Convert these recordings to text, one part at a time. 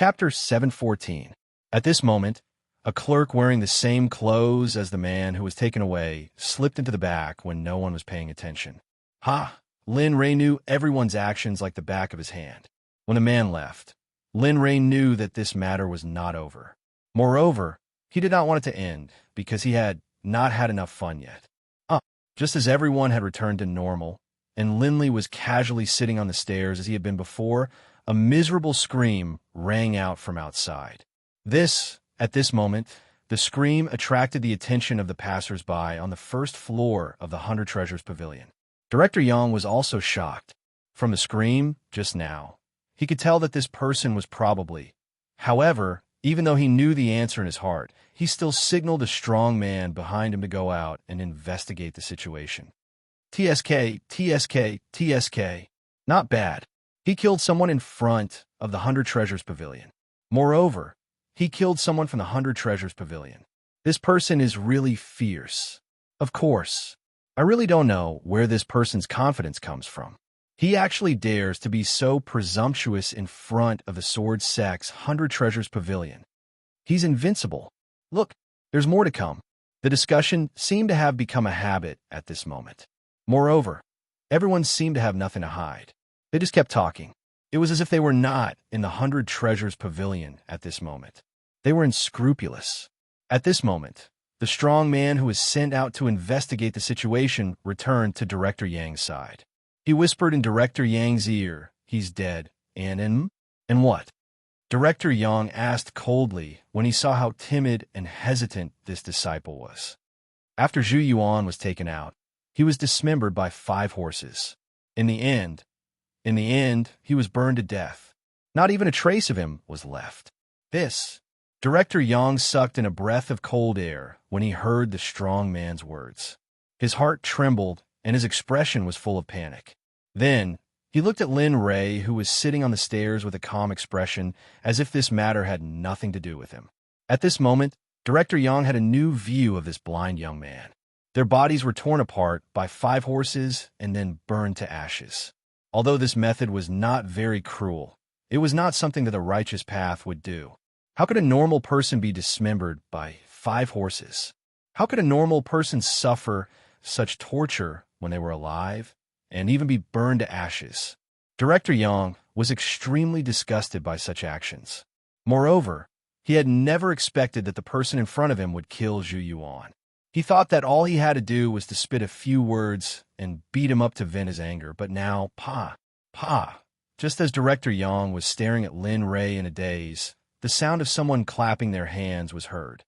Chapter 714. At this moment, a clerk wearing the same clothes as the man who was taken away slipped into the back when no one was paying attention. Lin Ray knew everyone's actions like the back of his hand. When the man left, Lin Ray knew that this matter was not over. Moreover, he did not want it to end because he had not had enough fun yet. Just as everyone had returned to normal, and Linley was casually sitting on the stairs as he had been before, a miserable scream rang out from outside. At this moment, the scream attracted the attention of the passers-by on the first floor of the 100 Treasures Pavilion. Director Yang was also shocked. From the scream, just now, he could tell that this person was probably. However, even though he knew the answer in his heart, he still signaled a strong man behind him to go out and investigate the situation. TSK, TSK, TSK. Not bad. He killed someone in front of the 100 Treasures Pavilion. Moreover, he killed someone from the 100 Treasures Pavilion. This person is really fierce. Of course, I really don't know where this person's confidence comes from. He actually dares to be so presumptuous in front of the Sword Sect's 100 Treasures Pavilion. He's invincible. Look, there's more to come. The discussion seemed to have become a habit at this moment. Moreover, everyone seemed to have nothing to hide. They just kept talking. It was as if they were not in the 100 Treasures Pavilion at this moment. They were unscrupulous. At this moment, the strong man who was sent out to investigate the situation returned to Director Yang's side. He whispered in Director Yang's ear, "He's dead. And what?" Director Yang asked coldly when he saw how timid and hesitant this disciple was. After Zhu Yuan was taken out, he was dismembered by 5 horses. In the end, he was burned to death. Not even a trace of him was left. Director Yang sucked in a breath of cold air when he heard the strong man's words. His heart trembled and his expression was full of panic. Then, he looked at Lin Ray, who was sitting on the stairs with a calm expression, as if this matter had nothing to do with him. At this moment, Director Yang had a new view of this blind young man. Their bodies were torn apart by 5 horses and then burned to ashes. Although this method was not very cruel, it was not something that a righteous path would do. How could a normal person be dismembered by 5 horses? How could a normal person suffer such torture when they were alive and even be burned to ashes? Director Yang was extremely disgusted by such actions. Moreover, he had never expected that the person in front of him would kill Zhu Yuan. He thought that all he had to do was to spit a few words and beat him up to vent his anger, but now, just as Director Yang was staring at Lin Ray in a daze, the sound of someone clapping their hands was heard.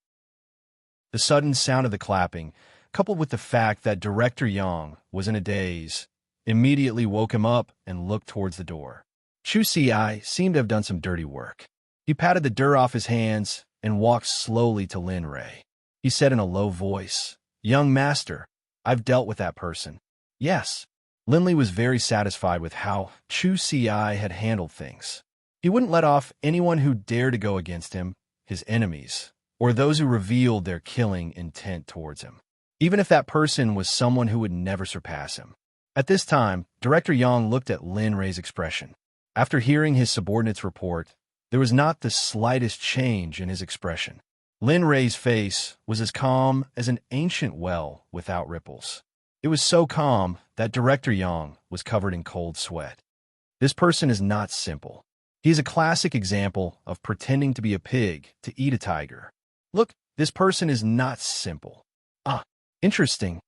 The sudden sound of the clapping, coupled with the fact that Director Yang was in a daze, immediately woke him up and looked towards the door. Chu Si seemed to have done some dirty work. He patted the dirt off his hands and walked slowly to Lin Ray. He said in a low voice, "Young master, I've dealt with that person." Yes. Linley was very satisfied with how Chu Si had handled things. He wouldn't let off anyone who dared to go against him, his enemies, or those who revealed their killing intent towards him, even if that person was someone who would never surpass him. At this time, Director Yang looked at Lin Ray's expression. After hearing his subordinate's report, there was not the slightest change in his expression. Lin Ray's face was as calm as an ancient well without ripples. It was so calm that Director Yang was covered in cold sweat. This person is not simple. He is a classic example of pretending to be a pig to eat a tiger. Look, this person is not simple. Interesting.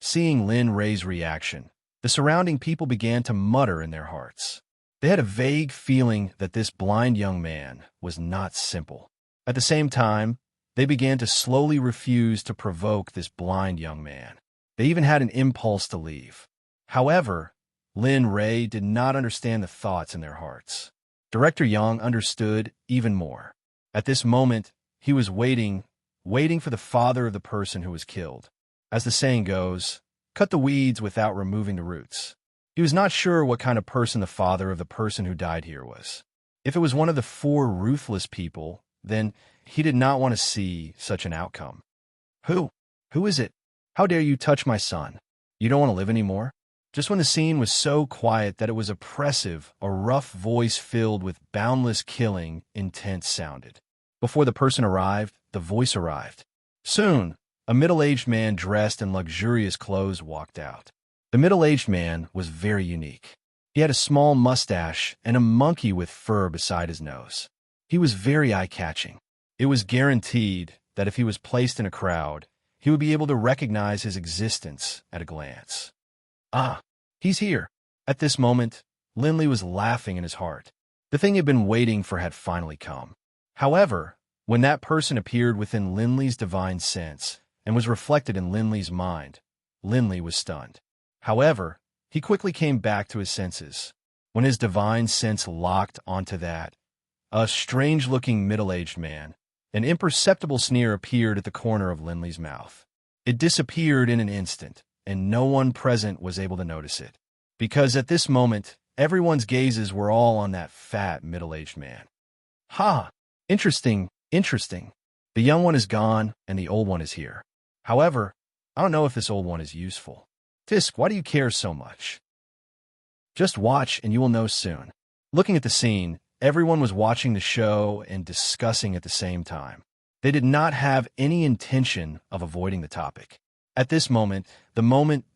Seeing Lin Ray's reaction, the surrounding people began to mutter in their hearts. They had a vague feeling that this blind young man was not simple. At the same time, they began to slowly refuse to provoke this blind young man. They even had an impulse to leave. However, Lin Ray did not understand the thoughts in their hearts. Director Yang understood even more. At this moment, he was waiting for the father of the person who was killed. As the saying goes, cut the weeds without removing the roots. He was not sure what kind of person the father of the person who died here was. If it was one of the 4 ruthless people, then he did not want to see such an outcome. Who is it? How dare you touch my son? You don't want to live anymore? Just when the scene was so quiet that it was oppressive, a rough voice filled with boundless killing intent sounded. Before the person arrived, the voice arrived. Soon, a middle-aged man dressed in luxurious clothes walked out. The middle-aged man was very unique. He had a small mustache and a monkey with fur beside his nose. He was very eye-catching. It was guaranteed that if he was placed in a crowd, he would be able to recognize his existence at a glance. Ah, he's here. At this moment, Lindley was laughing in his heart. The thing he'd been waiting for had finally come. However, when that person appeared within Lindley's divine sense and was reflected in Lindley's mind, Lindley was stunned. However, he quickly came back to his senses. When his divine sense locked onto that, a strange-looking middle-aged man, an imperceptible sneer appeared at the corner of Lindley's mouth. It disappeared in an instant, and no one present was able to notice it, because at this moment, everyone's gazes were all on that fat, middle-aged man. Ha! Interesting, interesting. The young one is gone, and the old one is here. However, I don't know if this old one is useful. Tisk, why do you care so much? Just watch, and you will know soon. Looking at the scene, everyone was watching the show and discussing at the same time. They did not have any intention of avoiding the topic. At this moment the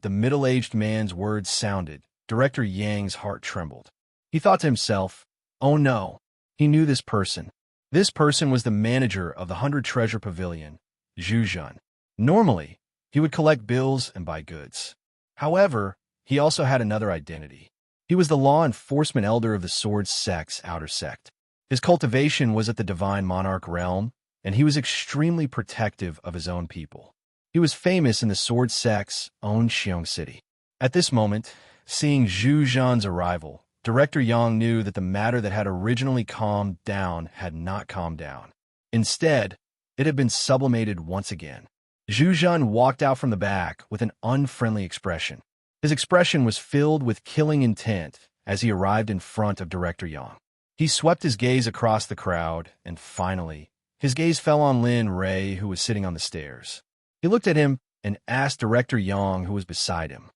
middle-aged man's words sounded, Director Yang's heart trembled. He thought to himself, oh no, he knew this person. This person was the manager of the 100 Treasure Pavilion, Zhu Zhun. Normally, he would collect bills and buy goods. However, he also had another identity. He was the law enforcement elder of the Sword Sect's outer sect. His cultivation was at the Divine Monarch realm, and he was extremely protective of his own people. He was famous in the Sword Sect's own Xiong City. At this moment, seeing Zhu Zhan's arrival, Director Yang knew that the matter that had originally calmed down had not calmed down. Instead, it had been sublimated once again. Zhu Zhan walked out from the back with an unfriendly expression. His expression was filled with killing intent as he arrived in front of Director Yang. He swept his gaze across the crowd, and finally, his gaze fell on Lin Ray, who was sitting on the stairs. He looked at him and asked Director Yang, who was beside him,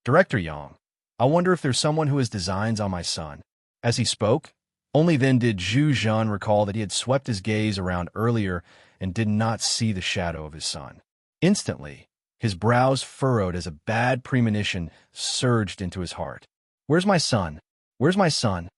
Director Yang, I wonder if there's someone who has designs on my son. As he spoke, only then did Zhu Zhan recall that he had swept his gaze around earlier and did not see the shadow of his son. Instantly, his brows furrowed as a bad premonition surged into his heart. Where's my son? Where's my son?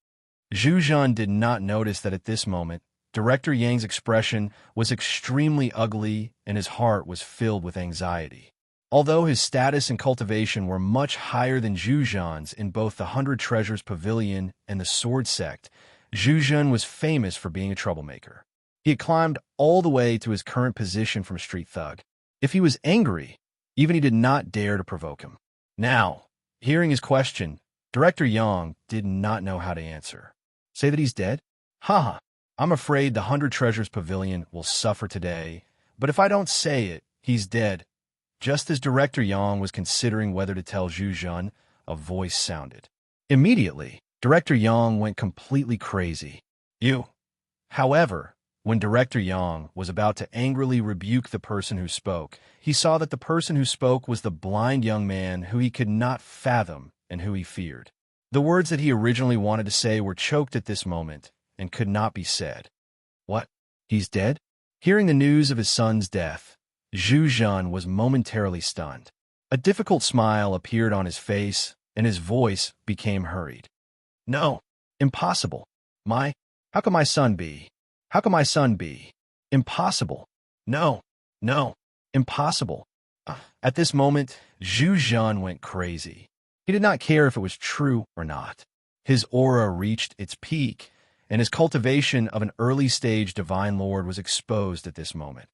Zhu Zhan did not notice that at this moment, Director Yang's expression was extremely ugly and his heart was filled with anxiety. Although his status and cultivation were much higher than Zhu Zhan's in both the 100 Treasures Pavilion and the Sword Sect, Zhu Zhan was famous for being a troublemaker. He had climbed all the way to his current position from street thug. If he was angry, even he did not dare to provoke him. Now, hearing his question, Director Yang did not know how to answer. Say that he's dead? Haha, I'm afraid the 100 Treasures Pavilion will suffer today, but if I don't say it, he's dead. Just as Director Yang was considering whether to tell Zhu Zhan, a voice sounded. Immediately, Director Yang went completely crazy. You. However, when Director Yang was about to angrily rebuke the person who spoke, he saw that the person who spoke was the blind young man who he could not fathom and who he feared. The words that he originally wanted to say were choked at this moment and could not be said. What? He's dead? Hearing the news of his son's death, Zhu Zhan was momentarily stunned. A difficult smile appeared on his face, and his voice became hurried. No, impossible. How can my son be? How can my son be? Impossible. No, impossible. At this moment, Zhu Zhan went crazy. He did not care if it was true or not. His aura reached its peak, and his cultivation of an early-stage divine lord was exposed at this moment.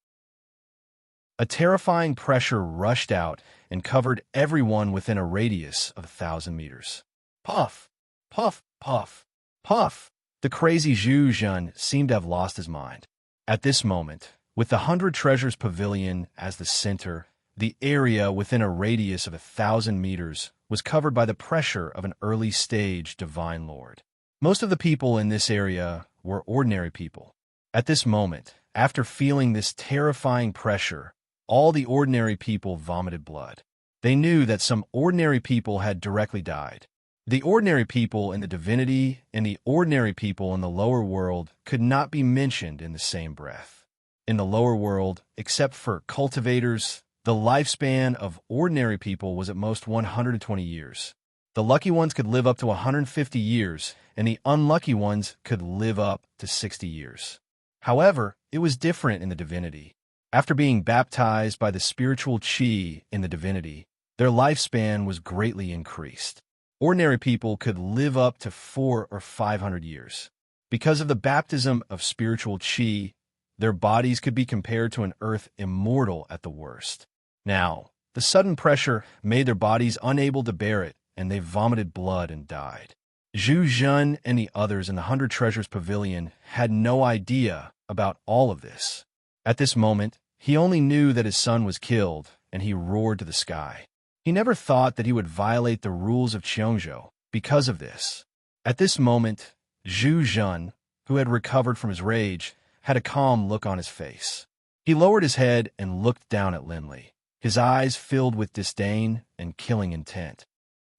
A terrifying pressure rushed out and covered everyone within a radius of 1,000 meters. Puff, puff, puff, puff. The crazy Zhu Zhan seemed to have lost his mind. At this moment, with the 100 Treasures Pavilion as the center, the area within a radius of 1,000 meters was covered by the pressure of an early-stage divine lord. Most of the people in this area were ordinary people. At this moment, after feeling this terrifying pressure, all the ordinary people vomited blood. They knew that some ordinary people had directly died. The ordinary people in the divinity and the ordinary people in the lower world could not be mentioned in the same breath. In the lower world, except for cultivators, the lifespan of ordinary people was at most 120 years. The lucky ones could live up to 150 years, and the unlucky ones could live up to 60 years. However, it was different in the divinity. After being baptized by the spiritual chi in the divinity, their lifespan was greatly increased. Ordinary people could live up to 400 or 500 years. Because of the baptism of spiritual chi, their bodies could be compared to an earth immortal at the worst. Now, the sudden pressure made their bodies unable to bear it, and they vomited blood and died. Zhu Zhen and the others in the 100 Treasures Pavilion had no idea about all of this. At this moment, he only knew that his son was killed, and he roared to the sky. He never thought that he would violate the rules of Qiongzhou because of this. At this moment, Zhu Zhen, who had recovered from his rage, had a calm look on his face. He lowered his head and looked down at Linley, his eyes filled with disdain and killing intent.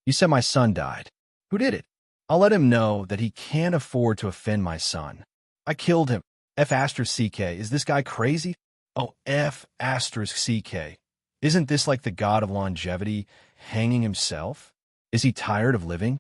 "You said my son died. Who did it? I'll let him know that he can't afford to offend my son. I killed him. F***CK, is this guy crazy? Oh, F***CK. Isn't this like the god of longevity hanging himself? Is he tired of living?"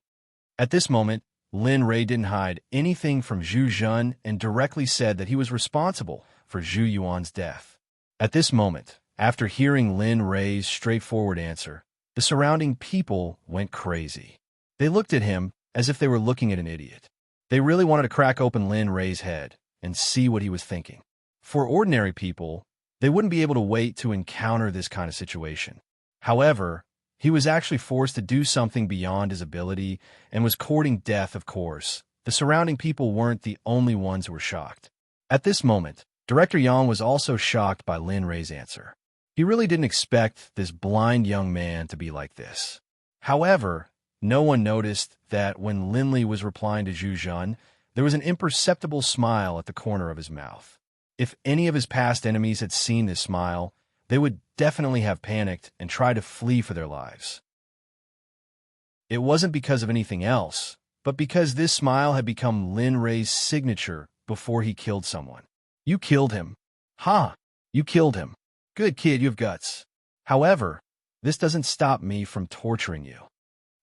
At this moment, Lin Rei didn't hide anything from Zhu Zhen and directly said that he was responsible for Zhu Yuan's death. At this moment, after hearing Lin Rei's straightforward answer, the surrounding people went crazy. They looked at him as if they were looking at an idiot. They really wanted to crack open Lin Rei's head and see what he was thinking. For ordinary people, they wouldn't be able to wait to encounter this kind of situation. However, he was actually forced to do something beyond his ability and was courting death, of course. The surrounding people weren't the only ones who were shocked. At this moment, Director Yang was also shocked by Lin Rei's answer. He really didn't expect this blind young man to be like this. However, no one noticed that when Linley was replying to Zhu Zhen, there was an imperceptible smile at the corner of his mouth. If any of his past enemies had seen this smile, they would definitely have panicked and tried to flee for their lives. It wasn't because of anything else, but because this smile had become Lin Rei's signature before he killed someone. "You killed him. Ha! You killed him. Good kid, you have guts. However, this doesn't stop me from torturing you."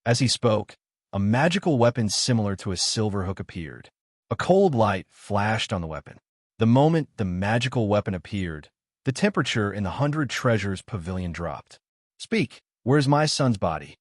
As he spoke, a magical weapon similar to a silver hook appeared. A cold light flashed on the weapon. The moment the magical weapon appeared, the temperature in the 100 Treasures Pavilion dropped. "Speak, where's my son's body?"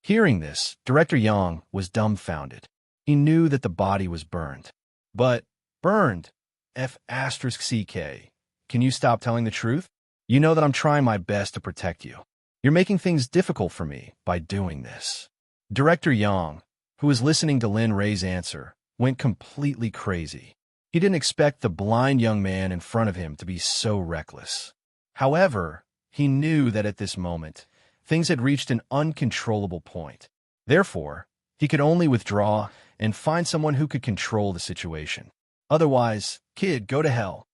Hearing this, Director Yang was dumbfounded. He knew that the body was burned. But, burned? F***CK. Can you stop telling the truth? You know that I'm trying my best to protect you. You're making things difficult for me by doing this. Director Yang, who was listening to Lin Rei's answer, went completely crazy. He didn't expect the blind young man in front of him to be so reckless. However, he knew that at this moment, things had reached an uncontrollable point. Therefore, he could only withdraw and find someone who could control the situation. Otherwise, kid, go to hell.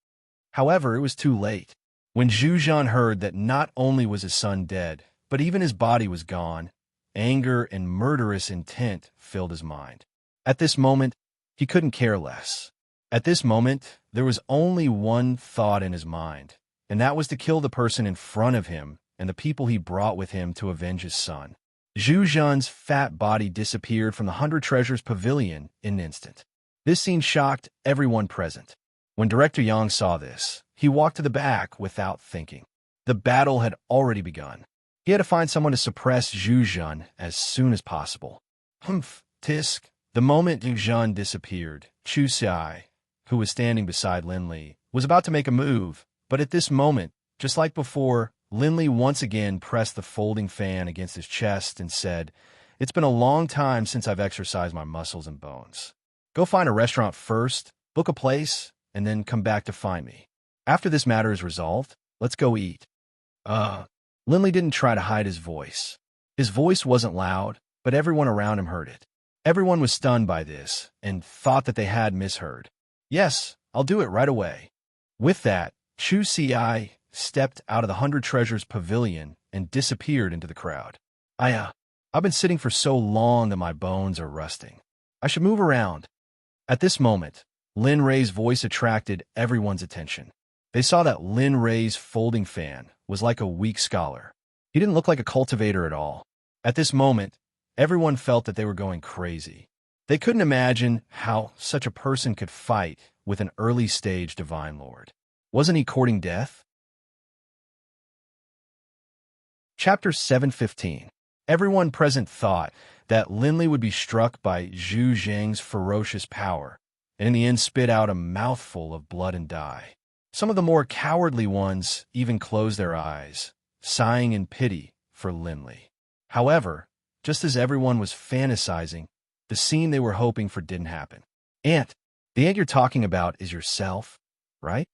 However, it was too late. When Zhu Zhen heard that not only was his son dead, but even his body was gone, anger and murderous intent filled his mind. At this moment, he couldn't care less. At this moment, there was only one thought in his mind, and that was to kill the person in front of him and the people he brought with him to avenge his son. Zhu Zhen's fat body disappeared from the 100 Treasures Pavilion in an instant. This scene shocked everyone present. When Director Yang saw this, he walked to the back without thinking. The battle had already begun. He had to find someone to suppress Zhu Zhen as soon as possible. Tisk. The moment Zhu Zhen disappeared, Chu Xiai, who was standing beside Linley, was about to make a move, but at this moment, just like before, Linley once again pressed the folding fan against his chest and said, "It's been a long time since I've exercised my muscles and bones. Go find a restaurant first, book a place, and then come back to find me. After this matter is resolved, let's go eat." Linley didn't try to hide his voice. His voice wasn't loud, but everyone around him heard it. Everyone was stunned by this and thought that they had misheard. "Yes, I'll do it right away." With that, Chu Xiai stepped out of the Hundred Treasures pavilion and disappeared into the crowd. I've been sitting for so long that my bones are rusting. I should move around. At this moment, Lin Ray's voice attracted everyone's attention. They saw that Lin Ray's folding fan was like a weak scholar. He didn't look like a cultivator at all. At this moment, everyone felt that they were going crazy. They couldn't imagine how such a person could fight with an early-stage divine lord. Wasn't he courting death? Chapter 715. Everyone present thought that Linley would be struck by Zhu Zhang's ferocious power, and in the end spit out a mouthful of blood and die. Some of the more cowardly ones even closed their eyes, sighing in pity for Linley. However, just as everyone was fantasizing, the scene they were hoping for didn't happen. "Ant, the ant you're talking about is yourself, right?"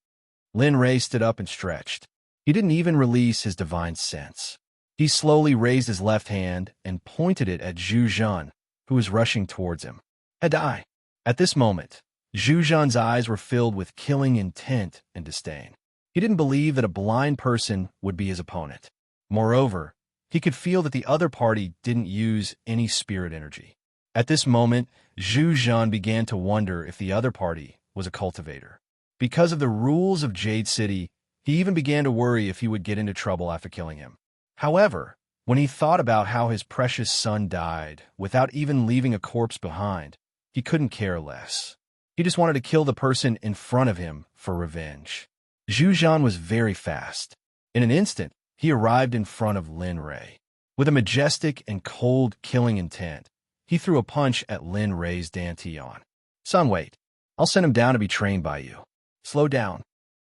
Lin Ray stood up and stretched. He didn't even release his divine sense. He slowly raised his left hand and pointed it at Zhu Zhan, who was rushing towards him. "Die." At this moment, Zhu Zhan's eyes were filled with killing intent and disdain. He didn't believe that a blind person would be his opponent. Moreover, he could feel that the other party didn't use any spirit energy. At this moment, Zhu Zhan began to wonder if the other party was a cultivator. Because of the rules of Jade City, he even began to worry if he would get into trouble after killing him. However, when he thought about how his precious son died without even leaving a corpse behind, he couldn't care less. He just wanted to kill the person in front of him for revenge. Zhu Zhan was very fast. In an instant, he arrived in front of Lin Ray. With a majestic and cold killing intent, he threw a punch at Lin Ray's dantian. "Son, wait. I'll send him down to be trained by you. Slow down."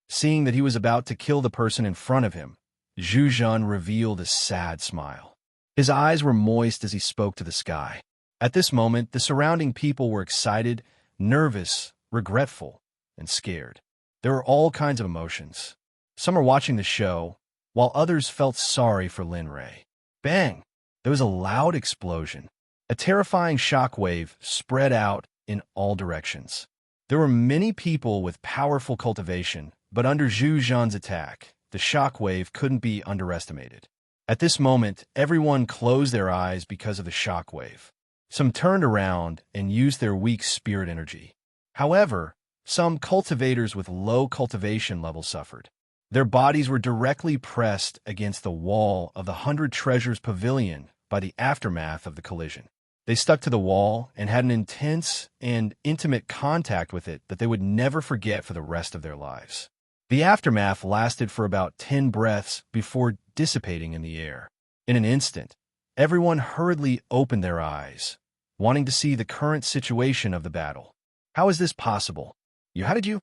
Seeing that he was about to kill the person in front of him, Zhu Zhan revealed a sad smile. His eyes were moist as he spoke to the sky. At this moment, the surrounding people were excited, nervous, regretful, and scared. There were all kinds of emotions. Some were watching the show, while others felt sorry for Lin Ray. Bang! There was a loud explosion. A terrifying shockwave spread out in all directions. There were many people with powerful cultivation, but under Zhu Zhan's attack, the shockwave couldn't be underestimated. At this moment, everyone closed their eyes because of the shockwave. Some turned around and used their weak spirit energy. However, some cultivators with low cultivation levels suffered. Their bodies were directly pressed against the wall of the Hundred Treasures Pavilion by the aftermath of the collision. They stuck to the wall and had an intense and intimate contact with it that they would never forget for the rest of their lives. The aftermath lasted for about 10 breaths before dissipating in the air. In an instant, everyone hurriedly opened their eyes, wanting to see the current situation of the battle. How is this possible? How did you?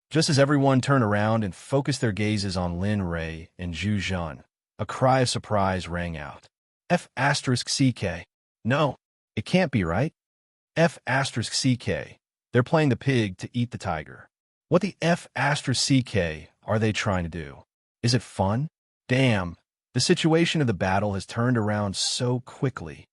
Just as everyone turned around and focused their gazes on Lin Ray and Zhu Zhan, a cry of surprise rang out. F***CK. No, it can't be right. F***CK. They're playing the pig to eat the tiger. What the F***CK are they trying to do? Is it fun? Damn, the situation of the battle has turned around so quickly.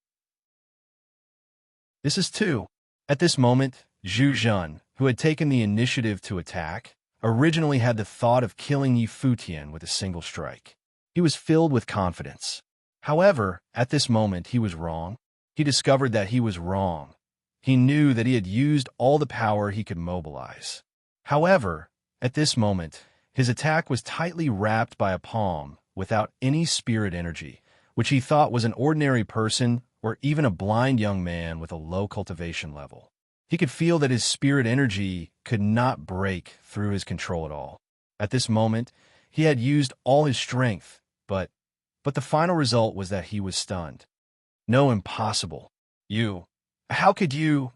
This is 2. At this moment, Zhu Zhan, who had taken the initiative to attack, originally had the thought of killing Yi Futian with a single strike. He was filled with confidence. However, at this moment he was wrong. He discovered that he was wrong. He knew that he had used all the power he could mobilize. However, at this moment, his attack was tightly wrapped by a palm without any spirit energy, which he thought was an ordinary person or even a blind young man with a low cultivation level. He could feel that his spirit energy could not break through his control at all. At this moment, he had used all his strength, but the final result was that he was stunned. No, impossible. How could you?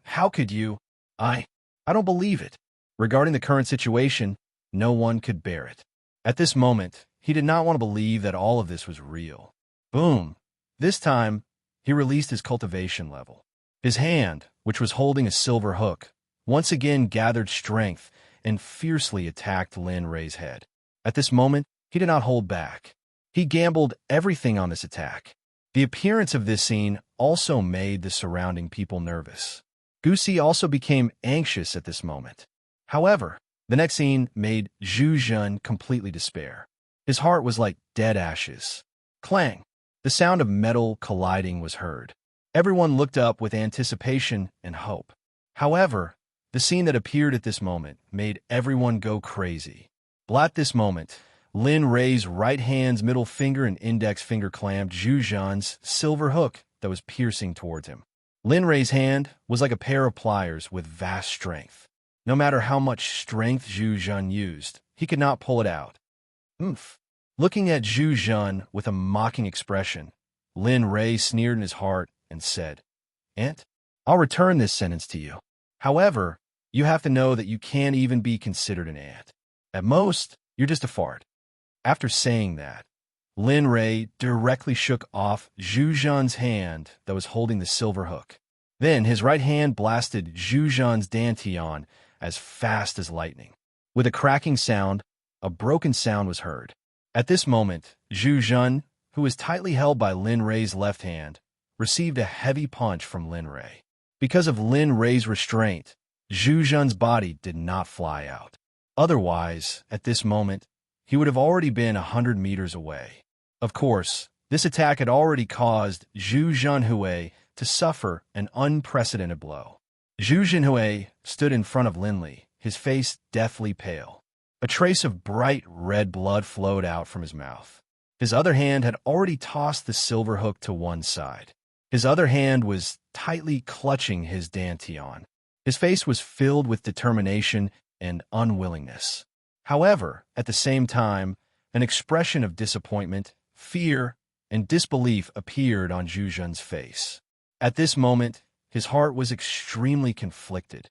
I don't believe it. Regarding the current situation, no one could bear it. At this moment, he did not want to believe that all of this was real. Boom! This time, he released his cultivation level. His hand, which was holding a silver hook, once again gathered strength and fiercely attacked Lin Ray's head. At this moment, he did not hold back. He gambled everything on this attack. The appearance of this scene also made the surrounding people nervous. Gusi also became anxious at this moment. However, the next scene made Zhu Zhan completely despair. His heart was like dead ashes. Clang! The sound of metal colliding was heard. Everyone looked up with anticipation and hope. However, the scene that appeared at this moment made everyone go crazy. At this moment, Lin Rei's right hand's middle finger and index finger clamped Zhu Zhan's silver hook that was piercing towards him. Lin Rei's hand was like a pair of pliers with vast strength. No matter how much strength Zhu Zhan used, he could not pull it out. Oomph! Looking at Zhu Zhan with a mocking expression, Lin Rei sneered in his heart and said, "Ant, I'll return this sentence to you. However, you have to know that you can't even be considered an ant. At most, you're just a fart." After saying that, Lin Rei directly shook off Zhu Zhan's hand that was holding the silver hook. Then his right hand blasted Zhu Zhan's dantian as fast as lightning. With a cracking sound, a broken sound was heard. At this moment, Zhu Zhan, who was tightly held by Lin Rei's left hand, received a heavy punch from Lin Rei. Because of Lin Rei's restraint, Zhu Zhan's body did not fly out. Otherwise, at this moment, he would have already been 100 meters away. Of course, this attack had already caused Zhu Zhanhui to suffer an unprecedented blow. Zhu Zhanhui stood in front of Lin Li, his face deathly pale. A trace of bright red blood flowed out from his mouth. His other hand had already tossed the silver hook to one side. His other hand was tightly clutching his dantian. His face was filled with determination and unwillingness. However, at the same time, an expression of disappointment, fear, and disbelief appeared on Zhu Zhan's face. At this moment, his heart was extremely conflicted.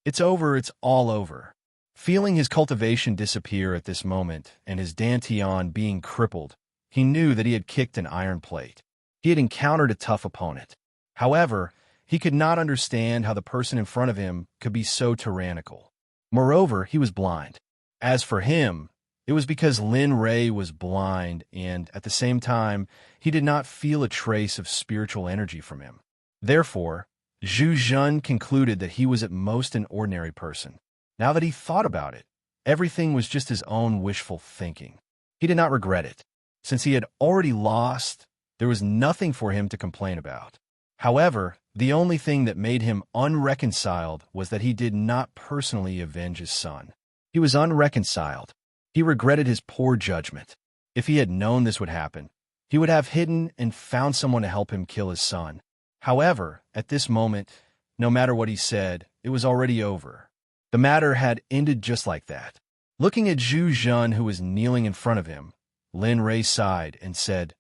It's over, it's all over. Feeling his cultivation disappear at this moment and his dantian being crippled, he knew that he had kicked an iron plate. He had encountered a tough opponent. However, he could not understand how the person in front of him could be so tyrannical. Moreover, he was blind. As for him, it was because Lin Rei was blind and, at the same time, he did not feel a trace of spiritual energy from him. Therefore, Zhu Zhan concluded that he was at most an ordinary person. Now that he thought about it, everything was just his own wishful thinking. He did not regret it. Since he had already lost, there was nothing for him to complain about. However, the only thing that made him unreconciled was that he did not personally avenge his son. He was unreconciled. He regretted his poor judgment. If he had known this would happen, he would have hidden and found someone to help him kill his son. However, at this moment, no matter what he said, it was already over. The matter had ended just like that. Looking at Zhu Zhan, who was kneeling in front of him, Lin Rei sighed and said,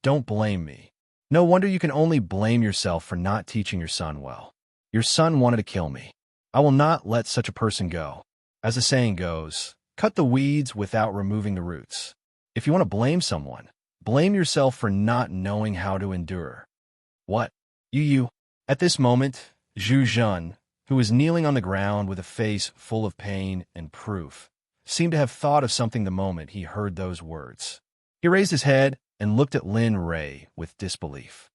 "Don't blame me. No wonder you can only blame yourself for not teaching your son well. Your son wanted to kill me. I will not let such a person go. As the saying goes, cut the weeds without removing the roots. If you want to blame someone, blame yourself for not knowing how to endure." "What? You?" At this moment, Zhu Zhan, who was kneeling on the ground with a face full of pain and proof, seemed to have thought of something the moment he heard those words. He raised his head and looked at Lin Rei with disbelief.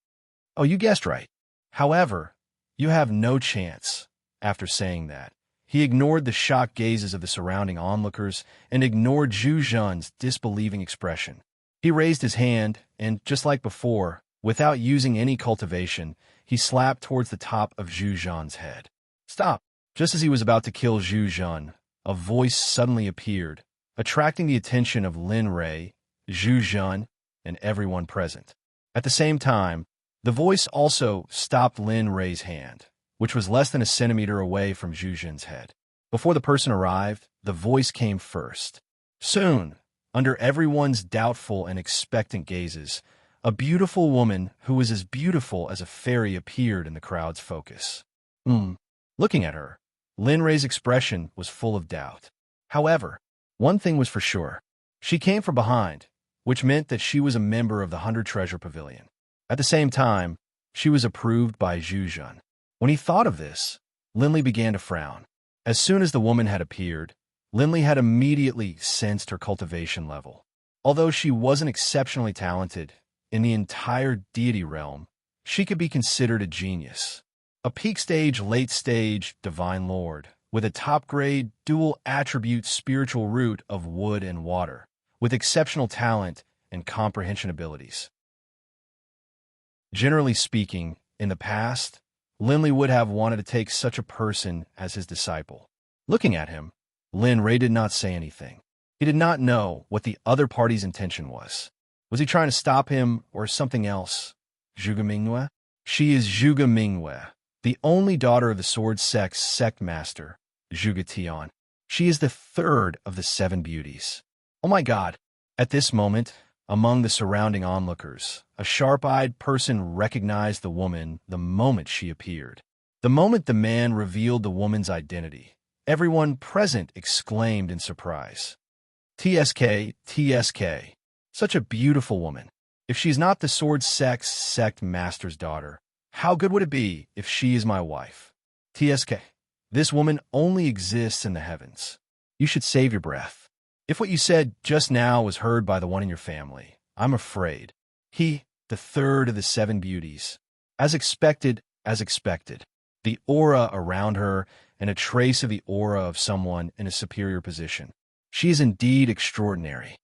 "Oh, you guessed right. However, you have no chance." After saying that, he ignored the shocked gazes of the surrounding onlookers and ignored Zhu Zhan's disbelieving expression. He raised his hand and, just like before, without using any cultivation, he slapped towards the top of Zhu Zhan's head. "Stop!" Just as he was about to kill Zhu Zhan, a voice suddenly appeared, attracting the attention of Lin Rei, Zhu Zhan, and everyone present. At the same time, the voice also stopped Lin Rei's hand, which was less than a centimeter away from Zhu Zhan's head. Before the person arrived, the voice came first. Soon, under everyone's doubtful and expectant gazes, a beautiful woman who was as beautiful as a fairy appeared in the crowd's focus. Looking at her, Lin Rei's expression was full of doubt. However, one thing was for sure. She came from behind, which meant that she was a member of the 100 Treasure Pavilion. At the same time, she was approved by Zhu Zhan. When he thought of this, Lin Li began to frown. As soon as the woman had appeared, Lin Li had immediately sensed her cultivation level. Although she wasn't exceptionally talented in the entire deity realm, she could be considered a genius. A peak stage, late stage, divine lord, with a top-grade, dual-attribute spiritual root of wood and water, with exceptional talent and comprehension abilities. Generally speaking, in the past, Linley would have wanted to take such a person as his disciple. Looking at him, Lin Ray did not say anything. He did not know what the other party's intention was. Was he trying to stop him or something else? Zhuge Mingyue? She is Zhuge Mingyue, the only daughter of the Sword Sect's sect master, Zhuge Tian. She is the third of the 7 beauties. Oh my God! At this moment, among the surrounding onlookers, a sharp-eyed person recognized the woman the moment she appeared. The moment the man revealed the woman's identity, everyone present exclaimed in surprise. TSK, TSK. Such a beautiful woman. If she's not the Sword Sect's sect master's daughter, how good would it be if she is my wife? TSK. This woman only exists in the heavens. You should save your breath. If what you said just now was heard by the one in your family, I'm afraid. He, the third of the 7 beauties. As expected, the aura around her and a trace of the aura of someone in a superior position. She is indeed extraordinary.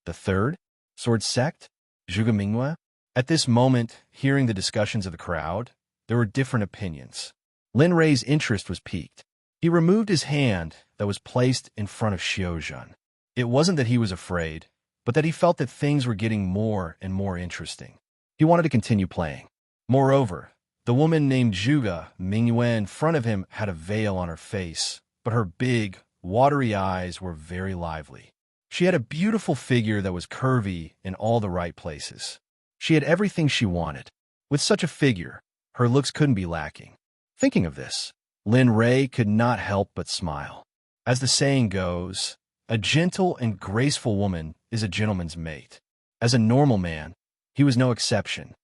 The third? Sword Sect? Zhuge Mingyue? At this moment, hearing the discussions of the crowd, there were different opinions. Lin Ray's interest was piqued. He removed his hand that was placed in front of Xiaozhen. It wasn't that he was afraid, but that he felt that things were getting more and more interesting. He wanted to continue playing. Moreover, the woman named Zhuge Mingyue in front of him had a veil on her face, but her big, watery eyes were very lively. She had a beautiful figure that was curvy in all the right places. She had everything she wanted. With such a figure, her looks couldn't be lacking. Thinking of this, Lin Ray could not help but smile. As the saying goes, a gentle and graceful woman is a gentleman's mate. As a normal man, he was no exception.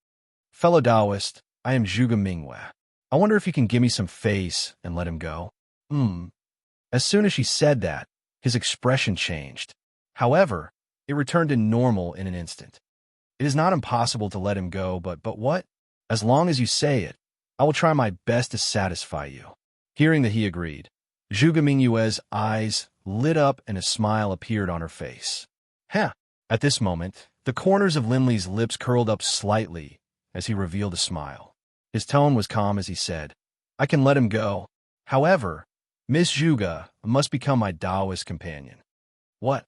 Fellow Taoist, I am Zhuge Mingyue. I wonder if you can give me some face and let him go. As soon as she said that, his expression changed. However, it returned to normal in an instant. It is not impossible to let him go, but what? As long as you say it, I will try my best to satisfy you. Hearing that he agreed, Zhuge Mingyue's eyes lit up and a smile appeared on her face. At this moment, the corners of Linley's lips curled up slightly as he revealed a smile. His tone was calm as he said, I can let him go. However, Miss Zhuge must become my Taoist companion. What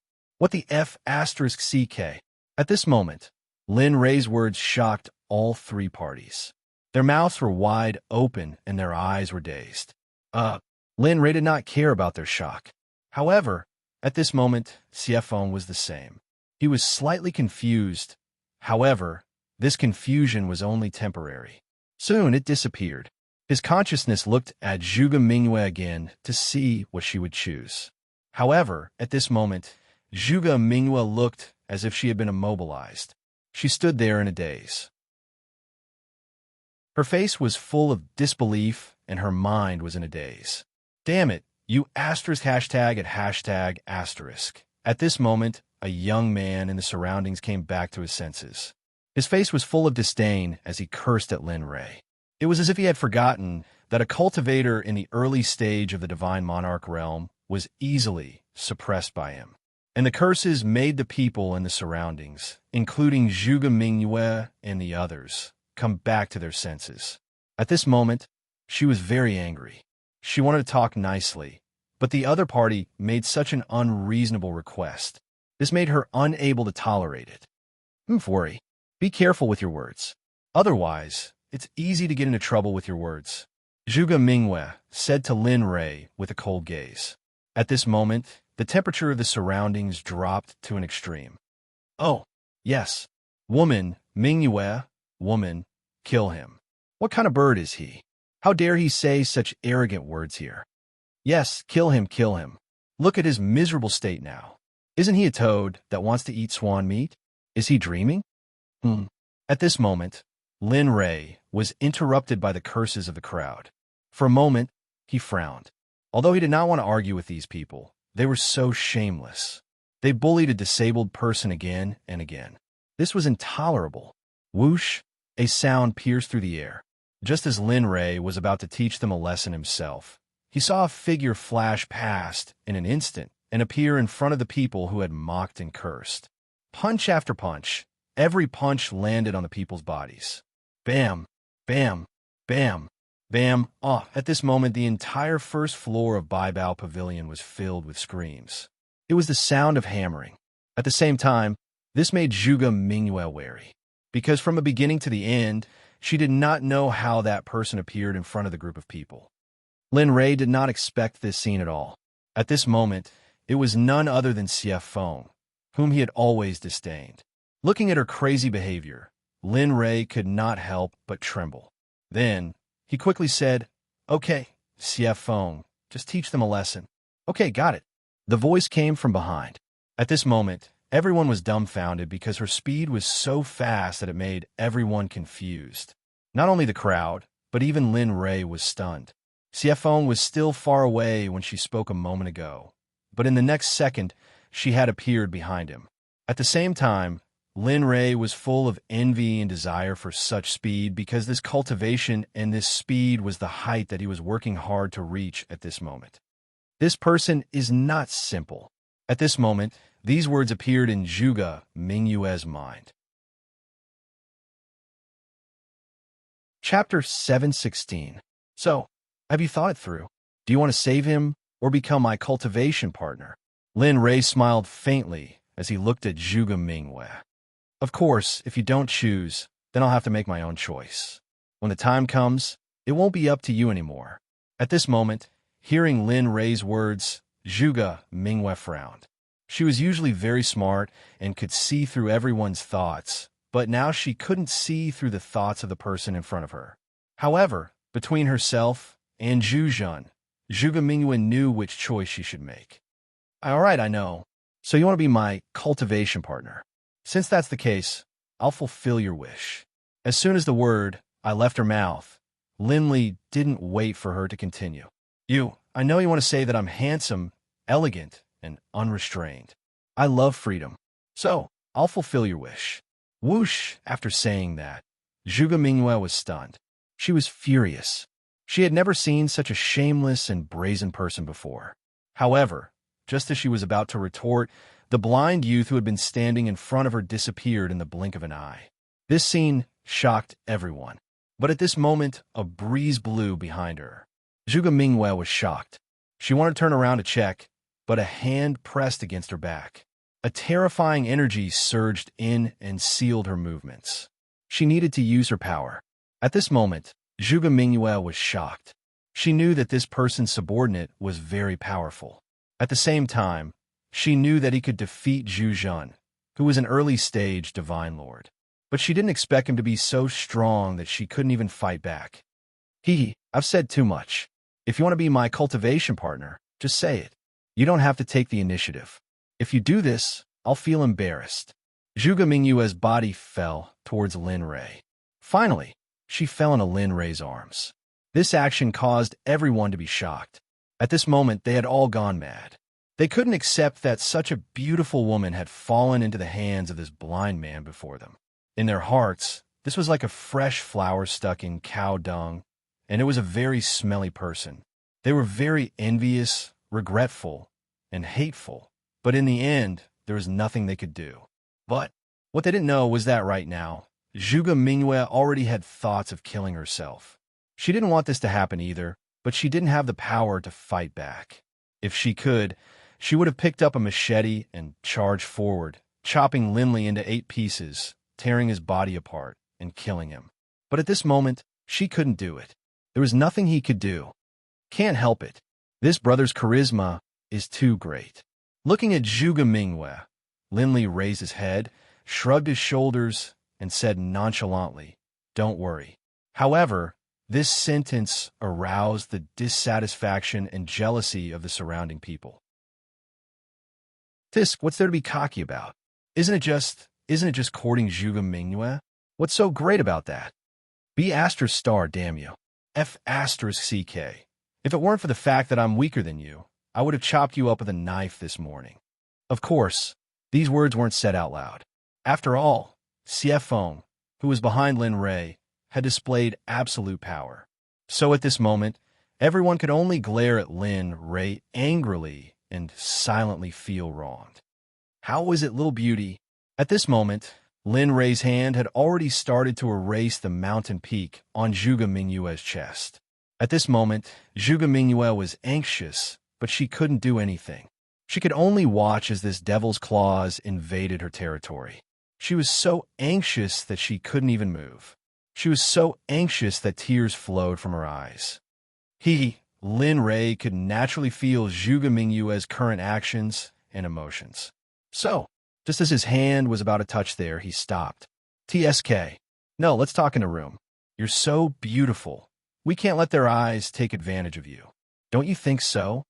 the F***CK? At this moment, Lin Ray's words shocked all 3 parties. Their mouths were wide open and their eyes were dazed. Lin Ray did not care about their shock. However, at this moment, Xiefeng was the same. He was slightly confused. However, this confusion was only temporary. Soon it disappeared. His consciousness looked at Zhuge Mingyue again to see what she would choose. However, at this moment, Zhuge Mingyue looked as if she had been immobilized. She stood there in a daze. Her face was full of disbelief and her mind was in a daze. Damn it, you *hashtag at hashtag asterisk. At this moment, a young man in the surroundings came back to his senses. His face was full of disdain as he cursed at Lin Ray. It was as if he had forgotten that a cultivator in the early stage of the Divine Monarch realm was easily suppressed by him. And the curses made the people in the surroundings, including Zhuge Mingyue and the others, come back to their senses. At this moment, she was very angry. She wanted to talk nicely, but the other party made such an unreasonable request. This made her unable to tolerate it. Worry. Be careful with your words. Otherwise, it's easy to get into trouble with your words. Zhuge Mingyue said to Lin Ray with a cold gaze. At this moment, the temperature of the surroundings dropped to an extreme. Oh, yes. Woman, Mingyue, woman, kill him. What kind of bird is he? How dare he say such arrogant words here? Yes, kill him, kill him. Look at his miserable state now. Isn't he a toad that wants to eat swan meat? Is he dreaming? At this moment, Lin Ray was interrupted by the curses of the crowd. For a moment, he frowned. Although he did not want to argue with these people, they were so shameless. They bullied a disabled person again and again. This was intolerable. Whoosh! A sound pierced through the air. Just as Lin Ray was about to teach them a lesson himself, He saw a figure flash past in an instant and appear in front of the people who had mocked and cursed. Punch after punch, every punch landed on the people's bodies. Bam, bam, bam, bam. At this moment, the entire first floor of Baibao Pavilion was filled with screams. It was the sound of hammering. At the same time, this made Zhuge Mingyue wary, because from the beginning to the end, she did not know how that person appeared in front of the group of people. Lin Rei did not expect this scene at all. At this moment, it was none other than Xie Feng, whom he had always disdained. Looking at her crazy behavior, Lin Rei could not help but tremble. Then, he quickly said, "Okay, Xie Feng, just teach them a lesson." "Okay, got it." The voice came from behind. At this moment, everyone was dumbfounded because her speed was so fast that it made everyone confused. Not only the crowd, but even Lin Rei was stunned. Xie Feng was still far away when she spoke a moment ago, but in the next second, she had appeared behind him. At the same time, Lin Rei was full of envy and desire for such speed because this cultivation and this speed was the height that he was working hard to reach at this moment. This person is not simple. At this moment, these words appeared in Zhuge Mingyue's mind. Chapter 716. So, have you thought it through? Do you want to save him or become my cultivation partner? Lin Rei smiled faintly as he looked at Zhuge Mingyue. Of course, if you don't choose, then I'll have to make my own choice. When the time comes, it won't be up to you anymore. At this moment, hearing Lin Rei's words, Zhuge Mingyue frowned. She was usually very smart and could see through everyone's thoughts, but now she couldn't see through the thoughts of the person in front of her. However, between herself and Zhu Zhen, Zhuge Mingyue knew which choice she should make. All right, I know. So you want to be my cultivation partner. Since that's the case, I'll fulfill your wish. As soon as the word "I" left her mouth, Lin Li didn't wait for her to continue. I know you want to say that I'm handsome, elegant, and unrestrained. I love freedom. So, I'll fulfill your wish. Whoosh! After saying that, Zhuge Mingyue was stunned. She was furious. She had never seen such a shameless and brazen person before. However, just as she was about to retort, the blind youth who had been standing in front of her disappeared in the blink of an eye. This scene shocked everyone. But at this moment, a breeze blew behind her. Zhuge Mingyue was shocked. She wanted to turn around to check, but a hand pressed against her back. A terrifying energy surged in and sealed her movements. She needed to use her power. At this moment, Zhuge Mingyue was shocked. She knew that this person's subordinate was very powerful. At the same time, she knew that he could defeat Zhu Zhen, who was an early-stage divine lord. But she didn't expect him to be so strong that she couldn't even fight back. I've said too much. If you want to be my cultivation partner, just say it. You don't have to take the initiative. If you do this, I'll feel embarrassed. Zhuge Mingyue's body fell towards Lin Rei. Finally, she fell into Lin Rei's arms. This action caused everyone to be shocked. At this moment, they had all gone mad. They couldn't accept that such a beautiful woman had fallen into the hands of this blind man before them. In their hearts, this was like a fresh flower stuck in cow dung, and it was a very smelly person. They were very envious, regretful, and hateful, but in the end, there was nothing they could do. But what they didn't know was that right now, Zhuge Mingyue already had thoughts of killing herself. She didn't want this to happen either, but she didn't have the power to fight back. If she could, she would have picked up a machete and charged forward, chopping Lin Li into 8 pieces, tearing his body apart, and killing him. But at this moment, she couldn't do it. There was nothing he could do. Can't help it. This brother's charisma is too great. Looking at Zhuge Mingyue, Lin Li raised his head, shrugged his shoulders, and said nonchalantly, "Don't worry." However, this sentence aroused the dissatisfaction and jealousy of the surrounding people. Tisk, what's there to be cocky about? Isn't it just courting Zhuge Mingyue? What's so great about that? B*****, damn you. F***CK. If it weren't for the fact that I'm weaker than you, I would have chopped you up with a knife this morning. Of course, these words weren't said out loud. After all, Xie Feng, who was behind Lin Rei, had displayed absolute power. So at this moment, Everyone could only glare at Lin Ray angrily and silently feel wronged. How was it, little beauty? At this moment, Lin Ray's hand had already started to erase the mountain peak on Zhuge Mingyue's chest. At this moment, Zhuge Mingyue was anxious, but she couldn't do anything. She could only watch as this devil's claws invaded her territory. She was so anxious that she couldn't even move. She was so anxious that tears flowed from her eyes. Lin Ray, could naturally feel Zhuge Mingyue's current actions and emotions. So, just as his hand was about to touch there, he stopped. TSK. No, let's talk in a room. You're so beautiful. We can't let their eyes take advantage of you. Don't you think so?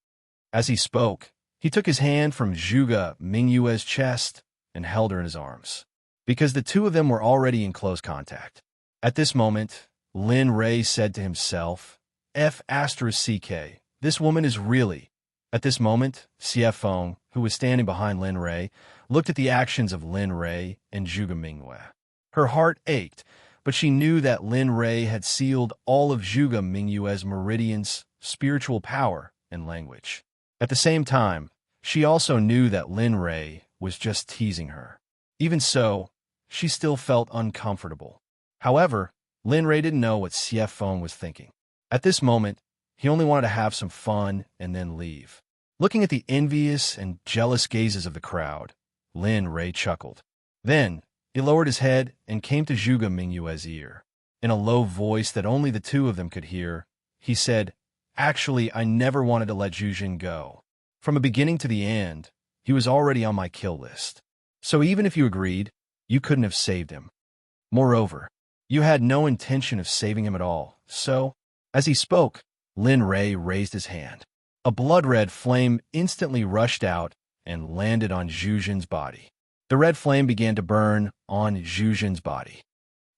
As he spoke, he took his hand from Zhuge Mingyue's chest and held her in his arms, because the two of them were already in close contact. At this moment, Lin Ray said to himself, F***CK, this woman is really... At this moment, CF Feng, who was standing behind Lin Ray, looked at the actions of Lin Ray and Zhuge Mingyue. Her heart ached, but she knew that Lin Ray had sealed all of Zhuge Mingyue's meridians, spiritual power, and language. At the same time, she also knew that Lin Ray was just teasing her. Even so, she still felt uncomfortable. However, Lin Ray didn't know what CF Feng was thinking. At this moment, he only wanted to have some fun and then leave. Looking at the envious and jealous gazes of the crowd, Lin Ray chuckled. Then, he lowered his head and came to Zhuge Mingyue's ear. In a low voice that only the two of them could hear, he said, Actually, I never wanted to let Zhuzhen go. From the beginning to the end, he was already on my kill list. So even if you agreed, you couldn't have saved him. Moreover, you had no intention of saving him at all. So, as he spoke, Lin Ray raised his hand. A blood-red flame instantly rushed out and landed on Zhuzhen's body. The red flame began to burn on Zhuzhen's body.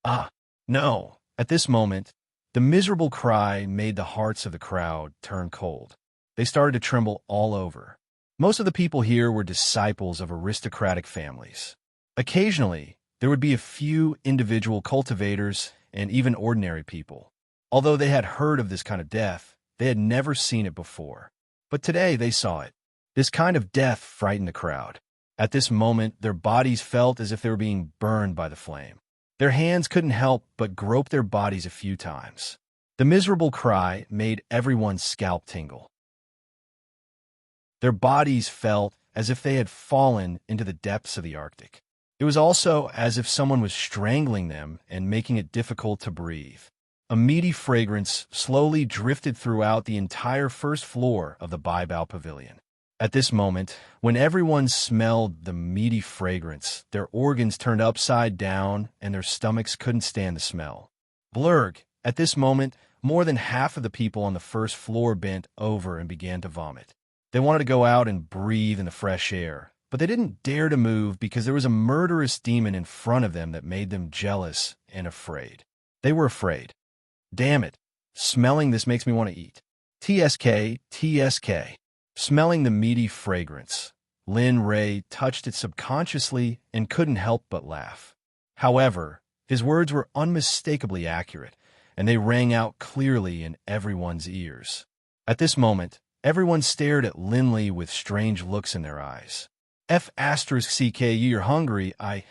Ah, no! At this moment, the miserable cry made the hearts of the crowd turn cold. They started to tremble all over. Most of the people here were disciples of aristocratic families. Occasionally, there would be a few individual cultivators and even ordinary people. Although they had heard of this kind of death, they had never seen it before. But today they saw it. This kind of death frightened the crowd. At this moment, their bodies felt as if they were being burned by the flame. Their hands couldn't help but grope their bodies a few times. The miserable cry made everyone's scalp tingle. Their bodies felt as if they had fallen into the depths of the Arctic. It was also as if someone was strangling them and making it difficult to breathe. A meaty fragrance slowly drifted throughout the entire first floor of the Baibao Pavilion. At this moment, when everyone smelled the meaty fragrance, their organs turned upside down and their stomachs couldn't stand the smell. Blurg, at this moment, more than half of the people on the first floor bent over and began to vomit. They wanted to go out and breathe in the fresh air, but they didn't dare to move because there was a murderous demon in front of them that made them jealous and afraid. They were afraid. Damn it. Smelling this makes me want to eat. TSK, TSK. Smelling the meaty fragrance, Lin Ray touched it subconsciously and couldn't help but laugh. However, his words were unmistakably accurate, and they rang out clearly in everyone's ears. At this moment, everyone stared at Lin Li with strange looks in their eyes. F***CK, you're hungry, #@#*.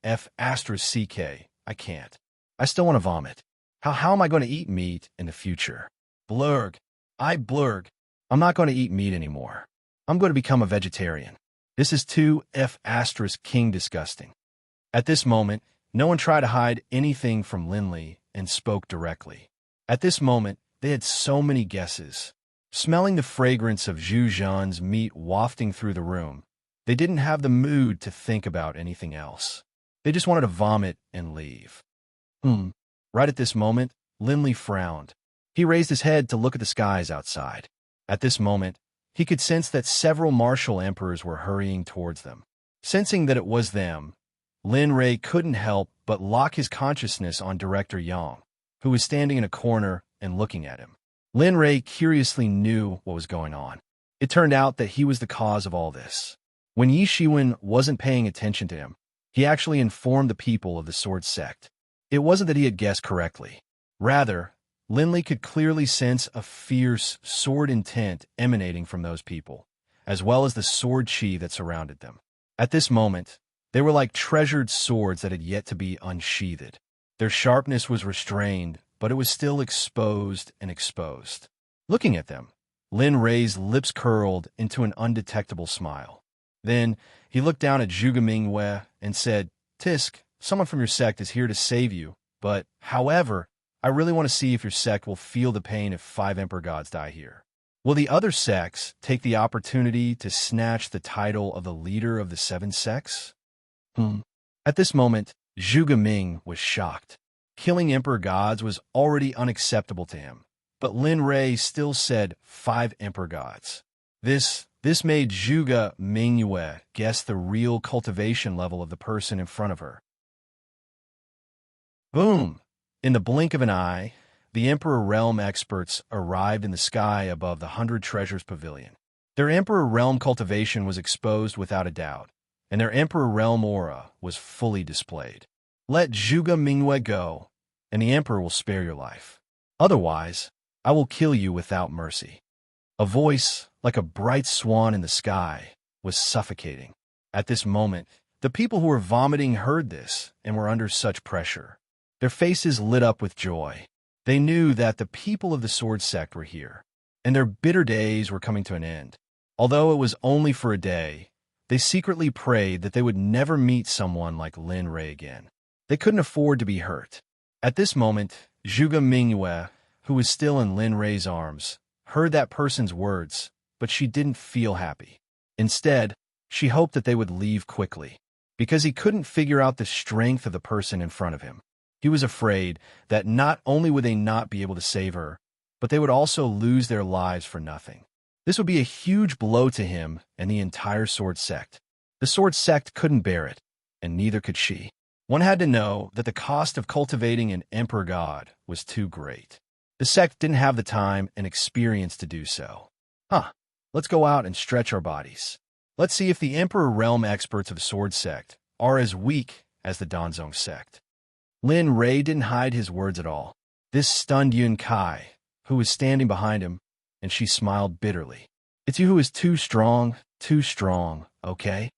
F***CK, I can't. I still want to vomit. How am I going to eat meat in the future? Blurg. Blurg. I'm not going to eat meat anymore. I'm going to become a vegetarian. This is too F***king disgusting. At this moment, no one tried to hide anything from Lin Li and spoke directly. At this moment, they had so many guesses. Smelling the fragrance of Zhu Zhan's meat wafting through the room, they didn't have the mood to think about anything else. They just wanted to vomit and leave. Right at this moment, Lin Li frowned. He raised his head to look at the skies outside. At this moment, he could sense that several martial emperors were hurrying towards them. Sensing that it was them, Lin Ray couldn't help but lock his consciousness on Director Yang, who was standing in a corner and looking at him. Lin Ray curiously knew what was going on. It turned out that he was the cause of all this. When Yi Shiwen wasn't paying attention to him, he actually informed the people of the Sword Sect. It wasn't that he had guessed correctly. Rather, Linley could clearly sense a fierce, sword intent emanating from those people, as well as the sword chi that surrounded them. At this moment, they were like treasured swords that had yet to be unsheathed. Their sharpness was restrained, but it was still exposed and exposed. Looking at them, Lin Rei's lips curled into an undetectable smile. Then, he looked down at Zhuge Mingwei and said, "Tisk, someone from your sect is here to save you, but, however, I really want to see if your sect will feel the pain if 5 Emperor Gods die here. Will the other sects take the opportunity to snatch the title of the leader of the 7 sects?" At this moment, Zhuge Ming was shocked. Killing Emperor Gods was already unacceptable to him, but Lin Rei still said 5 Emperor Gods. This made Zhuge Mingyue guess the real cultivation level of the person in front of her. Boom! In the blink of an eye, the Emperor Realm experts arrived in the sky above the 100 Treasures Pavilion. Their Emperor Realm cultivation was exposed without a doubt, and their Emperor Realm aura was fully displayed. Let Zhuge Mingyue go, and the Emperor will spare your life. Otherwise, I will kill you without mercy. A voice, like a bright swan in the sky, was suffocating. At this moment, the people who were vomiting heard this and were under such pressure. Their faces lit up with joy. They knew that the people of the Sword Sect were here, and their bitter days were coming to an end. Although it was only for a day, they secretly prayed that they would never meet someone like Lin Rei again. They couldn't afford to be hurt. At this moment, Zhuge Mingyue, who was still in Lin Rei's arms, heard that person's words, but she didn't feel happy. Instead, she hoped that they would leave quickly, because he couldn't figure out the strength of the person in front of him. He was afraid that not only would they not be able to save her, but they would also lose their lives for nothing. This would be a huge blow to him and the entire Sword Sect. The Sword Sect couldn't bear it, and neither could she. One had to know that the cost of cultivating an Emperor God was too great. The sect didn't have the time and experience to do so. Let's go out and stretch our bodies. Let's see if the Emperor Realm experts of Sword Sect are as weak as the Danzong Sect. Lin Rei didn't hide his words at all. This stunned Yun Kai, who was standing behind him, and she smiled bitterly. "It's you who is too strong, okay?"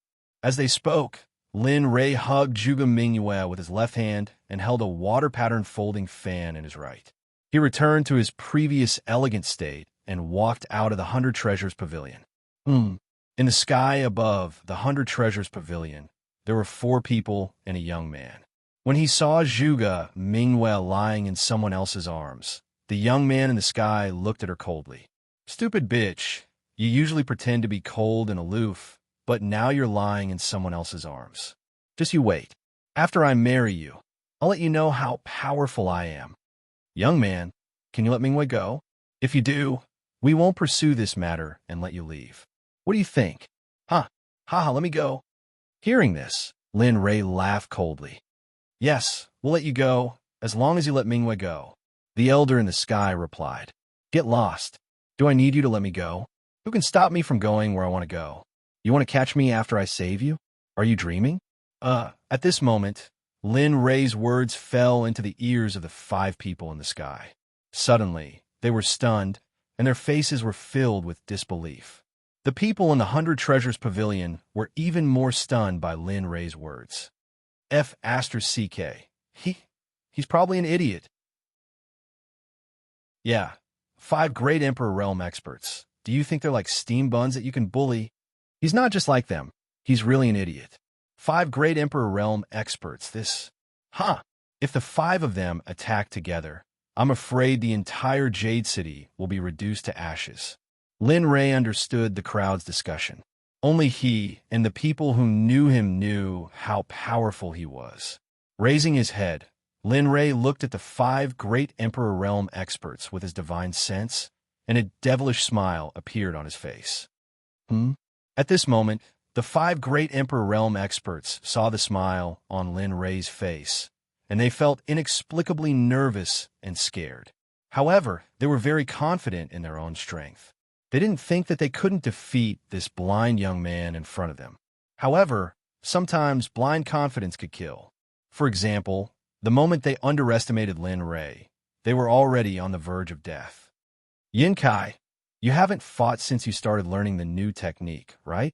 As they spoke, Lin Rei hugged Zhuge Mingyue with his left hand and held a water-patterned folding fan in his right. He returned to his previous elegant state and walked out of the 100 Treasures Pavilion. In the sky above the 100 Treasures Pavilion, there were 4 people and a young man. When he saw Zhuge Mingyue lying in someone else's arms, the young man in the sky looked at her coldly. "Stupid bitch, you usually pretend to be cold and aloof, but now you're lying in someone else's arms. Just you wait. After I marry you, I'll let you know how powerful I am. Young man, can you let Mingyue go? If you do, we won't pursue this matter and let you leave. What do you think? Let me go." Hearing this, Lin Rei laughed coldly. "Yes, we'll let you go, as long as you let Mingyue go," the elder in the sky replied. "Get lost. Do I need you to let me go? Who can stop me from going where I want to go? You want to catch me after I save you? Are you dreaming?" At this moment, Lin Rei's words fell into the ears of the 5 people in the sky. Suddenly, they were stunned, and their faces were filled with disbelief. The people in the 100 Treasures Pavilion were even more stunned by Lin Rei's words. CK. He's probably an idiot. Yeah, 5 great Emperor Realm experts. Do you think they're like steam buns that you can bully? He's not just like them. He's really an idiot. 5 great Emperor Realm experts. If the 5 of them attack together, I'm afraid the entire Jade City will be reduced to ashes. Lin Rei understood the crowd's discussion. Only he and the people who knew him knew how powerful he was. Raising his head, Lin Rei looked at the 5 great Emperor Realm experts with his divine sense, and a devilish smile appeared on his face. At this moment, the 5 great Emperor Realm experts saw the smile on Lin Rei's face, and they felt inexplicably nervous and scared. However, they were very confident in their own strength. They didn't think that they couldn't defeat this blind young man in front of them. However, sometimes blind confidence could kill. For example, the moment they underestimated Lin Rei, they were already on the verge of death. Yin Kai, you haven't fought since you started learning the new technique, right?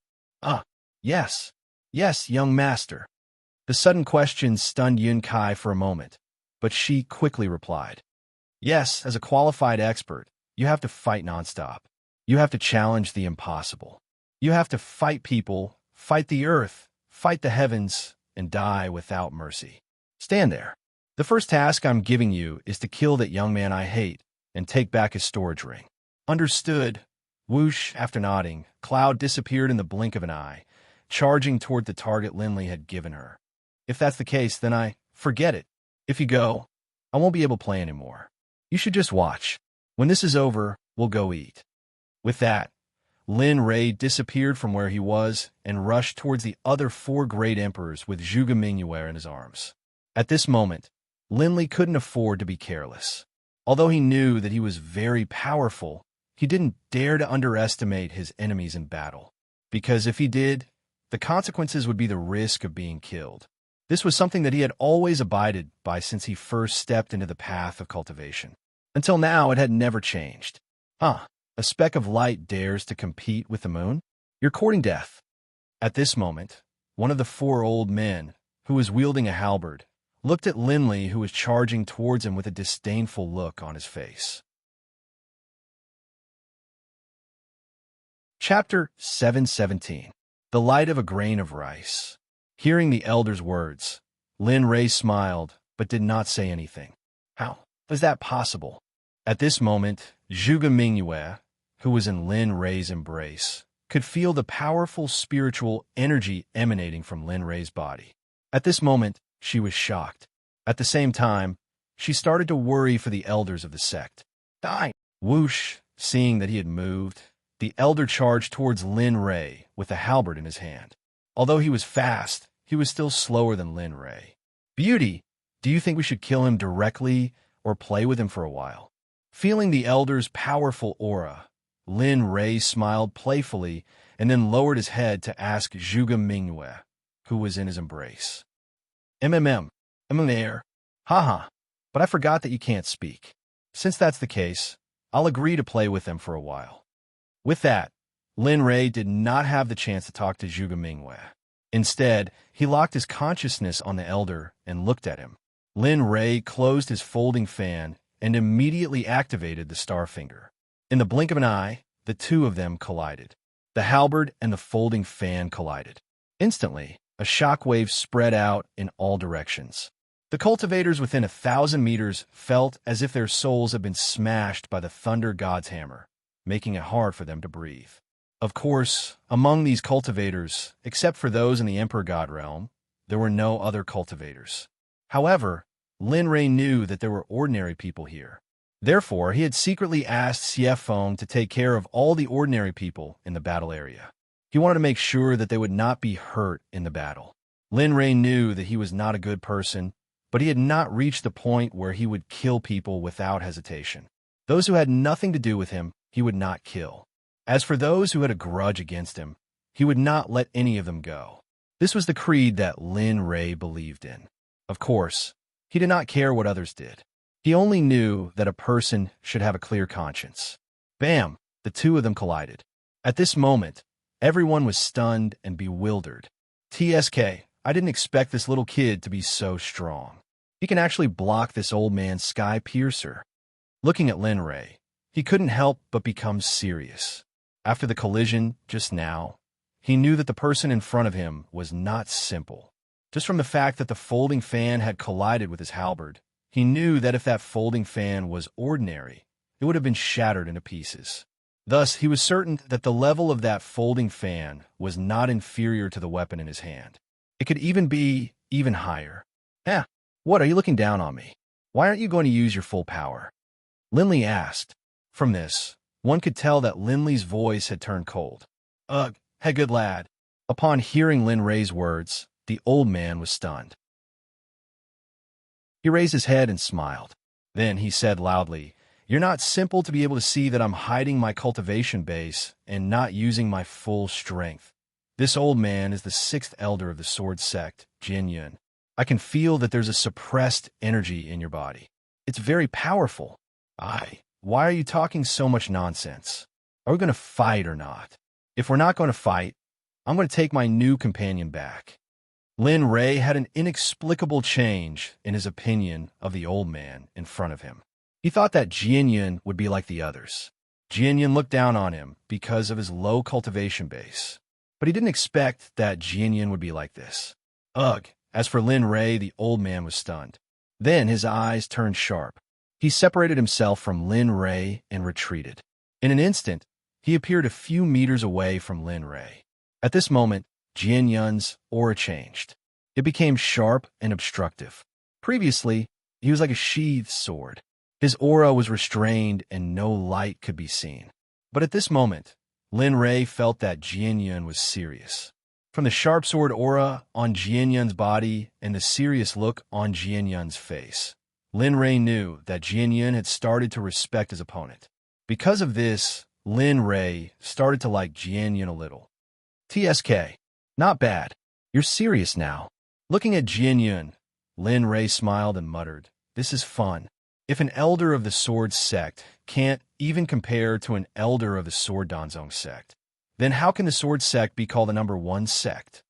Yes. Yes, young master. The sudden question stunned Yun Kai for a moment, but she quickly replied. Yes, as a qualified expert, you have to fight nonstop. You have to challenge the impossible. You have to fight people, fight the earth, fight the heavens, and die without mercy. Stand there. The first task I'm giving you is to kill that young man I hate and take back his storage ring. Understood. Whoosh, after nodding, Cloud disappeared in the blink of an eye, charging toward the target Lindley had given her. If that's the case, then forget it. If you go, I won't be able to play anymore. You should just watch. When this is over, we'll go eat. With that, Lin Rei disappeared from where he was and rushed towards the other 4 great emperors with Zhuge Mingyue in his arms. At this moment, Lindley couldn't afford to be careless. Although he knew that he was very powerful, he didn't dare to underestimate his enemies in battle, because if he did, the consequences would be the risk of being killed. This was something that he had always abided by since he first stepped into the path of cultivation. Until now, it had never changed. A speck of light dares to compete with the moon? You're courting death. At this moment, one of the 4 old men, who was wielding a halberd, looked at Lindley, who was charging towards him with a disdainful look on his face. Chapter 717. The Light of a Grain of Rice. Hearing the elder's words, Lin Rei smiled, but did not say anything. How was that possible? At this moment, Zhuge Mingyue, who was in Lin Rei's embrace, could feel the powerful spiritual energy emanating from Lin Rei's body. At this moment, she was shocked. At the same time, she started to worry for the elders of the sect. Die! Whoosh, seeing that he had moved, the elder charged towards Lin Rei with a halberd in his hand. Although he was fast, he was still slower than Lin Rei. Beauty, do you think we should kill him directly or play with him for a while? Feeling the elder's powerful aura, Lin Rei smiled playfully and then lowered his head to ask Zhuge Mingyue, who was in his embrace. I'm there. Haha, but I forgot that you can't speak. Since that's the case, I'll agree to play with them for a while. With that, Lin Rei did not have the chance to talk to Zhuge Mingyue. Instead, he locked his consciousness on the elder and looked at him. Lin Rei closed his folding fan and immediately activated the star finger. In the blink of an eye, the 2 of them collided. The halberd and the folding fan collided. Instantly, a shockwave spread out in all directions. The cultivators within 1,000 meters felt as if their souls had been smashed by the thunder god's hammer, making it hard for them to breathe. Of course, among these cultivators, except for those in the Emperor God realm, there were no other cultivators. However, Lin Rei knew that there were ordinary people here. Therefore, he had secretly asked Xie Feng to take care of all the ordinary people in the battle area. He wanted to make sure that they would not be hurt in the battle. Lin Rei knew that he was not a good person, but he had not reached the point where he would kill people without hesitation. Those who had nothing to do with him, he would not kill. As for those who had a grudge against him, he would not let any of them go. This was the creed that Lin Rei believed in. Of course, he did not care what others did. He only knew that a person should have a clear conscience. Bam! The 2 of them collided. At this moment, everyone was stunned and bewildered. TSK, I didn't expect this little kid to be so strong. He can actually block this old man's sky piercer. Looking at Lin Rei, he couldn't help but become serious. After the collision just now, he knew that the person in front of him was not simple. Just from the fact that the folding fan had collided with his halberd, he knew that if that folding fan was ordinary, it would have been shattered into pieces. Thus, he was certain that the level of that folding fan was not inferior to the weapon in his hand. It could even be even higher. What, are you looking down on me? Why aren't you going to use your full power? Lindley asked. From this, one could tell that Lindley's voice had turned cold. Hey, good lad. Upon hearing Lin Rei's words, the old man was stunned. He raised his head and smiled. Then he said loudly, You're not simple to be able to see that I'm hiding my cultivation base and not using my full strength. This old man is the 6th elder of the Sword Sect, Jin Yun. I can feel that there's a suppressed energy in your body. It's very powerful. Why are you talking so much nonsense? Are we going to fight or not? If we're not going to fight, I'm going to take my new companion back. Lin Ray had an inexplicable change in his opinion of the old man in front of him. He thought that Jian would be like the others. Jian looked down on him because of his low cultivation base. But he didn't expect that Jian would be like this. Ugh! As for Lin Ray, the old man was stunned. Then his eyes turned sharp. He separated himself from Lin Ray and retreated. In an instant, he appeared a few meters away from Lin Ray. At this moment, Jian's aura changed. It became sharp and obstructive. Previously, he was like a sheathed sword. His aura was restrained and no light could be seen. But at this moment, Lin Ray felt that Jian was serious. From the sharp sword aura on Jian's body and the serious look on Jian's face, Lin Ray knew that Jian had started to respect his opponent. Because of this, Lin Ray started to like Jian a little. TSK. Not bad. You're serious now. Looking at Jian, Lin Ray smiled and muttered, "This is fun. If an elder of the Sword Sect can't even compare to an elder of the Sword Danzong Sect, then how can the Sword Sect be called the #1 sect?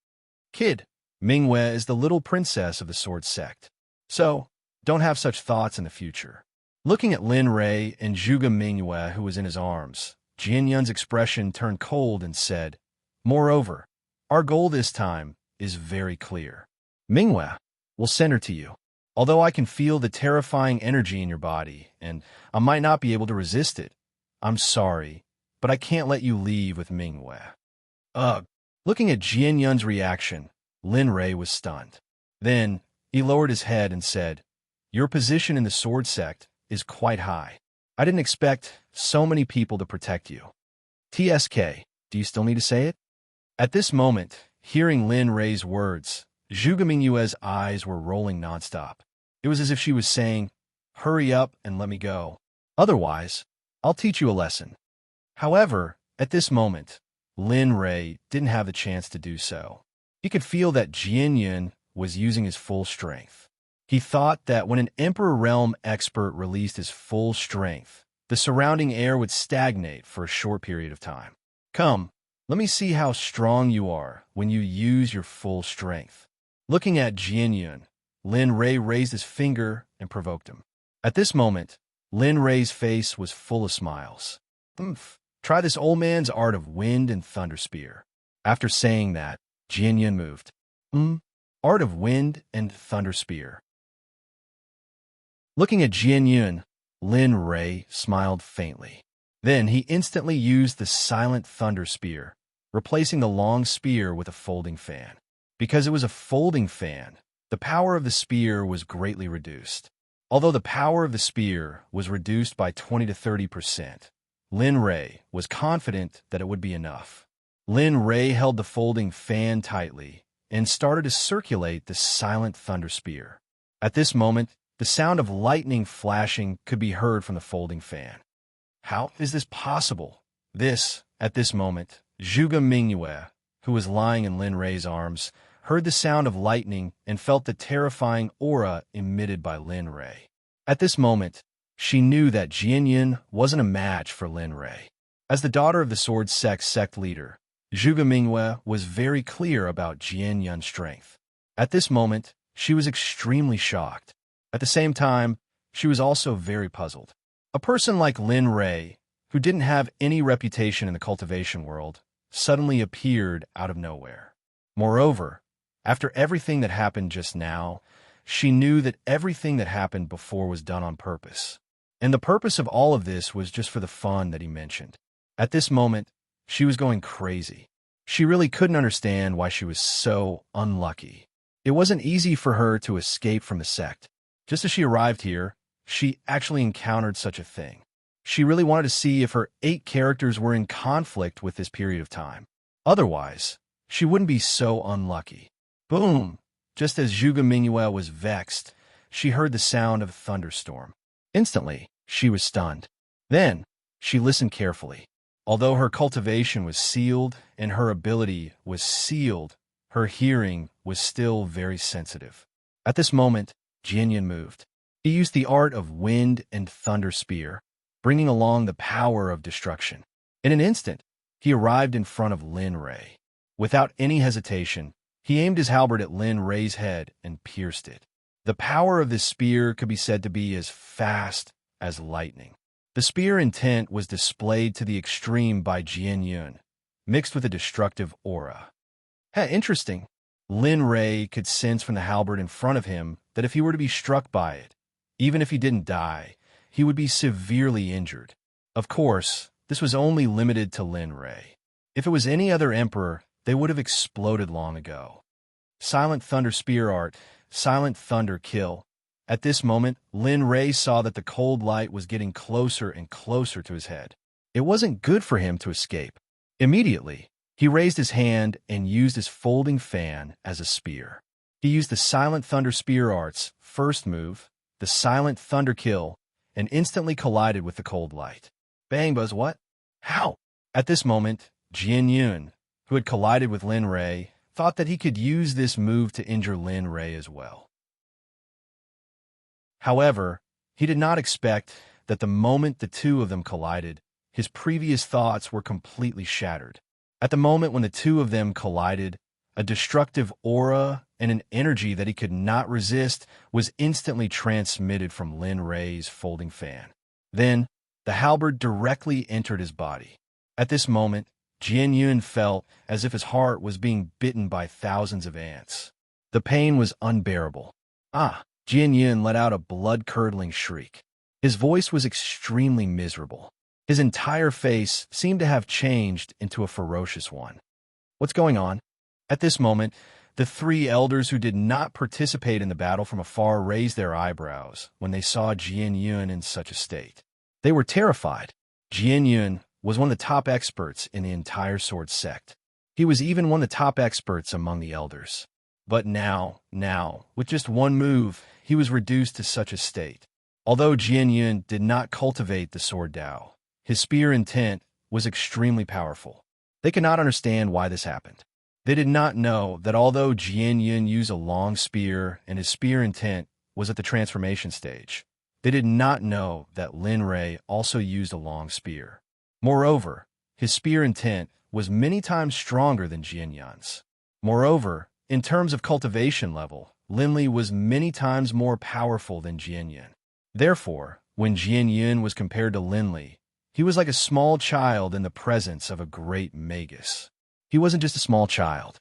Kid, Mingwei is the little princess of the Sword Sect. So, don't have such thoughts in the future." Looking at Lin Ray and Zhuge Mingwei, who was in his arms, Jian's expression turned cold and said, "Moreover, our goal this time is very clear. Mingwei will send her to you. Although I can feel the terrifying energy in your body, and I might not be able to resist it, I'm sorry, but I can't let you leave with Mingwei." Ugh. Looking at Jian's reaction, Lin Ray was stunned. Then, he lowered his head and said, "Your position in the Sword Sect is quite high. I didn't expect so many people to protect you." TSK, do you still need to say it? At this moment, hearing Lin Ray's words, Zhuge Mingyue's eyes were rolling nonstop. It was as if she was saying, "Hurry up and let me go. Otherwise, I'll teach you a lesson." However, at this moment, Lin Ray didn't have the chance to do so. He could feel that Jian was using his full strength. He thought that when an Emperor Realm expert released his full strength, the surrounding air would stagnate for a short period of time. "Come, let me see how strong you are when you use your full strength." Looking at Jian, Lin Ray raised his finger and provoked him. At this moment, Lin Ray's face was full of smiles. Try this old man's art of wind and thunder spear." After saying that, Jian moved. Art of wind and thunder spear. Looking at Jian, Lin Ray smiled faintly. Then he instantly used the silent thunder spear, replacing the long spear with a folding fan. Because it was a folding fan, the power of the spear was greatly reduced. Although the power of the spear was reduced by 20 to 30%, Lin Ray was confident that it would be enough. Lin Ray held the folding fan tightly and started to circulate the silent thunder spear. At this moment, the sound of lightning flashing could be heard from the folding fan. How is this possible? At this moment, Zhuge Mingyue, who was lying in Lin Ray's arms, heard the sound of lightning and felt the terrifying aura emitted by Lin Ray. At this moment, she knew that Jian wasn't a match for Lin Ray. As the daughter of the Sword Sect leader, Zhuge Mingyue was very clear about Jian's strength. At this moment, she was extremely shocked. At the same time, she was also very puzzled. A person like Lin Ray, who didn't have any reputation in the cultivation world, suddenly appeared out of nowhere. Moreover, after everything that happened just now, she knew that everything that happened before was done on purpose. And the purpose of all of this was just for the fun that he mentioned. At this moment, she was going crazy. She really couldn't understand why she was so unlucky. It wasn't easy for her to escape from the sect. Just as she arrived here, she actually encountered such a thing. She really wanted to see if her 8 characters were in conflict with this period of time. Otherwise, she wouldn't be so unlucky. Boom! Just as Zhuge Mingyue was vexed, she heard the sound of a thunderstorm. Instantly, she was stunned. Then, she listened carefully. Although her cultivation was sealed and her ability was sealed, her hearing was still very sensitive. At this moment, Jian moved. He used the art of wind and thunder spear, bringing along the power of destruction. In an instant, he arrived in front of Lin Ray. Without any hesitation, he aimed his halberd at Lin Ray's head and pierced it. The power of this spear could be said to be as fast as lightning. The spear intent was displayed to the extreme by Jian Yun, mixed with a destructive aura. Interesting. Lin Ray could sense from the halberd in front of him that if he were to be struck by it, even if he didn't die, he would be severely injured. Of course, this was only limited to Lin Ray. If it was any other emperor, they would have exploded long ago. Silent Thunder Spear Art, Silent Thunder Kill. At this moment, Lin Ray saw that the cold light was getting closer and closer to his head. It wasn't good for him to escape. Immediately, he raised his hand and used his folding fan as a spear. He used the Silent Thunder Spear Art's first move, the Silent Thunder Kill, and instantly collided with the cold light. Bang, Buzz, what? How? At this moment, Jian Yun, who had collided with Lin Ray, thought that he could use this move to injure Lin Ray as well. However, he did not expect that the moment the two of them collided, his previous thoughts were completely shattered. At the moment when the two of them collided, a destructive aura and an energy that he could not resist was instantly transmitted from Lin Ray's folding fan. Then, the halberd directly entered his body. At this moment, Jian Yun felt as if his heart was being bitten by thousands of ants. The pain was unbearable. Jian Yun let out a blood-curdling shriek. His voice was extremely miserable. His entire face seemed to have changed into a ferocious one. What's going on? At this moment, the three elders who did not participate in the battle from afar raised their eyebrows when they saw Jian Yun in such a state. They were terrified. Jian Yun was one of the top experts in the entire sword sect. He was even one of the top experts among the elders. But now, with just one move, he was reduced to such a state. Although Jian Yun did not cultivate the sword Dao, his spear intent was extremely powerful. They could not understand why this happened. They did not know that although Jian Yun used a long spear and his spear intent was at the transformation stage, they did not know that Lin Ray also used a long spear. Moreover, his spear intent was many times stronger than Jian Yun's. Moreover, in terms of cultivation level, Lin Li was many times more powerful than Jian Yun. Therefore, when Jian Yun was compared to Lin Li, he was like a small child in the presence of a great magus. He wasn't just a small child.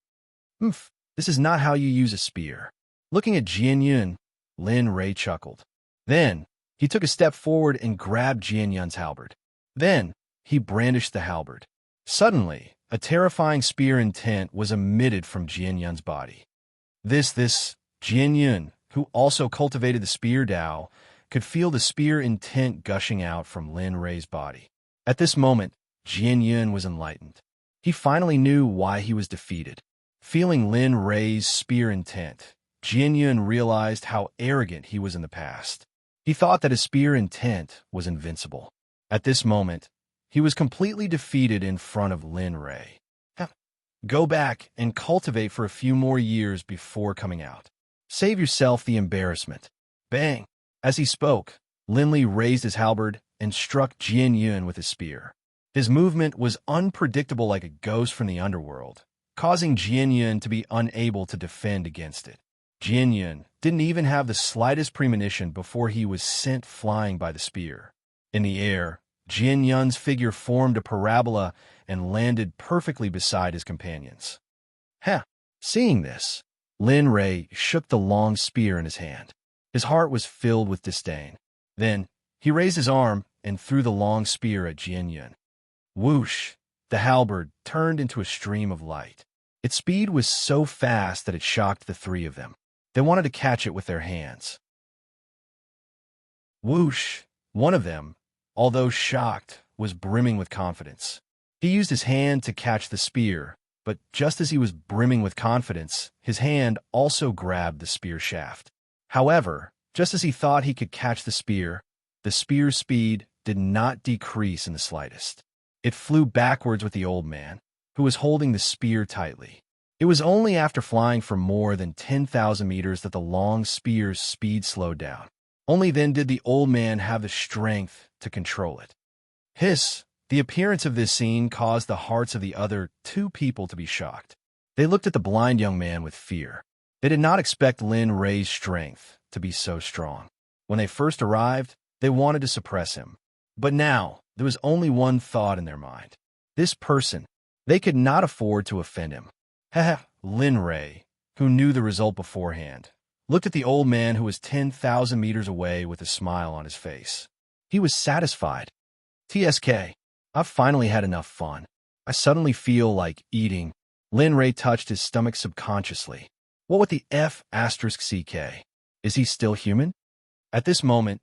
This is not how you use a spear. Looking at Jian Yun, Lin Ray chuckled. Then, he took a step forward and grabbed Jian Yun's halberd. Then, he brandished the halberd. Suddenly, a terrifying spear intent was emitted from Jian Yun's body. Jian Yun, who also cultivated the spear Dao, could feel the spear intent gushing out from Lin Ray's body. At this moment, Jian Yun was enlightened. He finally knew why he was defeated. Feeling Lin Ray's spear intent, Jian Yun realized how arrogant he was in the past. He thought that his spear intent was invincible. At this moment, he was completely defeated in front of Lin Ray. Go back and cultivate for a few more years before coming out. Save yourself the embarrassment. Bang! As he spoke, Lin Li raised his halberd and struck Jian Yun with his spear. His movement was unpredictable like a ghost from the underworld, causing Jian Yun to be unable to defend against it. Jian Yun didn't even have the slightest premonition before he was sent flying by the spear. In the air, Jian Yun's figure formed a parabola and landed perfectly beside his companions. Seeing this, Lin Ray shook the long spear in his hand. His heart was filled with disdain. Then, he raised his arm and threw the long spear at Jian Yun. Whoosh! The halberd turned into a stream of light. Its speed was so fast that it shocked the three of them. They wanted to catch it with their hands. Whoosh! One of them, although shocked, was brimming with confidence. He used his hand to catch the spear, but just as he was brimming with confidence, his hand also grabbed the spear shaft. However, just as he thought he could catch the spear's speed did not decrease in the slightest. It flew backwards with the old man, who was holding the spear tightly. It was only after flying for more than 10,000 meters that the long spear's speed slowed down. Only then did the old man have the strength to control it. Hiss! The appearance of this scene caused the hearts of the other two people to be shocked. They looked at the blind young man with fear. They did not expect Lin Ray's strength to be so strong. When they first arrived, they wanted to suppress him. But now, there was only one thought in their mind. This person, they could not afford to offend him. Lin Ray, who knew the result beforehand, looked at the old man who was 10,000 meters away with a smile on his face. He was satisfied. TSK, I've finally had enough fun. I suddenly feel like eating. Lin Ray touched his stomach subconsciously. What with the F***CK? Is he still human? At this moment,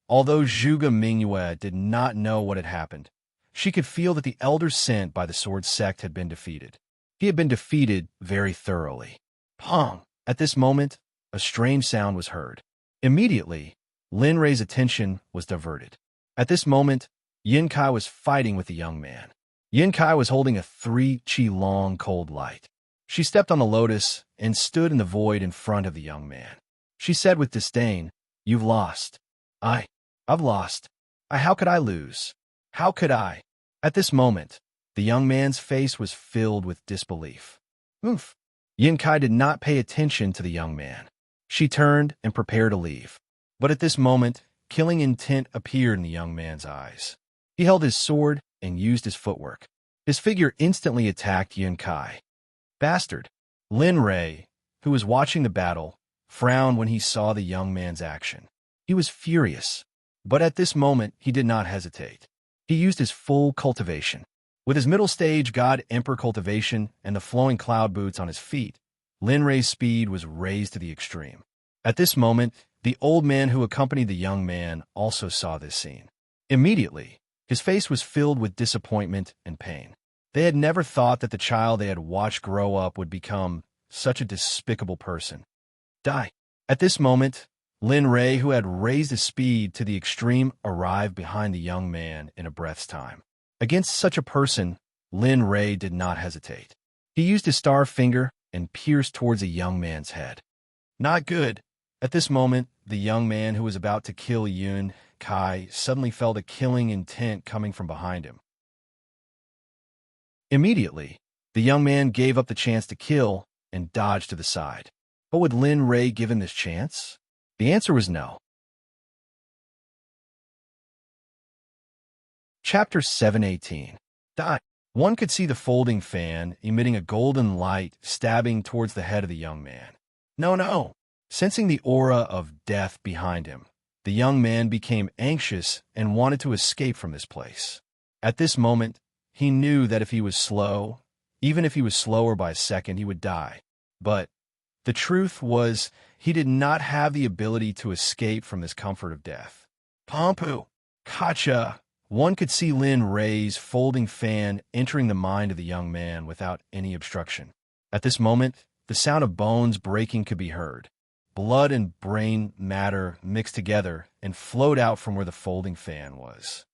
although Zhuge Mingyue did not know what had happened, she could feel that the elders sent by the Sword Sect had been defeated. He had been defeated very thoroughly. Pong! At this moment, a strange sound was heard. Immediately, Lin Ray's attention was diverted. At this moment, Yin Kai was fighting with the young man. Yin Kai was holding a 3-chi long cold light. She stepped on the lotus and stood in the void in front of the young man. She said with disdain, "You've lost." I've lost. How could I lose? How could I? At this moment, the young man's face was filled with disbelief. Oof. Yin Kai did not pay attention to the young man. She turned and prepared to leave. But at this moment, killing intent appeared in the young man's eyes. He held his sword and used his footwork. His figure instantly attacked Yin Kai. Bastard! Lin Ray, who was watching the battle, frowned when he saw the young man's action. He was furious. But at this moment, he did not hesitate. He used his full cultivation. With his middle stage God Emperor cultivation and the flowing cloud boots on his feet, Lin Ray's speed was raised to the extreme. At this moment, the old man who accompanied the young man also saw this scene. Immediately, his face was filled with disappointment and pain. They had never thought that the child they had watched grow up would become such a despicable person. Die. At this moment, Lin Ray, who had raised his speed to the extreme, arrived behind the young man in a breath's time. Against such a person, Lin Ray did not hesitate. He used his star finger and pierced towards the young man's head. Not good. At this moment, the young man who was about to kill Yun Kai suddenly felt a killing intent coming from behind him. Immediately, the young man gave up the chance to kill and dodged to the side. But would Lin Ray give him this chance? The answer was no. Chapter 718. Die. One could see the folding fan emitting a golden light stabbing towards the head of the young man. No. Sensing the aura of death behind him, the young man became anxious and wanted to escape from this place. At this moment, he knew that if he was slow, even if he was slower by a second, he would die. But the truth was, he did not have the ability to escape from this comfort of death. Pompu! Kacha! One could see Lin Ray's folding fan entering the mind of the young man without any obstruction. At this moment, the sound of bones breaking could be heard. Blood and brain matter mixed together and flowed out from where the folding fan was.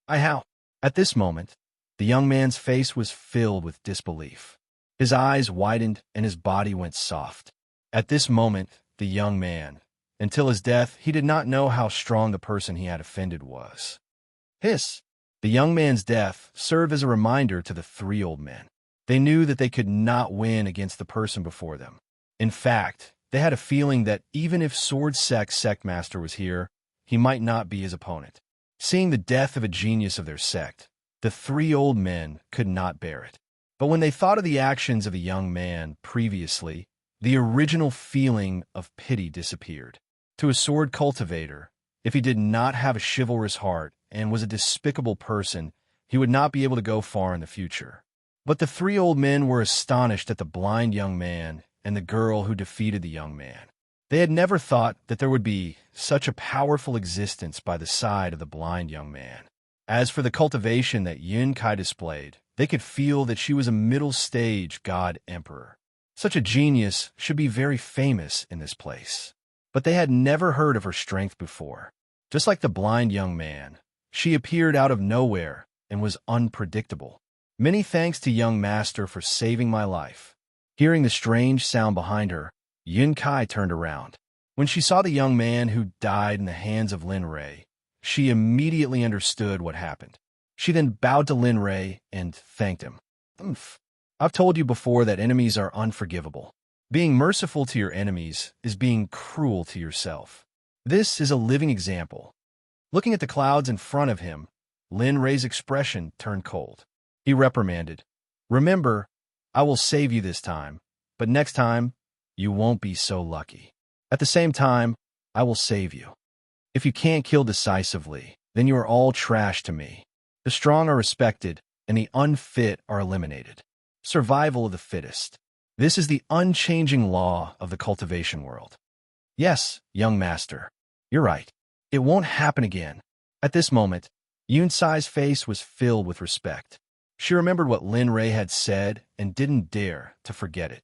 How? At this moment, the young man's face was filled with disbelief. His eyes widened and his body went soft. At this moment, the young man, until his death, he did not know how strong the person he had offended was. Hiss! The young man's death served as a reminder to the three old men. They knew that they could not win against the person before them. In fact, they had a feeling that even if Sword Sect Master was here, he might not be his opponent. Seeing the death of a genius of their sect, the three old men could not bear it. But when they thought of the actions of the young man previously, the original feeling of pity disappeared. To a sword cultivator, if he did not have a chivalrous heart and was a despicable person, he would not be able to go far in the future. But the three old men were astonished at the blind young man and the girl who defeated the young man. They had never thought that there would be such a powerful existence by the side of the blind young man. As for the cultivation that Yun Kai displayed, they could feel that she was a middle-stage god emperor. Such a genius should be very famous in this place. But they had never heard of her strength before. Just like the blind young man, she appeared out of nowhere and was unpredictable. Many thanks to young master for saving my life. Hearing the strange sound behind her, Yun Kai turned around. When she saw the young man who died in the hands of Lin Rei, she immediately understood what happened. She then bowed to Lin Rei and thanked him. "Umph. I've told you before that enemies are unforgivable. Being merciful to your enemies is being cruel to yourself." This is a living example. Looking at the clouds in front of him, Lin Rei's expression turned cold. He reprimanded, "Remember, I will save you this time, but next time, you won't be so lucky. At the same time, I will save you. If you can't kill decisively, then you are all trash to me. The strong are respected, and the unfit are eliminated. Survival of the fittest. This is the unchanging law of the cultivation world." "Yes, young master, you're right. It won't happen again." At this moment, Yunsai's face was filled with respect. She remembered what Lin Rei had said and didn't dare to forget it.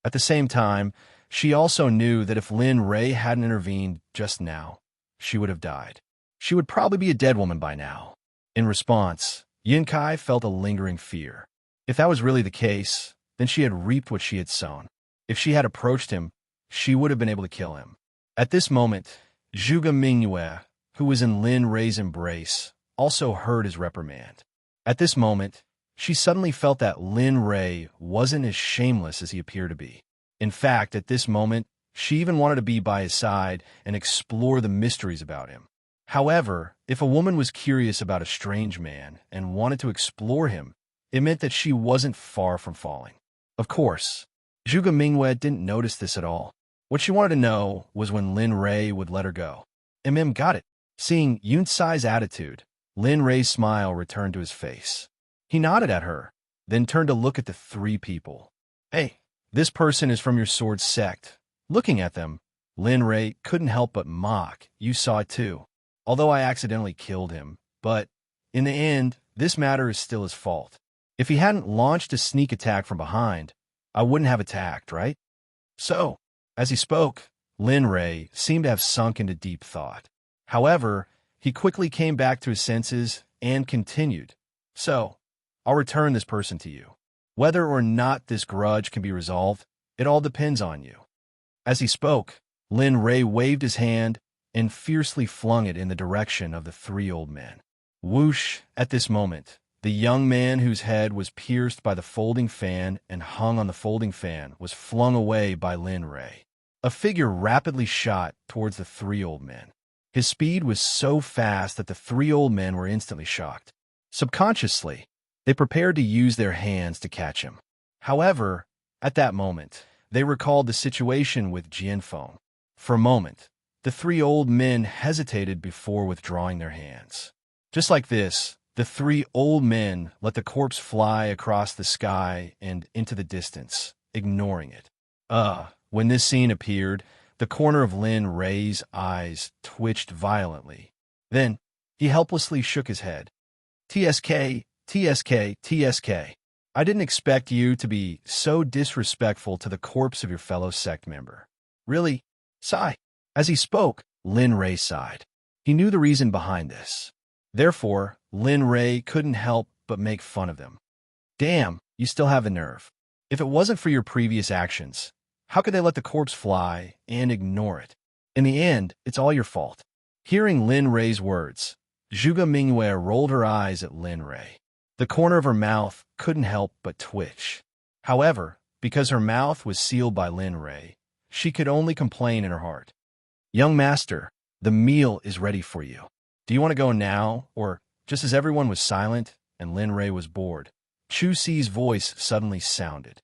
At the same time, she also knew that if Lin Rei hadn't intervened just now, she would have died. She would probably be a dead woman by now. In response, Yunkai felt a lingering fear. If that was really the case, then she had reaped what she had sown. If she had approached him, she would have been able to kill him. At this moment, Zhuge Mingyue, who was in Lin Rei's embrace, also heard his reprimand. At this moment, she suddenly felt that Lin Rei wasn't as shameless as he appeared to be. In fact, at this moment, she even wanted to be by his side and explore the mysteries about him. However, if a woman was curious about a strange man and wanted to explore him, it meant that she wasn't far from falling. Of course, Zhuge Mingyue didn't notice this at all. What she wanted to know was when Lin Rei would let her go. Got it. Seeing Yunsai's attitude, Lin Rei's smile returned to his face. He nodded at her, then turned to look at the three people. "Hey, this person is from your sword sect." Looking at them, Lin Rei couldn't help but mock. "You saw it too. Although I accidentally killed him, but in the end, this matter is still his fault. If he hadn't launched a sneak attack from behind, I wouldn't have attacked, right?" So, as he spoke, Lin Rei seemed to have sunk into deep thought. However, he quickly came back to his senses and continued, "So, I'll return this person to you. Whether or not this grudge can be resolved, it all depends on you." As he spoke, Lin Rei waved his hand and fiercely flung it in the direction of the three old men. Whoosh! At this moment, the young man whose head was pierced by the folding fan and hung on the folding fan was flung away by Lin Rei. A figure rapidly shot towards the three old men. His speed was so fast that the three old men were instantly shocked. Subconsciously, they prepared to use their hands to catch him. However, at that moment, they recalled the situation with Jianfeng. For a moment, the three old men hesitated before withdrawing their hands. Just like this, the three old men let the corpse fly across the sky and into the distance, ignoring it. When this scene appeared, the corner of Lin Rei's eyes twitched violently. Then, he helplessly shook his head. "TSK, TSK, TSK. I didn't expect you to be so disrespectful to the corpse of your fellow sect member. Really? Sigh." As he spoke, Lin Rei sighed. He knew the reason behind this. Therefore, Lin Rei couldn't help but make fun of them. "Damn, you still have the nerve. If it wasn't for your previous actions, how could they let the corpse fly and ignore it? In the end, it's all your fault." Hearing Lin Rei's words, Zhuge Mingyue rolled her eyes at Lin Rei. The corner of her mouth couldn't help but twitch. However, because her mouth was sealed by Lin Rei, she could only complain in her heart. "Young master, the meal is ready for you. Do you want to go now?" Or, just as everyone was silent and Lin Rei was bored, Chu Si's voice suddenly sounded.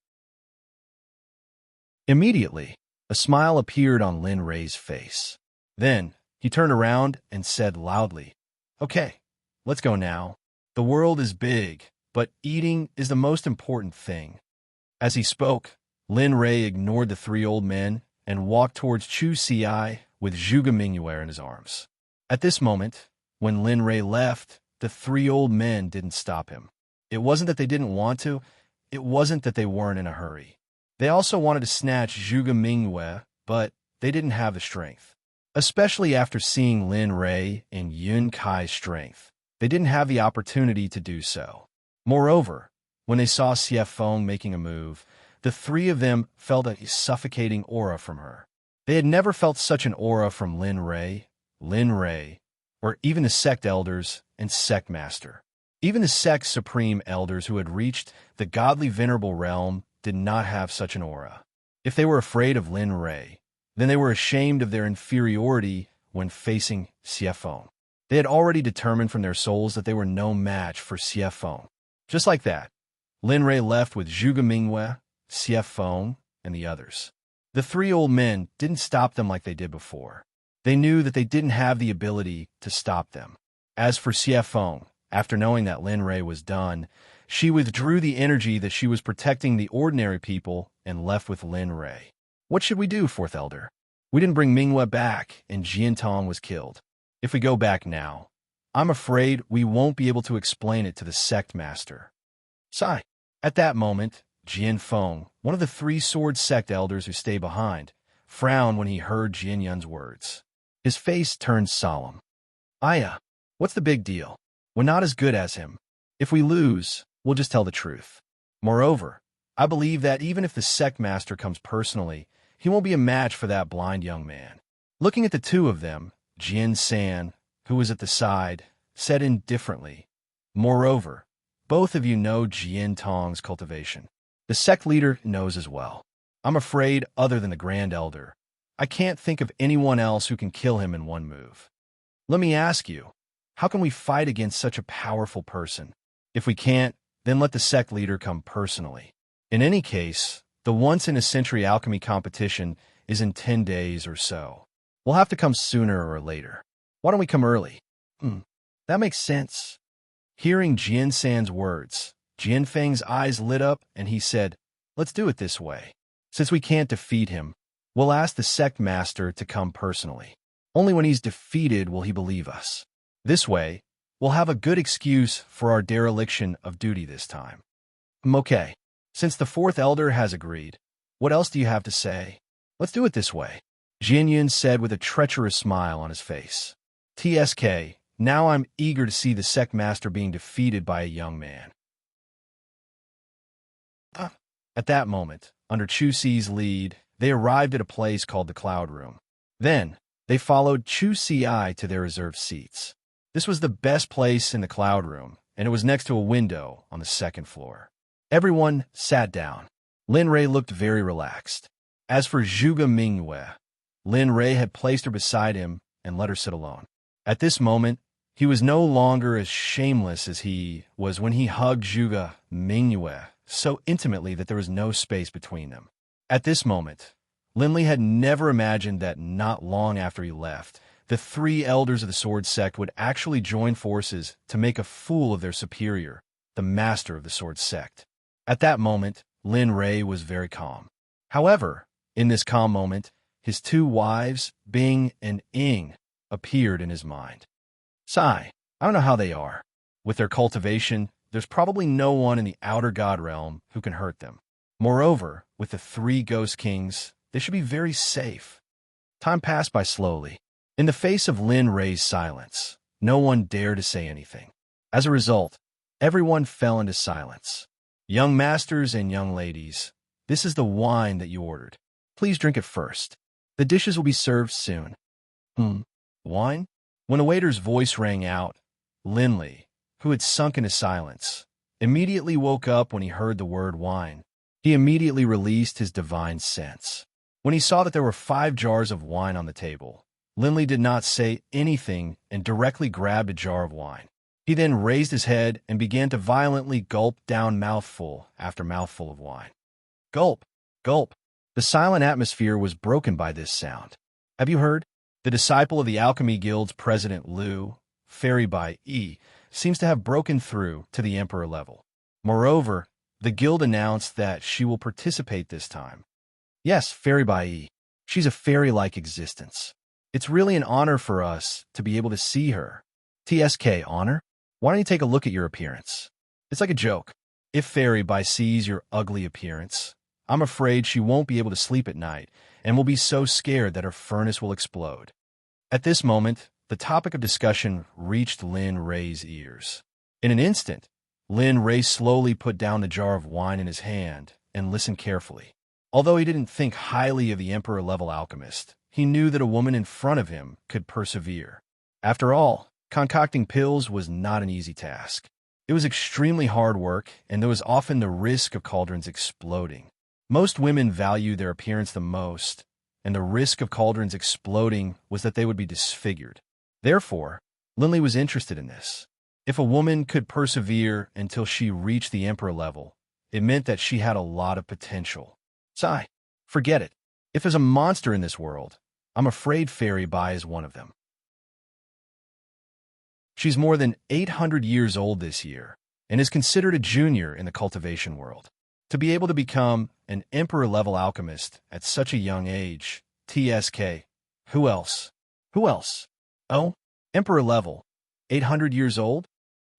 Immediately, a smile appeared on Lin Rei's face. Then, he turned around and said loudly, "Okay, let's go now. The world is big, but eating is the most important thing." As he spoke, Lin Rei ignored the three old men and walked towards Chu Si with Zhuge Mingyue in his arms. At this moment, when Lin Rei left, the three old men didn't stop him. It wasn't that they didn't want to, it wasn't that they weren't in a hurry. They also wanted to snatch Zhuge Mingyue, but they didn't have the strength. Especially after seeing Lin Rei and Yun Kai's strength, they didn't have the opportunity to do so. Moreover, when they saw Xie Feng making a move, The three of them felt a suffocating aura from her. They had never felt such an aura from Lin Ray, or even the Sect elders and Sect Master. Even the Sect's supreme elders who had reached the godly venerable realm did not have such an aura. If they were afraid of Lin Ray, then they were ashamed of their inferiority when facing Xiefeng. They had already determined from their souls that they were no match for Xiefeng. Just like that, Lin Ray left with Zhuge Mingyue, Xiefeng, and the others. The three old men didn't stop them like they did before. They knew that they didn't have the ability to stop them. As for Xiefeng, after knowing that Lin Ray was done, she withdrew the energy that she was protecting the ordinary people and left with Lin Ray. What should we do, Fourth Elder? We didn't bring Mingyue back, and Jiantong was killed. If we go back now, I'm afraid we won't be able to explain it to the Sect Master. Sigh. At that moment, Jianfeng, one of the three sword Sect elders who stay behind, frowned when he heard Jian Yun's words. His face turned solemn. Aya, what's the big deal? We're not as good as him. If we lose, we'll just tell the truth. Moreover, I believe that even if the Sect Master comes personally, he won't be a match for that blind young man. Looking at the two of them, Jian San, who was at the side, said indifferently, Moreover, both of you know Jian Tong's cultivation. The sect leader knows as well. I'm afraid, other than the Grand Elder, I can't think of anyone else who can kill him in one move. Let me ask you, how can we fight against such a powerful person? If we can't, then let the sect leader come personally. In any case, the once-in-a-century alchemy competition is in 10 days or so. We'll have to come sooner or later. Why don't we come early? That makes sense. Hearing Jian San's words, Jianfeng's eyes lit up and he said, Let's do it this way. Since we can't defeat him, we'll ask the Sect Master to come personally. Only when he's defeated will he believe us. This way, we'll have a good excuse for our dereliction of duty this time. Okay. Since the Fourth Elder has agreed, what else do you have to say? Let's do it this way, Jian Yun said with a treacherous smile on his face. TSK, now I'm eager to see the Sect Master being defeated by a young man. At that moment, under Chu Si's lead, they arrived at a place called the Cloud Room. Then, they followed Chu Si to their reserved seats. This was the best place in the Cloud Room, and it was next to a window on the second floor. Everyone sat down. Lin Ray looked very relaxed. As for Zhuge Mingyue, Lin Ray had placed her beside him and let her sit alone. At this moment, he was no longer as shameless as he was when he hugged Zhuge Mingyue so intimately that there was no space between them. At this moment, Lin Li had never imagined that not long after he left, the three elders of the Sword Sect would actually join forces to make a fool of their superior, the master of the Sword Sect. At that moment, Lin Ray was very calm. However, in this calm moment, his two wives, Bing and Ying, appeared in his mind. Sigh, I don't know how they are. With their cultivation, there's probably no one in the outer god realm who can hurt them. Moreover, with the three ghost kings, they should be very safe. Time passed by slowly. In the face of Lin Ray's silence, no one dared to say anything. As a result, everyone fell into silence. Young masters and young ladies, this is the wine that you ordered. Please drink it first. The dishes will be served soon. Wine? When a waiter's voice rang out, Lin Li, who had sunk into silence, immediately woke up when he heard the word wine. He immediately released his divine sense. When he saw that there were 5 jars of wine on the table, Lin Li did not say anything and directly grabbed a jar of wine. He then raised his head and began to violently gulp down mouthful after mouthful of wine. Gulp, gulp. The silent atmosphere was broken by this sound. Have you heard? The disciple of the Alchemy Guild's president Liu, Fairy Bai Yi, seems to have broken through to the emperor level. Moreover, the guild announced that she will participate this time. Yes, Fairy Bai Yi. She's a fairy-like existence. It's really an honor for us to be able to see her. TSK, honor? Why don't you take a look at your appearance? It's like a joke. If Fairy Bai sees your ugly appearance, I'm afraid she won't be able to sleep at night and will be so scared that her furnace will explode. At this moment, the topic of discussion reached Lin Ray's ears. In an instant, Lin Ray slowly put down the jar of wine in his hand and listened carefully. Although he didn't think highly of the emperor-level alchemist, he knew that a woman in front of him could persevere. After all, concocting pills was not an easy task. It was extremely hard work, and there was often the risk of cauldrons exploding. Most women value their appearance the most, and the risk of cauldrons exploding was that they would be disfigured. Therefore, Linley was interested in this. If a woman could persevere until she reached the emperor level, it meant that she had a lot of potential. Sigh, forget it. If there's a monster in this world, I'm afraid Fairy Bai is one of them. She's more than 800 years old this year, and is considered a junior in the cultivation world. To be able to become an emperor-level alchemist at such a young age, TSK. Who else? Who else? Oh, emperor level. 800 years old?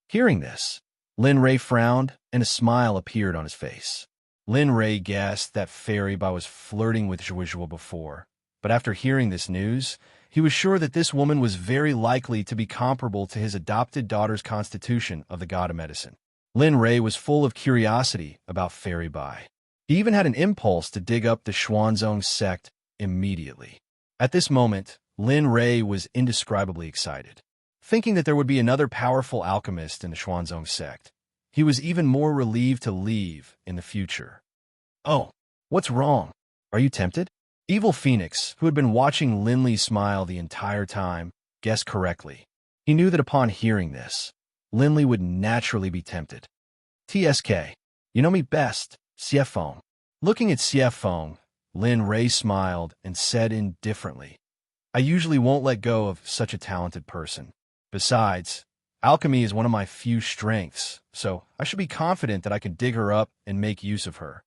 Hearing this, Lin Ray frowned, and a smile appeared on his face. Lin Ray guessed that Fairy Bai was flirting with Zhuozhuo before, but after hearing this news, he was sure that this woman was very likely to be comparable to his adopted daughter's constitution of the god of medicine. Lin Ray was full of curiosity about Fairy Bai. He even had an impulse to dig up the Xuanzong sect immediately. At this moment, Lin Ray was indescribably excited. Thinking that there would be another powerful alchemist in the Xuanzong sect, he was even more relieved to leave in the future. Oh, what's wrong? Are you tempted? Evil Phoenix, who had been watching Linley smile the entire time, guessed correctly. He knew that upon hearing this, Linley would naturally be tempted. TSK, you know me best, Xie Feng. Looking at Xie Feng, Lin Ray smiled and said indifferently, I usually won't let go of such a talented person. Besides, alchemy is one of my few strengths, so I should be confident that I can dig her up and make use of her.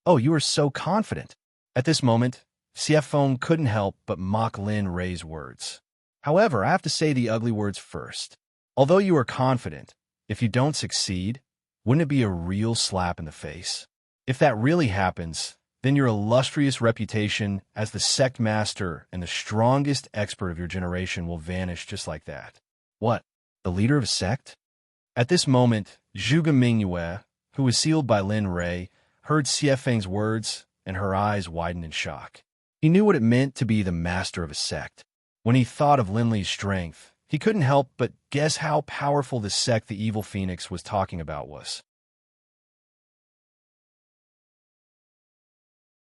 Oh, you are so confident. At this moment, Xie Feng couldn't help but mock Lin Ray's words. However, I have to say the ugly words first. Although you are confident, if you don't succeed, wouldn't it be a real slap in the face? If that really happens, then your illustrious reputation as the sect master and the strongest expert of your generation will vanish just like that. What? The leader of a sect? At this moment, Zhuge Mingyue, who was sealed by Lin Ray, heard Xie Feng's words, and her eyes widened in shock. He knew what it meant to be the master of a sect. When he thought of Linley's strength, he couldn't help but guess how powerful the sect the Evil Phoenix was talking about was.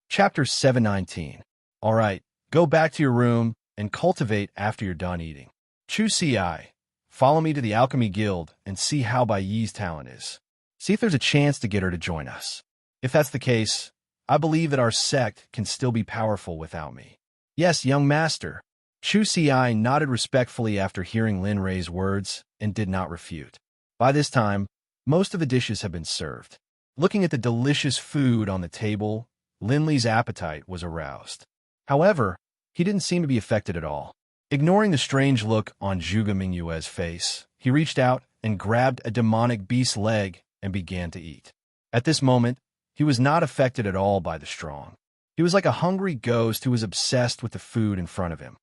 Chapter 719. All right, go back to your room and cultivate after you're done eating. Chu Ci, follow me to the Alchemy Guild and see how Bai Yi's talent is. See if there's a chance to get her to join us. If that's the case, I believe that our sect can still be powerful without me. Yes, young master. Chu Ci nodded respectfully after hearing Lin Ray's words and did not refute. By this time, most of the dishes had been served. Looking at the delicious food on the table, Linley's appetite was aroused. However, he didn't seem to be affected at all. Ignoring the strange look on Zhuge Mingyue's face, he reached out and grabbed a demonic beast's leg and began to eat. At this moment, he was not affected at all by the strong. He was like a hungry ghost who was obsessed with the food in front of him.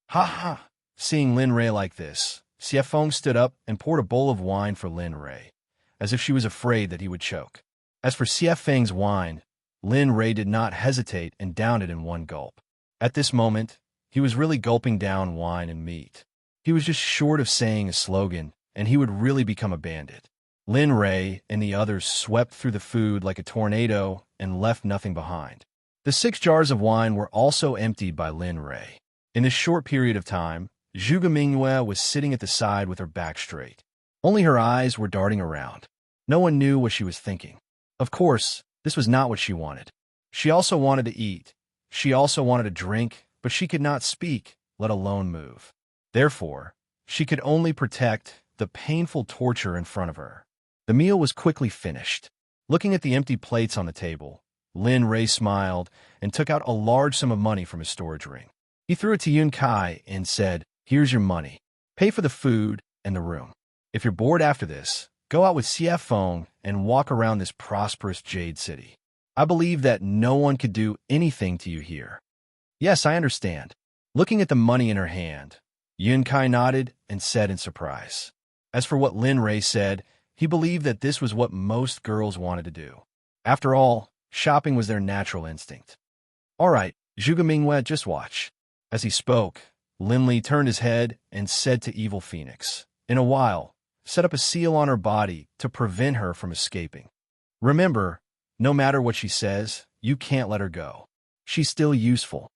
Ha ha! Seeing Lin Ray like this, Xie Feng stood up and poured a bowl of wine for Lin Ray, as if she was afraid that he would choke. As for Xie Feng's wine, Lin Ray did not hesitate and downed it in one gulp. At this moment, he was really gulping down wine and meat. He was just short of saying a slogan, and he would really become a bandit. Lin Ray and the others swept through the food like a tornado and left nothing behind. The 6 jars of wine were also emptied by Lin Ray. In this short period of time, Zhuge Mingyue was sitting at the side with her back straight. Only her eyes were darting around. No one knew what she was thinking. Of course, this was not what she wanted. She also wanted to eat. She also wanted to drink, but she could not speak, let alone move. Therefore, she could only protect the painful torture in front of her. The meal was quickly finished. Looking at the empty plates on the table, Lin Ray smiled and took out a large sum of money from his storage ring. He threw it to Yun Kai and said, Here's your money. Pay for the food and the room. If you're bored after this, go out with Xie Feng and walk around this prosperous Jade City. I believe that no one could do anything to you here. Yes, I understand. Looking at the money in her hand, Yun Kai nodded and said in surprise. As for what Lin Ray said, he believed that this was what most girls wanted to do. After all, Shopping was their natural instinct. All right, Zhuge Mingwe, just watch. As he spoke, Lin Li turned his head and said to Evil Phoenix, in a while, set up a seal on her body to prevent her from escaping. Remember, no matter what she says, you can't let her go. She's still useful.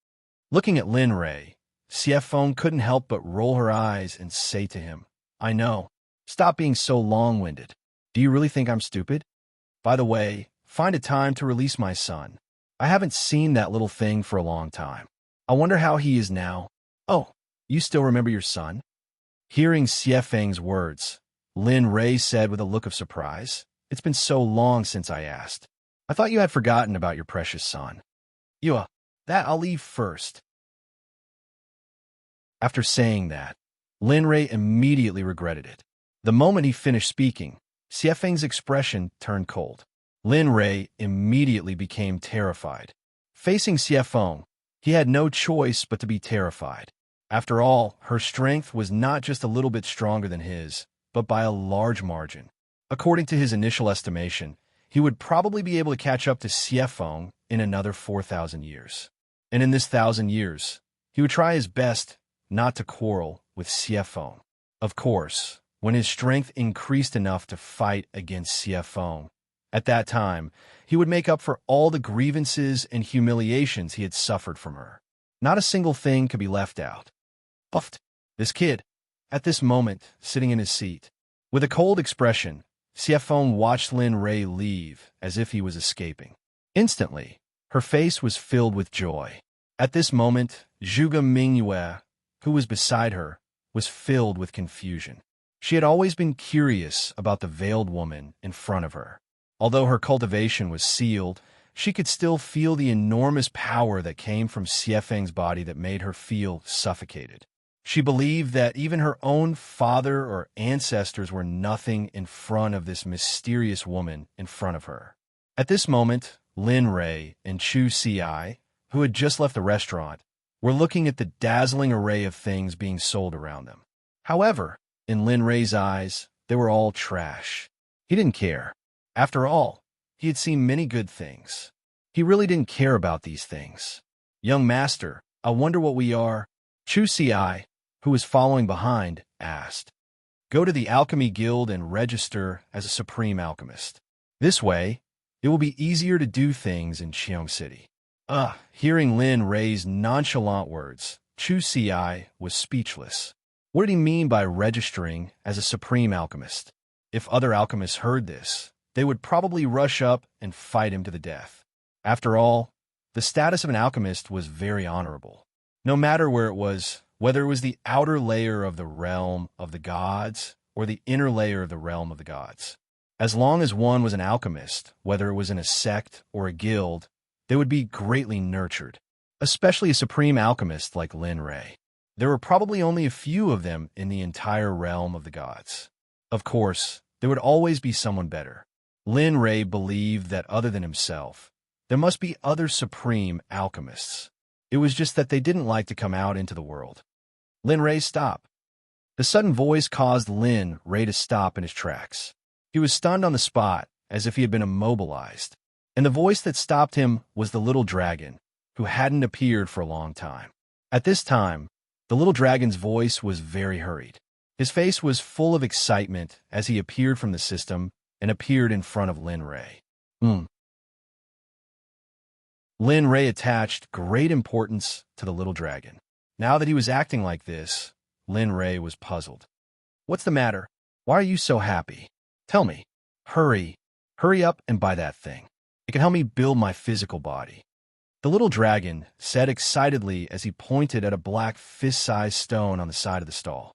Looking at Lin Rei, Xie Feng couldn't help but roll her eyes and say to him, I know. Stop being so long-winded. Do you really think I'm stupid? By the way, find a time to release my son. I haven't seen that little thing for a long time. I wonder how he is now. Oh, you still remember your son? Hearing Xie Feng's words, Lin Rei said with a look of surprise, It's been so long since I asked. I thought you had forgotten about your precious son. That I'll leave first. After saying that, Lin Rei immediately regretted it. The moment he finished speaking, Xie Feng's expression turned cold. Lin Rei immediately became terrified. Facing Xie Feng, he had no choice but to be terrified. After all, her strength was not just a little bit stronger than his, but by a large margin. According to his initial estimation, he would probably be able to catch up to Xie Feng in another 4,000 years. And in this 1,000 years, he would try his best not to quarrel with Xie Feng. Of course, when his strength increased enough to fight against Xie Feng, at that time, he would make up for all the grievances and humiliations he had suffered from her. Not a single thing could be left out. Puffed. This kid, at this moment, sitting in his seat. With a cold expression, Xie Feng watched Lin Rei leave as if he was escaping. Instantly, her face was filled with joy. At this moment, Zhuge Mingyue, who was beside her, was filled with confusion. She had always been curious about the veiled woman in front of her. Although her cultivation was sealed, she could still feel the enormous power that came from Xie Feng's body that made her feel suffocated. She believed that even her own father or ancestors were nothing in front of this mysterious woman in front of her. At this moment, Lin Rei and Chu Xi, who had just left the restaurant, were looking at the dazzling array of things being sold around them. However, in Lin Rei's eyes, they were all trash. He didn't care. After all, he had seen many good things. He really didn't care about these things. Young master, I wonder what we are. Chu Xi, who was following behind, asked. Go to the Alchemy Guild and register as a Supreme Alchemist. This way, it will be easier to do things in Qiong City. Hearing Lin Rei's nonchalant words, Chu Xi was speechless. What did he mean by registering as a Supreme Alchemist? If other alchemists heard this, they would probably rush up and fight him to the death. After all, the status of an alchemist was very honorable. No matter where it was, whether it was the outer layer of the realm of the gods or the inner layer of the realm of the gods. As long as one was an alchemist, whether it was in a sect or a guild, they would be greatly nurtured, especially a supreme alchemist like Lin Rei. There were probably only a few of them in the entire realm of the gods. Of course, there would always be someone better. Lin Rei believed that other than himself, there must be other supreme alchemists. It was just that they didn't like to come out into the world. Lin Rei, stop. The sudden voice caused Lin Rei to stop in his tracks. He was stunned on the spot, as if he had been immobilized. And the voice that stopped him was the little dragon, who hadn't appeared for a long time. At this time, the little dragon's voice was very hurried. His face was full of excitement as he appeared from the system and appeared in front of Lin Rei. Lin Rei attached great importance to the little dragon. Now that he was acting like this, Lin Rei was puzzled. What's the matter? Why are you so happy? Tell me. Hurry up and buy that thing. It can help me build my physical body. The little dragon said excitedly as he pointed at a black fist-sized stone on the side of the stall.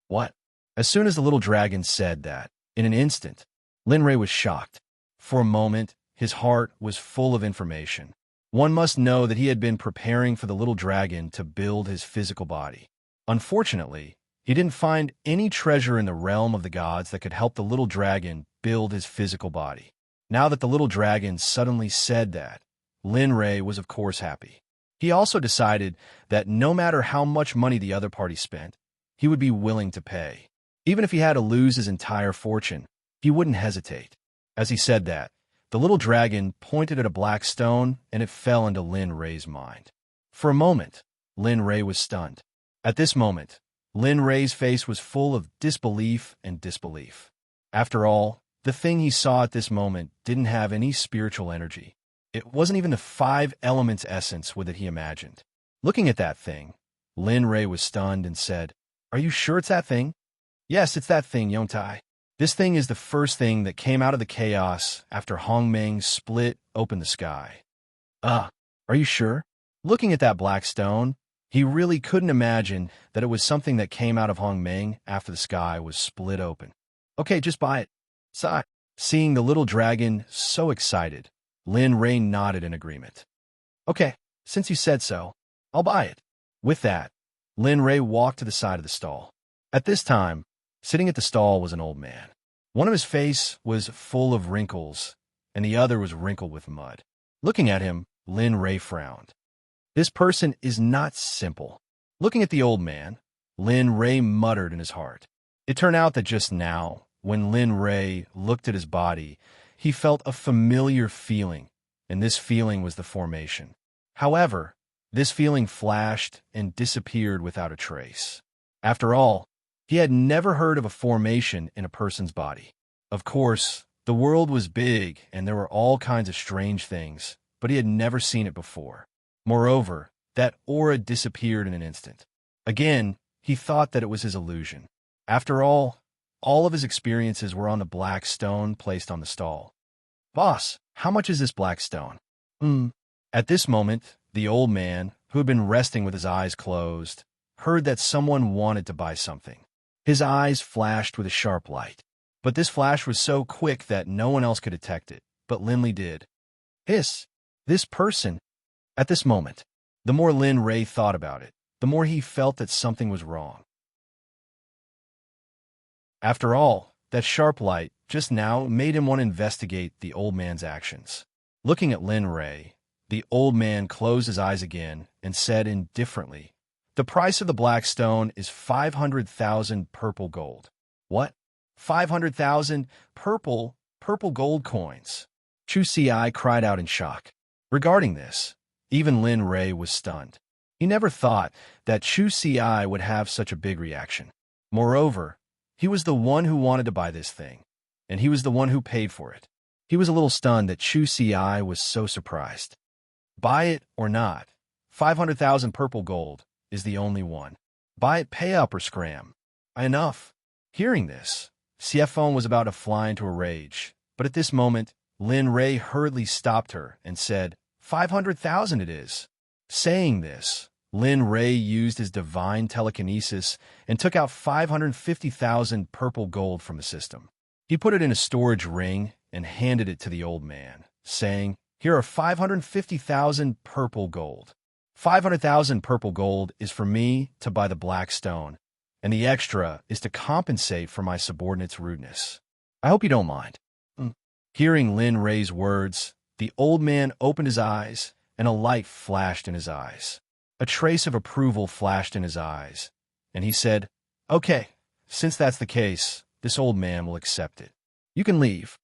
What? As soon as the little dragon said that, in an instant, Lin Rei was shocked. For a moment, his heart was full of information. One must know that he had been preparing for the little dragon to build his physical body. Unfortunately, he didn't find any treasure in the realm of the gods that could help the little dragon build his physical body. Now that the little dragon suddenly said that, Lin Rei was of course happy. He also decided that no matter how much money the other party spent, he would be willing to pay. Even if he had to lose his entire fortune, he wouldn't hesitate. As he said that, the little dragon pointed at a black stone and it fell into Lin Rei's mind. For a moment, Lin Rei was stunned. At this moment, Lin Rei's face was full of disbelief and disbelief. After all, the thing he saw at this moment didn't have any spiritual energy. It wasn't even the 5 elements essence with it he imagined. Looking at that thing, Lin Rei was stunned and said, "Are you sure it's that thing?" "Yes, it's that thing, Yontai. This thing is the first thing that came out of the chaos after Hongmeng split open the sky." Are you sure?" Looking at that black stone, he really couldn't imagine that it was something that came out of Hongmeng after the sky was split open. "Okay, just buy it." Sigh. Seeing the little dragon so excited, Lin Rei nodded in agreement. "Okay, since you said so, I'll buy it." With that, Lin Rei walked to the side of the stall. At this time, sitting at the stall was an old man. One of his face was full of wrinkles, and the other was wrinkled with mud. Looking at him, Lin Rei frowned. This person is not simple. Looking at the old man, Lin Rei muttered in his heart. It turned out that just now, when Lin Rei looked at his body, he felt a familiar feeling, and this feeling was the formation. However, this feeling flashed and disappeared without a trace. After all, he had never heard of a formation in a person's body. Of course, the world was big and there were all kinds of strange things, but he had never seen it before. Moreover, that aura disappeared in an instant. Again, he thought that it was his illusion. After all of his experiences were on the black stone placed on the stall. "Boss, how much is this black stone?" At this moment, the old man, who had been resting with his eyes closed, heard that someone wanted to buy something. His eyes flashed with a sharp light. But this flash was so quick that no one else could detect it, but Linley did. "Hiss! This person!" At this moment, the more Lin Rei thought about it, the more he felt that something was wrong. After all, that sharp light just now made him want to investigate the old man's actions. Looking at Lin Rei, the old man closed his eyes again and said indifferently, "The price of the black stone is 500,000 purple gold." "What? 500,000 purple gold coins?" Chu Si cried out in shock. Regarding this, even Lin Rei was stunned. He never thought that Chu Si would have such a big reaction. Moreover, he was the one who wanted to buy this thing, and he was the one who paid for it. He was a little stunned that Chu Si was so surprised. Buy it or not, 500,000 purple gold is the only one. Buy it, pay up, or scram. Enough. Hearing this, Xiefeng was about to fly into a rage, but at this moment, Lin Rei hurriedly stopped her and said, 500,000 it is. Saying this, Lin Rei used his divine telekinesis and took out 550,000 purple gold from the system. He put it in a storage ring and handed it to the old man, saying, "Here are 550,000 purple gold. 500,000 purple gold is for me to buy the black stone, and the extra is to compensate for my subordinate's rudeness. I hope you don't mind." Hearing Lin Rei's words, the old man opened his eyes, and a light flashed in his eyes. A trace of approval flashed in his eyes, and he said, "Okay, since that's the case, this old man will accept it. You can leave."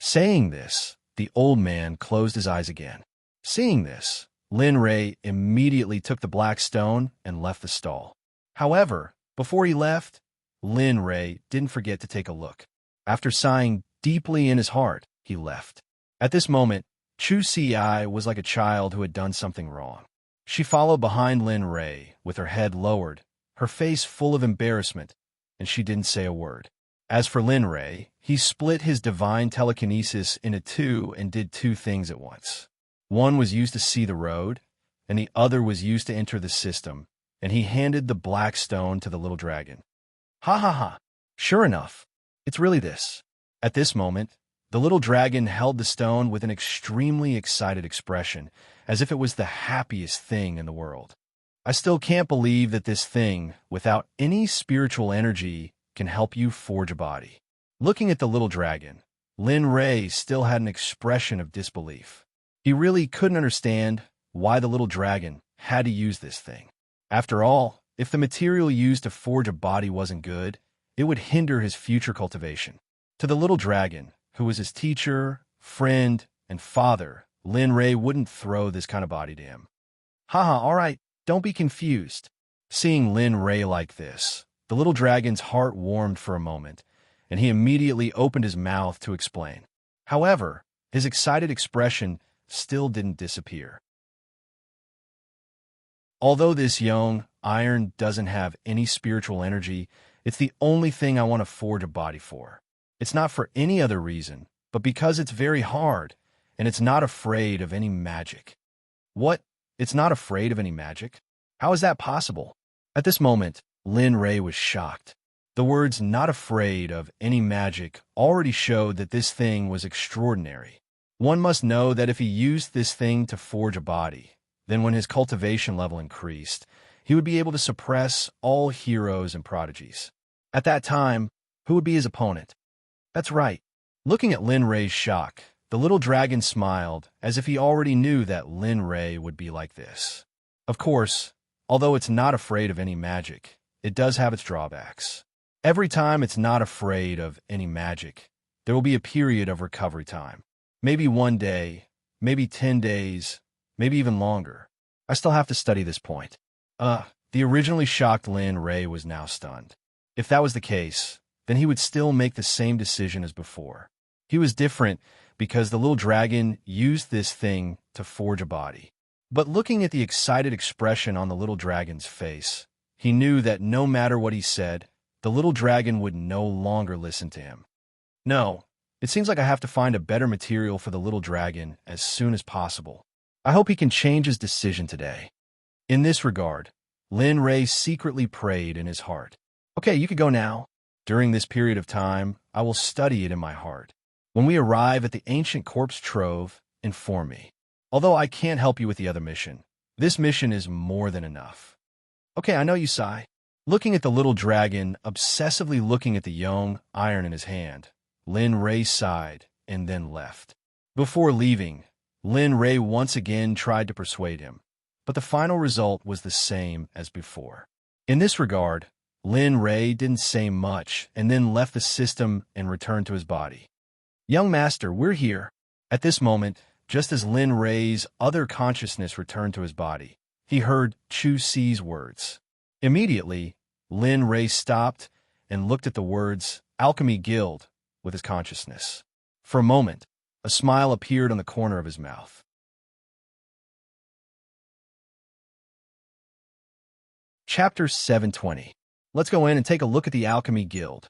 Saying this, the old man closed his eyes again. Seeing this, Lin Rei immediately took the black stone and left the stall. However, before he left, Lin Rei didn't forget to take a look. After sighing deeply in his heart, he left. At this moment, Chu Si was like a child who had done something wrong. She followed behind Lin Rei with her head lowered, her face full of embarrassment, and she didn't say a word. As for Lin Rei, he split his divine telekinesis into two and did two things at once. One was used to see the road, and the other was used to enter the system, and he handed the black stone to the little dragon. "Ha ha ha! Sure enough, it's really this." At this moment, the little dragon held the stone with an extremely excited expression, as if it was the happiest thing in the world. "I still can't believe that this thing, without any spiritual energy, can help you forge a body." Looking at the little dragon, Lin Rei still had an expression of disbelief. He really couldn't understand why the little dragon had to use this thing. After all, if the material used to forge a body wasn't good, it would hinder his future cultivation. To the little dragon, who was his teacher, friend, and father, Lin Ray wouldn't throw this kind of body to him. Haha, all right, don't be confused. Seeing Lin Ray like this, the little dragon's heart warmed for a moment, and he immediately opened his mouth to explain. However, his excited expression still didn't disappear. Although this young iron doesn't have any spiritual energy, it's the only thing I want to forge a body for. It's not for any other reason, but because it's very hard, and it's not afraid of any magic. What? It's not afraid of any magic? How is that possible? At this moment, Lin Ray was shocked. The words "not afraid of any magic" already showed that this thing was extraordinary. One must know that if he used this thing to forge a body, then when his cultivation level increased, he would be able to suppress all heroes and prodigies. At that time, who would be his opponent? That's right. Looking at Lin Ray's shock, the little dragon smiled as if he already knew that Lin Ray would be like this. Of course, although it's not afraid of any magic, it does have its drawbacks. Every time it's not afraid of any magic, there will be a period of recovery time. Maybe 1 day, maybe 10 days, maybe even longer. I still have to study this point. The originally shocked Lin Ray was now stunned. If that was the case, then he would still make the same decision as before. He was different because the little dragon used this thing to forge a body. But looking at the excited expression on the little dragon's face, he knew that no matter what he said, the little dragon would no longer listen to him. No, it seems like I have to find a better material for the little dragon as soon as possible. I hope he can change his decision today. In this regard, Lin Ray secretly prayed in his heart. Okay, you could go now. During this period of time, I will study it in my heart. When we arrive at the ancient corpse trove, inform me. Although I can't help you with the other mission, this mission is more than enough. Okay, I know you sigh. Looking at the little dragon, obsessively looking at the young iron in his hand, Lin Ray sighed and then left. Before leaving, Lin Ray once again tried to persuade him, but the final result was the same as before. In this regard, Lin Ray didn't say much and then left the system and returned to his body. Young master, we're here. At this moment, just as Lin Ray's other consciousness returned to his body, he heard Chu Si's words. Immediately, Lin Ray stopped and looked at the words Alchemy Guild with his consciousness. For a moment, a smile appeared on the corner of his mouth. Chapter 720. Let's go in and take a look at the Alchemy Guild.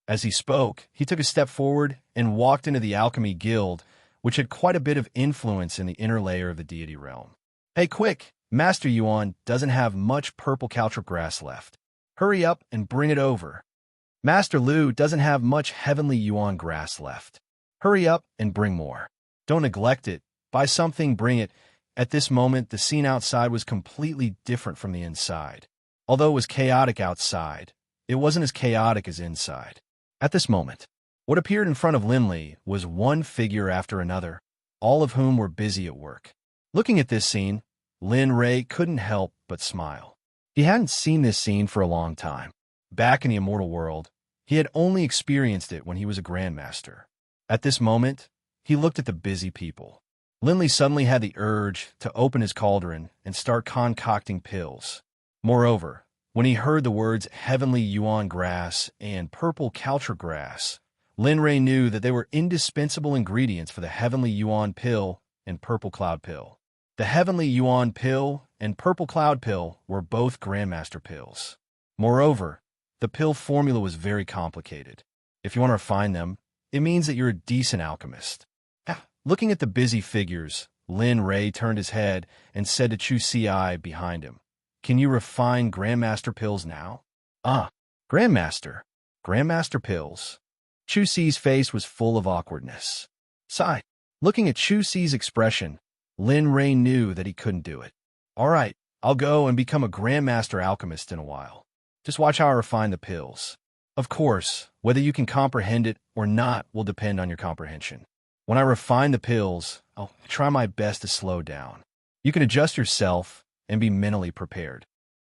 As he spoke, he took a step forward and walked into the Alchemy Guild, which had quite a bit of influence in the inner layer of the deity realm. Hey, quick! Master Yuan doesn't have much purple caltrip grass left. Hurry up and bring it over. Master Lu doesn't have much heavenly Yuan grass left. Hurry up and bring more. Don't neglect it. Buy something, bring it. At this moment, the scene outside was completely different from the inside. Although it was chaotic outside, it wasn't as chaotic as inside. At this moment, what appeared in front of Linley was one figure after another, all of whom were busy at work. Looking at this scene, Lin Ray couldn't help but smile. He hadn't seen this scene for a long time. Back in the immortal world, he had only experienced it when he was a grandmaster. At this moment, he looked at the busy people. Linley suddenly had the urge to open his cauldron and start concocting pills. Moreover, when he heard the words heavenly Yuan grass and purple caltrip grass, Lin Ray knew that they were indispensable ingredients for the heavenly Yuan pill and purple cloud pill. The heavenly Yuan pill and purple cloud pill were both grandmaster pills. Moreover, the pill formula was very complicated. If you want to refine them, it means that you're a decent alchemist. Looking at the busy figures, Lin Ray turned his head and said to Chu Si behind him, "Can you refine grandmaster pills now?" Grandmaster. Grandmaster pills. Chu Si's face was full of awkwardness. Sigh. Looking at Chu Si's expression, Lin Ray knew that he couldn't do it. All right, I'll go and become a grandmaster alchemist in a while. Just watch how I refine the pills. Of course, whether you can comprehend it or not will depend on your comprehension. When I refine the pills, I'll try my best to slow down. You can adjust yourself and be mentally prepared.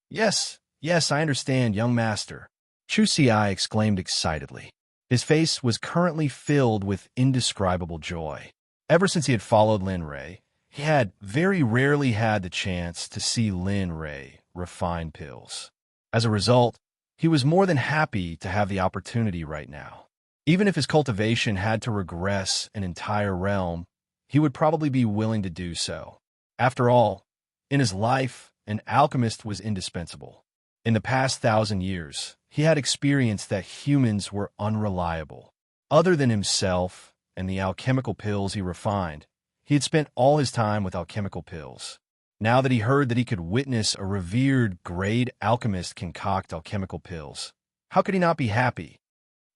Yes, I understand, young master. Chu Si exclaimed excitedly. His face was currently filled with indescribable joy. Ever since he had followed Lin Ray, he had very rarely had the chance to see Lin Ray refine pills. As a result, he was more than happy to have the opportunity right now. Even if his cultivation had to regress an entire realm, he would probably be willing to do so. After all, in his life, an alchemist was indispensable. In the past 1,000 years, he had experienced that humans were unreliable. Other than himself and the alchemical pills he refined, he had spent all his time with alchemical pills. Now that he heard that he could witness a revered great alchemist concoct alchemical pills, how could he not be happy?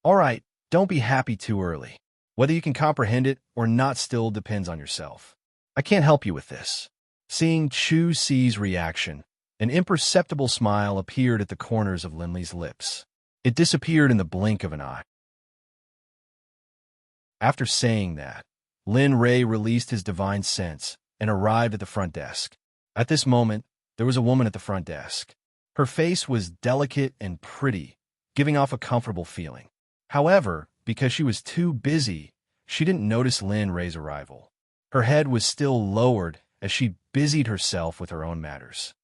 All right, don't be happy too early. Whether you can comprehend it or not still depends on yourself. I can't help you with this. Seeing Chu Si's reaction, an imperceptible smile appeared at the corners of Linley's lips. It disappeared in the blink of an eye. After saying that, Lin Ray released his divine sense and arrived at the front desk. At this moment, there was a woman at the front desk. Her face was delicate and pretty, giving off a comfortable feeling. However, because she was too busy, she didn't notice Lin Ray's arrival. Her head was still lowered as she busied herself with her own matters.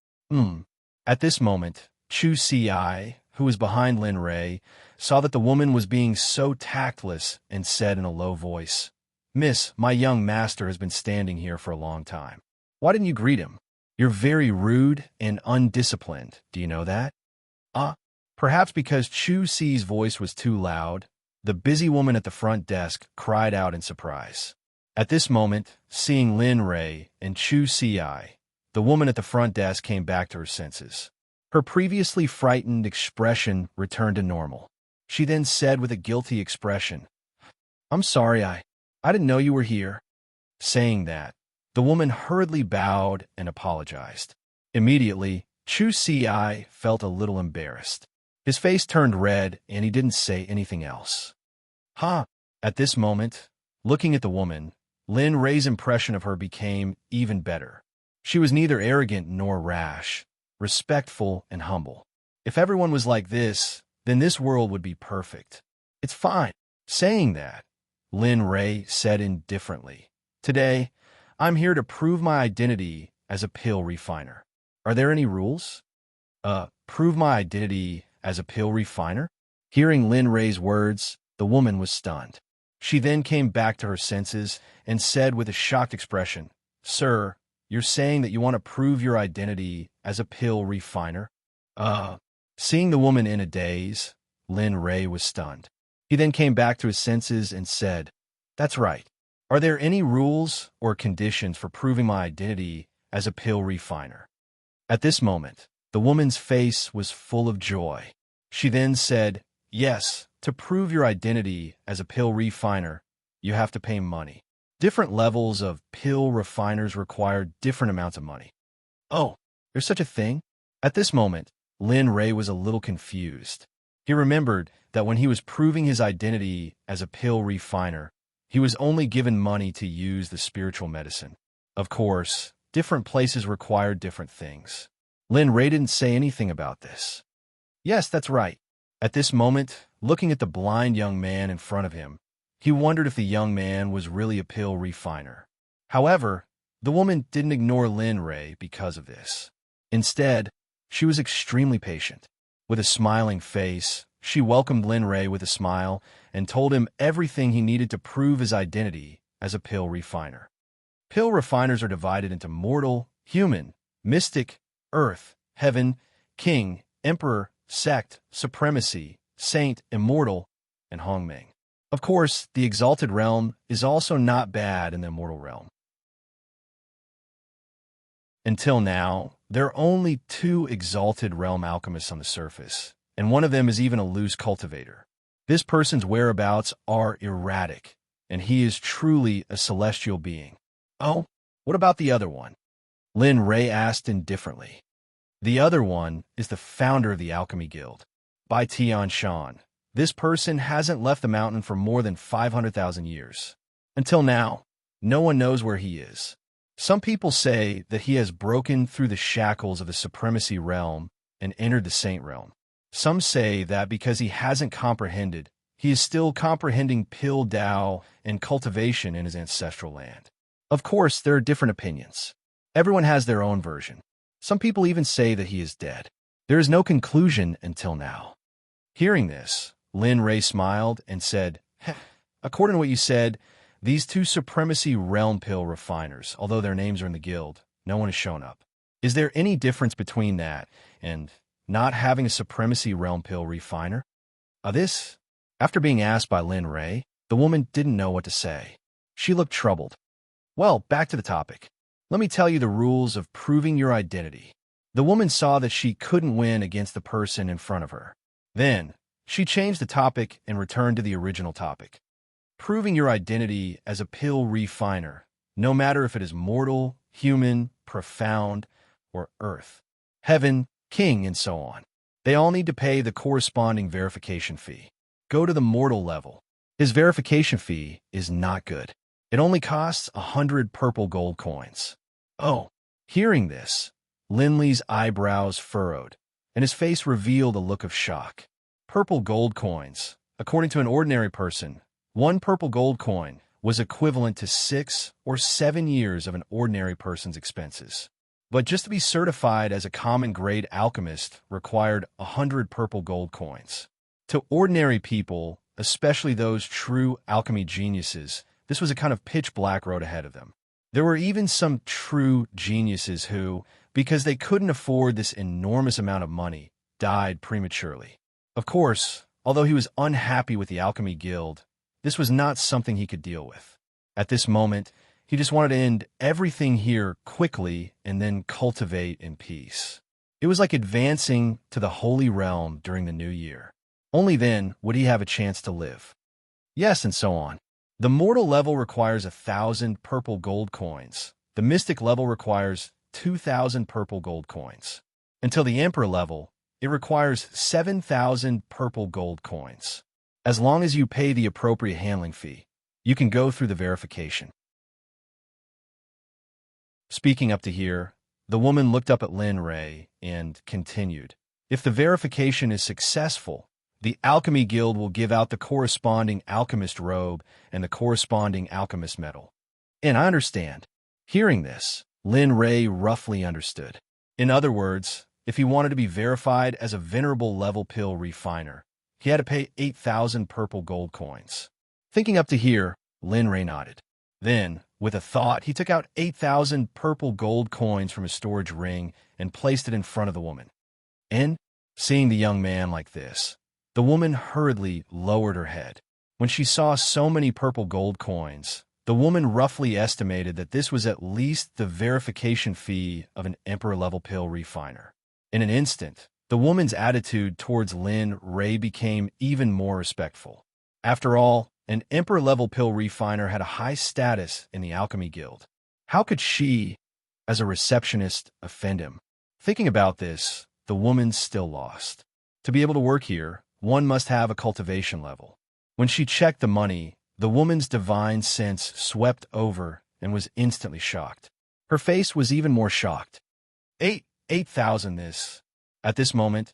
At this moment, Chu Si, who was behind Lin Ray, saw that the woman was being so tactless and said in a low voice, "Miss, my young master has been standing here for a long time. Why didn't you greet him? You're very rude and undisciplined. Do you know that?" Perhaps because Chu Si's voice was too loud, the busy woman at the front desk cried out in surprise. At this moment, seeing Lin Ray and Chu Si, the woman at the front desk came back to her senses. Her previously frightened expression returned to normal. She then said with a guilty expression, "I'm sorry, I didn't know you were here." Saying that, the woman hurriedly bowed and apologized. Immediately, Chu Si felt a little embarrassed. His face turned red and he didn't say anything else. At this moment, looking at the woman, Lin Ray's impression of her became even better. She was neither arrogant nor rash, respectful and humble. If everyone was like this, then this world would be perfect. It's fine. Saying that, Lin Ray said indifferently, "Today, I'm here to prove my identity as a pill refiner. Are there any rules?" Prove my identity as a pill refiner? Hearing Lin Ray's words, the woman was stunned. She then came back to her senses and said with a shocked expression, "Sir, you're saying that you want to prove your identity as a pill refiner?" Seeing the woman in a daze, Lin Ray was stunned. He then came back to his senses and said, "That's right. Are there any rules or conditions for proving my identity as a pill refiner?" At this moment, the woman's face was full of joy. She then said, "Yes, to prove your identity as a pill refiner, you have to pay money. Different levels of pill refiners require different amounts of money." "Oh, there's such a thing?" At this moment, Lin Ray was a little confused. He remembered that when he was proving his identity as a pill refiner, he was only given money to use the spiritual medicine. Of course, different places required different things. Lin Ray didn't say anything about this. "Yes, that's right." At this moment, looking at the blind young man in front of him, he wondered if the young man was really a pill refiner. However, the woman didn't ignore Lin Ray because of this. Instead, she was extremely patient. With a smiling face, she welcomed Lin Ray with a smile and told him everything he needed to prove his identity as a pill refiner. Pill refiners are divided into mortal, human, mystic, earth, heaven, king, emperor, sect, supremacy, saint, immortal, and Hongming. Of course, the exalted realm is also not bad in the immortal realm. Until now, there are only 2 exalted realm alchemists on the surface, and one of them is even a loose cultivator. This person's whereabouts are erratic, and he is truly a celestial being. "Oh, what about the other one?" Lin Ray asked indifferently. "The other one is the founder of the Alchemy Guild, Bai Tian Shan. This person hasn't left the mountain for more than 500,000 years. Until now, no one knows where he is. Some people say that he has broken through the shackles of the supremacy realm and entered the saint realm. Some say that because he hasn't comprehended, he is still comprehending pill Tao and cultivation in his ancestral land. Of course, there are different opinions. Everyone has their own version. Some people even say that he is dead. There is no conclusion until now. Hearing this, Lin Ray smiled and said, "Heh, according to what you said, these two supremacy realm pill refiners, although their names are in the guild, no one has shown up. Is there any difference between that and not having a supremacy realm pill refiner?" After being asked by Lin Ray, the woman didn't know what to say. She looked troubled. Well, back to the topic. Let me tell you the rules of proving your identity. The woman saw that she couldn't win against the person in front of her. Then, she changed the topic and returned to the original topic. Proving your identity as a pill refiner, no matter if it is mortal, human, profound, or earth, heaven, king, and so on. They all need to pay the corresponding verification fee. Go to the mortal level. His verification fee is not good. It only costs 100 purple gold coins. Oh, hearing this, Linley's eyebrows furrowed, and his face revealed a look of shock. Purple gold coins. According to an ordinary person, one purple gold coin was equivalent to 6 or 7 years of an ordinary person's expenses. But just to be certified as a common grade alchemist required 100 purple gold coins. To ordinary people, especially those true alchemy geniuses, this was a kind of pitch-black road ahead of them. There were even some true geniuses who, because they couldn't afford this enormous amount of money, died prematurely. Of course, although he was unhappy with the Alchemy Guild, this was not something he could deal with. At this moment, he just wanted to end everything here quickly and then cultivate in peace. It was like advancing to the Holy Realm during the new year. Only then would he have a chance to live. Yes, and so on. The mortal level requires 1,000 purple gold coins. The mystic level requires 2,000 purple gold coins. Until the emperor level, it requires 7,000 purple gold coins. As long as you pay the appropriate handling fee, you can go through the verification. Speaking up to here, the woman looked up at Lin Ray and continued, "If the verification is successful, the Alchemy Guild will give out the corresponding alchemist robe and the corresponding alchemist medal." And I understand. Hearing this, Lin Ray roughly understood. In other words, if he wanted to be verified as a venerable level pill refiner, he had to pay 8,000 purple gold coins. Thinking up to here, Lin Ray nodded. Then, with a thought, he took out 8,000 purple gold coins from his storage ring and placed it in front of the woman. And, seeing the young man like this, the woman hurriedly lowered her head. When she saw so many purple gold coins, the woman roughly estimated that this was at least the verification fee of an emperor-level pill refiner. In an instant, the woman's attitude towards Lin Ray became even more respectful. After all, an emperor-level pill refiner had a high status in the Alchemy Guild. How could she, as a receptionist, offend him? Thinking about this, the woman's still lost. To be able to work here, one must have a cultivation level. When she checked the money, the woman's divine sense swept over and was instantly shocked. Her face was even more shocked. 8,000 this. At this moment,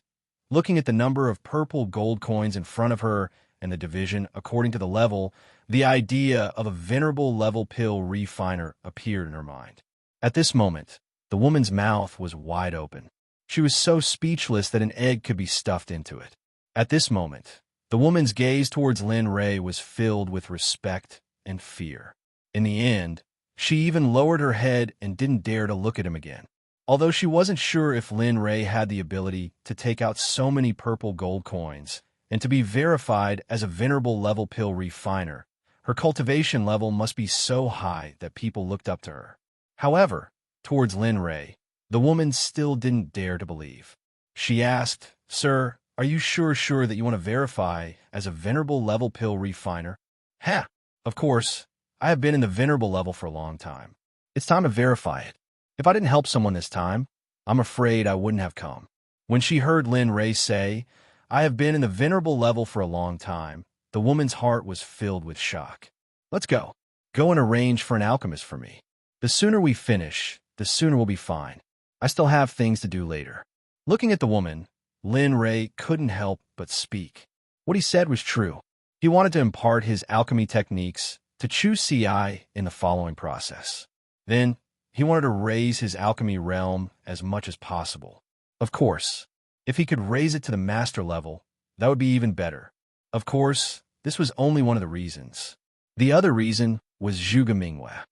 looking at the number of purple gold coins in front of her and the division according to the level, the idea of a venerable level pill refiner appeared in her mind. At this moment, the woman's mouth was wide open. She was so speechless that an egg could be stuffed into it. At this moment, the woman's gaze towards Lin Ray was filled with respect and fear. In the end, she even lowered her head and didn't dare to look at him again. Although she wasn't sure if Lin Ray had the ability to take out so many purple gold coins and to be verified as a venerable level pill refiner, her cultivation level must be so high that people looked up to her. However, towards Lin Ray, the woman still didn't dare to believe. She asked, "Sir, are you sure that you want to verify as a venerable level pill refiner?" "Ha! Of course, I have been in the venerable level for a long time. It's time to verify it. If I didn't help someone this time, I'm afraid I wouldn't have come." When she heard Lin Ray say, "I have been in the venerable level for a long time," the woman's heart was filled with shock. "Let's go. Go and arrange for an alchemist for me. The sooner we finish, the sooner we'll be fine. I still have things to do later." Looking at the woman, Lin Ray couldn't help but speak. What he said was true. He wanted to impart his alchemy techniques to choose CI in the following process. Then, he wanted to raise his alchemy realm as much as possible. Of course, if he could raise it to the master level, that would be even better. Of course, this was only one of the reasons. The other reason was Zhuge Mingwei.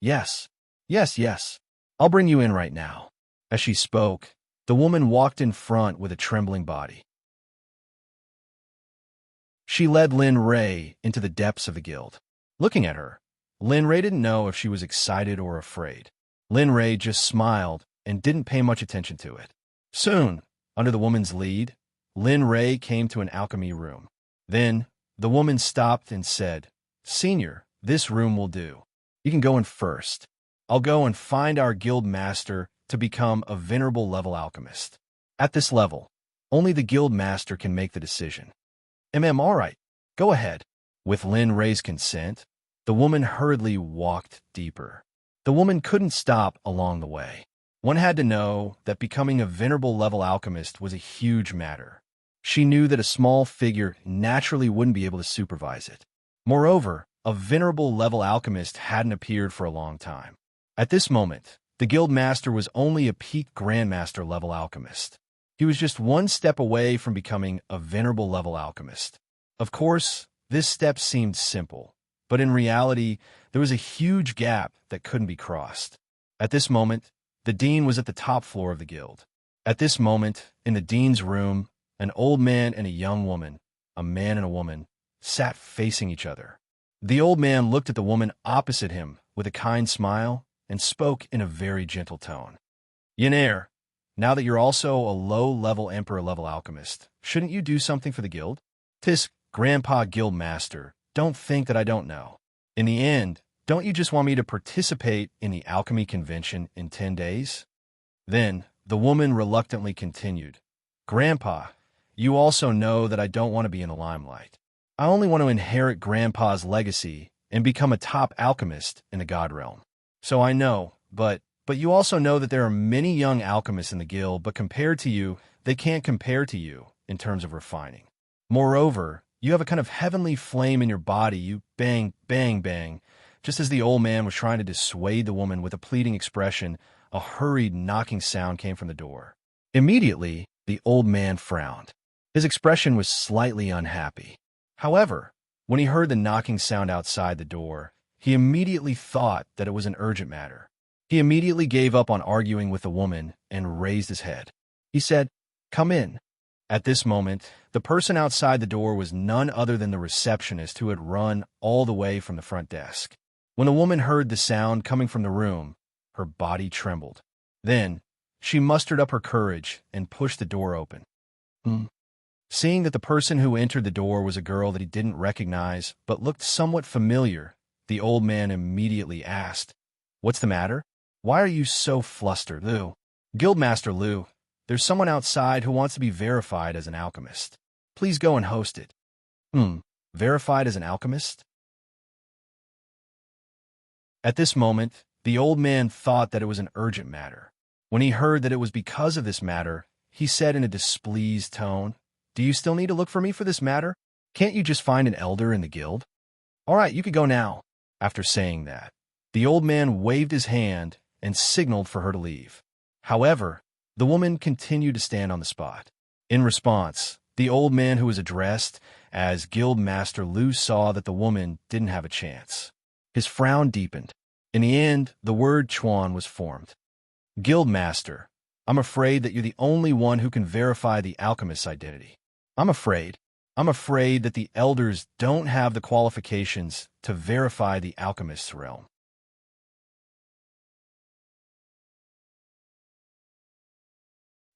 Yes, yes, I'll bring you in right now. As she spoke, the woman walked in front with a trembling body. She led Lin Ray into the depths of the guild. Looking at her, Lin Ray didn't know if she was excited or afraid. Lin Ray just smiled and didn't pay much attention to it. Soon, under the woman's lead, Lin Ray came to an alchemy room. Then, the woman stopped and said, "Senior, this room will do. You can go in first. I'll go and find our guild master to become a venerable level alchemist. At this level, only the guild master can make the decision." All right, go ahead." With Lin Ray's consent, the woman hurriedly walked deeper. The woman couldn't stop along the way. One had to know that becoming a venerable level alchemist was a huge matter. She knew that a small figure naturally wouldn't be able to supervise it. Moreover, a venerable level alchemist hadn't appeared for a long time. At this moment, the guild master was only a peak grandmaster level alchemist. He was just one step away from becoming a venerable level alchemist. Of course, this step seemed simple, but in reality, there was a huge gap that couldn't be crossed. At this moment, the dean was at the top floor of the guild. At this moment, in the dean's room, an old man and a young woman, a man and a woman, sat facing each other. The old man looked at the woman opposite him with a kind smile and spoke in a very gentle tone. "Yenair, now that you're also a low-level emperor-level alchemist, shouldn't you do something for the guild?" "Tisk, Grandpa Guild Master, don't think that I don't know. In the end, don't you just want me to participate in the alchemy convention in 10 days? Then, the woman reluctantly continued, "Grandpa, you also know that I don't want to be in the limelight. I only want to inherit Grandpa's legacy and become a top alchemist in the God Realm. So I know, but you also know that there are many young alchemists in the guild, but compared to you, they can't compare to you in terms of refining. Moreover, you have a kind of heavenly flame in your body. You bang, bang, bang." Just as the old man was trying to dissuade the woman with a pleading expression, a hurried knocking sound came from the door. Immediately, the old man frowned. His expression was slightly unhappy. However, when he heard the knocking sound outside the door, he immediately thought that it was an urgent matter. He immediately gave up on arguing with the woman and raised his head. He said, "Come in." At this moment, the person outside the door was none other than the receptionist who had run all the way from the front desk. When the woman heard the sound coming from the room, her body trembled. Then, she mustered up her courage and pushed the door open. Seeing that the person who entered the door was a girl that he didn't recognize but looked somewhat familiar, the old man immediately asked, "What's the matter? Why are you so flustered, Lu?" "Guildmaster Lu, there's someone outside who wants to be verified as an alchemist. Please go and host it." Verified as an alchemist? At this moment, the old man thought that it was an urgent matter. When he heard that it was because of this matter, he said in a displeased tone, "Do you still need to look for me for this matter? Can't you just find an elder in the guild?" "All right, you could go now." After saying that, the old man waved his hand and signaled for her to leave. However, the woman continued to stand on the spot. In response, the old man who was addressed as Guild Master Lu saw that the woman didn't have a chance. His frown deepened. In the end, the word Chuan was formed. "Guild Master, I'm afraid that you're the only one who can verify the alchemist's identity. I'm afraid that the elders don't have the qualifications to verify the alchemist's realm."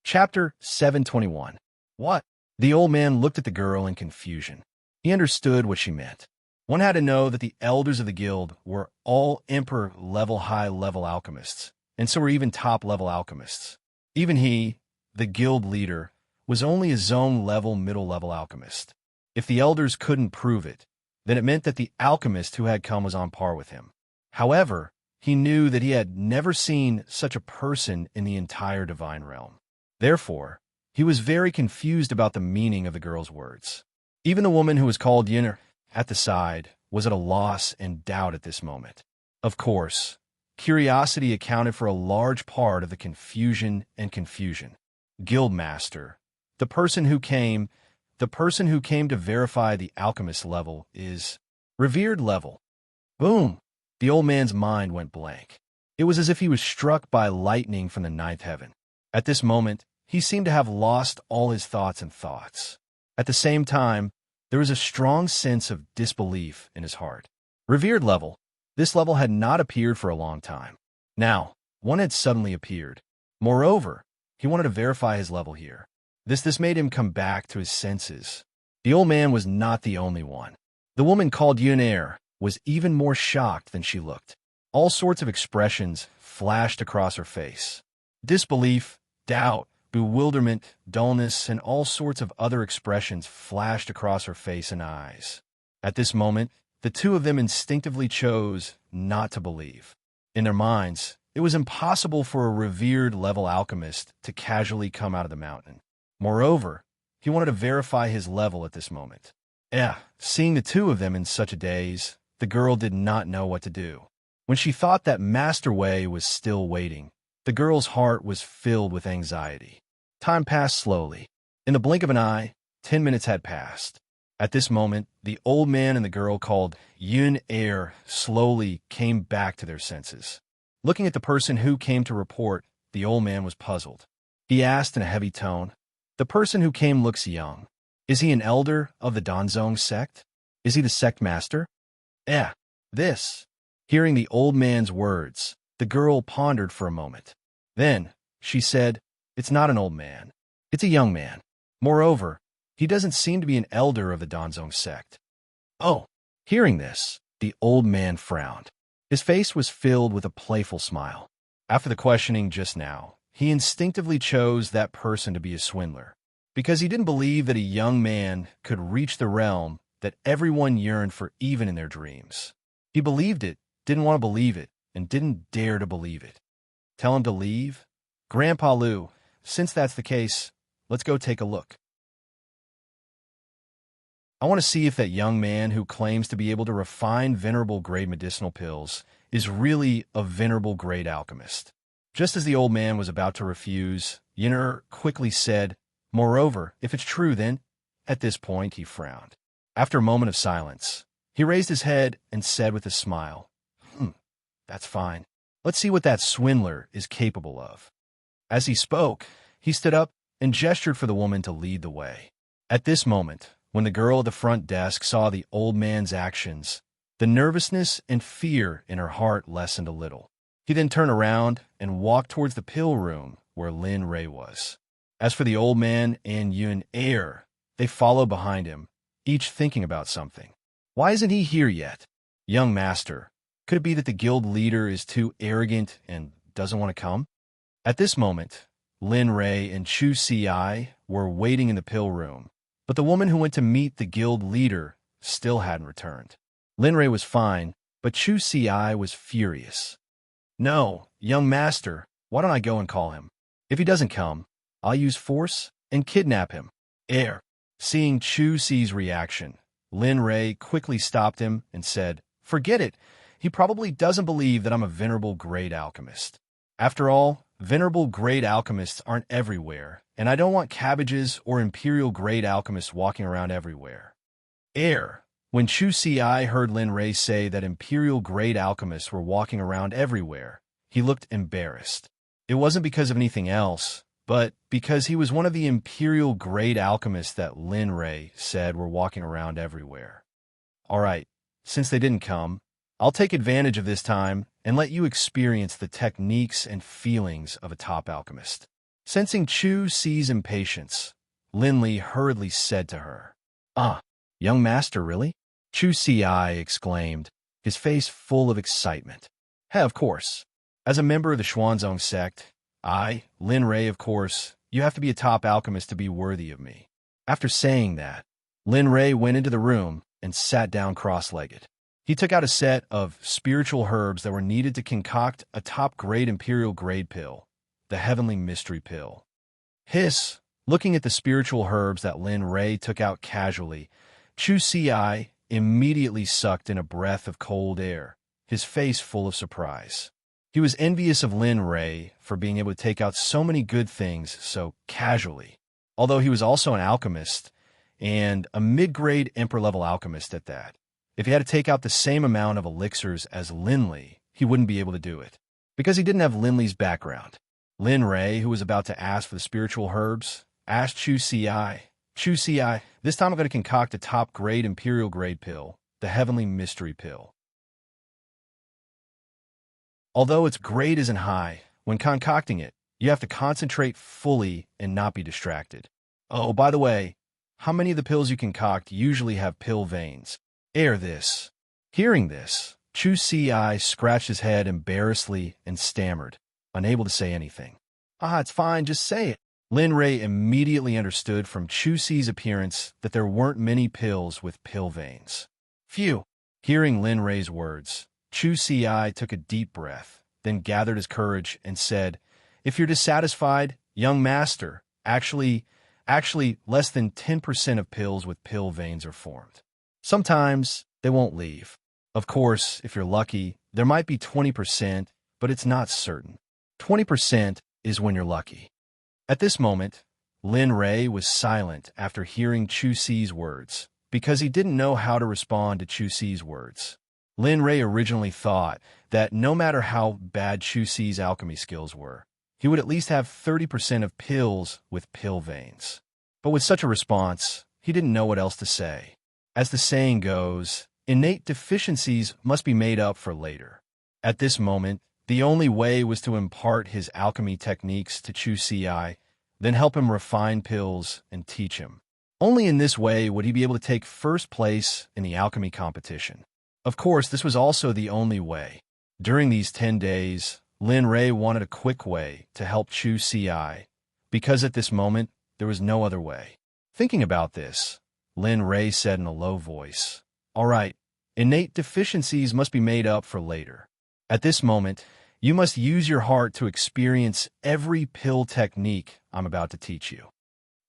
Chapter 721. What? The old man looked at the girl in confusion. He understood what she meant. One had to know that the elders of the guild were all emperor-level high-level alchemists, and so were even top-level alchemists. Even he, the guild leader, was only a zone-level middle-level alchemist. If the elders couldn't prove it, then it meant that the alchemist who had come was on par with him. However, he knew that he had never seen such a person in the entire divine realm. Therefore, he was very confused about the meaning of the girl's words. Even the woman who was called Yinner at the side, was at a loss and doubt at this moment. Of course, curiosity accounted for a large part of the confusion and confusion. Guildmaster, the person who came to verify the alchemist level is revered level. Boom! The old man's mind went blank. It was as if he was struck by lightning from the ninth heaven. At this moment, he seemed to have lost all his thoughts. At the same time, there was a strong sense of disbelief in his heart. Revered level. This level had not appeared for a long time. Now, one had suddenly appeared. Moreover, he wanted to verify his level here. This made him come back to his senses. The old man was not the only one. The woman called Yunair was even more shocked than she looked. All sorts of expressions flashed across her face. Disbelief, doubt, bewilderment, dullness, and all sorts of other expressions flashed across her face and eyes. At this moment, the two of them instinctively chose not to believe. In their minds, it was impossible for a revered level alchemist to casually come out of the mountain. Moreover, he wanted to verify his level at this moment. Seeing the two of them in such a daze, the girl did not know what to do. When she thought that Master Wei was still waiting, the girl's heart was filled with anxiety. Time passed slowly. In the blink of an eye, 10 minutes had passed. At this moment, the old man and the girl called Yunair slowly came back to their senses. Looking at the person who came to report, the old man was puzzled. He asked in a heavy tone, "The person who came looks young. Is he an elder of the Danzong sect? Is he the sect master?" This. Hearing the old man's words, the girl pondered for a moment. Then, she said, "It's not an old man. It's a young man. Moreover, he doesn't seem to be an elder of the Danzong sect." Oh! Hearing this, the old man frowned. His face was filled with a playful smile. After the questioning just now, he instinctively chose that person to be a swindler, because he didn't believe that a young man could reach the realm that everyone yearned for even in their dreams. He believed it, didn't want to believe it, and didn't dare to believe it. Tell him to leave? Grandpa Lu, since that's the case, let's go take a look. I want to see if that young man who claims to be able to refine venerable-grade medicinal pills is really a venerable-grade alchemist. Just as the old man was about to refuse, Yunair quickly said, "Moreover, if it's true, then..." At this point, he frowned. After a moment of silence, he raised his head and said with a smile, "That's fine. Let's see what that swindler is capable of." As he spoke, he stood up and gestured for the woman to lead the way. At this moment, when the girl at the front desk saw the old man's actions, the nervousness and fear in her heart lessened a little. He then turned around and walked towards the pill room where Lin Ray was. As for the old man and Yunair, they followed behind him, each thinking about something. Why isn't he here yet? Young master, could it be that the guild leader is too arrogant and doesn't want to come? At this moment, Lin Ray and Chu Si were waiting in the pill room, but the woman who went to meet the guild leader still hadn't returned. Lin Ray was fine, but Chu Si was furious. "No, young master, why don't I go and call him? If he doesn't come, I'll use force and kidnap him." Seeing Chu Si's reaction, Lin Ray quickly stopped him and said, "Forget it. He probably doesn't believe that I'm a venerable-grade alchemist. After all, venerable-grade alchemists aren't everywhere, and I don't want cabbages or imperial-grade alchemists walking around everywhere." When Chu Si heard Lin Ray say that imperial-grade alchemists were walking around everywhere, he looked embarrassed. It wasn't because of anything else, but because he was one of the imperial-grade alchemists that Lin Ray said were walking around everywhere. "All right, since they didn't come, I'll take advantage of this time and let you experience the techniques and feelings of a top alchemist." Sensing Chu Si's impatience, Lin Li hurriedly said to her, "Young master, really?" Chu Si exclaimed, his face full of excitement. Of course. As a member of the Xuanzong sect, Lin Ray, of course, you have to be a top alchemist to be worthy of me. After saying that, Lin Ray went into the room and sat down cross-legged. He took out a set of spiritual herbs that were needed to concoct a top-grade imperial-grade pill, the Heavenly Mystery Pill. Looking at the spiritual herbs that Lin Ray took out casually, Chu Si immediately sucked in a breath of cold air, his face full of surprise. He was envious of Lin Ray for being able to take out so many good things so casually. Although he was also an alchemist, and a mid-grade emperor-level alchemist at that. If he had to take out the same amount of elixirs as Linley, he wouldn't be able to do it, because he didn't have Linley's background. Lin Ray, who was about to ask for the spiritual herbs, asked Chu Si, this time I'm going to concoct a top-grade imperial-grade pill, the Heavenly Mystery Pill. Although its grade isn't high, when concocting it, you have to concentrate fully and not be distracted. Oh, by the way, how many of the pills you concoct usually have pill veins? Air this. Hearing this, Chu Si scratched his head embarrassedly and stammered, unable to say anything. It's fine, just say it. Lin Ray immediately understood from Chu Si's appearance that there weren't many pills with pill veins. Phew. Hearing Lin Ray's words, Chu Si took a deep breath, then gathered his courage and said, If you're dissatisfied, young master, actually, less than 10% of pills with pill veins are formed. Sometimes they won't leave. Of course, if you're lucky, there might be 20%, but it's not certain. 20% is when you're lucky. At this moment, Lin Ray was silent after hearing Chu Si's words, because he didn't know how to respond to Chu Si's words. Lin Ray originally thought that no matter how bad Chu Si's alchemy skills were, he would at least have 30% of pills with pill veins. But with such a response, he didn't know what else to say. As the saying goes, innate deficiencies must be made up for later. At this moment, the only way was to impart his alchemy techniques to Chu Si, then help him refine pills and teach him. Only in this way would he be able to take first place in the alchemy competition. Of course, this was also the only way. During these 10 days, Lin Ray wanted a quick way to help Chu Si, because at this moment, there was no other way. Thinking about this, Lin Ray said in a low voice, All right, innate deficiencies must be made up for later. At this moment, you must use your heart to experience every pill technique I'm about to teach you.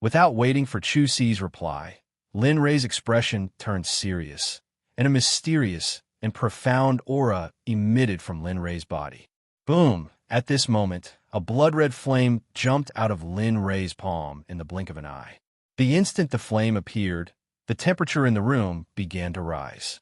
Without waiting for Chu Si's reply, Lin Ray's expression turned serious, and a mysterious and profound aura emitted from Lin Ray's body. Boom! At this moment, a blood-red flame jumped out of Lin Ray's palm in the blink of an eye. The instant the flame appeared, the temperature in the room began to rise.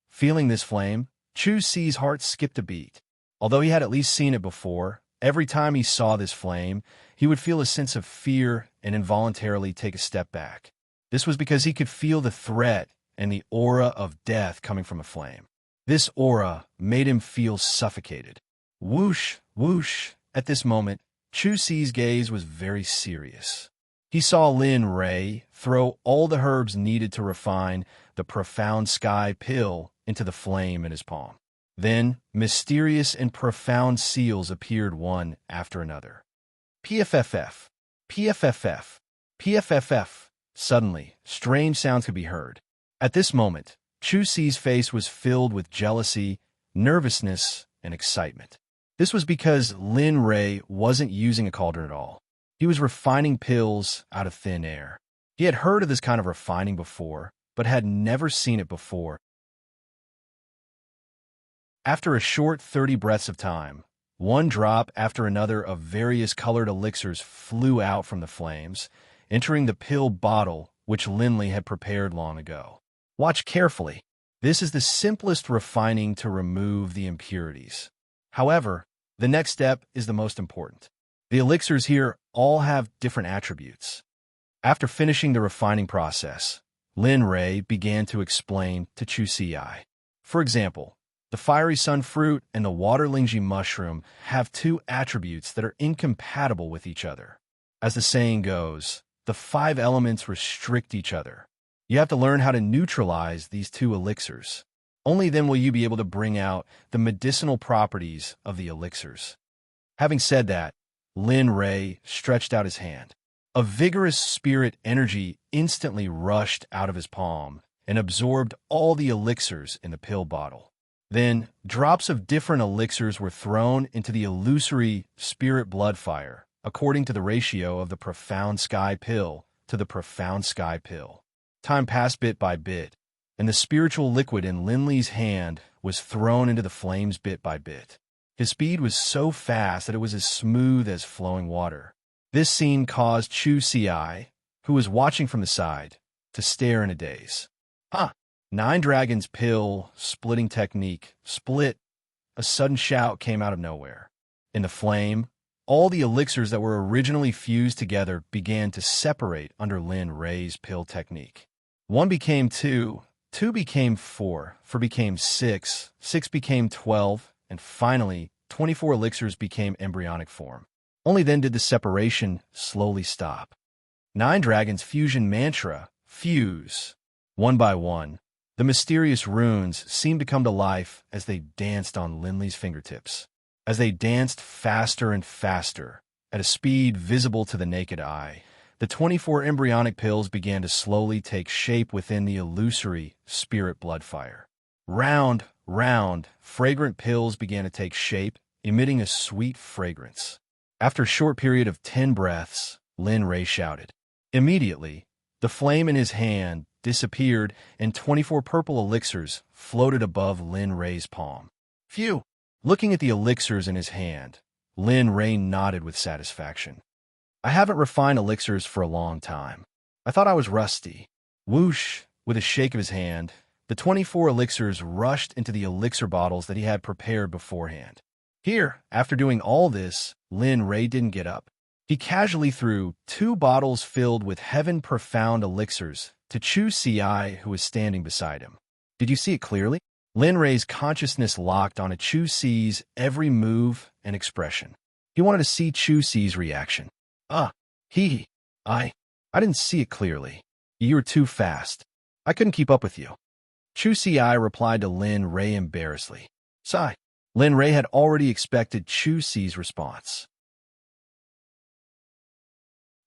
Feeling this flame, Chu Si's heart skipped a beat. Although he had at least seen it before, every time he saw this flame, he would feel a sense of fear and involuntarily take a step back. This was because he could feel the threat and the aura of death coming from a flame. This aura made him feel suffocated. Whoosh, whoosh. At this moment, Chu Si's gaze was very serious. He saw Lin Ray throw all the herbs needed to refine the profound sky pill into the flame in his palm. Then, mysterious and profound seals appeared one after another. PFFF, PFFF, PFFF. Suddenly, strange sounds could be heard. At this moment, Chu Si's face was filled with jealousy, nervousness, and excitement. This was because Lin Ray wasn't using a cauldron at all. He was refining pills out of thin air. He had heard of this kind of refining before, but had never seen it before. After a short 30 breaths of time, one drop after another of various colored elixirs flew out from the flames, entering the pill bottle which Linley had prepared long ago. Watch carefully. This is the simplest refining to remove the impurities. However, the next step is the most important. The elixirs here all have different attributes. After finishing the refining process, Lin Ray began to explain to Chu Si. For example, the fiery sun fruit and the water lingji mushroom have two attributes that are incompatible with each other. As the saying goes, the 5 elements restrict each other. You have to learn how to neutralize these two elixirs. Only then will you be able to bring out the medicinal properties of the elixirs. Having said that, Lin Ray stretched out his hand. A vigorous spirit energy instantly rushed out of his palm and absorbed all the elixirs in the pill bottle. Then, drops of different elixirs were thrown into the illusory spirit blood fire, according to the ratio of the profound sky pill to the profound sky pill. Time passed bit by bit, and the spiritual liquid in Linley's hand was thrown into the flames bit by bit. His speed was so fast that it was as smooth as flowing water. This scene caused Chu Si, who was watching from the side, to stare in a daze. Huh! Nine Dragons' pill splitting technique split. A sudden shout came out of nowhere. In the flame, all the elixirs that were originally fused together began to separate under Lin Rei's pill technique. 1 became 2, 2 became 4, 4 became 6, 6 became 12, and finally, 24 elixirs became embryonic form. Only then did the separation slowly stop. Nine Dragons' fusion mantra, fuse. One by one, the mysterious runes seemed to come to life as they danced on Linley's fingertips. As they danced faster and faster, at a speed visible to the naked eye, the 24 embryonic pills began to slowly take shape within the illusory spirit bloodfire. Round, fragrant pills began to take shape, emitting a sweet fragrance. After a short period of 10 breaths, Lin Rei shouted. Immediately, the flame in his hand disappeared and 24 purple elixirs floated above Lin Rei's palm. Phew! Looking at the elixirs in his hand, Lin Rei nodded with satisfaction. I haven't refined elixirs for a long time. I thought I was rusty. Whoosh! With a shake of his hand, the 24 elixirs rushed into the elixir bottles that he had prepared beforehand. Here, after doing all this, Lin Rei didn't get up. He casually threw 2 bottles filled with heaven-profound elixirs to Chu Si, who was standing beside him. Did you see it clearly? Lin Rei's consciousness locked onto Chu Si's every move and expression. He wanted to see Chu Si's reaction. I didn't see it clearly. You were too fast. I couldn't keep up with you. Chu Si replied to Lin Rei embarrassedly. Sigh. Lin Rei had already expected Chu Si's response.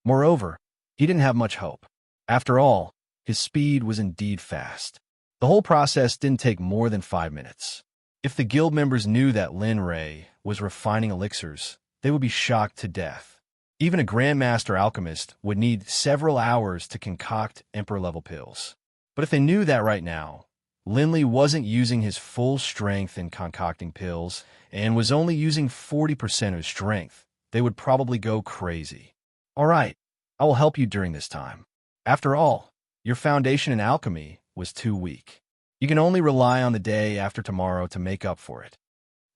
Moreover, he didn't have much hope. After all, his speed was indeed fast. The whole process didn't take more than 5 minutes. If the guild members knew that Lin Rei was refining elixirs, they would be shocked to death. Even a grandmaster alchemist would need several hours to concoct emperor-level pills. But if they knew that right now, Linley wasn't using his full strength in concocting pills and was only using 40% of his strength, they would probably go crazy. All right, I will help you during this time. After all, your foundation in alchemy was too weak. You can only rely on the day after tomorrow to make up for it.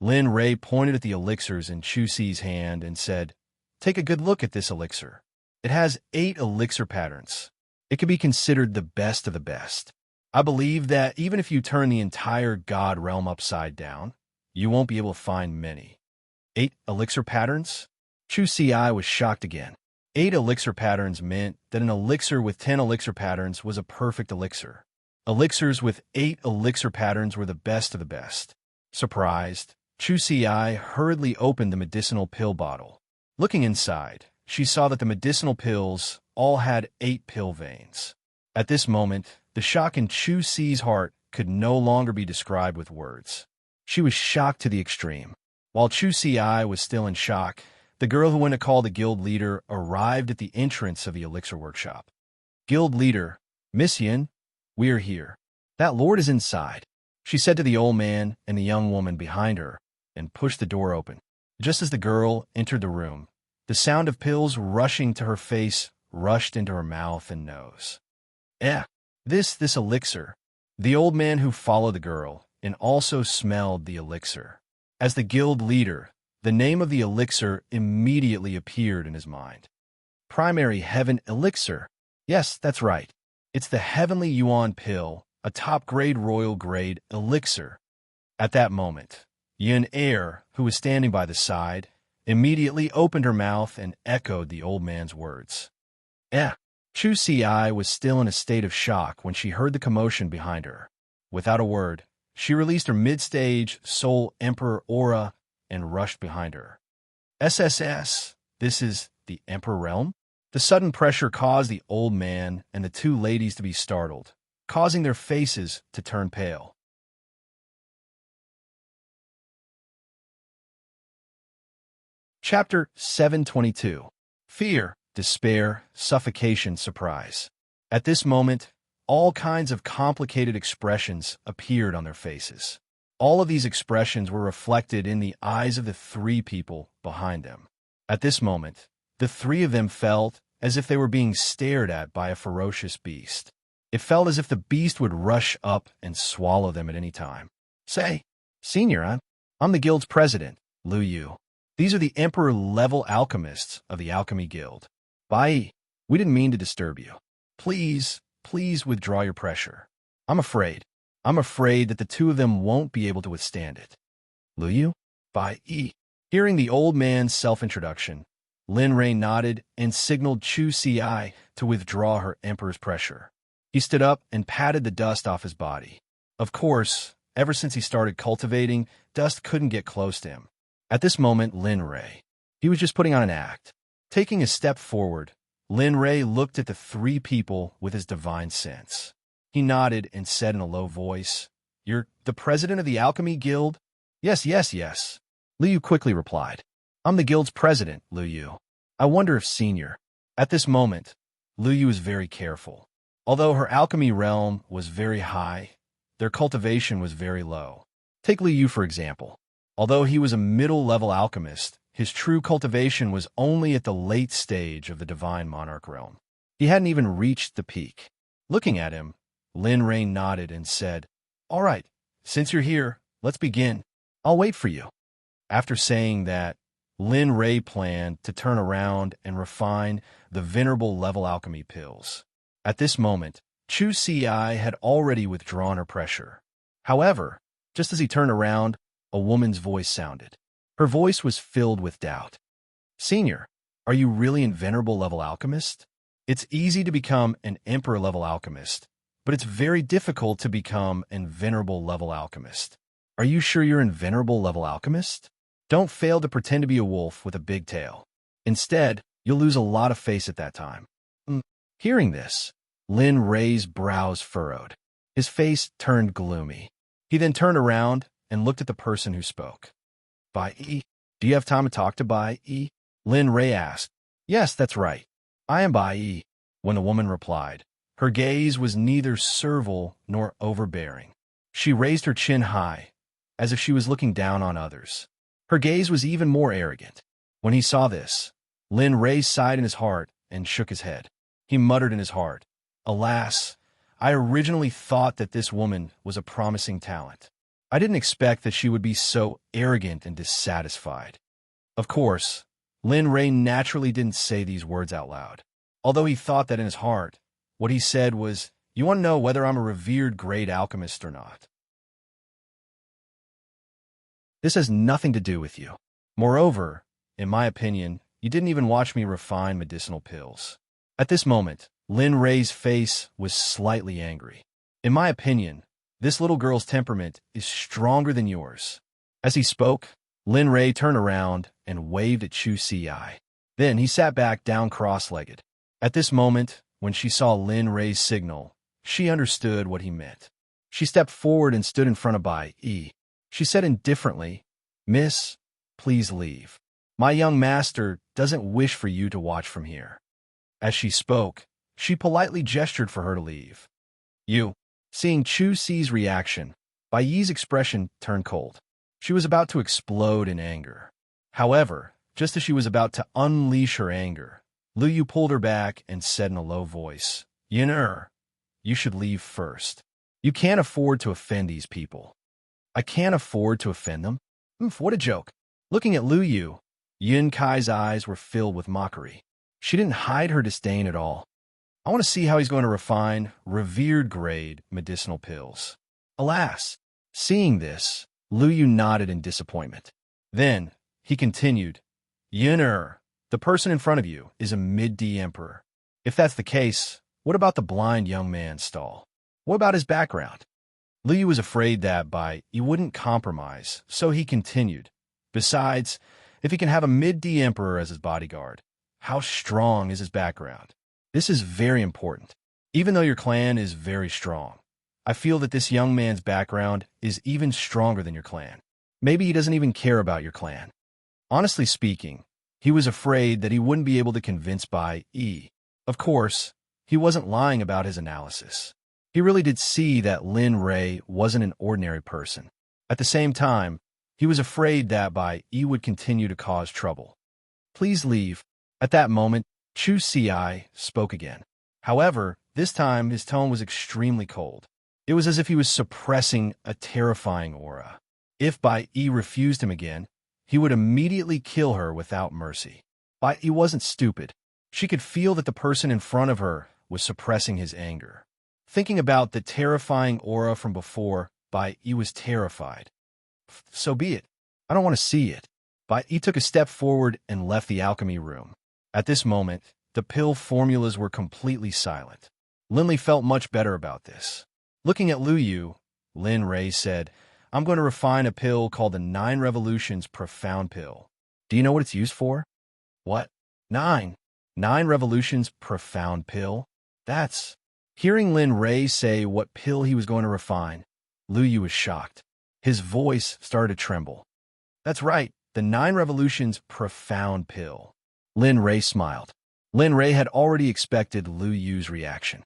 Lin Rei pointed at the elixirs in Chu Si's hand and said, Take a good look at this elixir. It has 8 elixir patterns. It can be considered the best of the best. I believe that even if you turn the entire God realm upside down, you won't be able to find many. 8 elixir patterns? Chu Si was shocked again. 8 elixir patterns meant that an elixir with 10 elixir patterns was a perfect elixir. Elixirs with 8 elixir patterns were the best of the best. Surprised, Chu Si hurriedly opened the medicinal pill bottle. Looking inside, she saw that the medicinal pills all had 8 pill veins. At this moment, the shock in Chu Si's heart could no longer be described with words. She was shocked to the extreme. While Chu Si was still in shock, the girl who went to call the guild leader arrived at the entrance of the elixir workshop. Guild leader, Miss Yin, we are here. That lord is inside, she said to the old man and the young woman behind her, and pushed the door open. Just as the girl entered the room, the sound of pills rushing to her face rushed into her mouth and nose. This elixir. The old man who followed the girl and also smelled the elixir. As the guild leader, the name of the elixir immediately appeared in his mind. Primary Heaven Elixir. Yes, that's right. It's the Heavenly Yuan Pill, a top-grade royal-grade elixir. At that moment, Yin Er, who was standing by the side, immediately opened her mouth and echoed the old man's words. Chu Si was still in a state of shock when she heard the commotion behind her. Without a word, she released her mid-stage Soul Emperor aura and rushed behind her. SSS, this is the Emperor Realm? The sudden pressure caused the old man and the 2 ladies to be startled, causing their faces to turn pale. Chapter 722. Fear, Despair, Suffocation, Surprise. At this moment, all kinds of complicated expressions appeared on their faces. All of these expressions were reflected in the eyes of the three people behind them. At this moment, the three of them felt as if they were being stared at by a ferocious beast. It felt as if the beast would rush up and swallow them at any time. Say, Senior, I'm the guild's president, Lu Yu. These are the emperor-level alchemists of the Alchemy Guild. Bai, we didn't mean to disturb you. Please withdraw your pressure. I'm afraid that the two of them won't be able to withstand it. Lu Yu? Bai. Hearing the old man's self-introduction, Lin Rei nodded and signaled Chu Si to withdraw her emperor's pressure. He stood up and patted the dust off his body. Of course, ever since he started cultivating, dust couldn't get close to him. At this moment, Lin Rei, he was just putting on an act. Taking a step forward, Lin Rei looked at the three people with his divine sense. He nodded and said in a low voice, "You're the president of the Alchemy Guild?" Yes. Liu Yu quickly replied, "I'm the guild's president, Liu Yu. I wonder if Senior." At this moment, Liu Yu was very careful. Although her alchemy realm was very high, their cultivation was very low. Take Liu Yu for example. Although he was a middle-level alchemist, his true cultivation was only at the late stage of the Divine Monarch realm. He hadn't even reached the peak. Looking at him, Lin Rei nodded and said, "All right, since you're here, let's begin. I'll wait for you." After saying that, Lin Rei planned to turn around and refine the venerable level alchemy pills. At this moment, Chu Si had already withdrawn her pressure. However, just as he turned around, a woman's voice sounded. Her voice was filled with doubt. "Senior, are you really a venerable level alchemist? It's easy to become an emperor level alchemist, but it's very difficult to become an venerable level alchemist. Are you sure you're an venerable level alchemist? Don't fail to pretend to be a wolf with a big tail. Instead, you'll lose a lot of face at that time." Hearing this, Lin Rei's brows furrowed. His face turned gloomy. He then turned around and looked at the person who spoke. "Bai Yi, do you have time to talk to Bai Yi?" Lin Rei asked. "Yes, that's right. I am Bai Yi," when the woman replied. Her gaze was neither servile nor overbearing. She raised her chin high, as if she was looking down on others. Her gaze was even more arrogant. When he saw this, Lin Rei sighed in his heart and shook his head. He muttered in his heart, "Alas, I originally thought that this woman was a promising talent. I didn't expect that she would be so arrogant and dissatisfied." Of course, Lin Rei naturally didn't say these words out loud. Although he thought that in his heart, what he said was, "You want to know whether I'm a revered great alchemist or not? This has nothing to do with you. Moreover, in my opinion, you didn't even watch me refine medicinal pills." At this moment, Lin Rei's face was slightly angry. "In my opinion, this little girl's temperament is stronger than yours." As he spoke, Lin Rei turned around and waved at Chu Si. Then he sat back down cross-legged. At this moment, when she saw Lin Rei's signal, she understood what he meant. She stepped forward and stood in front of Bai Yi. She said indifferently, "Miss, please leave. My young master doesn't wish for you to watch from here." As she spoke, she politely gestured for her to leave. Seeing Chu Si's reaction, Bai Yi's expression turned cold. She was about to explode in anger. However, just as she was about to unleash her anger, Liu Yu pulled her back and said in a low voice, "Yin, you should leave first. You can't afford to offend these people." "I can't afford to offend them? What a joke." Looking at Liu Yu, Yun Kai's eyes were filled with mockery. She didn't hide her disdain at all. "I want to see how he's going to refine revered grade medicinal pills." Alas, seeing this, Liu Yu nodded in disappointment. Then, he continued, "Yin, the person in front of you is a mid-D emperor. If that's the case, what about the blind young man's stall? What about his background?" Liu Yu was afraid that Bai Yi wouldn't compromise, so he continued, "Besides, if he can have a mid-D emperor as his bodyguard, how strong is his background? This is very important. Even though your clan is very strong, I feel that this young man's background is even stronger than your clan. Maybe he doesn't even care about your clan." Honestly speaking, he was afraid that he wouldn't be able to convince Bai Yi. Of course, he wasn't lying about his analysis. He really did see that Lin Ray wasn't an ordinary person. At the same time, he was afraid that Yi would continue to cause trouble. Please leave. At that moment, Chu Ci spoke again. However, this time his tone was extremely cold. It was as if he was suppressing a terrifying aura. If Yi refused him again, he would immediately kill her without mercy. Yi wasn't stupid. She could feel that the person in front of her was suppressing his anger. Thinking about the terrifying aura from before, Yi was terrified. So be it. I don't want to see it. Yi took a step forward and left the alchemy room. At this moment, the pill formulas were completely silent. Linley felt much better about this. Looking at Lu Yu, Lin Ray said, I'm going to refine a pill called the 9 Revolutions Profound Pill. Do you know what it's used for? What? 9 Revolutions Profound Pill? That's... Hearing Lin Ray say what pill he was going to refine, Lu Yu was shocked. His voice started to tremble. That's right, the 9 Revolutions Profound Pill. Lin Ray smiled. Lin Ray had already expected Lu Yu's reaction.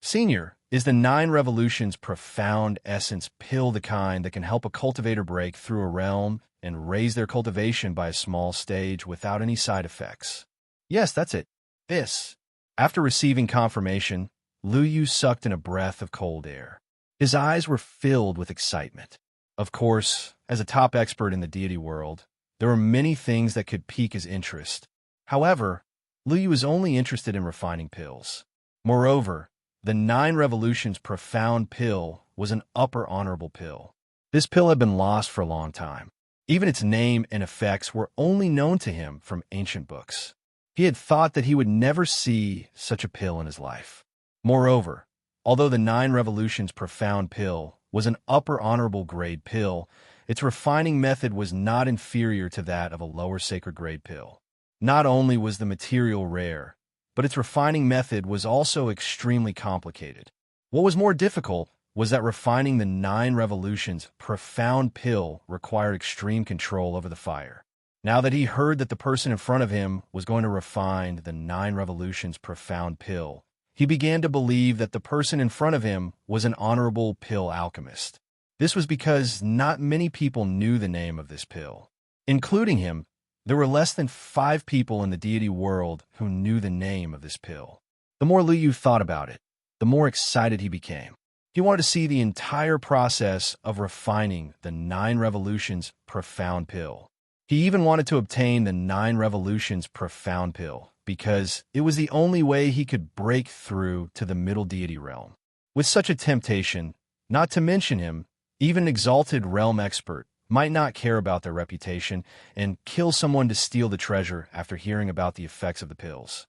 Senior, is the 9 Revolutions Profound Essence Pill the kind that can help a cultivator break through a realm and raise their cultivation by a small stage without any side effects? Yes, that's it. This. After receiving confirmation, Lu Yu sucked in a breath of cold air. His eyes were filled with excitement. Of course, as a top expert in the deity world, there were many things that could pique his interest. However, Lu Yu was only interested in refining pills. Moreover, the 9 Revolutions Profound Pill was an upper honorable pill. This pill had been lost for a long time. Even its name and effects were only known to him from ancient books. He had thought that he would never see such a pill in his life. Moreover, although the 9 Revolutions Profound Pill was an upper honorable grade pill, its refining method was not inferior to that of a lower sacred grade pill. Not only was the material rare, but its refining method was also extremely complicated. What was more difficult was that refining the 9 Revolutions Profound Pill required extreme control over the fire. Now that he heard that the person in front of him was going to refine the 9 Revolutions Profound Pill, he began to believe that the person in front of him was an honorable pill alchemist. This was because not many people knew the name of this pill. Including him, there were less than 5 people in the deity world who knew the name of this pill. The more Lu Yu thought about it, the more excited he became. He wanted to see the entire process of refining the 9 Revolutions Profound Pill. He even wanted to obtain the 9 Revolutions Profound Pill because it was the only way he could break through to the middle deity realm. With such a temptation, not to mention him, even an exalted realm expert might not care about their reputation and kill someone to steal the treasure after hearing about the effects of the pills.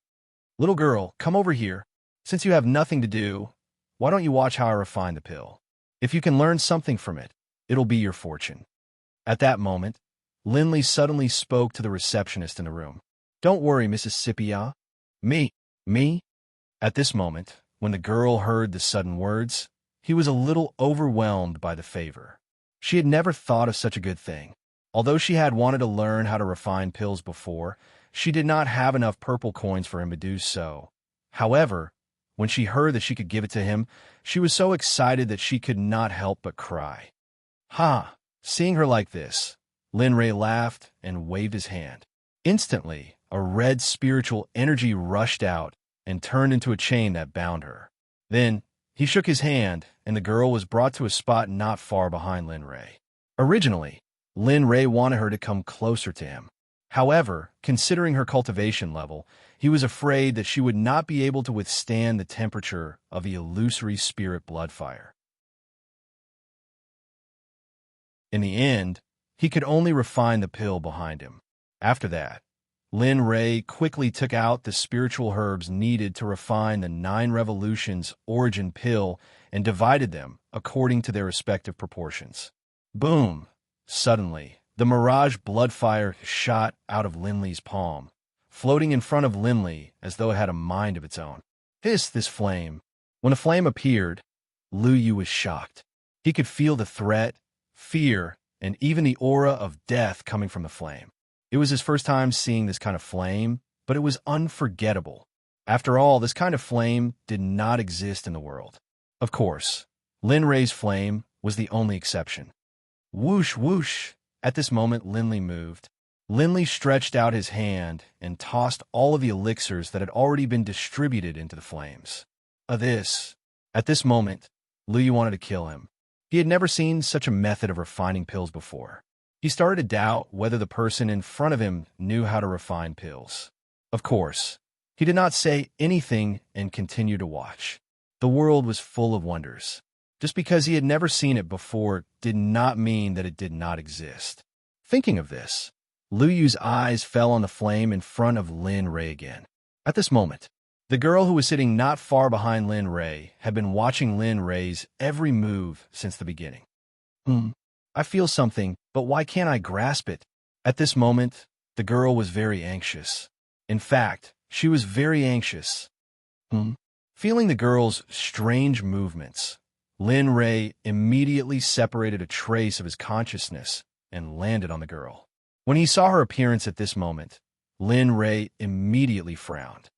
Little girl, come over here. Since you have nothing to do, why don't you watch how I refine the pill? If you can learn something from it, it'll be your fortune. At that moment, Lindley suddenly spoke to the receptionist in the room. Don't worry, Mrs. Scipia. Me? At this moment, when the girl heard the sudden words, he was a little overwhelmed by the favor. She had never thought of such a good thing. Although she had wanted to learn how to refine pills before, she did not have enough purple coins for him to do so. However, when she heard that she could give it to him, she was so excited that she could not help but cry. Ha! Seeing her like this, Lin Ray laughed and waved his hand. Instantly, a red spiritual energy rushed out and turned into a chain that bound her. Then, he shook his hand, and the girl was brought to a spot not far behind Lin Ray. Originally, Lin Ray wanted her to come closer to him. However, considering her cultivation level, he was afraid that she would not be able to withstand the temperature of the illusory spirit blood fire. In the end, he could only refine the pill behind him. After that, Lin Ray quickly took out the spiritual herbs needed to refine the 9 Revolutions origin pill and divided them according to their respective proportions. Boom! Suddenly, the mirage blood fire shot out of Linley's palm, floating in front of Linley as though it had a mind of its own. Hiss, this flame! When the flame appeared, Lu Yu was shocked. He could feel the threat, fear, and even the aura of death coming from the flame. It was his first time seeing this kind of flame, but it was unforgettable. After all, this kind of flame did not exist in the world. Of course, Lin Rei's flame was the only exception. Whoosh, whoosh. At this moment, Linley moved. Linley stretched out his hand and tossed all of the elixirs that had already been distributed into the flames. At this moment, Liu wanted to kill him. He had never seen such a method of refining pills before. He started to doubt whether the person in front of him knew how to refine pills. Of course, he did not say anything and continued to watch. The world was full of wonders. Just because he had never seen it before did not mean that it did not exist. Thinking of this, Liu Yu's eyes fell on the flame in front of Lin Rei again. At this moment, the girl who was sitting not far behind Lin Rei had been watching Lin Rei's every move since the beginning. I feel something, but why can't I grasp it? At this moment, the girl was very anxious. In fact, she was very anxious. Feeling the girl's strange movements, Lin Rei immediately separated a trace of his consciousness and landed on the girl. When he saw her appearance at this moment, Lin Rei immediately frowned.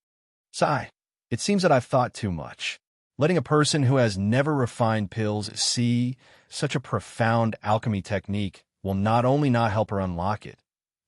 Sigh, it seems that I've thought too much. Letting a person who has never refined pills see such a profound alchemy technique will not only not help her unlock it,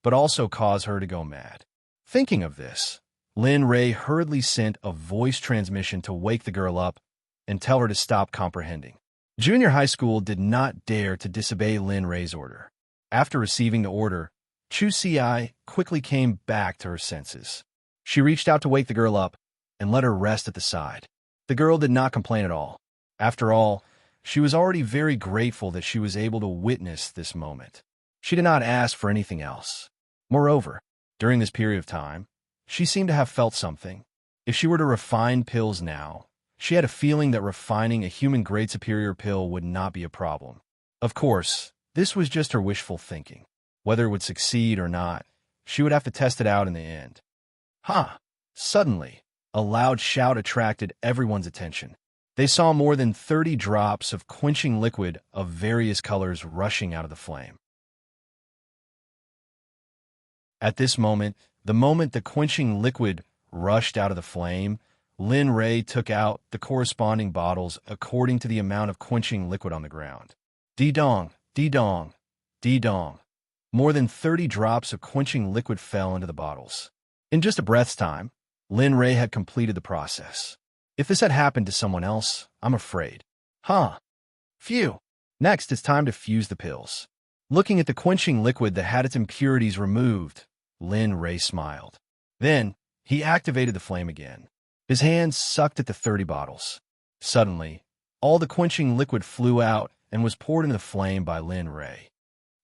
but also cause her to go mad. Thinking of this, Lin Rei hurriedly sent a voice transmission to wake the girl up and tell her to stop comprehending. Junior high school did not dare to disobey Lin Rei's order. After receiving the order, Chu Si quickly came back to her senses. She reached out to wake the girl up and let her rest at the side. The girl did not complain at all. After all, she was already very grateful that she was able to witness this moment. She did not ask for anything else. Moreover, during this period of time, she seemed to have felt something. If she were to refine pills now, she had a feeling that refining a human-grade superior pill would not be a problem. Of course, this was just her wishful thinking. Whether it would succeed or not, she would have to test it out in the end. Suddenly, a loud shout attracted everyone's attention. They saw more than 30 drops of quenching liquid of various colors rushing out of the flame. At this moment, the moment the quenching liquid rushed out of the flame, Lin Rei took out the corresponding bottles according to the amount of quenching liquid on the ground. Dee-dong, dee-dong, dee-dong. More than 30 drops of quenching liquid fell into the bottles. In just a breath's time, Lin Rei had completed the process. If this had happened to someone else, I'm afraid. Phew. Next, it's time to fuse the pills. Looking at the quenching liquid that had its impurities removed, Lin Rei smiled. Then, he activated the flame again. His hands sucked at the 30 bottles. Suddenly, all the quenching liquid flew out and was poured into the flame by Lin Rei.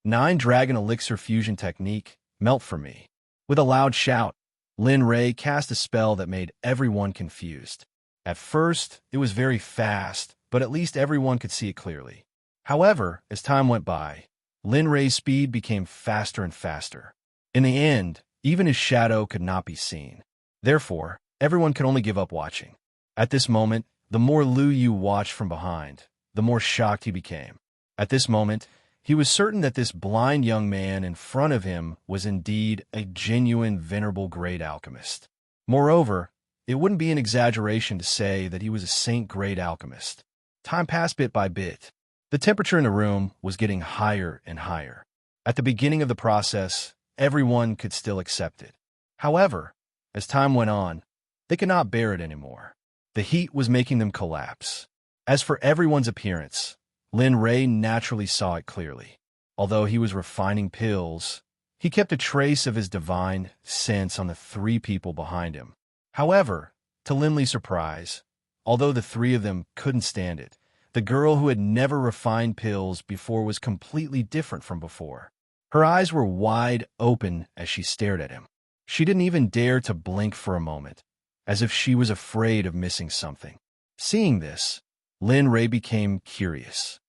9 Dragon Elixir Fusion Technique, melt for me. With a loud shout, Lin Rei cast a spell that made everyone confused. At first, it was very fast, but at least everyone could see it clearly. However, as time went by, Lin Rei's speed became faster and faster. In the end, even his shadow could not be seen. Therefore, everyone could only give up watching. At this moment, the more Liu Yu watched from behind, the more shocked he became. At this moment, he was certain that this blind young man in front of him was indeed a genuine venerable grade alchemist. Moreover, it wouldn't be an exaggeration to say that he was a saint-grade alchemist. Time passed bit by bit. The temperature in the room was getting higher and higher. At the beginning of the process, everyone could still accept it. However, as time went on, they could not bear it anymore. The heat was making them collapse. As for everyone's appearance, Lin Rei naturally saw it clearly. Although he was refining pills, he kept a trace of his divine sense on the 3 people behind him. However, to Lin Li's surprise, although the 3 of them couldn't stand it, the girl who had never refined pills before was completely different from before. Her eyes were wide open as she stared at him. She didn't even dare to blink for a moment, as if she was afraid of missing something. Seeing this, Lin Rei became curious.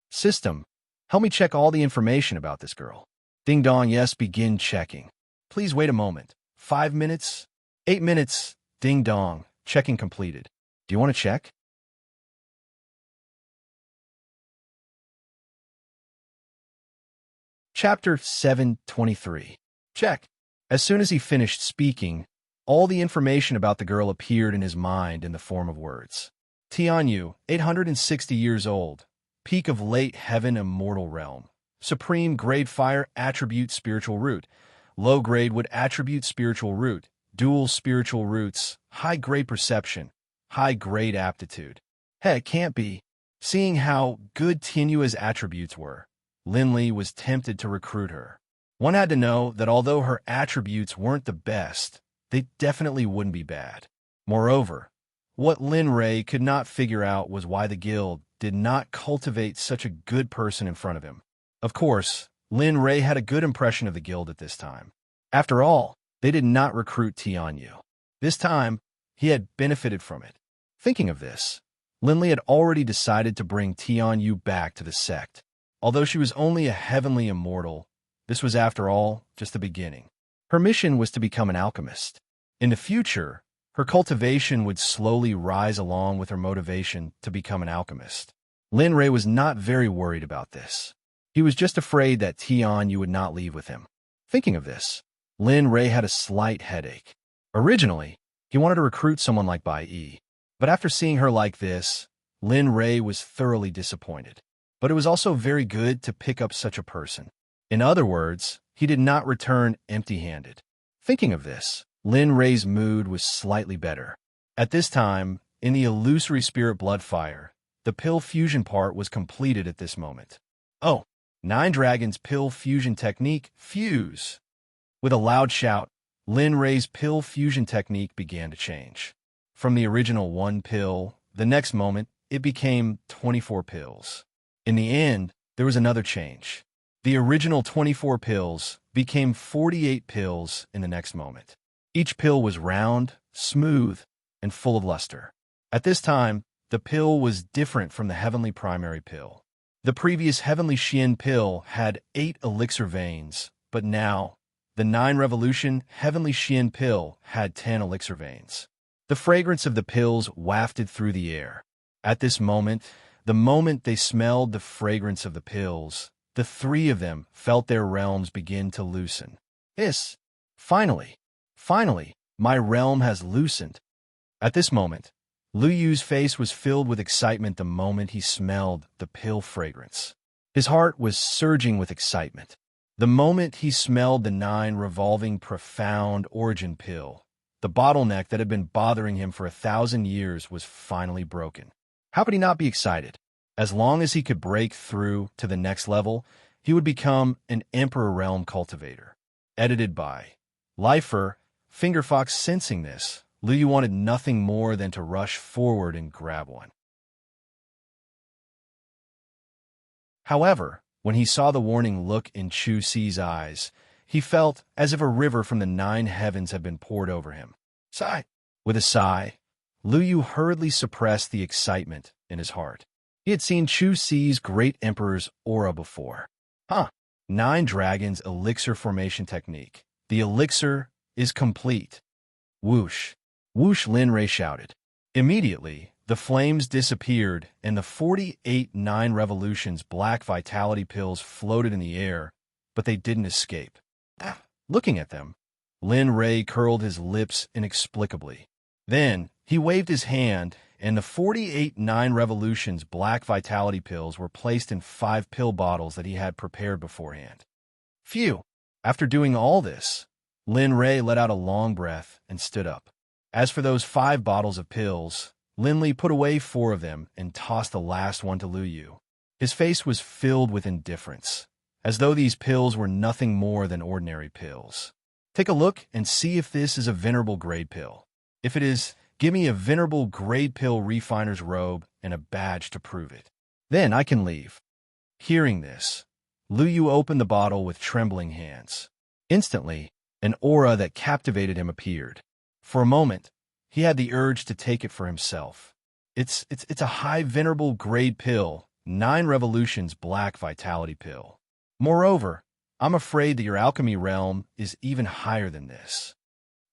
System, help me check all the information about this girl. Ding dong, yes, begin checking. Please wait a moment. 5 minutes? 8 minutes? Ding dong, checking completed. Do you want to check? Chapter 723. Check. As soon as he finished speaking, All the information about the girl appeared in his mind in the form of words. Tianyu, 860 years old, peak of late heaven immortal realm. Supreme grade fire attribute spiritual root. Low grade wood attribute spiritual root. Dual spiritual roots. High grade perception. High grade aptitude. Hey, it can't be. Seeing how good Tianyu's attributes were, Linley was tempted to recruit her. One had to know that although her attributes weren't the best, they definitely wouldn't be bad. Moreover, what Lin Ray could not figure out was why the guild did not cultivate such a good person in front of him. Of course, Lin Ray had a good impression of the guild at this time. After all, they did not recruit Tianyu. This time, he had benefited from it. Thinking of this, Linley had already decided to bring Tianyu back to the sect. Although she was only a heavenly immortal, this was after all just the beginning. Her mission was to become an alchemist. In the future, her cultivation would slowly rise along with her motivation to become an alchemist. Lin Ray was not very worried about this. He was just afraid that Tianyu would not leave with him. Thinking of this, Lin Ray had a slight headache. Originally, he wanted to recruit someone like Bai Yi. But after seeing her like this, Lin Ray was thoroughly disappointed. But it was also very good to pick up such a person. In other words, he did not return empty-handed. Thinking of this, Lin Ray's mood was slightly better. At this time, in the illusory spirit blood fire, the pill fusion part was completed at this moment. Oh, Nine Dragons pill fusion technique, fuse. With a loud shout, Lin Ray's pill fusion technique began to change. From the original 1 pill, the next moment, it became 24 pills. In the end, there was another change. The original 24 pills became 48 pills in the next moment. Each pill was round, smooth, and full of luster. At this time, the pill was different from the heavenly primary pill. The previous heavenly Xian pill had 8 elixir veins, but now, the 9 revolution heavenly Xian pill had 10 elixir veins. The fragrance of the pills wafted through the air. At this moment, the moment they smelled the fragrance of the pills, the 3 of them felt their realms begin to loosen. Finally, my realm has loosened. At this moment, Lu Yu's face was filled with excitement the moment he smelled the pill fragrance. His heart was surging with excitement. The moment he smelled the 9 revolving profound origin pill, the bottleneck that had been bothering him for 1,000 years was finally broken. How could he not be excited? As long as he could break through to the next level, he would become an Emperor Realm cultivator. Edited by Lifer, Fingerfox. Sensing this, Lu Yu wanted nothing more than to rush forward and grab one. However, when he saw the warning look in Chu Si's eyes, he felt as if a river from the 9 heavens had been poured over him. Sigh. With a sigh, Lu Yu hurriedly suppressed the excitement in his heart. He had seen Chu Si's great emperor's aura before. 9 Dragons elixir formation technique. The elixir is complete. Whoosh. Whoosh, Lin Ray shouted. Immediately, the flames disappeared and the 48 9 revolutions black vitality pills floated in the air, but they didn't escape. Looking at them, Lin Ray curled his lips inexplicably. Then, he waved his hand, and the 48 9 revolutions black vitality pills were placed in 5 pill bottles that he had prepared beforehand. Phew! After doing all this, Lin Ray let out a long breath and stood up. As for those 5 bottles of pills, Linley put away 4 of them and tossed the last one to Lu Yu. His face was filled with indifference, as though these pills were nothing more than ordinary pills. Take a look and see if this is a venerable grade pill. If it is, give me a venerable grade pill refiner's robe and a badge to prove it. Then I can leave. Hearing this, Lu Yu opened the bottle with trembling hands. Instantly, an aura that captivated him appeared. For a moment, he had the urge to take it for himself. It's a high venerable grade pill, 9 revolutions black vitality pill. Moreover, I'm afraid that your alchemy realm is even higher than this.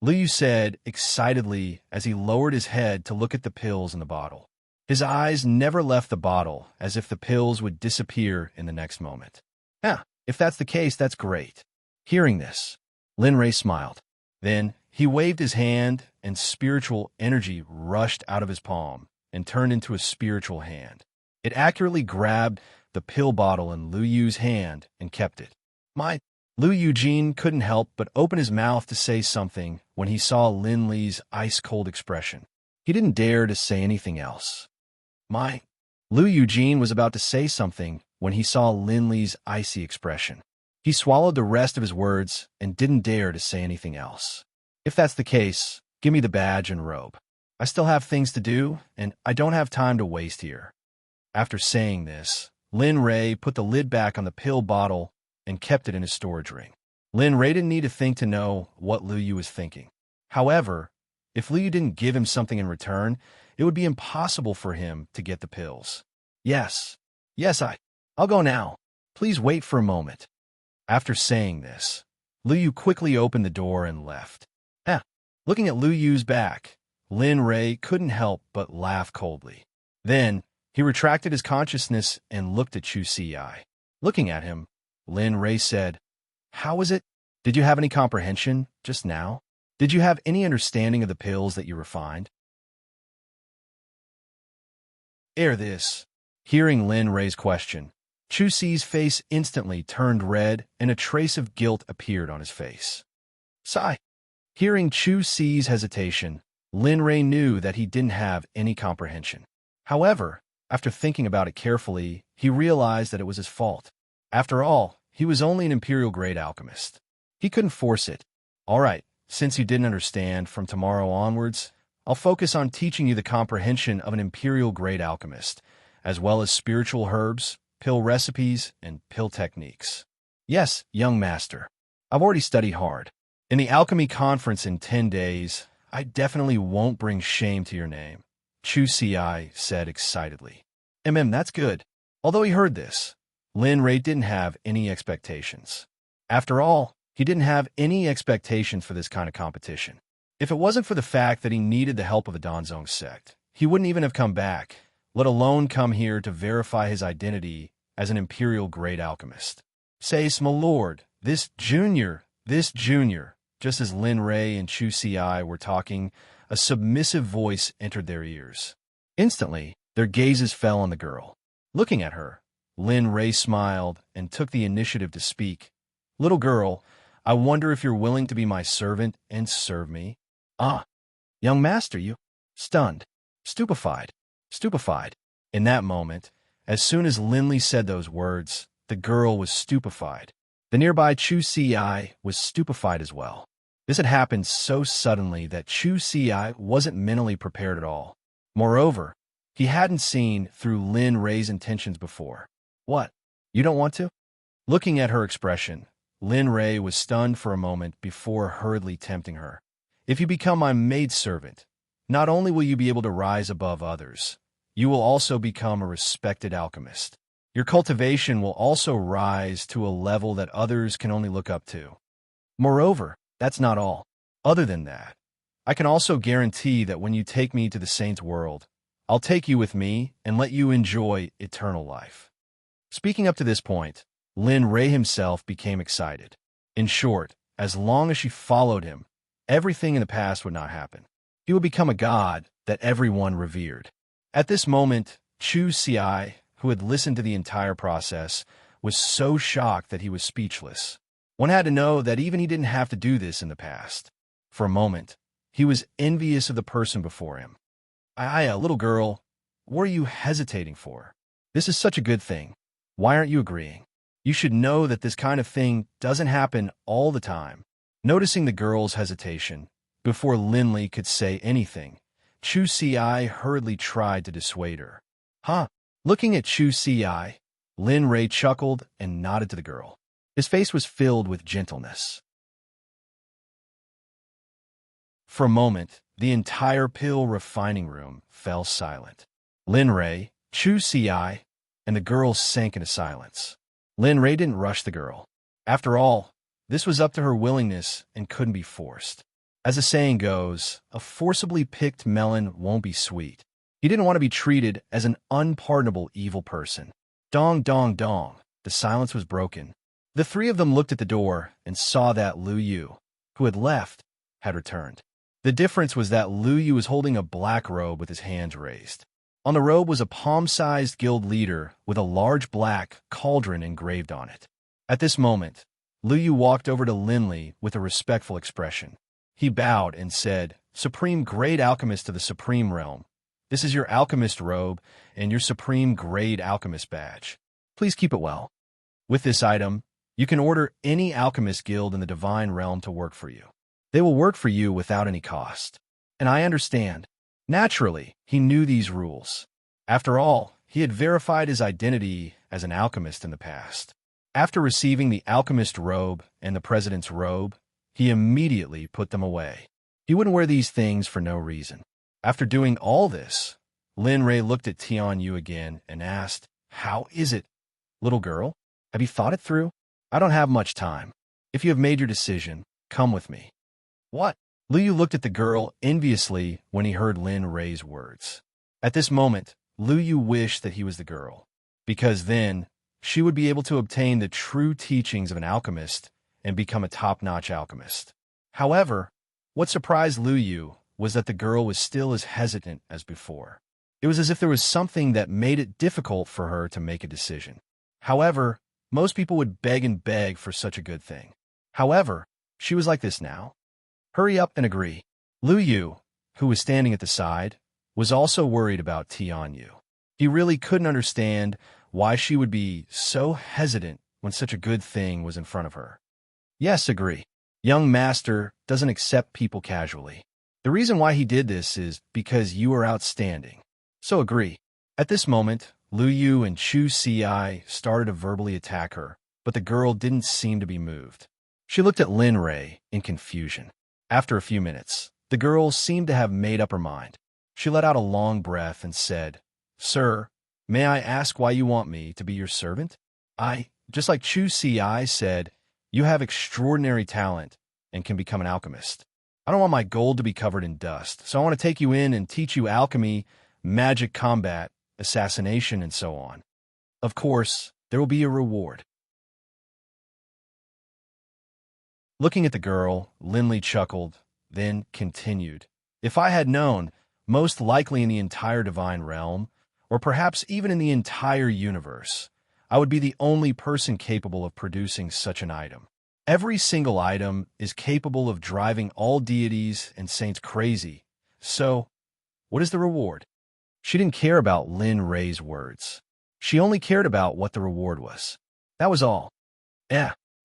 Lu Yu said excitedly as he lowered his head to look at the pills in the bottle. His eyes never left the bottle, as if the pills would disappear in the next moment. If that's the case, that's great. Hearing this, Lin Ray smiled. Then He waved his hand, and spiritual energy rushed out of his palm and turned into a spiritual hand. It accurately grabbed the pill bottle in Liu Yu's hand and kept it. Liu Eugene couldn't help but open his mouth to say something when he saw Lin Li's ice-cold expression. He didn't dare to say anything else. Liu Eugene was about to say something when he saw Lin Li's icy expression. He swallowed the rest of his words and didn't dare to say anything else. If that's the case, give me the badge and robe. I still have things to do, and I don't have time to waste here. After saying this, Lin Ray put the lid back on the pill bottle and kept it in his storage ring. Lin Ray didn't need to think to know what Liu Yu was thinking. However, if Liu Yu didn't give him something in return, it would be impossible for him to get the pills. Yes, I'll go now. Please wait for a moment. After saying this, Liu Yu quickly opened the door and left. Looking at Liu Yu's back, Lin Ray couldn't help but laugh coldly. Then, he retracted his consciousness and looked at Chu Si-ai. Looking at him, Lin Ray said, "How was it? Did you have any comprehension just now? Did you have any understanding of the pills that you refined?" This. Hearing Lin Ray's question, Chu Si's face instantly turned red and a trace of guilt appeared on his face. Sigh. Hearing Chu Si's hesitation, Lin Ray knew that he didn't have any comprehension. However, after thinking about it carefully, he realized that it was his fault. After all, he was only an imperial-grade alchemist. He couldn't force it. All right, since you didn't understand, from tomorrow onwards, I'll focus on teaching you the comprehension of an imperial-grade alchemist, as well as spiritual herbs, pill recipes, and pill techniques. Yes, young master. I've already studied hard. In the alchemy conference in 10 days, I definitely won't bring shame to your name, Chu Si-ai said excitedly. That's good. Although he heard this, Lin Ray didn't have any expectations. After all, he didn't have any expectations for this kind of competition. If it wasn't for the fact that he needed the help of the Danzong sect, he wouldn't even have come back, let alone come here to verify his identity as an imperial-grade alchemist. Says, my lord, this junior. Just as Lin Ray and Chu Si-ai were talking, a submissive voice entered their ears. Instantly, their gazes fell on the girl. Looking at her, Lin Ray smiled and took the initiative to speak. Little girl, I wonder if you're willing to be my servant and serve me? Young master, you... Stunned. Stupefied. In that moment, as soon as Lin Li said those words, the girl was stupefied. The nearby Chu Si-ai was stupefied as well. This had happened so suddenly that Chu Si-ai wasn't mentally prepared at all. Moreover, he hadn't seen through Lin Ray's intentions before. What? You don't want to? Looking at her expression, Lin Ray was stunned for a moment before hurriedly tempting her. If you become my maidservant, not only will you be able to rise above others, you will also become a respected alchemist. Your cultivation will also rise to a level that others can only look up to. Moreover, that's not all. Other than that, I can also guarantee that when you take me to the Saint's world, I'll take you with me and let you enjoy eternal life. Speaking up to this point, Lin Ray himself became excited. In short, as long as she followed him, everything in the past would not happen. He would become a god that everyone revered. At this moment, Chu Si-ai, who had listened to the entire process, was so shocked that he was speechless. One had to know that even he didn't have to do this in the past. For a moment, he was envious of the person before him. Little girl, what are you hesitating for? This is such a good thing. Why aren't you agreeing? You should know that this kind of thing doesn't happen all the time. Noticing the girl's hesitation, before Lin Li could say anything, Chu Si-ai hurriedly tried to dissuade her. Looking at Chu Si-ai, Lin Ray chuckled and nodded to the girl. His face was filled with gentleness. For a moment, the entire pill refining room fell silent. Lin Ray, Chu Si-ai, and the girl sank into silence. Lin Ray didn't rush the girl. After all, this was up to her willingness and couldn't be forced. As the saying goes, a forcibly picked melon won't be sweet. He didn't want to be treated as an unpardonable evil person. Dong, dong, dong. The silence was broken. The three of them looked at the door and saw that Liu Yu, who had left, had returned. The difference was that Lu Yu was holding a black robe with his hands raised. On the robe was a palm-sized guild leader with a large black cauldron engraved on it. At this moment, Lu Yu walked over to Linley with a respectful expression. He bowed and said, "Supreme Grade Alchemist of the Supreme Realm, this is your alchemist robe and your Supreme Grade Alchemist badge. Please keep it well. With this item, you can order any alchemist guild in the Divine Realm to work for you. They will work for you without any cost. And I understand." Naturally, he knew these rules. After all, he had verified his identity as an alchemist in the past. After receiving the alchemist robe and the president's robe, he immediately put them away. He wouldn't wear these things for no reason. After doing all this, Lin Rei looked at Tian Yu again and asked, "How is it, little girl? Have you thought it through? I don't have much time. If you have made your decision, come with me." "What?" Lu Yu looked at the girl enviously when he heard Lin Rei's words. At this moment, Lu Yu wished that he was the girl, because then she would be able to obtain the true teachings of an alchemist and become a top-notch alchemist. However, what surprised Lu Yu was that the girl was still as hesitant as before. It was as if there was something that made it difficult for her to make a decision. However, most people would beg and beg for such a good thing. However, she was like this now. "Hurry up and agree." Lu Yu, who was standing at the side, was also worried about Tian Yu. He really couldn't understand why she would be so hesitant when such a good thing was in front of her. "Yes, agree. Young master doesn't accept people casually. The reason why he did this is because you are outstanding. So agree." At this moment, Lu Yu and Chu Ci started to verbally attack her, but the girl didn't seem to be moved. She looked at Lin Rei in confusion. After a few minutes, the girl seemed to have made up her mind. She let out a long breath and said, "Sir, may I ask why you want me to be your servant? Just like Chu Ci said, you have extraordinary talent and can become an alchemist. I don't want my gold to be covered in dust, so I want to take you in and teach you alchemy, magic combat, assassination, and so on. Of course, there will be a reward." Looking at the girl, Linley chuckled, then continued, "If I had known, most likely in the entire Divine Realm, or perhaps even in the entire universe, I would be the only person capable of producing such an item. Every single item is capable of driving all deities and saints crazy. So, what is the reward?" She didn't care about Lin Rei's words. She only cared about what the reward was. That was all.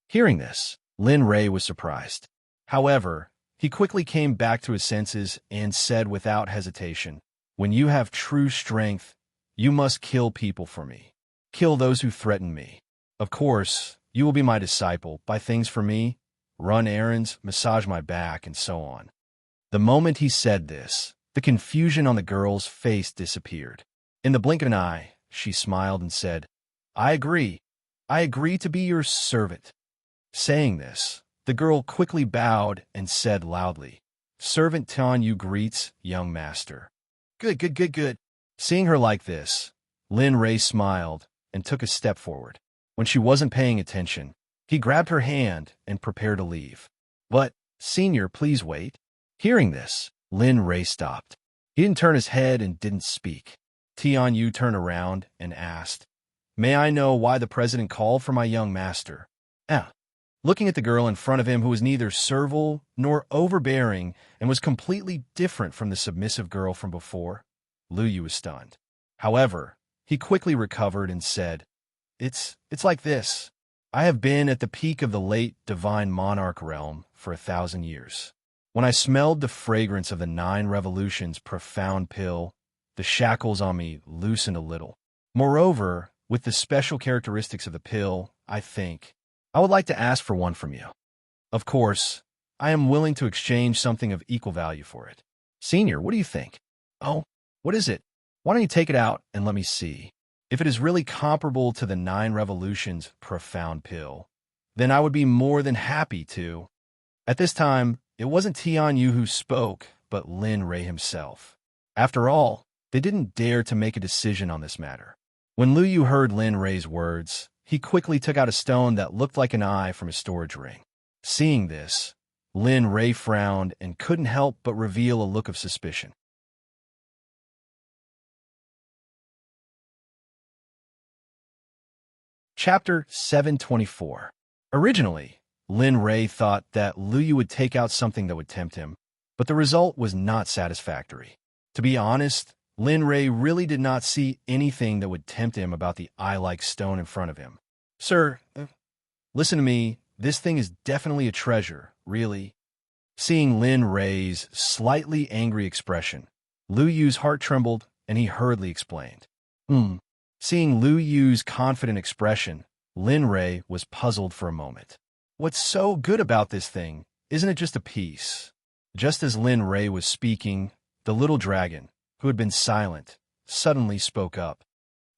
Hearing this, Lin Rei was surprised. However, he quickly came back to his senses and said without hesitation, "When you have true strength, you must kill people for me. Kill those who threaten me. Of course, you will be my disciple, buy things for me, run errands, massage my back, and so on." The moment he said this, the confusion on the girl's face disappeared. In the blink of an eye, she smiled and said, "I agree. I agree to be your servant." Saying this, the girl quickly bowed and said loudly, "Servant Tian Yu greets, young master." Good. Seeing her like this, Lin Rei smiled and took a step forward. When she wasn't paying attention, he grabbed her hand and prepared to leave. "But, Senior, please wait." Hearing this, Lin Rei stopped. He didn't turn his head and didn't speak. Tian Yu turned around and asked, "May I know why the president called for my young master?" Looking at the girl in front of him who was neither servile nor overbearing and was completely different from the submissive girl from before, Lu Yu was stunned. However, he quickly recovered and said, It's like this. I have been at the peak of the late divine monarch realm for 1,000 years. When I smelled the fragrance of the 9 revolutions profound pill, the shackles on me loosened a little. Moreover, with the special characteristics of the pill, I think, I would like to ask for one from you. Of course, I am willing to exchange something of equal value for it. Senior, what do you think? Oh, what is it? Why don't you take it out and let me see? If it is really comparable to the 9 revolutions profound pill, then I would be more than happy to. At this time, it wasn't Tian Yu who spoke, but Lin Rei himself. After all, they didn't dare to make a decision on this matter. When Lu Yu heard Lin Rei's words, he quickly took out a stone that looked like an eye from his storage ring. Seeing this, Lin Ray frowned and couldn't help but reveal a look of suspicion. Chapter 724. Originally, Lin Ray thought that Lu Yu would take out something that would tempt him, but the result was not satisfactory. To be honest, Lin Ray really did not see anything that would tempt him about the eye-like stone in front of him. Sir, listen to me, this thing is definitely a treasure, really. Seeing Lin Ray's slightly angry expression, Lu Yu's heart trembled and he hurriedly explained. Seeing Lu Yu's confident expression, Lin Ray was puzzled for a moment. What's so good about this thing? Isn't it just a piece? Just as Lin Ray was speaking, the little dragon, who had been silent, suddenly spoke up.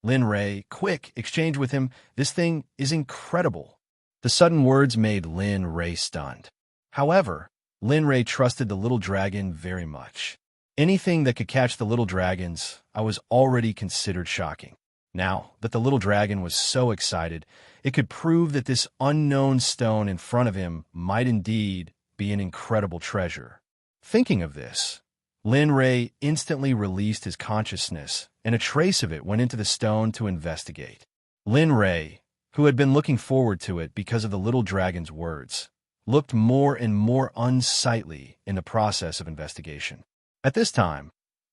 Lin Ray, quick, exchange with him. This thing is incredible. The sudden words made Lin Ray stunned. However, Lin Ray trusted the little dragon very much. Anything that could catch the little dragons, I was already considered shocking. Now that the little dragon was so excited, it could prove that this unknown stone in front of him might indeed be an incredible treasure. Thinking of this, Lin Ray instantly released his consciousness, and a trace of it went into the stone to investigate. Lin Ray, who had been looking forward to it because of the little dragon's words, looked more and more unsightly in the process of investigation. At this time,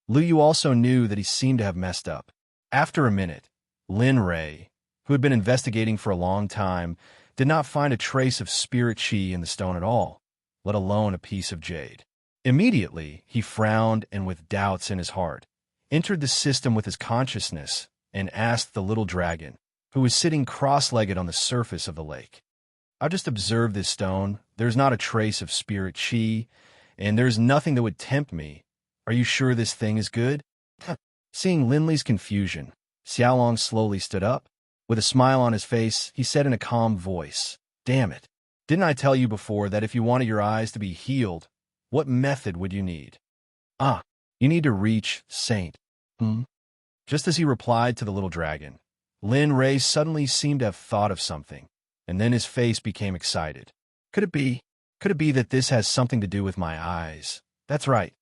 Lu Yu also knew that he seemed to have messed up. After a minute, Lin Ray, who had been investigating for a long time, did not find a trace of spirit chi in the stone at all, let alone a piece of jade. Immediately, he frowned and with doubts in his heart, entered the system with his consciousness and asked the little dragon, who was sitting cross-legged on the surface of the lake. I just observed this stone. There's not a trace of spirit chi, and there's nothing that would tempt me. Are you sure this thing is good? Seeing Lin Li's confusion, Xiaolong slowly stood up. With a smile on his face, he said in a calm voice, "Damn it. Didn't I tell you before that if you wanted your eyes to be healed, what method would you need? You need to reach Saint." Just as he replied to the little dragon, Lin Ray suddenly seemed to have thought of something, and then his face became excited. Could it be that this has something to do with my eyes? That's right.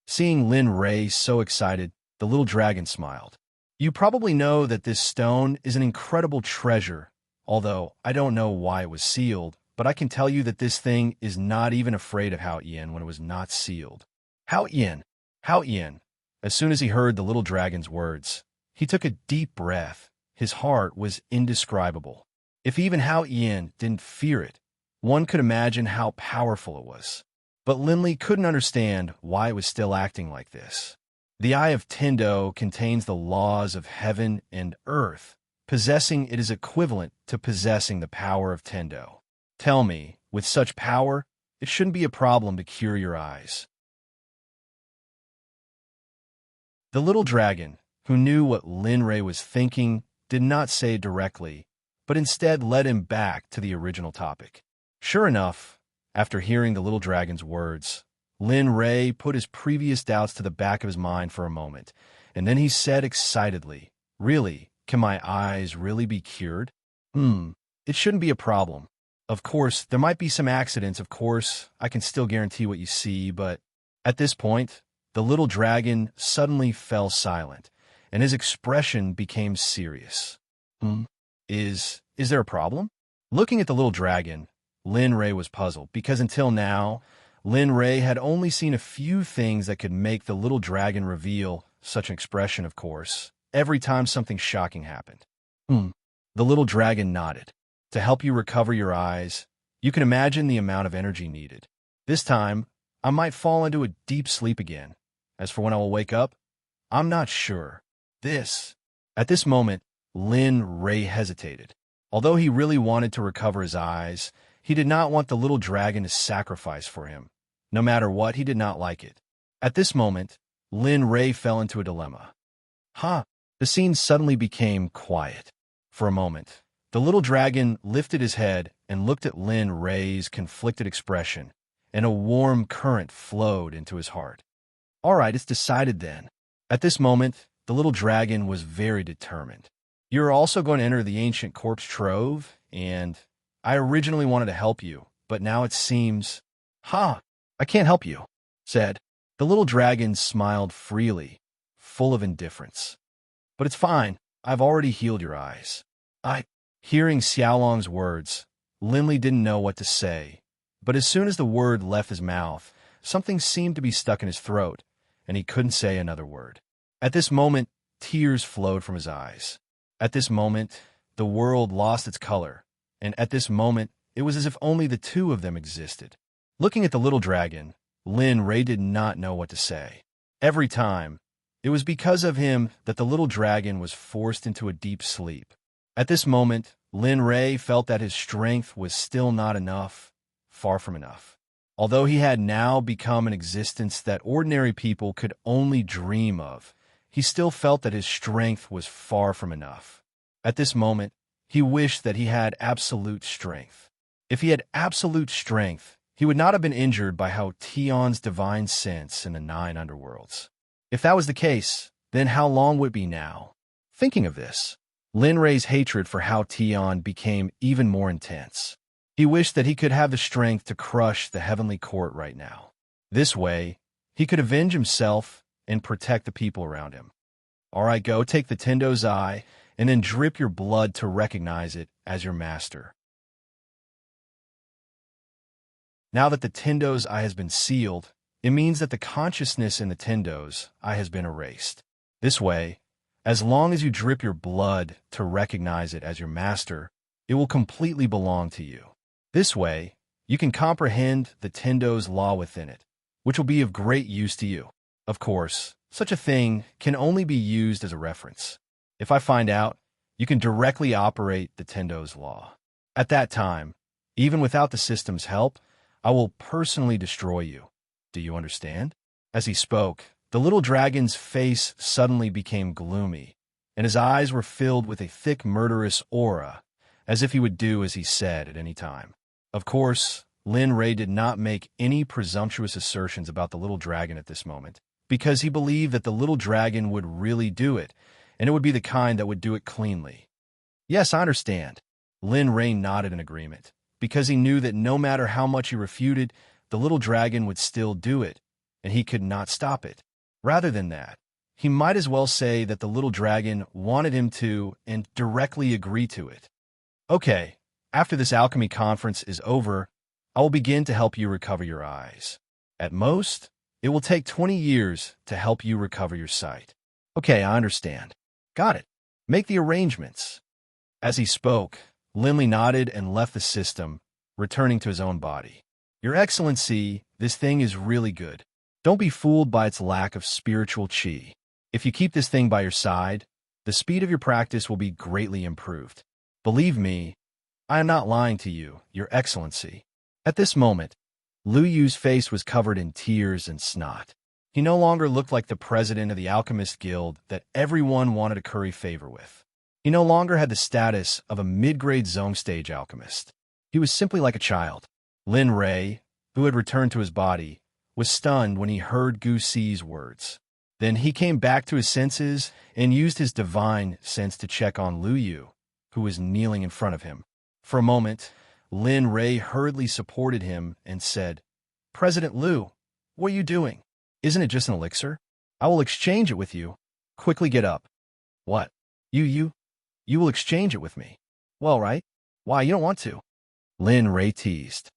Seeing Lin Ray so excited, the little dragon smiled. You probably know that this stone is an incredible treasure, although I don't know why it was sealed, but I can tell you that this thing is not even afraid of Hao Yan when it was not sealed. Hao Yan. As soon as he heard the little dragon's words, he took a deep breath. His heart was indescribable. If even Hao Yan didn't fear it, one could imagine how powerful it was. But Lin Li couldn't understand why it was still acting like this. The Eye of Tendo contains the laws of heaven and earth. Possessing it is equivalent to possessing the power of Tendo. Tell me, with such power, it shouldn't be a problem to cure your eyes. The little dragon, who knew what Lin Ray was thinking, did not say it directly, but instead led him back to the original topic. Sure enough, after hearing the little dragon's words, Lin Ray put his previous doubts to the back of his mind for a moment, and then he said excitedly, "Really, can my eyes really be cured? It shouldn't be a problem. Of course, there might be some accidents, of course, I can still guarantee what you see, but..." At this point, the little dragon suddenly fell silent, and his expression became serious. Is there a problem? Looking at the little dragon, Lin Ray was puzzled, because until now, Lin Ray had only seen a few things that could make the little dragon reveal such an expression, of course, every time something shocking happened. The little dragon nodded. To help you recover your eyes, you can imagine the amount of energy needed. This time, I might fall into a deep sleep again. As for when I will wake up, I'm not sure. At this moment, Lin Ray hesitated. Although he really wanted to recover his eyes, he did not want the little dragon to sacrifice for him. No matter what, he did not like it. At this moment, Lin Ray fell into a dilemma. The scene suddenly became quiet. For a moment, the little dragon lifted his head and looked at Lin Ray's conflicted expression, and a warm current flowed into his heart. All right, it's decided then. At this moment, the little dragon was very determined. You're also going to enter the ancient corpse trove, and I originally wanted to help you, but now it seems Ha! I can't help you, said. The little dragon smiled freely, full of indifference. But it's fine. I've already healed your eyes. Hearing Xiaolong's words, Linley didn't know what to say. But as soon as the word left his mouth, something seemed to be stuck in his throat, and he couldn't say another word. At this moment, tears flowed from his eyes. At this moment, the world lost its color, and at this moment, it was as if only the two of them existed. Looking at the little dragon, Lin Ray did not know what to say. Every time, it was because of him that the little dragon was forced into a deep sleep. At this moment, Lin Ray felt that his strength was still not enough, far from enough. Although he had now become an existence that ordinary people could only dream of, he still felt that his strength was far from enough. At this moment, he wished that he had absolute strength. If he had absolute strength, he would not have been injured by Hao Tion's divine sense in the 9 underworlds. If that was the case, then how long would it be now? Thinking of this, Lin Ray's hatred for Hao Tian became even more intense. He wished that he could have the strength to crush the heavenly court right now. This way, he could avenge himself and protect the people around him. All right, go take the Tendo's eye and then drip your blood to recognize it as your master. Now that the Tendo's eye has been sealed, it means that the consciousness in the Tendo's eye has been erased. This way, as long as you drip your blood to recognize it as your master, it will completely belong to you. This way, you can comprehend the Tendo's law within it, which will be of great use to you. Of course, such a thing can only be used as a reference. If I find out, you can directly operate the Tendo's law. At that time, even without the system's help, I will personally destroy you. Do you understand? As he spoke, the little dragon's face suddenly became gloomy, and his eyes were filled with a thick murderous aura, as if he would do as he said at any time. Of course, Lin Ray did not make any presumptuous assertions about the little dragon at this moment, because he believed that the little dragon would really do it, and it would be the kind that would do it cleanly. Yes, I understand. Lin Ray nodded in agreement, because he knew that no matter how much he refuted, the little dragon would still do it, and he could not stop it. Rather than that, he might as well say that the little dragon wanted him to and directly agree to it. Okay, after this alchemy conference is over, I will begin to help you recover your eyes. At most, it will take 20 years to help you recover your sight. Okay, I understand. Got it. Make the arrangements. As he spoke, Linley nodded and left the system, returning to his own body. Your Excellency, this thing is really good. Don't be fooled by its lack of spiritual qi. If you keep this thing by your side, the speed of your practice will be greatly improved. Believe me, I am not lying to you, Your Excellency. At this moment, Lu Yu's face was covered in tears and snot. He no longer looked like the president of the Alchemist Guild that everyone wanted to curry favor with. He no longer had the status of a mid-grade zone stage alchemist. He was simply like a child. Lin Ray, who had returned to his body, was stunned when he heard Gu Si's words. Then he came back to his senses and used his divine sense to check on Lu Yu, who was kneeling in front of him. For a moment, Lin Ray hurriedly supported him and said, President Lu, what are you doing? Isn't it just an elixir? I will exchange it with you. Quickly get up. What? You will exchange it with me. Well, right? Why, you don't want to. Lin Ray teased.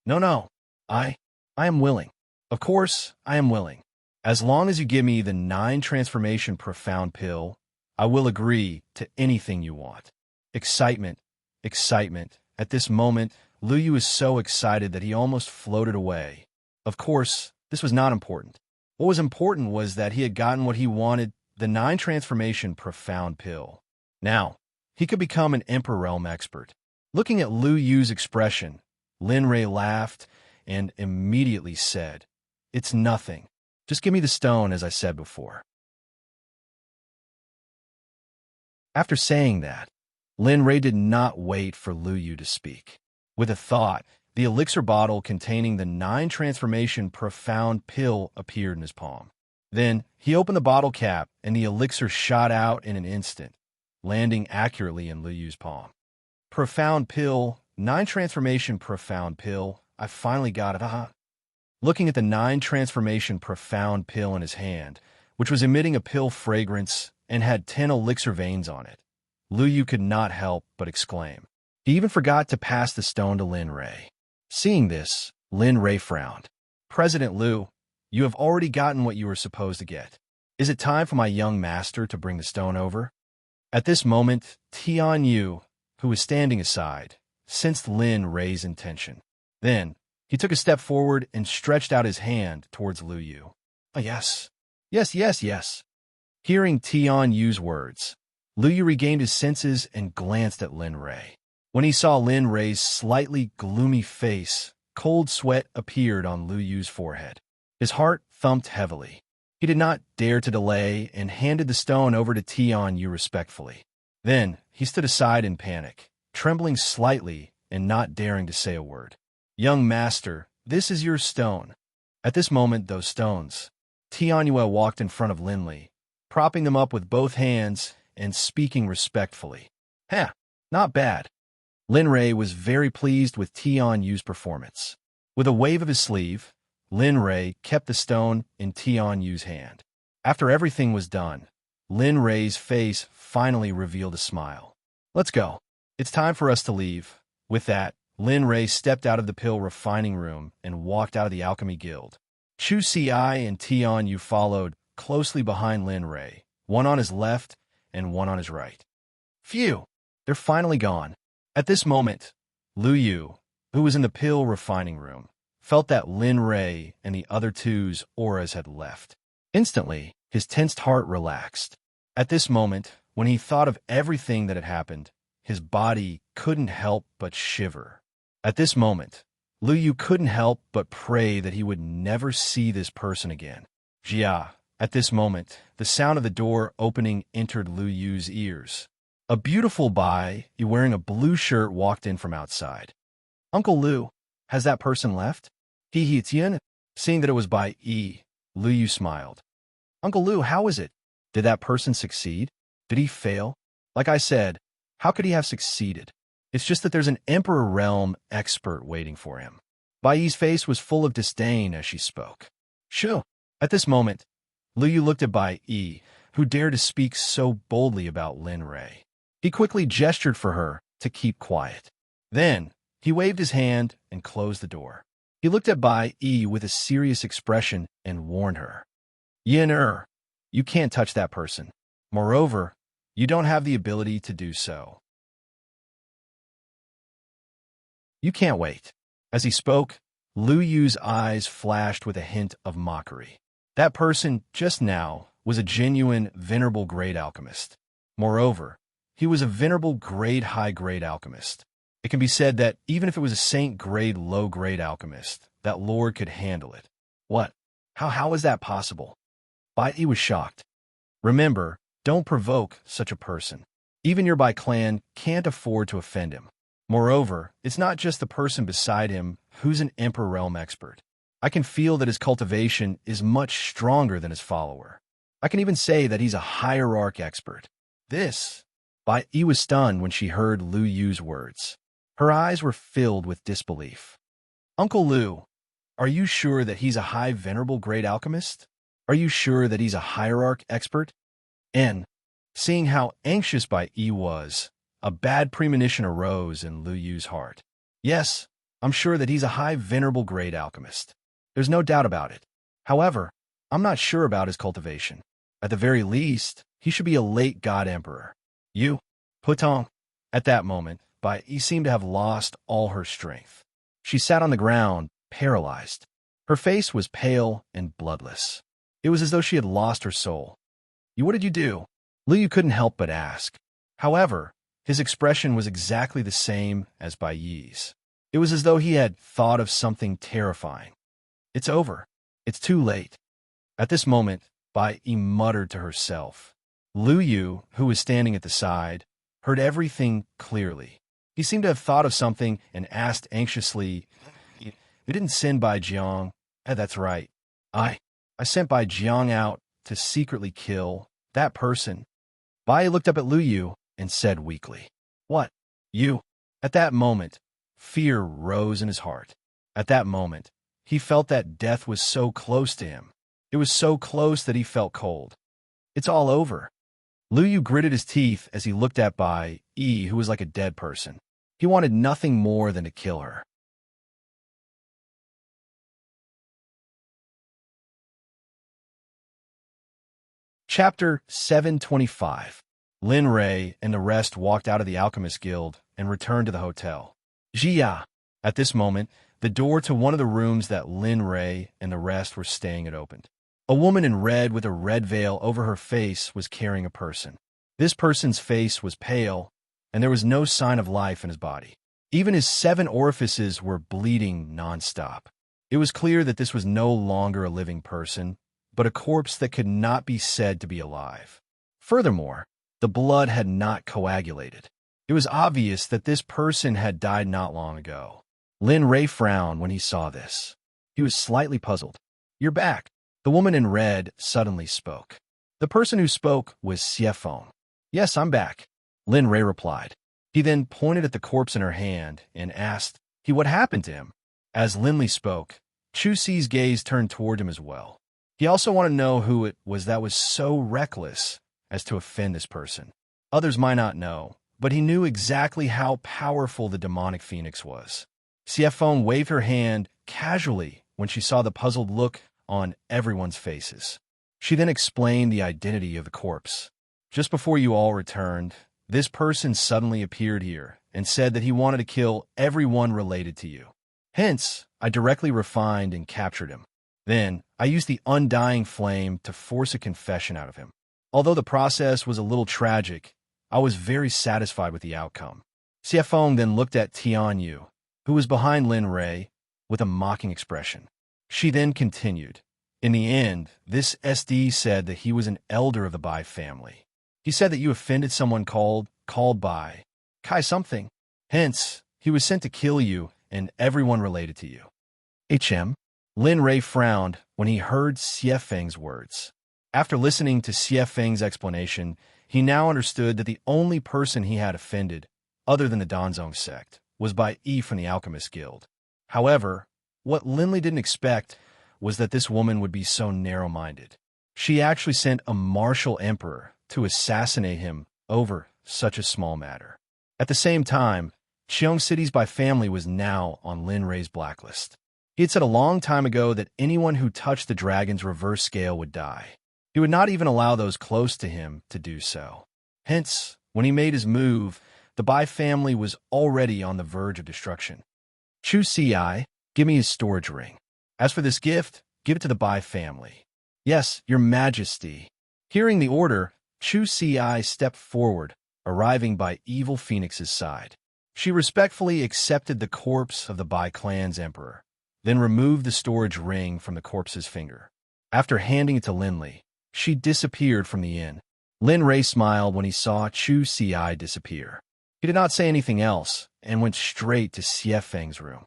No, I am willing. Of course, I am willing. As long as you give me the 9 transformation profound pill, I will agree to anything you want. Excitement. At this moment, Lu Yu was so excited that he almost floated away. Of course, this was not important. What was important was that he had gotten what he wanted, the 9 transformation profound pill. Now, he could become an Emperor Realm expert. Looking at Lu Yu's expression, Lin Ray laughed and immediately said, It's nothing. Just give me the stone as I said before. After saying that, Lin Ray did not wait for Lu Yu to speak. With a thought, the elixir bottle containing the 9 transformation profound pill appeared in his palm. Then, he opened the bottle cap and the elixir shot out in an instant, landing accurately in Lu Yu's palm. Profound pill, 9 transformation profound pill, I finally got it. looking at the 9 transformation profound pill in his hand, which was emitting a pill fragrance and had 10 elixir veins on it. Lu Yu could not help but exclaim. He even forgot to pass the stone to Lin Rei. Seeing this, Lin Rei frowned. President Liu, you have already gotten what you were supposed to get. Is it time for my young master to bring the stone over? At this moment, Tian Yu, who was standing aside, sensed Lin Rei's intention. Then, he took a step forward and stretched out his hand towards Lu Yu. Oh, yes. Yes, yes, yes. Hearing Tian Yu's words, Lu Yu regained his senses and glanced at Lin Rei. When he saw Lin Rei's slightly gloomy face, cold sweat appeared on Lu Yu's forehead. His heart thumped heavily. He did not dare to delay and handed the stone over to Tian Yu respectfully. Then, he stood aside in panic, trembling slightly and not daring to say a word. Young master, this is your stone. At this moment, those stones. Tian Yu walked in front of Lin Li, propping them up with both hands and speaking respectfully. Not bad. Lin Rei was very pleased with Tian Yu's performance. With a wave of his sleeve, Lin Rei kept the stone in Tian Yu's hand. After everything was done, Lin Rei's face finally revealed a smile. Let's go. It's time for us to leave. With that, Lin Rei stepped out of the pill refining room and walked out of the alchemy guild. Chu Ci and Tian Yu followed closely behind Lin Rei, one on his left and one on his right. Phew! They're finally gone. At this moment, Lu Yu, who was in the pill refining room, felt that Lin Rei and the other two's auras had left. Instantly, his tensed heart relaxed. At this moment, when he thought of everything that had happened, his body couldn't help but shiver. At this moment, Lu Yu couldn't help but pray that he would never see this person again. Jia. At this moment, the sound of the door opening entered Lu Yu's ears. A beautiful bai wearing a blue shirt walked in from outside. Uncle Lu, has that person left? He Tian. Seeing that it was Bai Yi, Lu Yu smiled. Uncle Lu, how is it? Did that person succeed? Did he fail? Like I said, how could he have succeeded? It's just that there's an Emperor Realm expert waiting for him. Bai Yi's face was full of disdain as she spoke. Shoo! At this moment, Lu Yu looked at Bai Yi, who dared to speak so boldly about Lin Rei. He quickly gestured for her to keep quiet. Then, he waved his hand and closed the door. He looked at Bai Yi with a serious expression and warned her. Yin you can't touch that person. Moreover, you don't have the ability to do so. You can't wait. As he spoke, Lu Yu's eyes flashed with a hint of mockery. That person, just now, was a genuine, venerable grade alchemist. Moreover, he was a venerable grade high-grade alchemist. It can be said that even if it was a saint-grade low-grade alchemist, that lord could handle it. What? How is that possible? Bai Yi was shocked. Remember, don't provoke such a person. Even your Bai clan can't afford to offend him. Moreover, it's not just the person beside him who's an Emperor Realm expert. I can feel that his cultivation is much stronger than his follower. I can even say that he's a hierarch expert. Bai Yi was stunned when she heard Lu Yu's words. Her eyes were filled with disbelief. Uncle Lu, are you sure that he's a high venerable grade alchemist? Are you sure that he's a hierarch expert? And, seeing how anxious Bai Yi was, a bad premonition arose in Lu Yu's heart. Yes, I'm sure that he's a high venerable grade alchemist. There's no doubt about it. However, I'm not sure about his cultivation. At the very least, he should be a late god emperor. You, Putong. At that moment, Bai Yi seemed to have lost all her strength. She sat on the ground, paralyzed. Her face was pale and bloodless. It was as though she had lost her soul. What did you do? Lu Yu couldn't help but ask. However, his expression was exactly the same as Bai Yi's. It was as though he had thought of something terrifying. It's over. It's too late. At this moment, Bai Yi muttered to herself. Lu Yu, who was standing at the side, heard everything clearly. He seemed to have thought of something and asked anxiously, You didn't send Bai Jiang? That's right. I sent Bai Jiang out to secretly kill that person. Bai looked up at Lu Yu and said weakly, What? You? At that moment, fear rose in his heart. At that moment, he felt that death was so close to him. It was so close that he felt cold. It's all over. Liu Yu gritted his teeth as he looked at Bai Yi, who was like a dead person. He wanted nothing more than to kill her. Chapter 725. Lin Rei and the rest walked out of the Alchemist Guild and returned to the hotel. Jia. At this moment, the door to one of the rooms that Lin Rei and the rest were staying had opened. A woman in red with a red veil over her face was carrying a person. This person's face was pale, and there was no sign of life in his body. Even his 7 orifices were bleeding nonstop. It was clear that this was no longer a living person, but a corpse that could not be said to be alive. Furthermore, the blood had not coagulated. It was obvious that this person had died not long ago. Lin Rei frowned when he saw this. He was slightly puzzled. "You're back." The woman in red suddenly spoke. The person who spoke was Xiefeng. "Yes, I'm back," Lin Rei replied. He then pointed at the corpse in her hand and asked what happened to him. As Lin Li spoke, Chu Si's gaze turned toward him as well. He also wanted to know who it was that was so reckless as to offend this person. Others might not know, but he knew exactly how powerful the demonic phoenix was. Xiefeng waved her hand casually when she saw the puzzled look on everyone's faces. She then explained the identity of the corpse. "Just before you all returned, this person suddenly appeared here and said that he wanted to kill everyone related to you. Hence, I directly refined and captured him. Then, I used the undying flame to force a confession out of him. Although the process was a little tragic, I was very satisfied with the outcome." Xiefeng then looked at Tianyu, who was behind Lin Rei, with a mocking expression. She then continued, "In the end, this SD said that he was an elder of the Bai family. He said that you offended someone called Bai Kai something. Hence, he was sent to kill you and everyone related to you." Lin Rei frowned when he heard Xiefeng's words. After listening to Xiefeng's explanation, he now understood that the only person he had offended, other than the Danzong sect, was Bai Yi from the Alchemist Guild. However, what Lin Li didn't expect was that this woman would be so narrow-minded. She actually sent a martial emperor to assassinate him over such a small matter. At the same time, Cheong City's Bai family was now on Lin Rei's blacklist. He had said a long time ago that anyone who touched the dragon's reverse scale would die. He would not even allow those close to him to do so. Hence, when he made his move, the Bai family was already on the verge of destruction. "Chu Si, give me his storage ring. As for this gift, give it to the Bai family." "Yes, your majesty." Hearing the order, Chu Si stepped forward, arriving by Evil Phoenix's side. She respectfully accepted the corpse of the Bai clan's emperor, then removed the storage ring from the corpse's finger. After handing it to Lin Li, she disappeared from the inn. Lin Rei smiled when he saw Chu Si disappear. He did not say anything else and went straight to Xiefeng's room.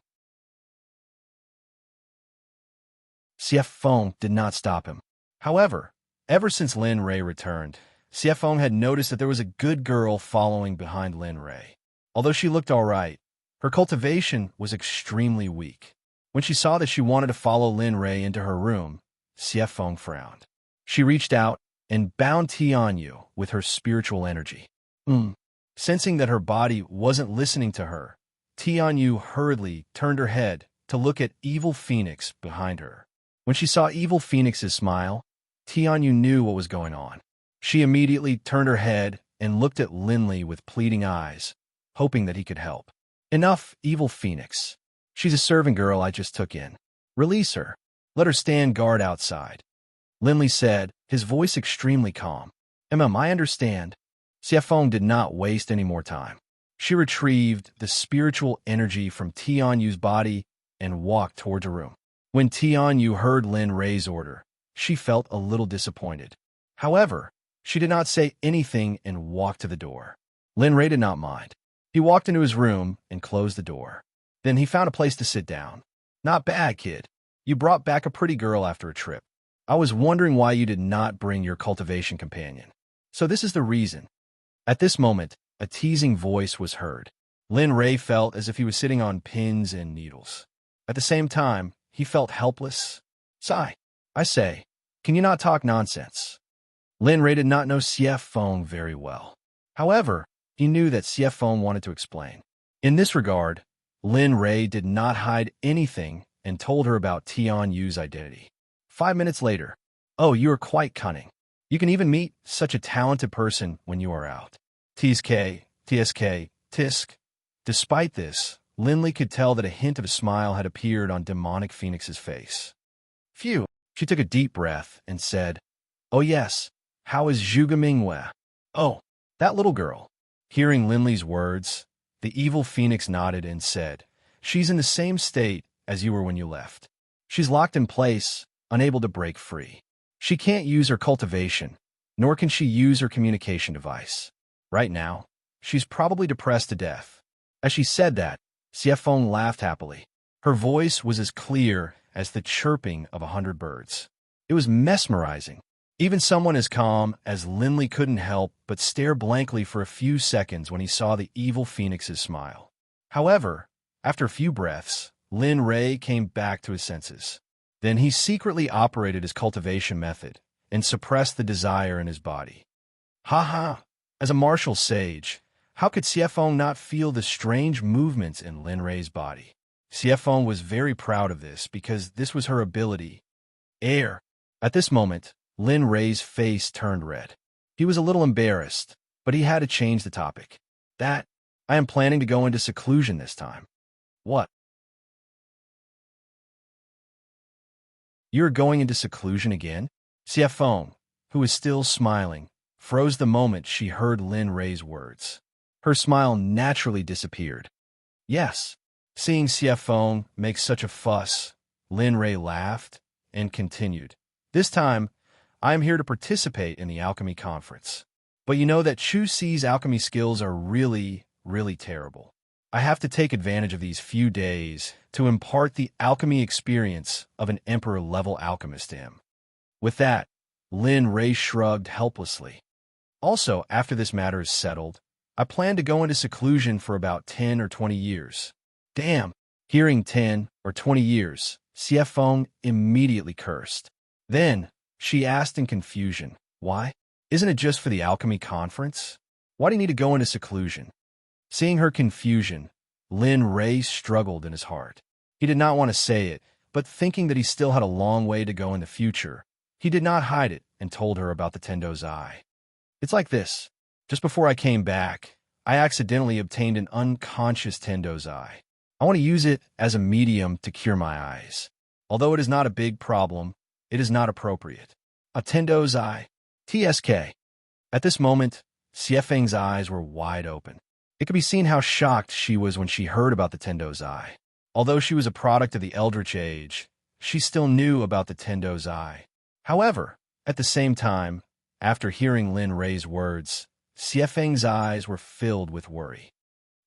Xiefeng did not stop him. However, ever since Lin Rei returned, Xiefeng had noticed that there was a good girl following behind Lin Rei. Although she looked all right, her cultivation was extremely weak. When she saw that she wanted to follow Lin Rei into her room, Xiefeng frowned. She reached out and bound Tianyu with her spiritual energy. Sensing that her body wasn't listening to her, Tianyu hurriedly turned her head to look at Evil Phoenix behind her. When she saw Evil Phoenix's smile, Tianyu knew what was going on. She immediately turned her head and looked at Lin Li with pleading eyes, hoping that he could help. "Enough, Evil Phoenix. She's a servant girl I just took in. Release her. Let her stand guard outside," Lin Li said, his voice extremely calm. I understand." Xiefeng did not waste any more time. She retrieved the spiritual energy from Tianyu's body and walked towards her room. When Tianyu heard Lin Rei's order, she felt a little disappointed. However, she did not say anything and walked to the door. Lin Rei did not mind. He walked into his room and closed the door. Then he found a place to sit down. "Not bad, kid. You brought back a pretty girl after a trip. I was wondering why you did not bring your cultivation companion. So this is the reason." At this moment, a teasing voice was heard. Lin Rei felt as if he was sitting on pins and needles. At the same time, he felt helpless. Sigh. I say, can you not talk nonsense? Lin Ray did not know CF Fong very well. However, he knew that CF Fong wanted to explain. In this regard, Lin Ray did not hide anything and told her about Tian Yu's identity. 5 minutes later, oh, you are quite cunning. You can even meet such a talented person when you are out. TSK, Tisk. Despite this, Linley could tell that a hint of a smile had appeared on demonic Phoenix's face. Phew, she took a deep breath and said, oh yes, how is Zhuge Mingwe? Oh, that little girl. Hearing Linley's words, the evil Phoenix nodded and said, she's in the same state as you were when you left. She's locked in place, unable to break free. She can't use her cultivation, nor can she use her communication device. Right now, she's probably depressed to death. As she said that, Xiefeng laughed happily. Her voice was as clear as the chirping of 100 birds. It was mesmerizing. Even someone as calm as Linley couldn't help but stare blankly for a few seconds when he saw the evil Phoenix's smile. However, after a few breaths, Lin Ray came back to his senses. Then he secretly operated his cultivation method and suppressed the desire in his body. Ha! As a martial sage, how could Xiefeng not feel the strange movements in Lin Ray's body? Xiefeng was very proud of this because this was her ability. Air. At this moment, Lin Ray's face turned red. He was a little embarrassed, but he had to change the topic. I am planning to go into seclusion this time. What? You're going into seclusion again? Xiefeng, who was still smiling, froze the moment she heard Lin Ray's words. Her smile naturally disappeared. Yes. Seeing Xiefeng make such a fuss, Lin Ray laughed and continued. This time, I am here to participate in the alchemy conference. But you know that Chu Si's alchemy skills are really terrible. I have to take advantage of these few days to impart the alchemy experience of an emperor-level alchemist to him. With that, Lin Ray shrugged helplessly. Also, after this matter is settled, I plan to go into seclusion for about 10 or 20 years. Damn! Hearing 10 or 20 years, Xiefeng immediately cursed. Then, she asked in confusion, why? Isn't it just for the alchemy conference? Why do you need to go into seclusion? Seeing her confusion, Lin Ray struggled in his heart. He did not want to say it, but thinking that he still had a long way to go in the future, he did not hide it and told her about the Tendo's eye. It's like this. Just before I came back, I accidentally obtained an unconscious Tendo's eye. I want to use it as a medium to cure my eyes. Although it is not a big problem, it is not appropriate. A Tendo's eye. TSK. At this moment, Xiefeng's eyes were wide open. It could be seen how shocked she was when she heard about the Tendo's eye. Although she was a product of the Eldritch Age, she still knew about the Tendo's eye. However, at the same time, after hearing Lin Ray's words, Xiefeng's eyes were filled with worry.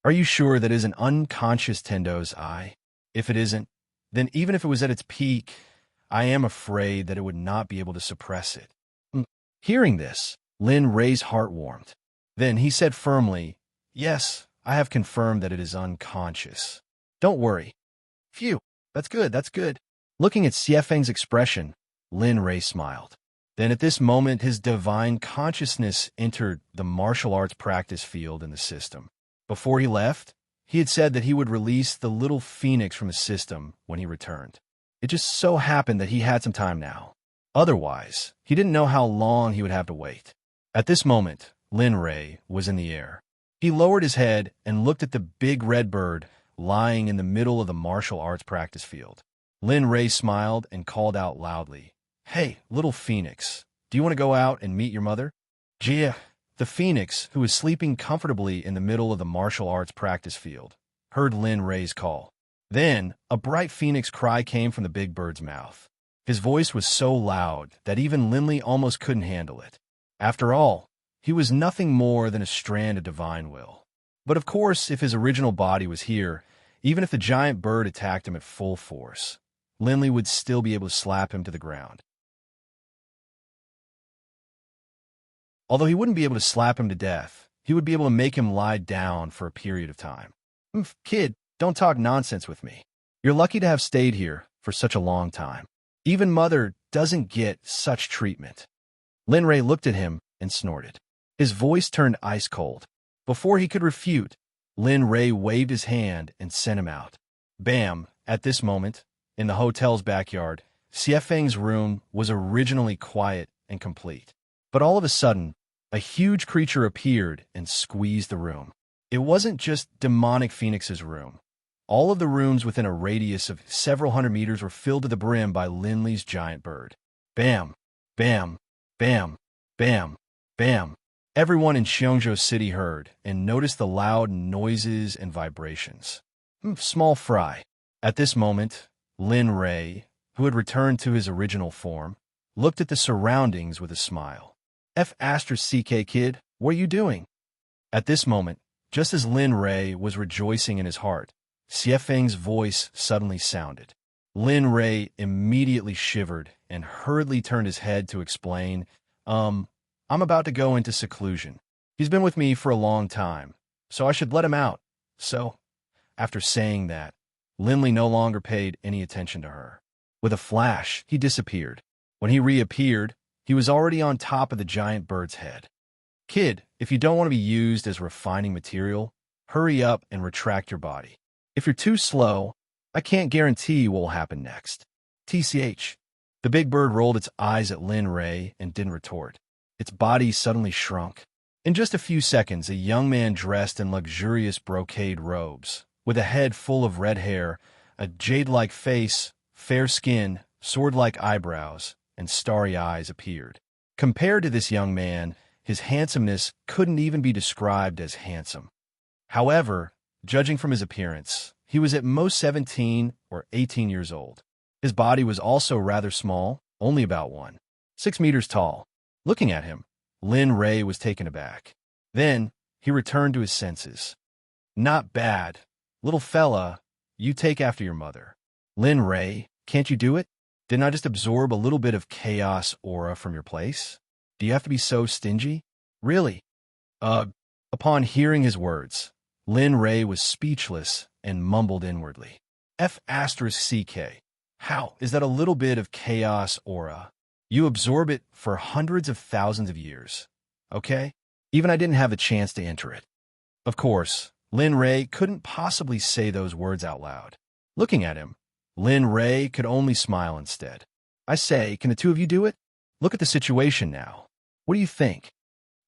Are you sure that is an unconscious Tendo's eye? If it isn't, then even if it was at its peak, I am afraid that it would not be able to suppress it. Hearing this, Lin Ray's heart warmed. Then he said firmly, yes, I have confirmed that it is unconscious. Don't worry. Phew, that's good. Looking at Xiefeng's expression, Lin Ray smiled. Then at this moment, his divine consciousness entered the martial arts practice field in the system. Before he left, he had said that he would release the little phoenix from the system when he returned. It just so happened that he had some time now. Otherwise, he didn't know how long he would have to wait. At this moment, Lin Ray was in the air. He lowered his head and looked at the big red bird lying in the middle of the martial arts practice field. Lin Ray smiled and called out loudly, "Hey, little phoenix, do you want to go out and meet your mother?" Jia, the phoenix, who was sleeping comfortably in the middle of the martial arts practice field, heard Lin Ray's call. Then, a bright phoenix cry came from the big bird's mouth. His voice was so loud that even Linley almost couldn't handle it. After all, he was nothing more than a strand of divine will. But of course, if his original body was here, even if the giant bird attacked him at full force, Linley would still be able to slap him to the ground. Although he wouldn't be able to slap him to death, he would be able to make him lie down for a period of time. Kid, don't talk nonsense with me. You're lucky to have stayed here, for such a long time. Even Mother doesn't get such treatment. Lin Ray looked at him and snorted. His voice turned ice cold. Before he could refute, Lin Ray waved his hand and sent him out. Bam! At this moment, in the hotel's backyard, Xie Feng's room was originally quiet and complete. But all of a sudden, a huge creature appeared and squeezed the room. It wasn't just demonic Phoenix's room. All of the rooms within a radius of several hundred meters were filled to the brim by Lin Li's giant bird. Bam! Bam! Bam! Bam! Bam! Everyone in Xiongzhou City heard and noticed the loud noises and vibrations. Small fry. At this moment, Lin Ray, who had returned to his original form, looked at the surroundings with a smile. F***CK kid, what are you doing? At this moment, just as Lin Ray was rejoicing in his heart, Xie Feng's voice suddenly sounded. Lin Ray immediately shivered and hurriedly turned his head to explain, I'm about to go into seclusion. He's been with me for a long time, so I should let him out. So, after saying that, Lin Li no longer paid any attention to her. With a flash, he disappeared. When he reappeared, he was already on top of the giant bird's head. Kid, if you don't want to be used as refining material, hurry up and retract your body. If you're too slow, I can't guarantee what will happen next. TCH. The big bird rolled its eyes at Lin Ray and didn't retort. Its body suddenly shrunk. In just a few seconds, a young man dressed in luxurious brocade robes, with a head full of red hair, a jade-like face, fair skin, sword-like eyebrows, and starry eyes appeared. Compared to this young man, his handsomeness couldn't even be described as handsome. However, judging from his appearance, he was at most 17 or 18 years old. His body was also rather small, only about 6 meters tall. Looking at him, Lin Ray was taken aback. Then, he returned to his senses. Not bad. Little fella, you take after your mother. Lin Ray, can't you do it? Didn't I just absorb a little bit of chaos aura from your place? Do you have to be so stingy? Really? Upon hearing his words, Lin Ray was speechless and mumbled inwardly. F***CK. How is that a little bit of chaos aura? You absorb it for hundreds of thousands of years. Okay? Even I didn't have a chance to enter it. Of course, Lin Ray couldn't possibly say those words out loud. Looking at him, Lin Ray could only smile instead. I say, can the two of you do it? Look at the situation now. What do you think?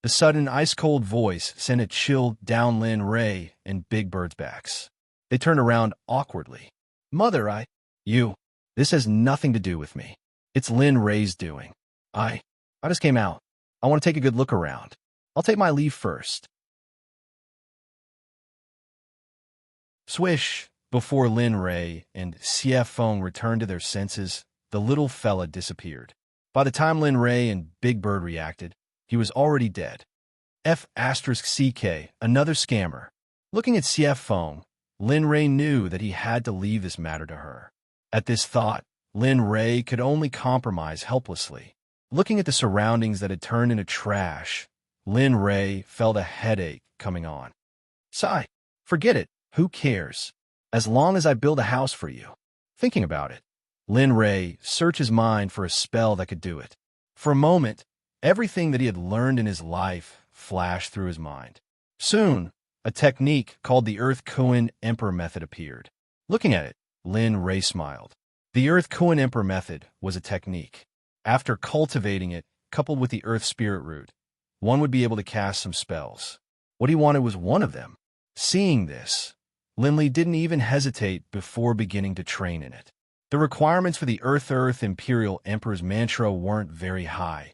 The sudden ice-cold voice sent a chill down Lin Ray and Big Bird's backs. They turned around awkwardly. Mother, this has nothing to do with me. It's Lin Ray's doing. I just came out. I want to take a good look around. I'll take my leave first. Swish! Before Lin Ray and Xie Feng returned to their senses, the little fella disappeared. By the time Lin Ray and Big Bird reacted, he was already dead. F***CK, another scammer. Looking at Xie Feng, Lin Ray knew that he had to leave this matter to her. At this thought, Lin Ray could only compromise helplessly. Looking at the surroundings that had turned into trash, Lin Ray felt a headache coming on. Sigh, forget it, who cares? As long as I build a house for you. Thinking about it, Lin Ray searched his mind for a spell that could do it. For a moment, everything that he had learned in his life flashed through his mind. Soon, a technique called the Earth Kuan Emperor Method appeared. Looking at it, Lin Ray smiled. The Earth Kuan Emperor Method was a technique. After cultivating it, coupled with the Earth Spirit Root, one would be able to cast some spells. What he wanted was one of them. Seeing this, Lin Li didn't even hesitate before beginning to train in it. The requirements for the Earth Imperial Emperor's mantra weren't very high,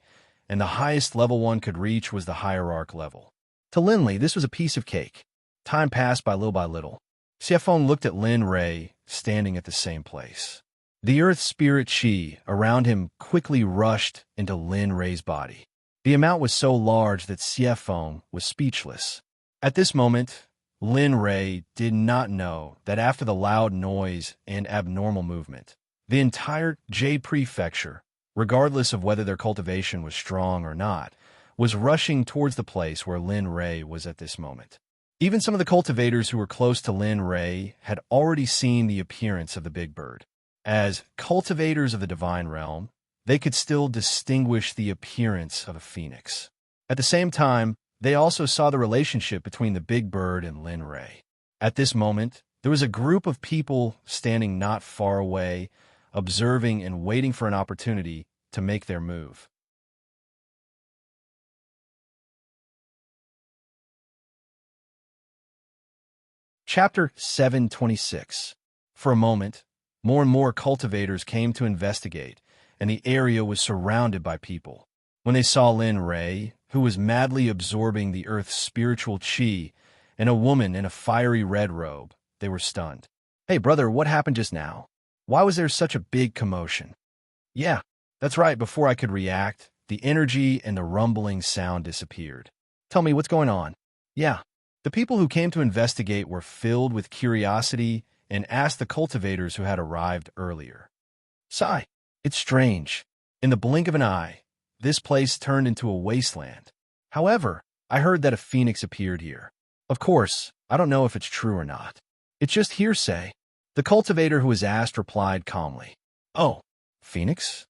and the highest level one could reach was the hierarch level. To Lin Li, this was a piece of cake. Time passed by little. Xie Feng looked at Lin Ray, standing at the same place. The Earth Spirit Chi around him quickly rushed into Lin Ray's body. The amount was so large that Xie Feng was speechless. At this moment, Lin Ray did not know that after the loud noise and abnormal movement, the entire Jade Prefecture, regardless of whether their cultivation was strong or not, was rushing towards the place where Lin Ray was at this moment. Even some of the cultivators who were close to Lin Ray had already seen the appearance of the big bird. As cultivators of the divine realm, they could still distinguish the appearance of a phoenix. At the same time, they also saw the relationship between the big bird and Lin Ray. At this moment, there was a group of people standing not far away, observing and waiting for an opportunity to make their move. Chapter 726. For a moment, more and more cultivators came to investigate, and the area was surrounded by people. When they saw Lin Ray, who was madly absorbing the earth's spiritual chi, and a woman in a fiery red robe, they were stunned. "Hey, brother, what happened just now? Why was there such a big commotion?" "Yeah, that's right." Before I could react, the energy and the rumbling sound disappeared. "Tell me, what's going on?" "Yeah." The people who came to investigate were filled with curiosity and asked the cultivators who had arrived earlier. "Sigh, it's strange. In the blink of an eye, this place turned into a wasteland. However, I heard that a phoenix appeared here. Of course, I don't know if it's true or not. It's just hearsay." The cultivator who was asked replied calmly, "Oh, phoenix?"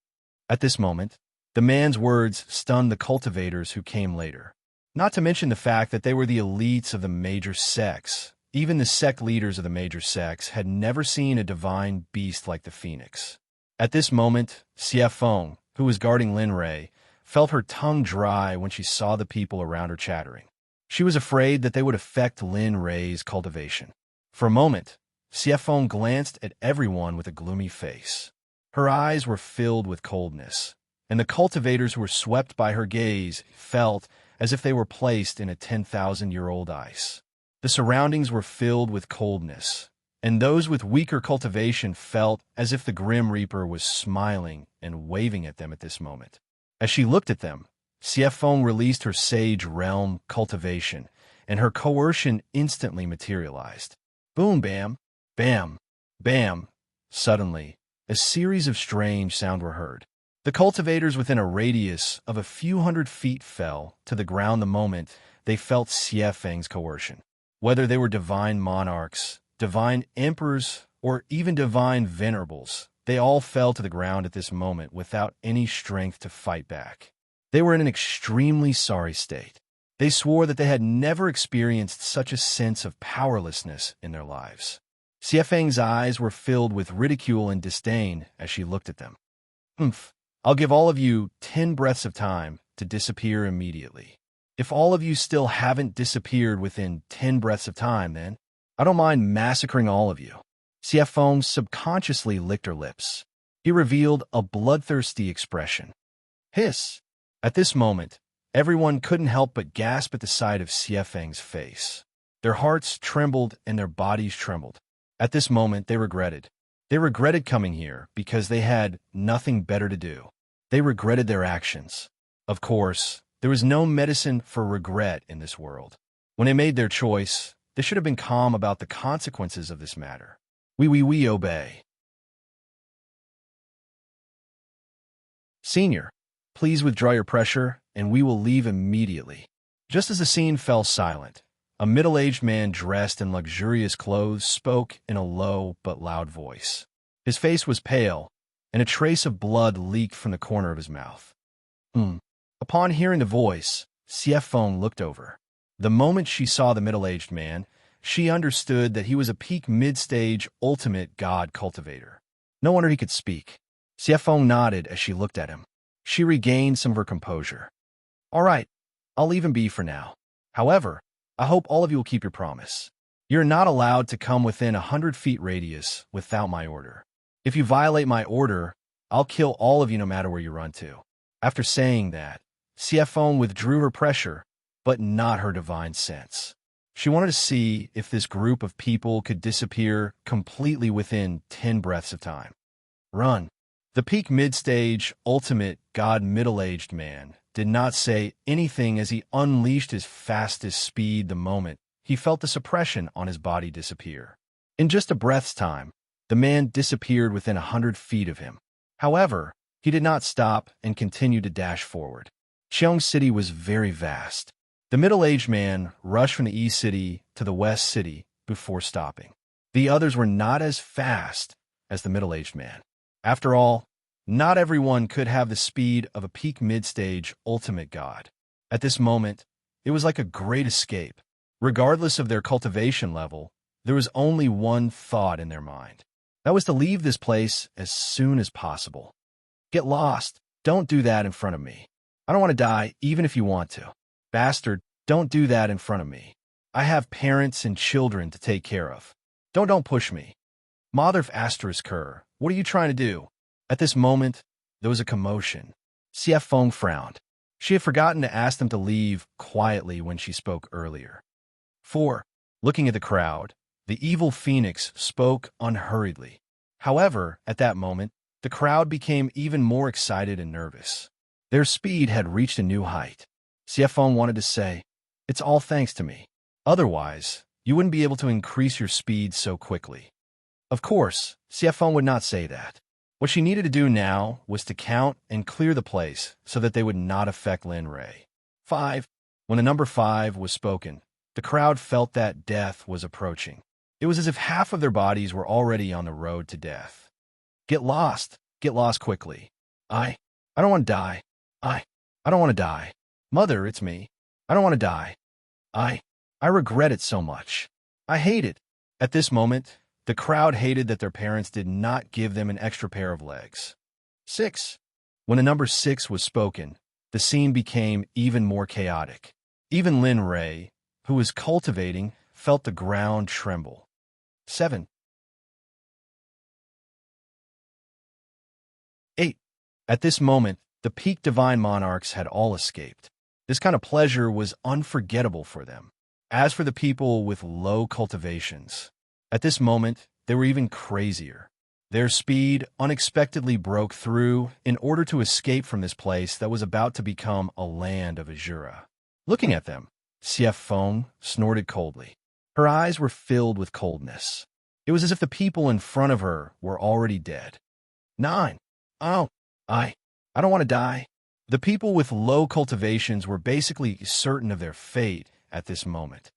At this moment, the man's words stunned the cultivators who came later. Not to mention the fact that they were the elites of the major sects. Even the sect leaders of the major sects had never seen a divine beast like the phoenix. At this moment, Xie Feng, who was guarding Lin Ray, felt her tongue dry when she saw the people around her chattering. She was afraid that they would affect Lin Ray's cultivation. For a moment, Xie Feng glanced at everyone with a gloomy face. Her eyes were filled with coldness, and the cultivators who were swept by her gaze felt as if they were placed in a 10,000-year-old ice. The surroundings were filled with coldness, and those with weaker cultivation felt as if the Grim Reaper was smiling and waving at them at this moment. As she looked at them, Xie Feng released her Sage Realm cultivation, and her coercion instantly materialized. Boom, bam, bam, bam. Suddenly, a series of strange sounds were heard. The cultivators within a radius of a few hundred feet fell to the ground the moment they felt Xie Feng's coercion. Whether they were divine monarchs, divine emperors, or even divine venerables, they all fell to the ground at this moment without any strength to fight back. They were in an extremely sorry state. They swore that they had never experienced such a sense of powerlessness in their lives. Xie Feng's eyes were filled with ridicule and disdain as she looked at them. "Humph. I'll give all of you 10 breaths of time to disappear immediately. If all of you still haven't disappeared within 10 breaths of time, then I don't mind massacring all of you." Xie Feng subconsciously licked her lips. He revealed a bloodthirsty expression. Hiss! At this moment, everyone couldn't help but gasp at the sight of Xie Feng's face. Their hearts trembled and their bodies trembled. At this moment, they regretted. They regretted coming here because they had nothing better to do. They regretted their actions. Of course, there was no medicine for regret in this world. When they made their choice, they should have been calm about the consequences of this matter. We obey. "Senior, please withdraw your pressure, and we will leave immediately." Just as the scene fell silent, a middle-aged man dressed in luxurious clothes spoke in a low but loud voice. His face was pale, and a trace of blood leaked from the corner of his mouth. Upon hearing the voice, Xie Feng looked over. The moment she saw the middle-aged man, she understood that he was a peak mid-stage ultimate god cultivator. No wonder he could speak. Xie Feng nodded as she looked at him. She regained some of her composure. "All right, I'll leave him be for now. However, I hope all of you will keep your promise. You're not allowed to come within 100 feet radius without my order. If you violate my order, I'll kill all of you no matter where you run to." After saying that, Xie Feng withdrew her pressure, but not her divine sense. She wanted to see if this group of people could disappear completely within 10 breaths of time. Run. The peak mid-stage, ultimate, god middle-aged man did not say anything as he unleashed his fastest speed the moment he felt the suppression on his body disappear. In just a breath's time, the man disappeared within 100 feet of him. However, he did not stop and continued to dash forward. Cheong City was very vast. The middle-aged man rushed from the East City to the West City before stopping. The others were not as fast as the middle-aged man. After all, not everyone could have the speed of a peak mid-stage ultimate god. At this moment, it was like a great escape. Regardless of their cultivation level, there was only one thought in their mind. That was to leave this place as soon as possible. Get lost. Don't do that in front of me. I don't want to die, even if you want to. Bastard, don't do that in front of me. I have parents and children to take care of. Don't push me. Mother of asterisk her, what are you trying to do? At this moment, there was a commotion. CF Fong frowned. She had forgotten to ask them to leave quietly when she spoke earlier. 4. Looking at the crowd, the evil phoenix spoke unhurriedly. However, at that moment, the crowd became even more excited and nervous. Their speed had reached a new height. CF Fong wanted to say, "It's all thanks to me. Otherwise, you wouldn't be able to increase your speed so quickly." Of course, CF Fong would not say that. What she needed to do now was to count and clear the place so that they would not affect Lin Ray. 5. When the number 5 was spoken, the crowd felt that death was approaching. It was as if half of their bodies were already on the road to death. Get lost quickly. I don't want to die. I don't want to die. Mother, it's me. I don't want to die. I regret it so much. I hate it. At this moment, the crowd hated that their parents did not give them an extra pair of legs. 6. When the number 6 was spoken, the scene became even more chaotic. Even Lin Ray, who was cultivating, felt the ground tremble. 7. 8. At this moment, the peak divine monarchs had all escaped. This kind of pleasure was unforgettable for them. As for the people with low cultivations, at this moment, they were even crazier. Their speed unexpectedly broke through in order to escape from this place that was about to become a land of Azura. Looking at them, CF Fong snorted coldly. Her eyes were filled with coldness. It was as if the people in front of her were already dead. 9. Oh, I don't want to die. The people with low cultivations were basically certain of their fate at this moment.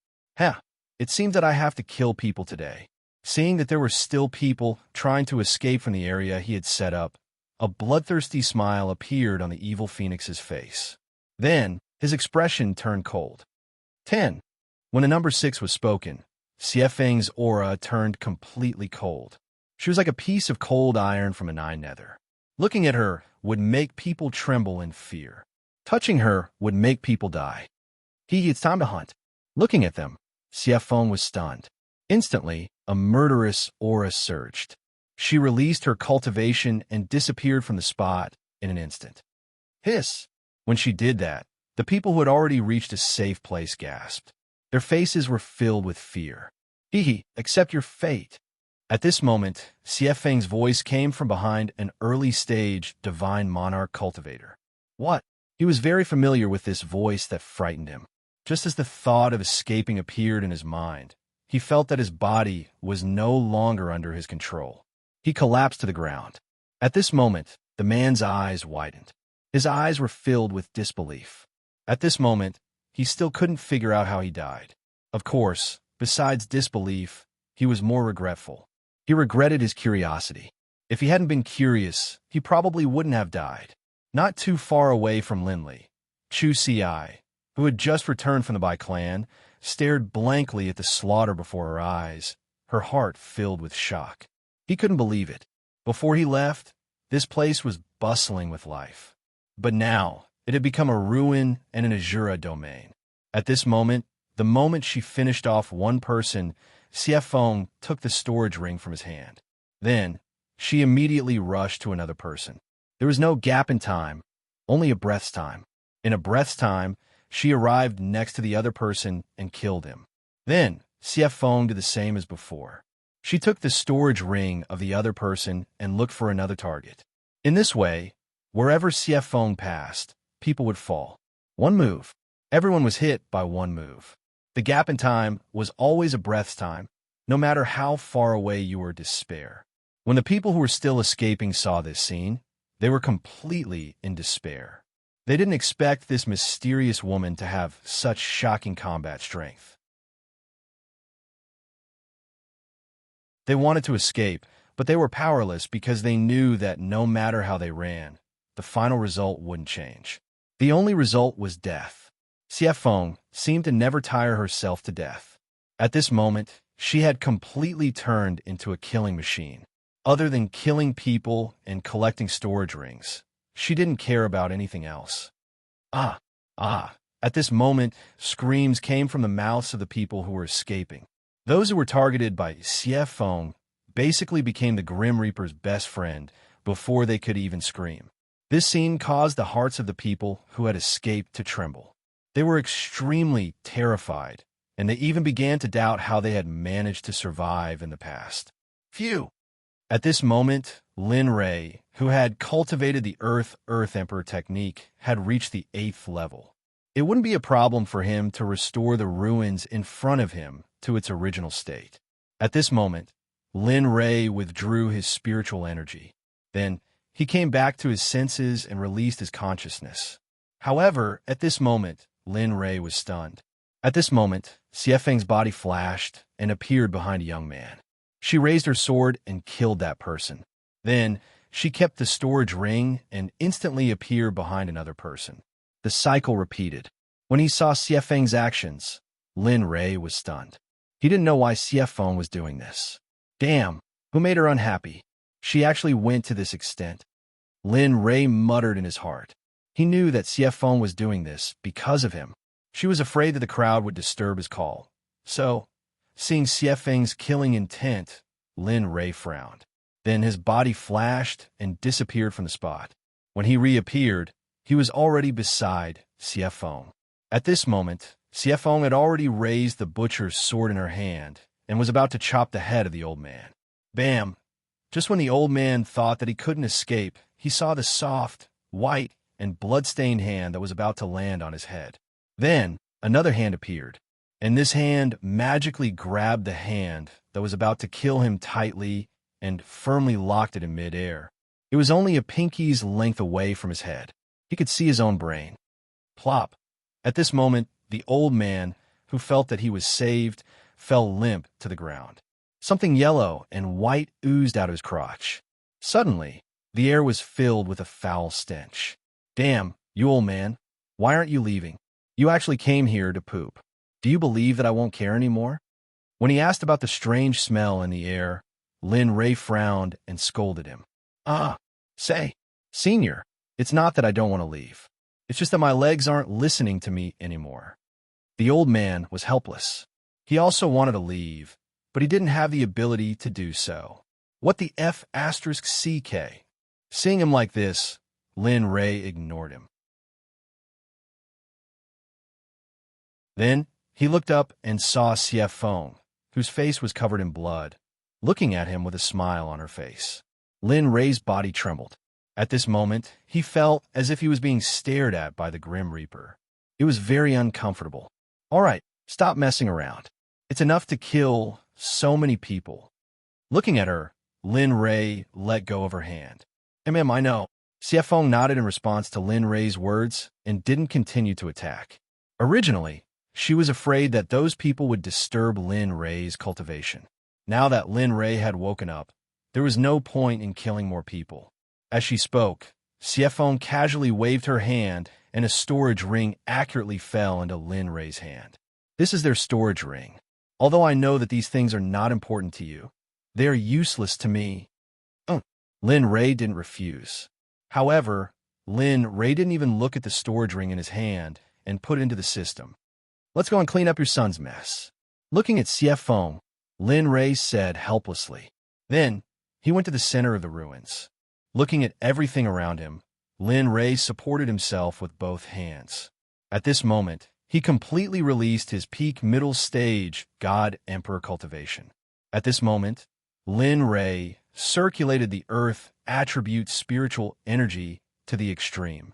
It seemed that I have to kill people today. Seeing that there were still people trying to escape from the area he had set up, a bloodthirsty smile appeared on the evil phoenix's face. Then, his expression turned cold. 10. When the number 6 was spoken, CF Fang's aura turned completely cold. She was like a piece of cold iron from a 9 nether. Looking at her would make people tremble in fear. Touching her would make people die. It's time to hunt. Looking at them, CF Fong was stunned. Instantly, a murderous aura surged. She released her cultivation and disappeared from the spot in an instant. Hiss! When she did that, the people who had already reached a safe place gasped. Their faces were filled with fear. Accept your fate. At this moment, CF Fang's voice came from behind an early-stage divine monarch cultivator. What? He was very familiar with this voice that frightened him. Just as the thought of escaping appeared in his mind, he felt that his body was no longer under his control. He collapsed to the ground. At this moment, the man's eyes widened. His eyes were filled with disbelief. At this moment, he still couldn't figure out how he died. Of course, besides disbelief, he was more regretful. He regretted his curiosity. If he hadn't been curious, he probably wouldn't have died. Not too far away from Linley, Chu Ci, who had just returned from the Bai clan, stared blankly at the slaughter before her eyes, her heart filled with shock. He couldn't believe it. Before he left, this place was bustling with life. But now, it had become a ruin and an Azura domain. At this moment, the moment she finished off one person, CF Fong took the storage ring from his hand. Then, she immediately rushed to another person. There was no gap in time, only a breath's time. In a breath's time, she arrived next to the other person and killed him. Then, CF Fong did the same as before. She took the storage ring of the other person and looked for another target. In this way, wherever CF Fong passed, people would fall. One move. Everyone was hit by one move. The gap in time was always a breath's time, no matter how far away you were to spare. When the people who were still escaping saw this scene, they were completely in despair. They didn't expect this mysterious woman to have such shocking combat strength. They wanted to escape, but they were powerless because they knew that no matter how they ran, the final result wouldn't change. The only result was death. Xie Feng seemed to never tire herself to death. At this moment, she had completely turned into a killing machine. Other than killing people and collecting storage rings, she didn't care about anything else. Ah! Ah! At this moment, screams came from the mouths of the people who were escaping. Those who were targeted by Xie Feng basically became the Grim Reaper's best friend before they could even scream. This scene caused the hearts of the people who had escaped to tremble. They were extremely terrified, and they even began to doubt how they had managed to survive in the past. Phew! At this moment, Lin Rei, who had cultivated the Earth Emperor technique, had reached the 8th level. It wouldn't be a problem for him to restore the ruins in front of him to its original state. At this moment, Lin Rei withdrew his spiritual energy. Then, he came back to his senses and released his consciousness. However, at this moment, Lin Rei was stunned. At this moment, Xie Feng's body flashed and appeared behind a young man. She raised her sword and killed that person. Then, she kept the storage ring and instantly appeared behind another person. The cycle repeated. When he saw Xie Feng's actions, Lin Rei was stunned. He didn't know why Xie Feng was doing this. Damn, who made her unhappy? She actually went to this extent. Lin Rei muttered in his heart. He knew that Xie Feng was doing this because of him. She was afraid that the crowd would disturb his call. So, seeing Xie Feng's killing intent, Lin Rei frowned. Then his body flashed and disappeared from the spot. When he reappeared, he was already beside Xie Feng. At this moment, Xie Feng had already raised the butcher's sword in her hand and was about to chop the head of the old man. Bam! Just when the old man thought that he couldn't escape, he saw the soft, white, and blood-stained hand that was about to land on his head. Then, another hand appeared, and this hand magically grabbed the hand that was about to kill him tightly and firmly locked it in midair. It was only a pinky's length away from his head. He could see his own brain. Plop! At this moment, the old man, who felt that he was saved, fell limp to the ground. Something yellow and white oozed out of his crotch. Suddenly, the air was filled with a foul stench. Damn, you old man, why aren't you leaving? You actually came here to poop. Do you believe that I won't care anymore? When he asked about the strange smell in the air, Lin Rei frowned and scolded him. Say, Senior, it's not that I don't want to leave. It's just that my legs aren't listening to me anymore. The old man was helpless. He also wanted to leave, but he didn't have the ability to do so. What the F***CK? Seeing him like this, Lin Rei ignored him. Then, he looked up and saw Xie Feng, whose face was covered in blood, looking at him with a smile on her face. Lin Rei's body trembled. At this moment, he felt as if he was being stared at by the Grim Reaper. It was very uncomfortable. All right, stop messing around. It's enough to kill so many people. Looking at her, Lin Rei let go of her hand. I know. Xie Feng nodded in response to Lin Rei's words and didn't continue to attack. Originally, she was afraid that those people would disturb Lin Rei's cultivation. Now that Lin Rei had woken up, there was no point in killing more people. As she spoke, Xie Feng casually waved her hand and a storage ring accurately fell into Lin Rei's hand. This is their storage ring. Although I know that these things are not important to you, they are useless to me. Lin Rei didn't refuse. However, Lin Rei didn't even look at the storage ring in his hand and put it into the system. Let's go and clean up your son's mess. Looking at Xie Feng, Lin Rei said helplessly. Then, he went to the center of the ruins. Looking at everything around him, Lin Rei supported himself with both hands. At this moment, he completely released his peak middle stage God Emperor cultivation. At this moment, Lin Rei circulated the earth attribute spiritual energy to the extreme.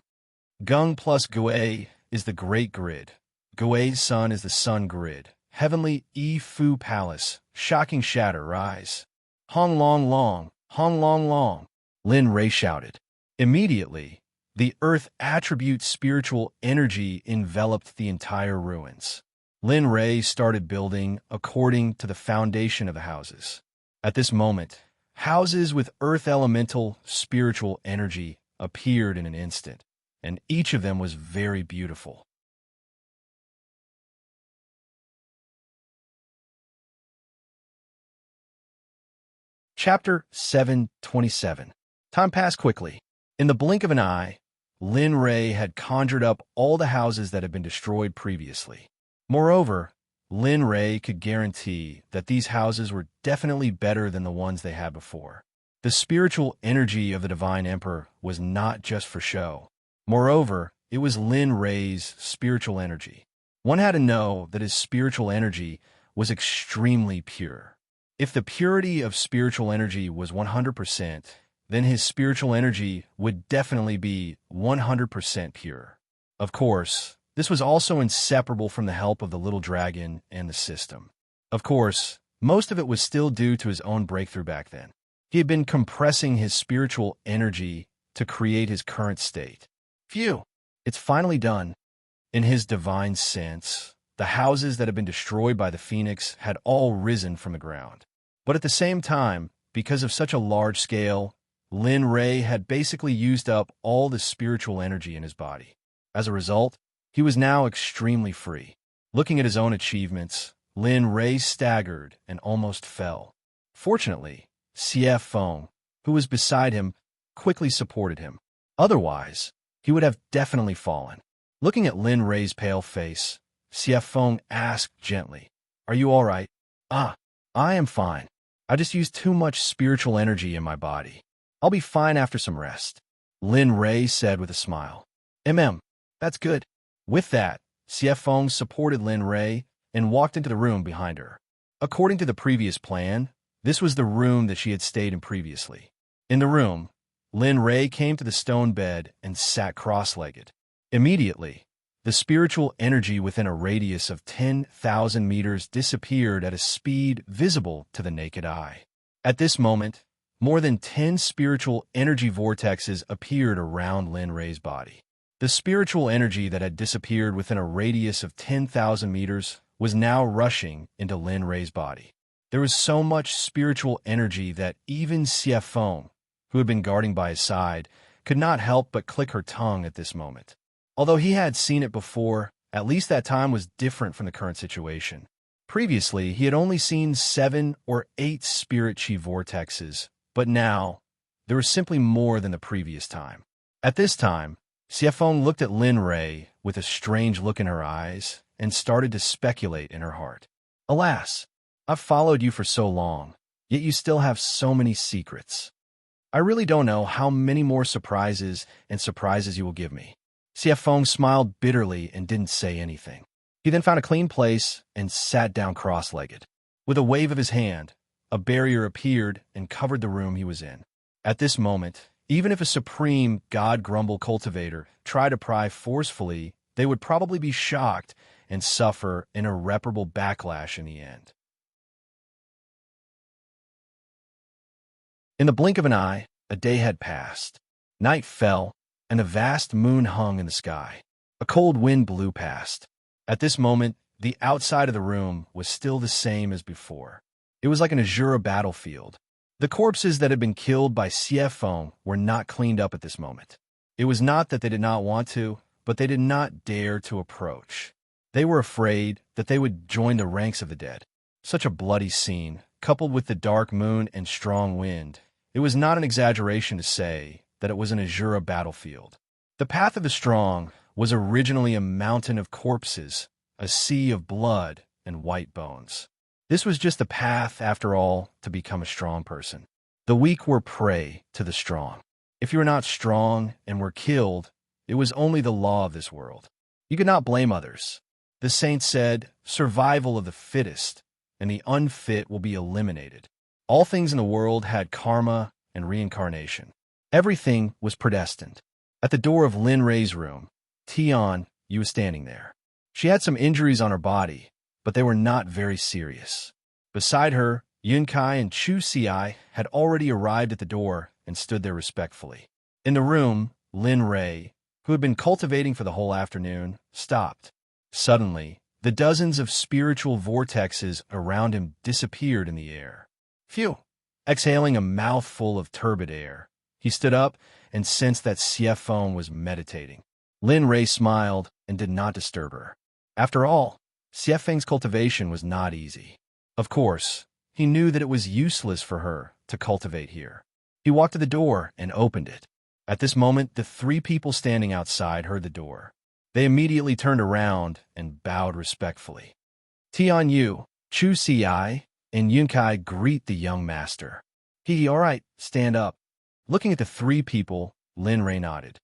Gung plus Gui is the great grid. Gui's sun is the sun grid. Heavenly Fu Palace, shocking shatter rise. Hong long long, Hong long long, Lin Rei shouted. Immediately, the earth attribute spiritual energy enveloped the entire ruins. Lin Rei started building according to the foundation of the houses. At this moment, houses with earth elemental spiritual energy appeared in an instant, and each of them was very beautiful. Chapter 727. Time passed quickly. In the blink of an eye, Lin Ray had conjured up all the houses that had been destroyed previously. Moreover, Lin Ray could guarantee that these houses were definitely better than the ones they had before. The spiritual energy of the Divine Emperor was not just for show. Moreover, it was Lin Ray's spiritual energy. One had to know that his spiritual energy was extremely pure. If the purity of spiritual energy was 100%, then his spiritual energy would definitely be 100% pure. Of course, this was also inseparable from the help of the little dragon and the system. Of course, most of it was still due to his own breakthrough back then. He had been compressing his spiritual energy to create his current state. Phew! It's finally done. In his divine sense, the houses that had been destroyed by the phoenix had all risen from the ground. But at the same time, because of such a large scale, Lin Ray had basically used up all the spiritual energy in his body. As a result, he was now extremely free. Looking at his own achievements, Lin Ray staggered and almost fell. Fortunately, CF Feng, who was beside him, quickly supported him. Otherwise, he would have definitely fallen. Looking at Lin Ray's pale face, CF Feng asked gently, "Are you all right?" "Ah, I am fine. I just used too much spiritual energy in my body. I'll be fine after some rest," Lin Ray said with a smile. That's good." With that, CF Feng supported Lin Ray and walked into the room behind her. According to the previous plan, this was the room that she had stayed in previously. In the room, Lin Ray came to the stone bed and sat cross-legged. Immediately, the spiritual energy within a radius of 10,000 meters disappeared at a speed visible to the naked eye. At this moment, more than 10 spiritual energy vortexes appeared around Lin Ray's body. The spiritual energy that had disappeared within a radius of 10,000 meters was now rushing into Lin Ray's body. There was so much spiritual energy that even CF Feng, who had been guarding by his side, could not help but click her tongue at this moment. Although he had seen it before, at least that time was different from the current situation. Previously, he had only seen 7 or 8 spirit chi vortexes, but now, there was simply more than the previous time. At this time, CF Feng looked at Lin Ray with a strange look in her eyes and started to speculate in her heart. "Alas, I've followed you for so long, yet you still have so many secrets. I really don't know how many more surprises you will give me." CF Feng smiled bitterly and didn't say anything. He then found a clean place and sat down cross-legged. With a wave of his hand, a barrier appeared and covered the room he was in. At this moment, even if a supreme God Grumble cultivator tried to pry forcefully, they would probably be shocked and suffer an irreparable backlash in the end. In the blink of an eye, a day had passed. Night fell, and a vast moon hung in the sky. A cold wind blew past. At this moment, the outside of the room was still the same as before. It was like an azure battlefield. The corpses that had been killed by CF Feng were not cleaned up at this moment. It was not that they did not want to, but they did not dare to approach. They were afraid that they would join the ranks of the dead. Such a bloody scene, coupled with the dark moon and strong wind, it was not an exaggeration to say that it was an azure battlefield. The path of the strong was originally a mountain of corpses, a sea of blood and white bones. This was just the path, after all, to become a strong person. The weak were prey to the strong. If you were not strong and were killed, it was only the law of this world. You could not blame others. The saints said, "Survival of the fittest, and the unfit will be eliminated." All things in the world had karma and reincarnation. Everything was predestined. At the door of Lin Ray's room, Tian Yu was standing there. She had some injuries on her body, but they were not very serious. Beside her, Yunkai and Chu Xiai had already arrived at the door and stood there respectfully. In the room, Lin Ray, who had been cultivating for the whole afternoon, stopped. Suddenly, the dozens of spiritual vortexes around him disappeared in the air. "Phew, Exhaling a mouthful of turbid air, he stood up and sensed that Xiefeng was meditating. Lin Rei smiled and did not disturb her. After all, Xiefeng's cultivation was not easy. Of course, he knew that it was useless for her to cultivate here. He walked to the door and opened it. At this moment, the three people standing outside heard the door. They immediately turned around and bowed respectfully. Tian Yu, Chu Xi, and Yunkai greet the young master. All right, stand up. Looking at the three people, Lin Rei nodded.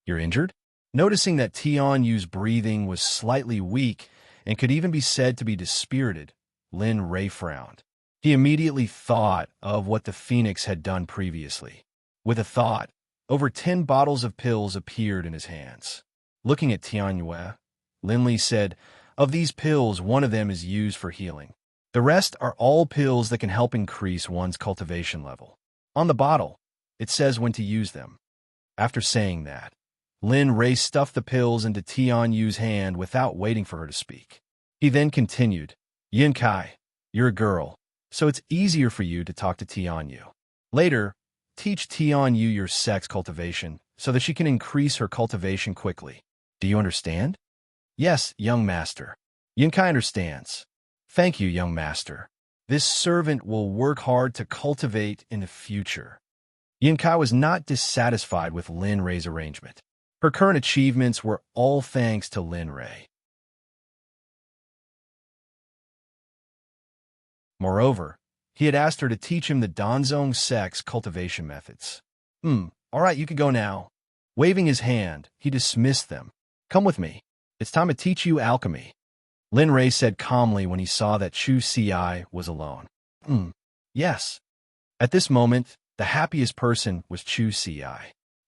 You're injured? Noticing that Tian Yu's breathing was slightly weak and could even be said to be dispirited, Lin Rei frowned. He immediately thought of what the Phoenix had done previously. With a thought, over 10 bottles of pills appeared in his hands. Looking at Tian Yue, Lin Li said, of these pills, one of them is used for healing. The rest are all pills that can help increase one's cultivation level. On the bottle, it says when to use them. After saying that, Lin Rei stuffed the pills into Tian Yu's hand without waiting for her to speak. He then continued, Yin Kai, you're a girl, so it's easier for you to talk to Tian Yu. Later, teach Tian Yu your sex cultivation so that she can increase her cultivation quickly. Do you understand? Yes, young master. Yin Kai understands. Thank you, young master. This servant will work hard to cultivate in the future. Yin Kai was not dissatisfied with Lin Rei's arrangement. Her current achievements were all thanks to Lin Rei. Moreover, he had asked her to teach him the Danzong Sect's cultivation methods. All right, you can go now. Waving his hand, he dismissed them. Come with me. It's time to teach you alchemy. Lin Rei said calmly when he saw that Chu Xi was alone. Yes. At this moment, the happiest person was Chu Xi.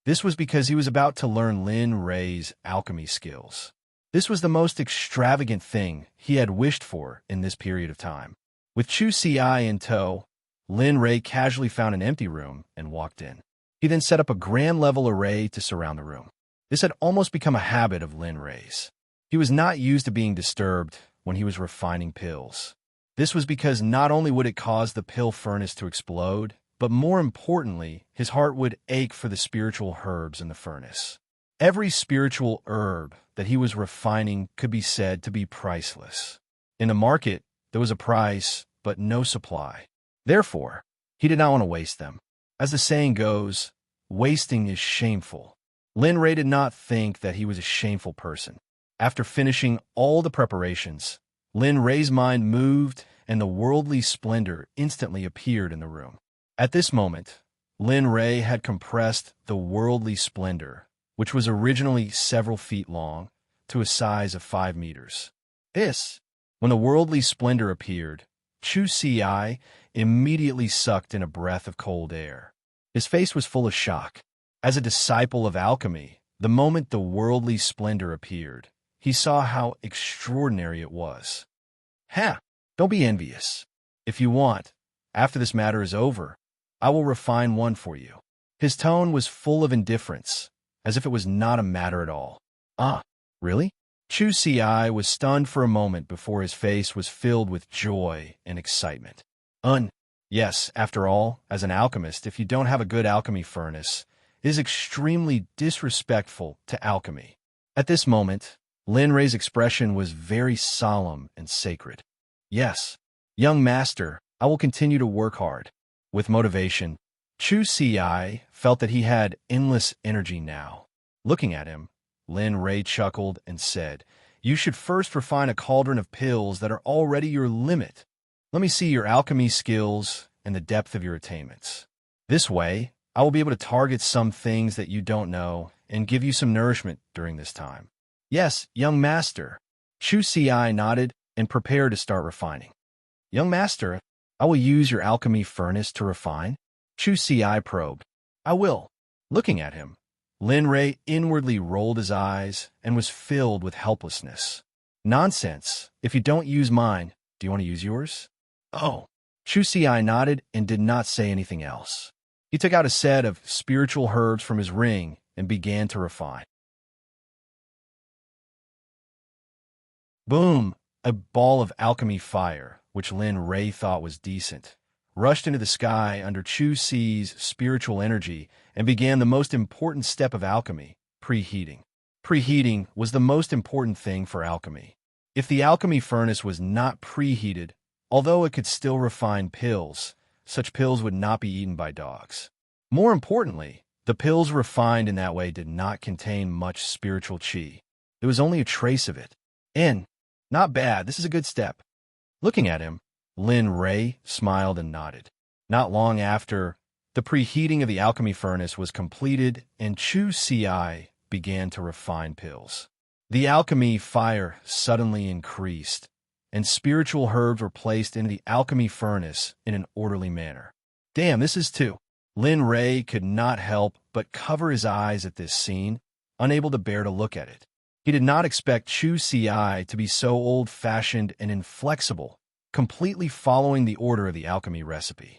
This was because he was about to learn Lin Rei's alchemy skills. This was the most extravagant thing he had wished for in this period of time. With Chu Xi in tow, Lin Rei casually found an empty room and walked in. He then set up a grand-level array to surround the room. This had almost become a habit of Lin Rei's. He was not used to being disturbed when he was refining pills. This was because not only would it cause the pill furnace to explode, but more importantly, his heart would ache for the spiritual herbs in the furnace. Every spiritual herb that he was refining could be said to be priceless. In the market, there was a price, but no supply. Therefore, he did not want to waste them. As the saying goes, wasting is shameful. Lin Rei did not think that he was a shameful person. After finishing all the preparations, Lin Rei's mind moved and the worldly splendor instantly appeared in the room. At this moment, Lin Rei had compressed the worldly splendor, which was originally several feet long, to a size of 5 meters. When the worldly splendor appeared, Chu Xi immediately sucked in a breath of cold air. His face was full of shock. As a disciple of alchemy, the moment the worldly splendor appeared, he saw how extraordinary it was. Don't be envious. If you want, after this matter is over, I will refine one for you. His tone was full of indifference, as if it was not a matter at all. Really? Chu Xi was stunned for a moment before his face was filled with joy and excitement. Yes, after all, as an alchemist, if you don't have a good alchemy furnace, it is extremely disrespectful to alchemy. At this moment, Lin Rei's expression was very solemn and sacred. Yes, young master, I will continue to work hard. With motivation, Chu Xi felt that he had endless energy now. Looking at him, Lin Rei chuckled and said, You should first refine a cauldron of pills that are already your limit. Let me see your alchemy skills and the depth of your attainments. This way, I will be able to target some things that you don't know and give you some nourishment during this time. Yes, young master. Chu Xi nodded and prepared to start refining. Young master, I will use your alchemy furnace to refine. Chu Xi probed. I will. Looking at him, Lin Rei inwardly rolled his eyes and was filled with helplessness. Nonsense. If you don't use mine, do you want to use yours? Chu Xi nodded and did not say anything else. He took out a set of spiritual herbs from his ring and began to refine. Boom! A ball of alchemy fire, which Lin Rei thought was decent, rushed into the sky under Chu Si's spiritual energy and began the most important step of alchemy, preheating. Preheating was the most important thing for alchemy. If the alchemy furnace was not preheated, although it could still refine pills, such pills would not be eaten by dogs. More importantly, the pills refined in that way did not contain much spiritual qi. There was only a trace of it. And, not bad, this is a good step. Looking at him, Lin Ray smiled and nodded. Not long after, the preheating of the alchemy furnace was completed and Chu Si began to refine pills. The alchemy fire suddenly increased, and spiritual herbs were placed in the alchemy furnace in an orderly manner. Damn, this is too. Lin Ray could not help but cover his eyes at this scene, unable to bear to look at it. He did not expect Chu Si to be so old-fashioned and inflexible, completely following the order of the alchemy recipe.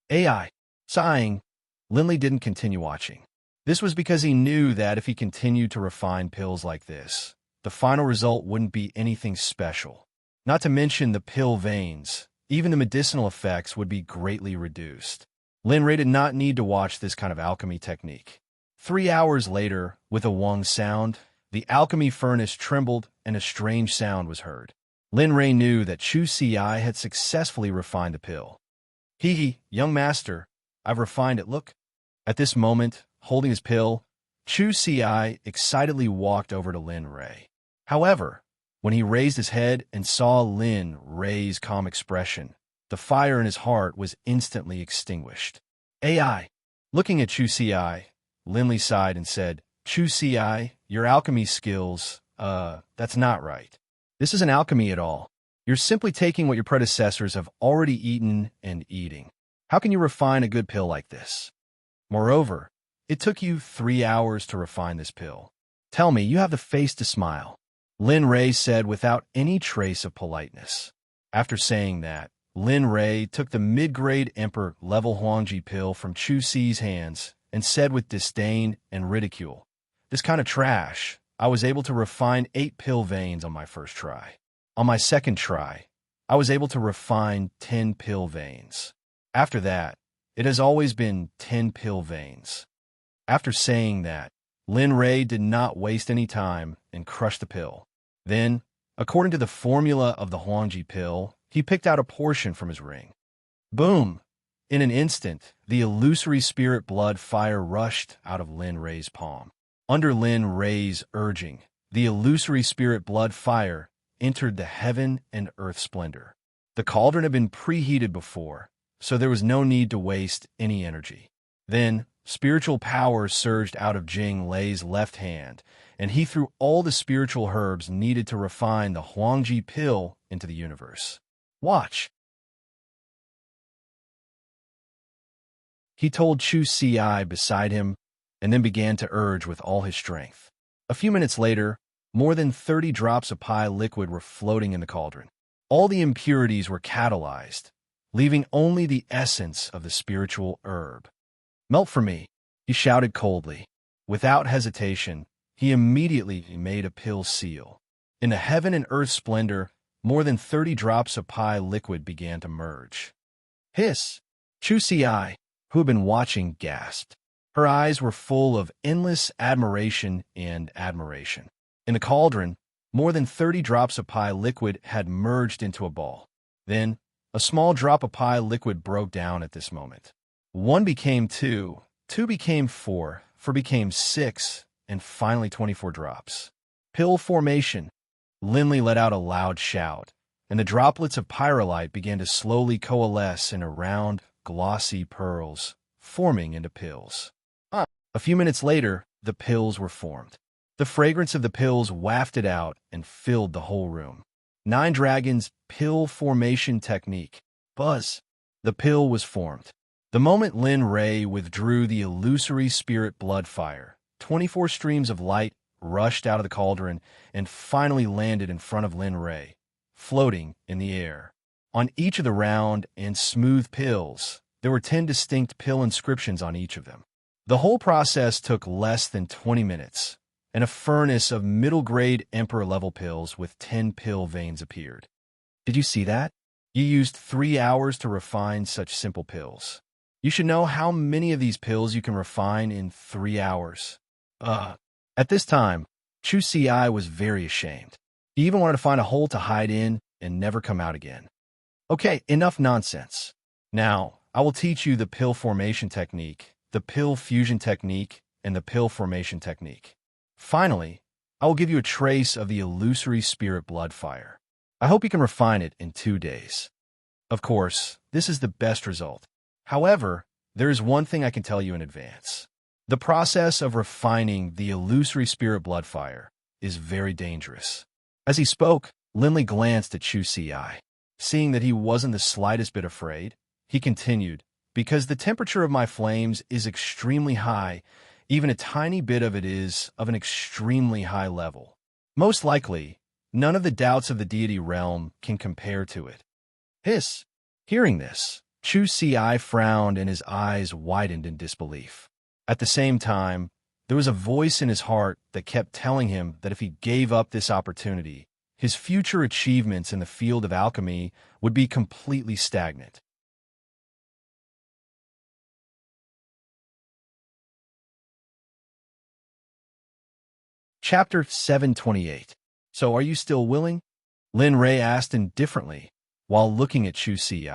AI. Sighing, Linley didn't continue watching. This was because he knew that if he continued to refine pills like this, the final result wouldn't be anything special. Not to mention the pill veins, even the medicinal effects would be greatly reduced. Lin Ray did not need to watch this kind of alchemy technique. 3 hours later, with a wong sound, the alchemy furnace trembled and a strange sound was heard. Lin Ray knew that Chu Si had successfully refined the pill. Hee, young master, I've refined it, look. At this moment, holding his pill, Chu Si excitedly walked over to Lin Ray. However, when he raised his head and saw Lin Ray's calm expression, the fire in his heart was instantly extinguished. AI. Looking at Chu Si, Linley sighed and said, Chu Si, your alchemy skills, that's not right. This isn't alchemy at all. You're simply taking what your predecessors have already eaten and eating. How can you refine a good pill like this? Moreover, it took you 3 hours to refine this pill. Tell me, you have the face to smile. Lin Ray said without any trace of politeness. After saying that, Lin Ray took the mid-grade Emperor level Huangji pill from Chu Si's hands and said with disdain and ridicule, this kind of trash, I was able to refine 8 pill veins on my first try. On my second try, I was able to refine 10 pill veins. After that, it has always been 10 pill veins. After saying that, Lin Ray did not waste any time and crushed the pill. Then, according to the formula of the Huangji pill, he picked out a portion from his ring. Boom! In an instant, the illusory spirit blood fire rushed out of Lin Ray's palm. Under Lin Ray's urging, the illusory spirit blood fire entered the heaven and earth splendor. The cauldron had been preheated before, so there was no need to waste any energy. Then, spiritual power surged out of Jing Lei's left hand, and he threw all the spiritual herbs needed to refine the Huangji pill into the universe. Watch. He told Chu Si beside him, and then began to urge with all his strength. A few minutes later, more than 30 drops of pi liquid were floating in the cauldron. All the impurities were catalyzed, leaving only the essence of the spiritual herb. Melt for me, he shouted coldly. Without hesitation, he immediately made a pill seal. In the heaven and earth splendor, more than 30 drops of pi liquid began to merge. Hiss! Chu Si, who had been watching, gasped. Her eyes were full of endless admiration and admiration. In the cauldron, more than 30 drops of pi liquid had merged into a ball. Then, a small drop of pi liquid broke down at this moment. 1 became 2, 2 became 4, 4 became 6, and finally 24 drops. Pill formation. Linley let out a loud shout, and the droplets of pyrolite began to slowly coalesce into round, glossy pearls, forming into pills. A few minutes later, the pills were formed. The fragrance of the pills wafted out and filled the whole room. 9 Dragons Pill Formation Technique. Buzz. The pill was formed. The moment Lin Ray withdrew the illusory spirit blood fire, 24 streams of light rushed out of the cauldron and finally landed in front of Lin Ray, floating in the air. On each of the round and smooth pills, there were 10 distinct pill inscriptions on each of them. The whole process took less than 20 minutes, and a furnace of middle-grade Emperor-level pills with 10 pill veins appeared. Did you see that? You used 3 hours to refine such simple pills. You should know how many of these pills you can refine in 3 hours. Ugh. At this time, Chu Si was very ashamed. He even wanted to find a hole to hide in and never come out again. Okay, enough nonsense. Now, I will teach you the pill formation technique, the pill fusion technique, and the pill formation technique. Finally, I will give you a trace of the illusory spirit blood fire. I hope you can refine it in 2 days. Of course, this is the best result. However, there is one thing I can tell you in advance. The process of refining the illusory spirit blood fire is very dangerous. As he spoke, Linley glanced at Chu Si. Seeing that he wasn't the slightest bit afraid, he continued, "Because the temperature of my flames is extremely high, even a tiny bit of it is of an extremely high level. Most likely, none of the doubts of the deity realm can compare to it." Hiss! Hearing this, Chu Si frowned and his eyes widened in disbelief. At the same time, there was a voice in his heart that kept telling him that if he gave up this opportunity, his future achievements in the field of alchemy would be completely stagnant. Chapter 728. So are you still willing? Lin Ray asked indifferently, while looking at Chu Si.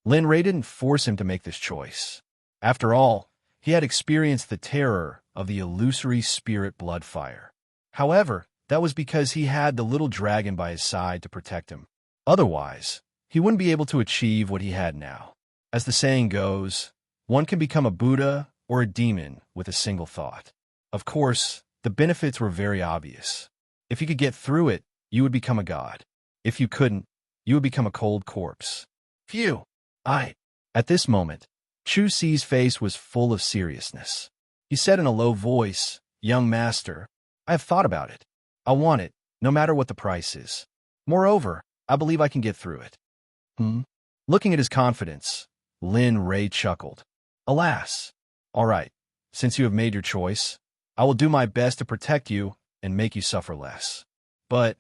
Lin Ray didn't force him to make this choice. After all, he had experienced the terror of the illusory spirit blood fire. However, that was because he had the little dragon by his side to protect him. Otherwise, he wouldn't be able to achieve what he had now. As the saying goes, one can become a Buddha or a demon with a single thought. Of course, the benefits were very obvious. If you could get through it, you would become a god. If you couldn't, you would become a cold corpse. Phew! At this moment, Chu Si's face was full of seriousness. He said in a low voice, "Young master, I have thought about it. I want it, no matter what the price is. Moreover, I believe I can get through it." Looking at his confidence, Lin Ray chuckled. "Alas! All right, since you have made your choice, I will do my best to protect you and make you suffer less. But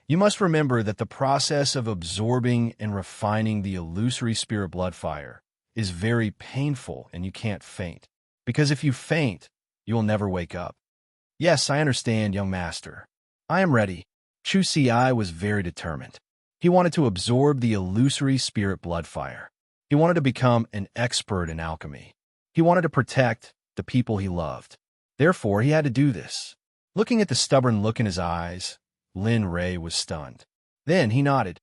you must remember that the process of absorbing and refining the illusory spirit blood fire is very painful and you can't faint. Because if you faint, you will never wake up." "Yes, I understand, young master. I am ready." Chu Si was very determined. He wanted to absorb the illusory spirit blood fire. He wanted to become an expert in alchemy. He wanted to protect the people he loved. Therefore, he had to do this. Looking at the stubborn look in his eyes, Lin Ray was stunned. Then he nodded.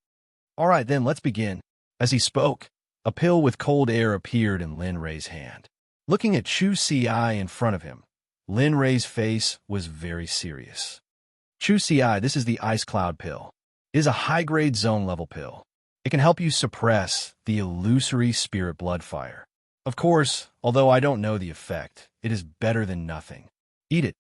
"All right, then, let's begin." As he spoke, a pill with cold air appeared in Lin Ray's hand. Looking at Chu Si in front of him, Lin Ray's face was very serious. "Chu Si, this is the Ice Cloud pill. It is a high-grade zone-level pill. It can help you suppress the illusory spirit blood fire. Of course, although I don't know the effect, it is better than nothing. Eat it."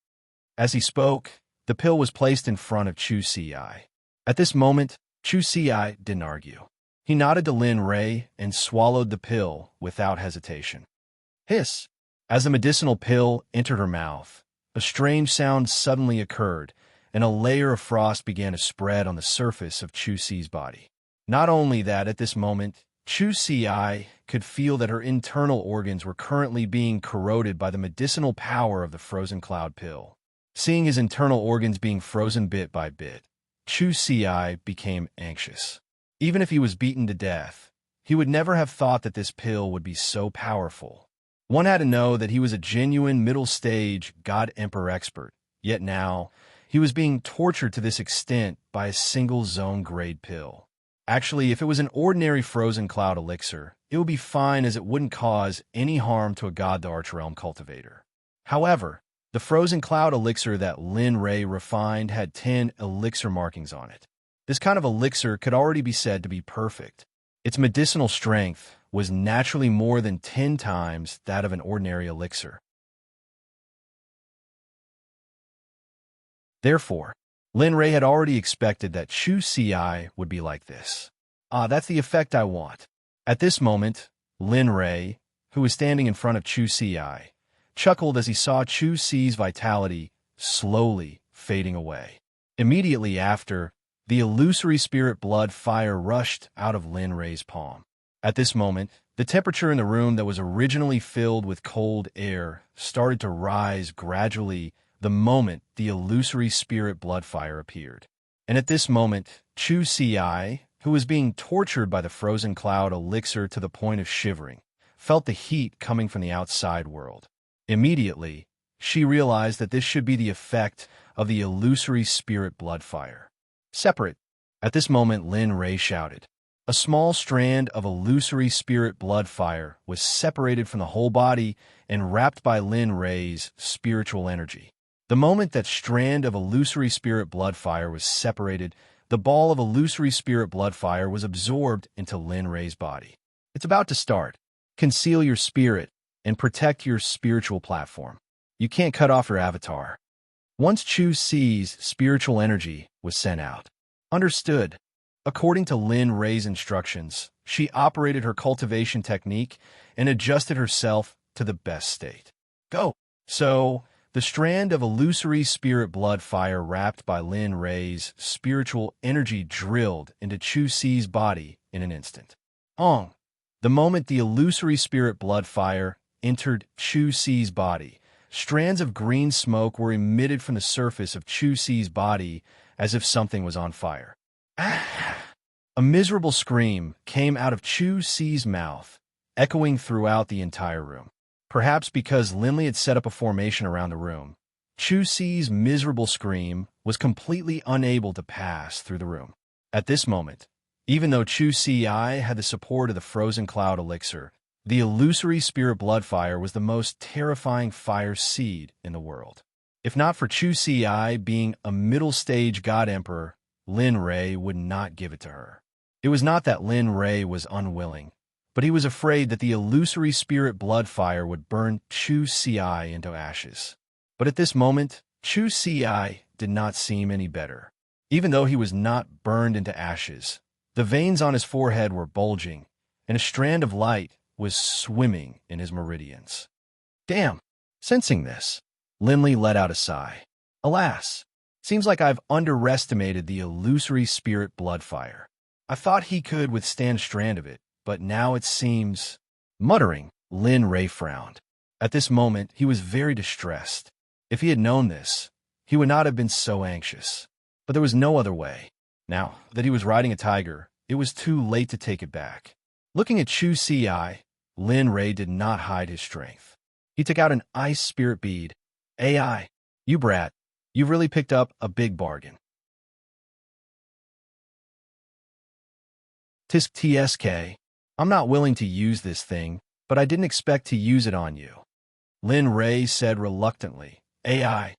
As he spoke, the pill was placed in front of Chu Si. At this moment, Chu Si didn't argue. He nodded to Lin Ray and swallowed the pill without hesitation. Hiss! As the medicinal pill entered her mouth, a strange sound suddenly occurred, and a layer of frost began to spread on the surface of Chu Si's body. Not only that, at this moment, Chu Si could feel that her internal organs were currently being corroded by the medicinal power of the frozen cloud pill. Seeing his internal organs being frozen bit by bit, Chu Si became anxious. Even if he was beaten to death, he would never have thought that this pill would be so powerful. One had to know that he was a genuine middle-stage God Emperor expert, yet now, he was being tortured to this extent by a single zone-grade pill. Actually, if it was an ordinary frozen cloud elixir, it would be fine as it wouldn't cause any harm to a God the Archrealm cultivator. However, the frozen cloud elixir that Lin Ray refined had 10 elixir markings on it. This kind of elixir could already be said to be perfect. Its medicinal strength was naturally more than 10 times that of an ordinary elixir. Therefore, Lin Ray had already expected that Chu Si would be like this. That's the effect I want. At this moment, Lin Ray, who was standing in front of Chu Si, chuckled as he saw Chu Si's vitality slowly fading away. Immediately after, the illusory spirit blood fire rushed out of Lin Ray's palm. At this moment, the temperature in the room that was originally filled with cold air started to rise gradually the moment the illusory spirit blood fire appeared. And at this moment, Chu Ci, who was being tortured by the frozen cloud elixir to the point of shivering, felt the heat coming from the outside world. Immediately, she realized that this should be the effect of the illusory spirit blood fire. Separate. At this moment, Lin Ray shouted. A small strand of illusory spirit blood fire was separated from the whole body and wrapped by Lin Ray's spiritual energy. The moment that strand of illusory spirit blood fire was separated, the ball of illusory spirit blood fire was absorbed into Lin Ray's body. It's about to start. Conceal your spirit and protect your spiritual platform. You can't cut off your avatar. Once Chu Ci's spiritual energy was sent out. Understood. According to Lin Ray's instructions, she operated her cultivation technique and adjusted herself to the best state. Go! So, the strand of illusory spirit blood fire wrapped by Lin Ray's spiritual energy drilled into Chu Ci's body in an instant. Ong! The moment the illusory spirit blood fire entered Chu Ci's body, strands of green smoke were emitted from the surface of Chu Ci's body as if something was on fire. A miserable scream came out of Chu Ci's mouth, echoing throughout the entire room. Perhaps because Linley had set up a formation around the room, Chu Ci's miserable scream was completely unable to pass through the room. At this moment, even though Chu Ci had the support of the frozen cloud elixir, the illusory spirit blood fire was the most terrifying fire seed in the world. If not for Chu Ci being a middle-stage god emperor, Lin Ray would not give it to her. It was not that Lin Ray was unwilling, but he was afraid that the illusory spirit blood fire would burn Chu Ci into ashes. But at this moment, Chu Ci did not seem any better. Even though he was not burned into ashes, the veins on his forehead were bulging, and a strand of light was swimming in his meridians. Damn! Sensing this, Linley let out a sigh. Alas! Seems like I've underestimated the illusory spirit blood fire. I thought he could withstand a strand of it, but now it seems... Muttering, Lin Ray frowned. At this moment, he was very distressed. If he had known this, he would not have been so anxious. But there was no other way. Now that he was riding a tiger, it was too late to take it back. Looking at Chu Ci, Lin Ray did not hide his strength. He took out an ice spirit bead. AI, you brat, you've really picked up a big bargain. Tisk TSK, I'm not willing to use this thing, but I didn't expect to use it on you. Lin Ray said reluctantly. AI.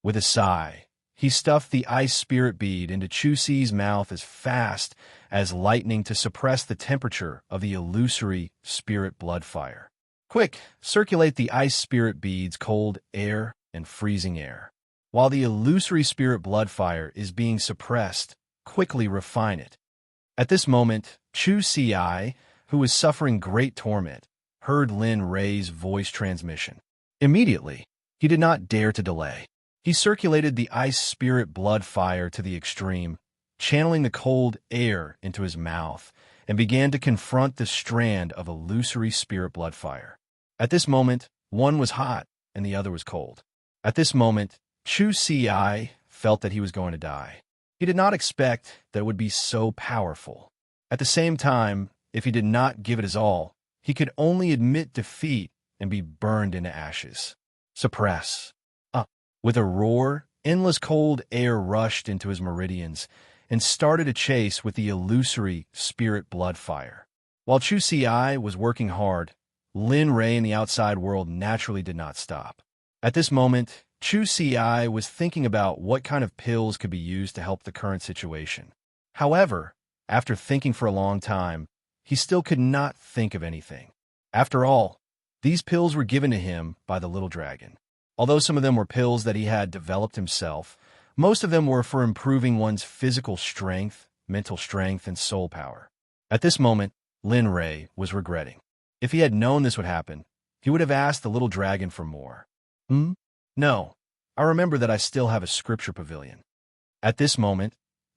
With a sigh, he stuffed the ice spirit bead into Chu Ci's mouth as fast as lightning to suppress the temperature of the illusory spirit blood fire. Quick, circulate the ice spirit bead's cold air and freezing air. While the illusory spirit blood fire is being suppressed, quickly refine it. At this moment, Chu Ci, who was suffering great torment, heard Lin Ray's voice transmission. Immediately, he did not dare to delay. He circulated the ice spirit blood fire to the extreme, channeling the cold air into his mouth, and began to confront the strand of illusory spirit blood fire. At this moment, one was hot and the other was cold. At this moment, Chu Ci felt that he was going to die. He did not expect that it would be so powerful. At the same time, if he did not give it his all, he could only admit defeat and be burned into ashes. Suppress. With a roar, endless cold air rushed into his meridians and started a chase with the illusory spirit blood fire. While Chu Ci was working hard, Lin Ray in the outside world naturally did not stop. At this moment, Chu Ci was thinking about what kind of pills could be used to help the current situation. However, after thinking for a long time, he still could not think of anything. After all, these pills were given to him by the little dragon. Although some of them were pills that he had developed himself, most of them were for improving one's physical strength, mental strength, and soul power. At this moment, Lin Ray was regretting. If he had known this would happen, he would have asked the little dragon for more. No, I remember that I still have a scripture pavilion. At this moment,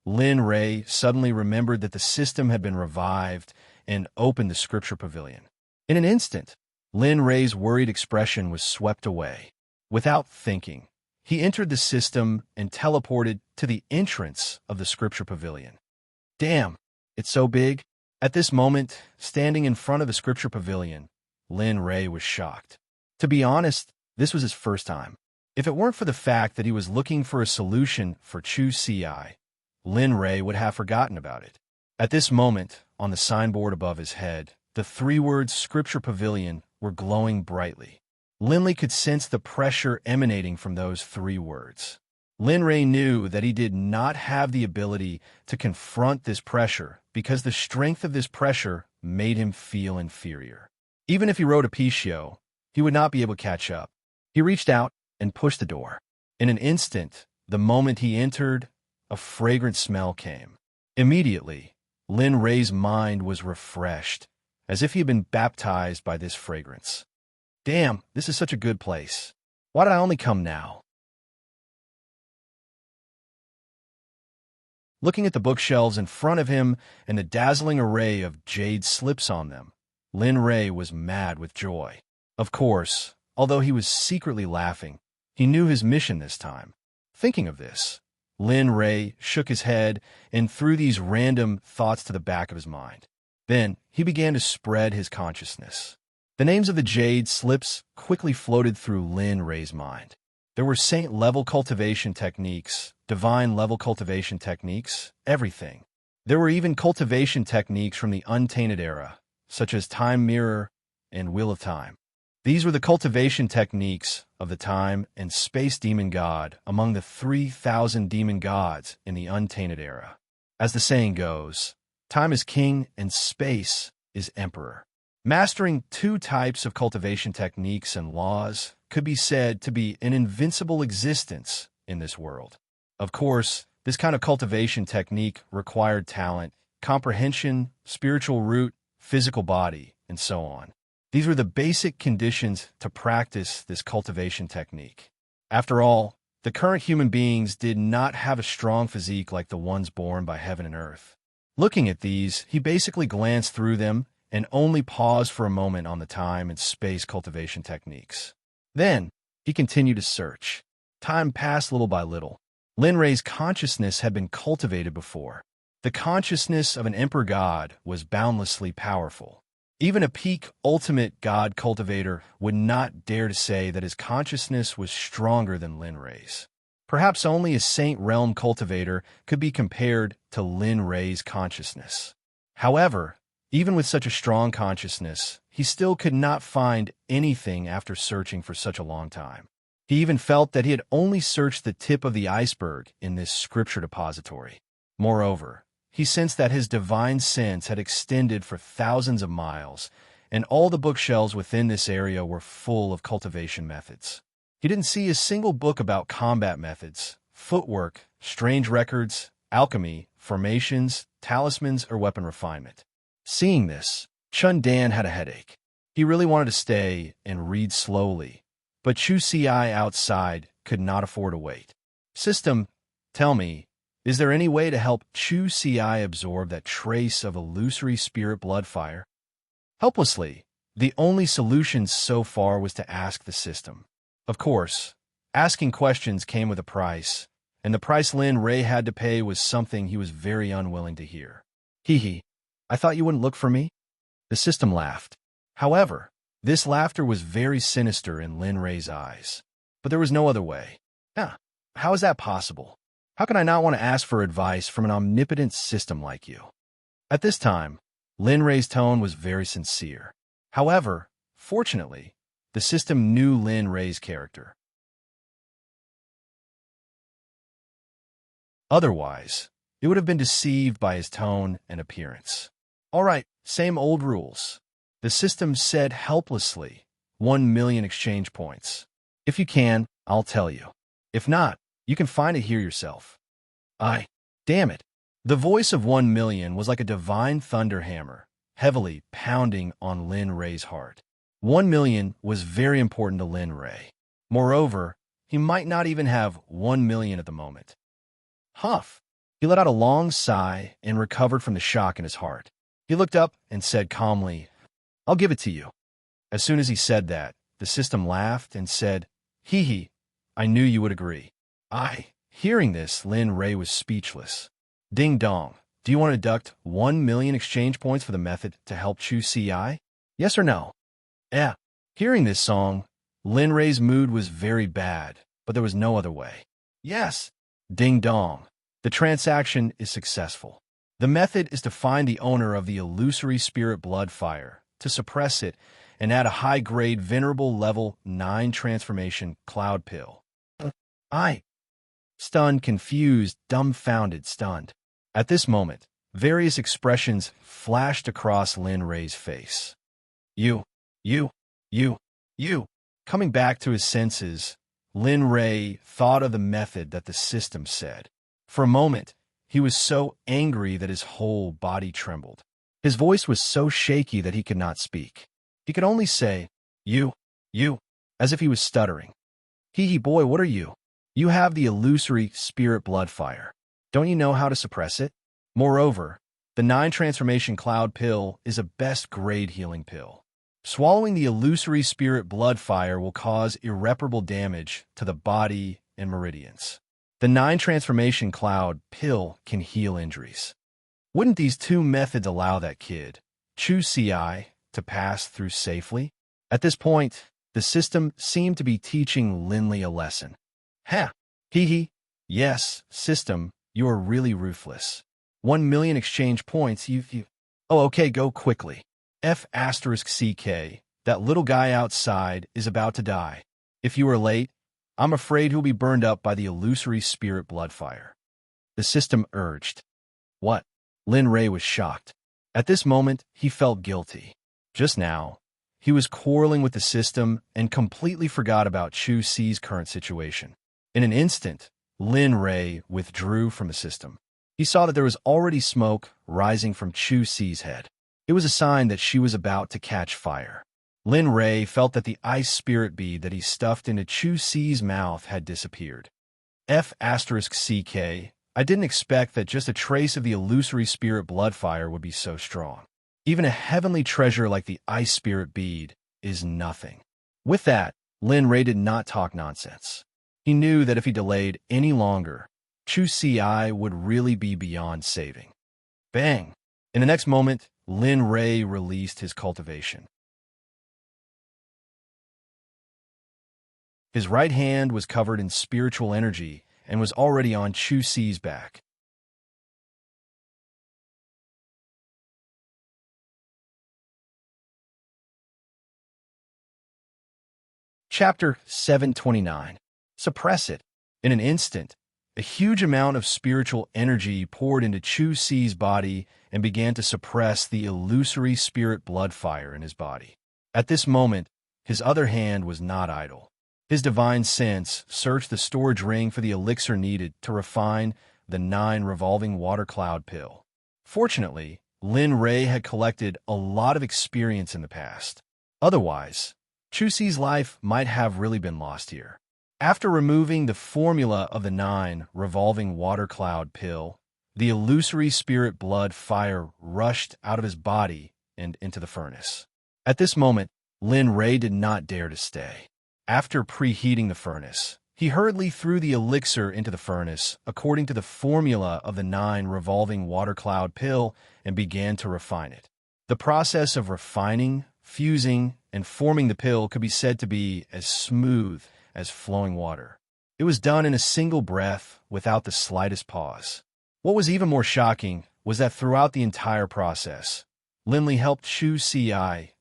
Lin Ray suddenly remembered that the system had been revived and opened the scripture pavilion. In an instant, Lin Ray's worried expression was swept away. Without thinking, he entered the system and teleported to the entrance of the scripture pavilion. Damn, it's so big. At this moment, standing in front of the scripture pavilion, Lin Ray was shocked. To be honest, this was his first time. If it weren't for the fact that he was looking for a solution for Chu Ci, Lin Ray would have forgotten about it. At this moment, on the signboard above his head, the 3 words Scripture Pavilion were glowing brightly. Linley could sense the pressure emanating from those 3 words. Lin Ray knew that he did not have the ability to confront this pressure because the strength of this pressure made him feel inferior. Even if he wrote a peace show, he would not be able to catch up. He reached out and pushed the door. In an instant, the moment he entered, a fragrant smell came. Immediately, Lin Ray's mind was refreshed, as if he had been baptized by this fragrance. Damn, this is such a good place. Why did I only come now? Looking at the bookshelves in front of him and the dazzling array of jade slips on them, Lin Ray was mad with joy. Of course, although he was secretly laughing, he knew his mission this time. Thinking of this, Lin Ray shook his head and threw these random thoughts to the back of his mind. Then he began to spread his consciousness. The names of the jade slips quickly floated through Lin Ray's mind. There were saint-level cultivation techniques, divine-level cultivation techniques, everything. There were even cultivation techniques from the untainted era, such as Time Mirror and Wheel of Time. These were the cultivation techniques of the time and space demon god among the 3,000 demon gods in the untainted era. As the saying goes, time is king and space is emperor. Mastering 2 types of cultivation techniques and laws could be said to be an invincible existence in this world. Of course, this kind of cultivation technique required talent, comprehension, spiritual root, physical body, and so on. These were the basic conditions to practice this cultivation technique. After all, the current human beings did not have a strong physique like the ones born by heaven and earth. Looking at these, he basically glanced through them and only paused for a moment on the time and space cultivation techniques. Then, he continued to search. Time passed little by little. Lin Ray's consciousness had been cultivated before. The consciousness of an emperor god was boundlessly powerful. Even a peak ultimate god cultivator would not dare to say that his consciousness was stronger than Lin Ray's. Perhaps only a saint realm cultivator could be compared to Lin Ray's consciousness. However, even with such a strong consciousness, he still could not find anything after searching for such a long time. He even felt that he had only searched the tip of the iceberg in this scripture depository. Moreover, he sensed that his divine sense had extended for thousands of miles, and all the bookshelves within this area were full of cultivation methods. He didn't see a single book about combat methods, footwork, strange records, alchemy, formations, talismans, or weapon refinement. Seeing this, Chun Dan had a headache. He really wanted to stay and read slowly, but Chu Ci outside could not afford to wait. System, tell me, is there any way to help Chu Ci absorb that trace of illusory spirit blood fire? Helplessly, the only solution so far was to ask the system. Of course, asking questions came with a price, and the price Lin Ray had to pay was something he was very unwilling to hear. Hee, I thought you wouldn't look for me? The system laughed. However, this laughter was very sinister in Lin Ray's eyes. But there was no other way. How is that possible? How can I not want to ask for advice from an omnipotent system like you? At this time, Lin Ray's tone was very sincere. However, fortunately, the system knew Lin Ray's character. Otherwise, it would have been deceived by his tone and appearance. All right, same old rules. The system said helplessly, 1 million exchange points. If you can, I'll tell you. If not, you can find it here yourself. Damn it. The voice of 1 million was like a divine thunder hammer, heavily pounding on Lin Ray's heart. 1 million was very important to Lin Ray. Moreover, he might not even have 1 million at the moment. Huff. He let out a long sigh and recovered from the shock in his heart. He looked up and said calmly, "I'll give it to you." As soon as he said that, the system laughed and said, "Hee hee, I knew you would agree." Hearing this, Lin Ray was speechless. Ding dong. Do you want to deduct 1 million exchange points for the method to help choose CI? Yes or no? Yeah. Hearing this song, Lin Ray's mood was very bad, but there was no other way. Yes. Ding dong. The transaction is successful. The method is to find the owner of the illusory spirit blood fire, to suppress it, and add a high-grade venerable level 9 transformation cloud pill. Stunned, confused, dumbfounded, stunned. At this moment, various expressions flashed across Lin Ray's face. You. Coming back to his senses, Lin Ray thought of the method that the system said. For a moment, he was so angry that his whole body trembled. His voice was so shaky that he could not speak. He could only say, you, as if he was stuttering. Hee boy, what are you? You have the illusory spirit blood fire. Don't you know how to suppress it? Moreover, the 9 transformation cloud pill is a best grade healing pill. Swallowing the illusory spirit blood fire will cause irreparable damage to the body and meridians. The 9 transformation cloud pill can heal injuries. Wouldn't these 2 methods allow that kid, choose CI, to pass through safely? At this point, the system seemed to be teaching Linley a lesson. Ha! Hee. Yes, system, you are really ruthless. 1 million exchange points, you. Oh, okay, go quickly. F***CK, that little guy outside is about to die. If you are late, I'm afraid he'll be burned up by the illusory spirit blood fire. The system urged. What? Lin Ray was shocked. At this moment, he felt guilty. Just now, he was quarreling with the system and completely forgot about Chu Si's current situation. In an instant, Lin Ray withdrew from the system. He saw that there was already smoke rising from Chu Si's head. It was a sign that she was about to catch fire. Lin Ray felt that the ice spirit bead that he stuffed into Chu Si's mouth had disappeared. F***CK, I didn't expect that just a trace of the illusory spirit blood fire would be so strong. Even a heavenly treasure like the ice spirit bead is nothing. With that, Lin Ray did not talk nonsense. He knew that if he delayed any longer, Chu Si would really be beyond saving. Bang! In the next moment, Lin Ray released his cultivation. His right hand was covered in spiritual energy and was already on Chu Si's back. Chapter 729. Suppress it. In an instant, a huge amount of spiritual energy poured into Chu Si's body and began to suppress the illusory spirit blood fire in his body. At this moment, his other hand was not idle. His divine sense searched the storage ring for the elixir needed to refine the 9 revolving water cloud pill. Fortunately, Lin Ray had collected a lot of experience in the past. Otherwise, Chu Si's life might have really been lost here. After removing the formula of the 9 revolving water cloud pill, the illusory spirit blood fire rushed out of his body and into the furnace. At this moment, Lin Ray did not dare to stay. After preheating the furnace, he hurriedly threw the elixir into the furnace according to the formula of the 9 revolving water cloud pill and began to refine it. The process of refining, fusing, and forming the pill could be said to be as smooth as flowing water. It was done in a single breath without the slightest pause. What was even more shocking was that throughout the entire process, Linley helped Chu Si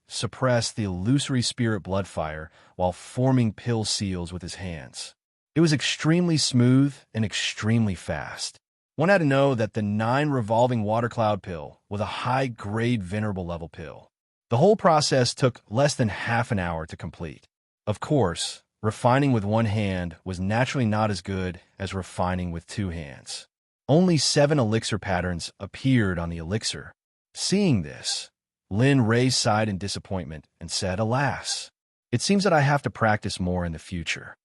suppress the illusory spirit blood fire while forming pill seals with his hands. It was extremely smooth and extremely fast. One had to know that the 9 revolving water cloud pill was a high-grade venerable level pill. The whole process took less than half an hour to complete. Of course, refining with one hand was naturally not as good as refining with 2 hands. Only 7 elixir patterns appeared on the elixir. Seeing this, Lin Ray sighed in disappointment and said, "Alas, it seems that I have to practice more in the future."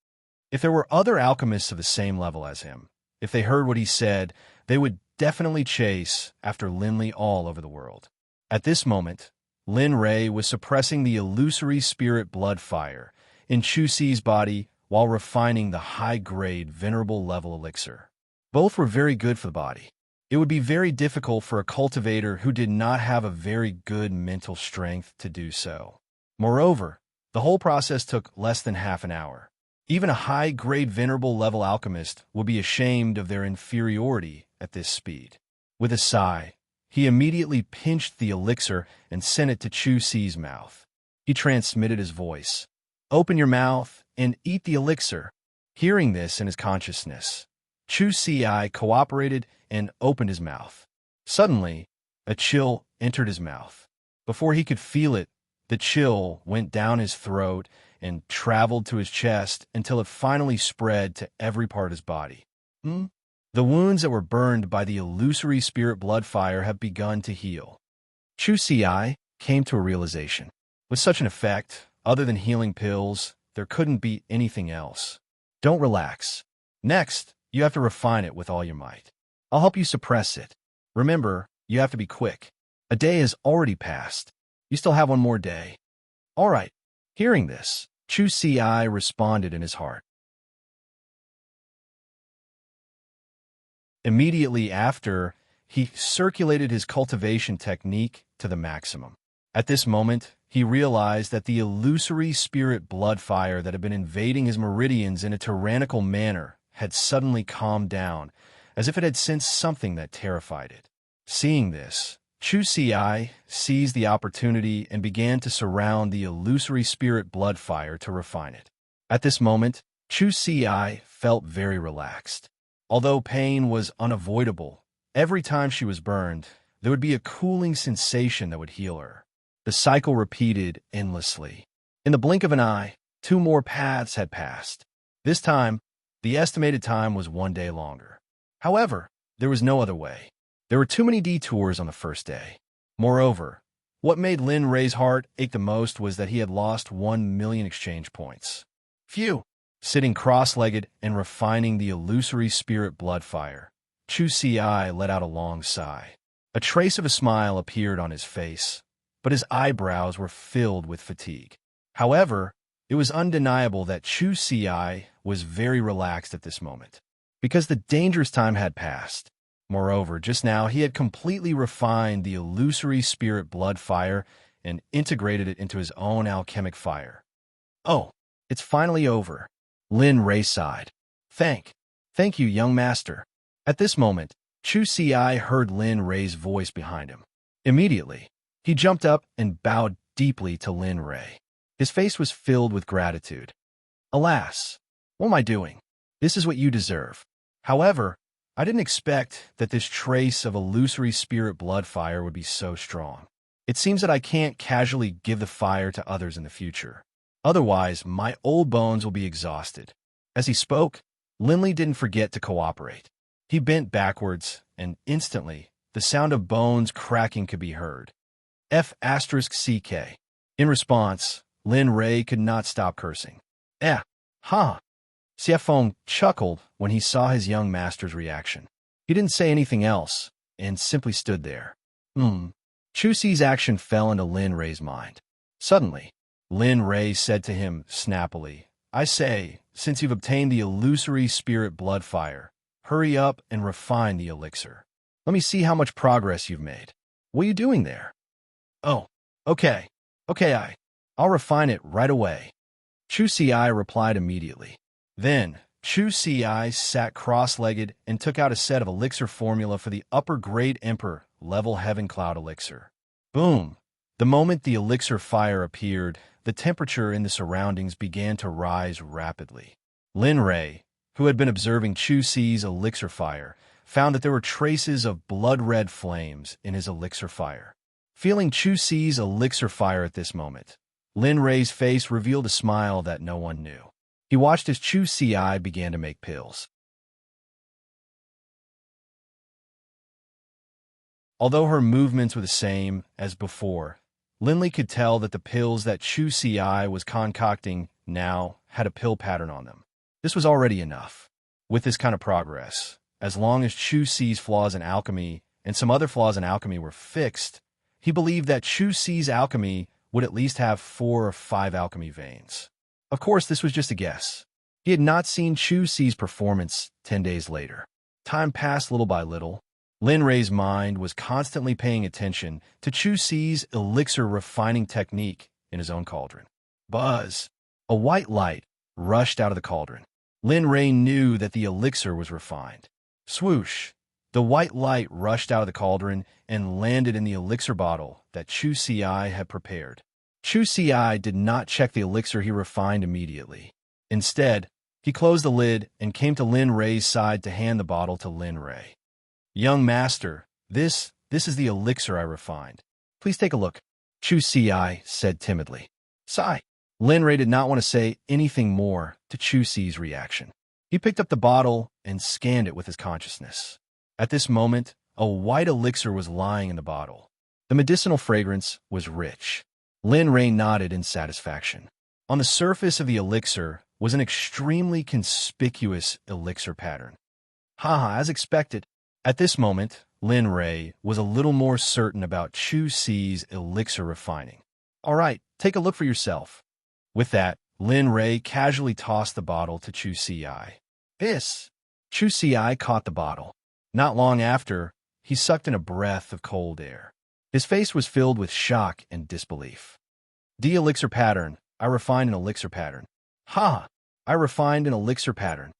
If there were other alchemists of the same level as him, if they heard what he said, they would definitely chase after Linley all over the world. At this moment, Lin Ray was suppressing the illusory spirit blood fire in Chu Si's body while refining the high-grade venerable level elixir. Both were very good for the body. It would be very difficult for a cultivator who did not have a very good mental strength to do so. Moreover, the whole process took less than half an hour. Even a high-grade venerable level alchemist would be ashamed of their inferiority at this speed. With a sigh, he immediately pinched the elixir and sent it to Chu Si's mouth. He transmitted his voice. "Open your mouth and eat the elixir." Hearing this in his consciousness, Chu Si cooperated and opened his mouth. Suddenly, a chill entered his mouth. Before he could feel it, the chill went down his throat and traveled to his chest until it finally spread to every part of his body. The wounds that were burned by the illusory spirit blood fire have begun to heal. Chu Si came to a realization. With such an effect, other than healing pills, there couldn't be anything else. Don't relax. Next, you have to refine it with all your might. I'll help you suppress it. Remember, you have to be quick. A day has already passed. You still have one more day. All right. Hearing this, Chu Si responded in his heart. Immediately after, he circulated his cultivation technique to the maximum. At this moment, he realized that the illusory spirit blood fire that had been invading his meridians in a tyrannical manner had suddenly calmed down, as if it had sensed something that terrified it. Seeing this, Chu Si seized the opportunity and began to surround the illusory spirit blood fire to refine it. At this moment, Chu Si felt very relaxed. Although pain was unavoidable, every time she was burned, there would be a cooling sensation that would heal her. The cycle repeated endlessly. In the blink of an eye, 2 more paths had passed. This time, the estimated time was 1 day longer. However, there was no other way. There were too many detours on the first day. Moreover, what made Lin Ray's heart ache the most was that he had lost 1 million exchange points. Phew! Sitting cross-legged and refining the illusory spirit blood fire, Chu Si let out a long sigh. A trace of a smile appeared on his face, but his eyebrows were filled with fatigue. However, it was undeniable that Chu Si was very relaxed at this moment, because the dangerous time had passed. Moreover, just now he had completely refined the illusory spirit blood fire and integrated it into his own alchemic fire. "Oh, it's finally over," Lin Ray sighed. Thank you, young master." At this moment, Chu Si heard Lin Ray's voice behind him. Immediately, he jumped up and bowed deeply to Lin Ray. His face was filled with gratitude. "Alas, what am I doing? This is what you deserve. However, I didn't expect that this trace of illusory spirit blood fire would be so strong. It seems that I can't casually give the fire to others in the future. Otherwise, my old bones will be exhausted." As he spoke, Linley didn't forget to cooperate. He bent backwards, and instantly, the sound of bones cracking could be heard. F***CK. In response, Lin Ray could not stop cursing. Xiefeng chuckled when he saw his young master's reaction. He didn't say anything else, and simply stood there. Chu Si's action fell into Lin Ray's mind. Suddenly, Lin Ray said to him snappily, "I say, since you've obtained the illusory spirit blood fire, hurry up and refine the elixir. Let me see how much progress you've made. What are you doing there?" "Oh, okay, I'll refine it right away." Chu Si replied immediately. Then, Chu Si sat cross-legged and took out a set of elixir formula for the upper grade Emperor level Heaven Cloud elixir. Boom! The moment the elixir fire appeared, the temperature in the surroundings began to rise rapidly. Lin Ray, who had been observing Chu Si's elixir fire, found that there were traces of blood-red flames in his elixir fire. Feeling Chu Si's elixir fire at this moment, Lin Ray's face revealed a smile that no one knew. He watched as Chu Si began to make pills. Although her movements were the same as before, Linley could tell that the pills that Chu Si was concocting now had a pill pattern on them. This was already enough. With this kind of progress, as long as Chu Si's flaws in alchemy and some other flaws in alchemy were fixed, he believed that Chu Si's alchemy would at least have 4 or 5 alchemy veins. Of course, this was just a guess. He had not seen Chu Si's performance 10 days later. Time passed little by little. Lin Rei's mind was constantly paying attention to Chu Si's elixir refining technique in his own cauldron. Buzz! A white light rushed out of the cauldron. Lin Rei knew that the elixir was refined. Swoosh! The white light rushed out of the cauldron and landed in the elixir bottle that Chu Si had prepared. Chu Si did not check the elixir he refined immediately. Instead, he closed the lid and came to Lin Rei's side to hand the bottle to Lin Rei. "Young master, this is the elixir I refined. Please take a look," Chu Si said timidly. Sigh. Lin Rei did not want to say anything more to Chu Si's reaction. He picked up the bottle and scanned it with his consciousness. At this moment, a white elixir was lying in the bottle. The medicinal fragrance was rich. Lin Rei nodded in satisfaction. On the surface of the elixir was an extremely conspicuous elixir pattern. As expected. At this moment, Lin Rei was a little more certain about Chu Si's elixir refining. "All right, take a look for yourself." With that, Lin Rei casually tossed the bottle to Chu Si. Hiss! Chu Si caught the bottle. Not long after, he sucked in a breath of cold air. His face was filled with shock and disbelief. "The elixir pattern. I refined an elixir pattern." "I refined an elixir pattern."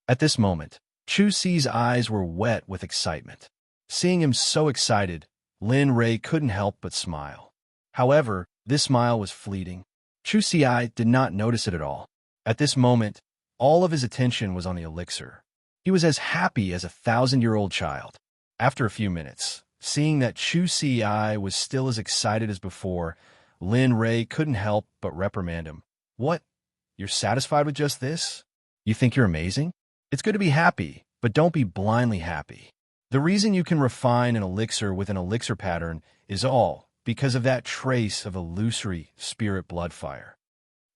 At this moment, Chu Si's eyes were wet with excitement. Seeing him so excited, Lin Rei couldn't help but smile. However, this smile was fleeting. Chu Si did not notice it at all. At this moment, all of his attention was on the elixir. He was as happy as a 1,000-year-old child. After a few minutes, seeing that Chu Si was still as excited as before, Lin Rei couldn't help but reprimand him. "What? You're satisfied with just this? You think you're amazing? It's good to be happy, but don't be blindly happy. The reason you can refine an elixir with an elixir pattern is all because of that trace of illusory spirit blood fire.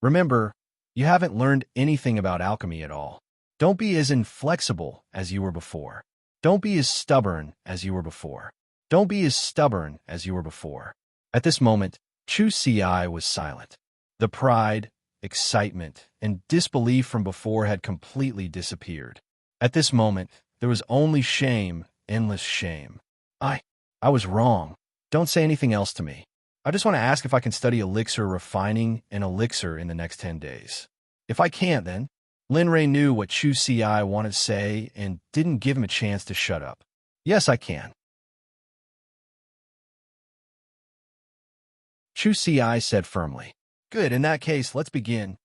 Remember, you haven't learned anything about alchemy at all. Don't be as inflexible as you were before. Don't be as stubborn as you were before. Don't be as stubborn as you were before." At this moment, Chu Si was silent. The pride, excitement, and disbelief from before had completely disappeared. At this moment, there was only shame, endless shame. I was wrong. Don't say anything else to me. I just want to ask if I can study elixir refining and elixir in the next 10 days. If I can't, then... Lin Rei knew what Chu Si wanted to say and didn't give him a chance to shut up. "Yes, I can." Chu Si said firmly. "Good, in that case, let's begin."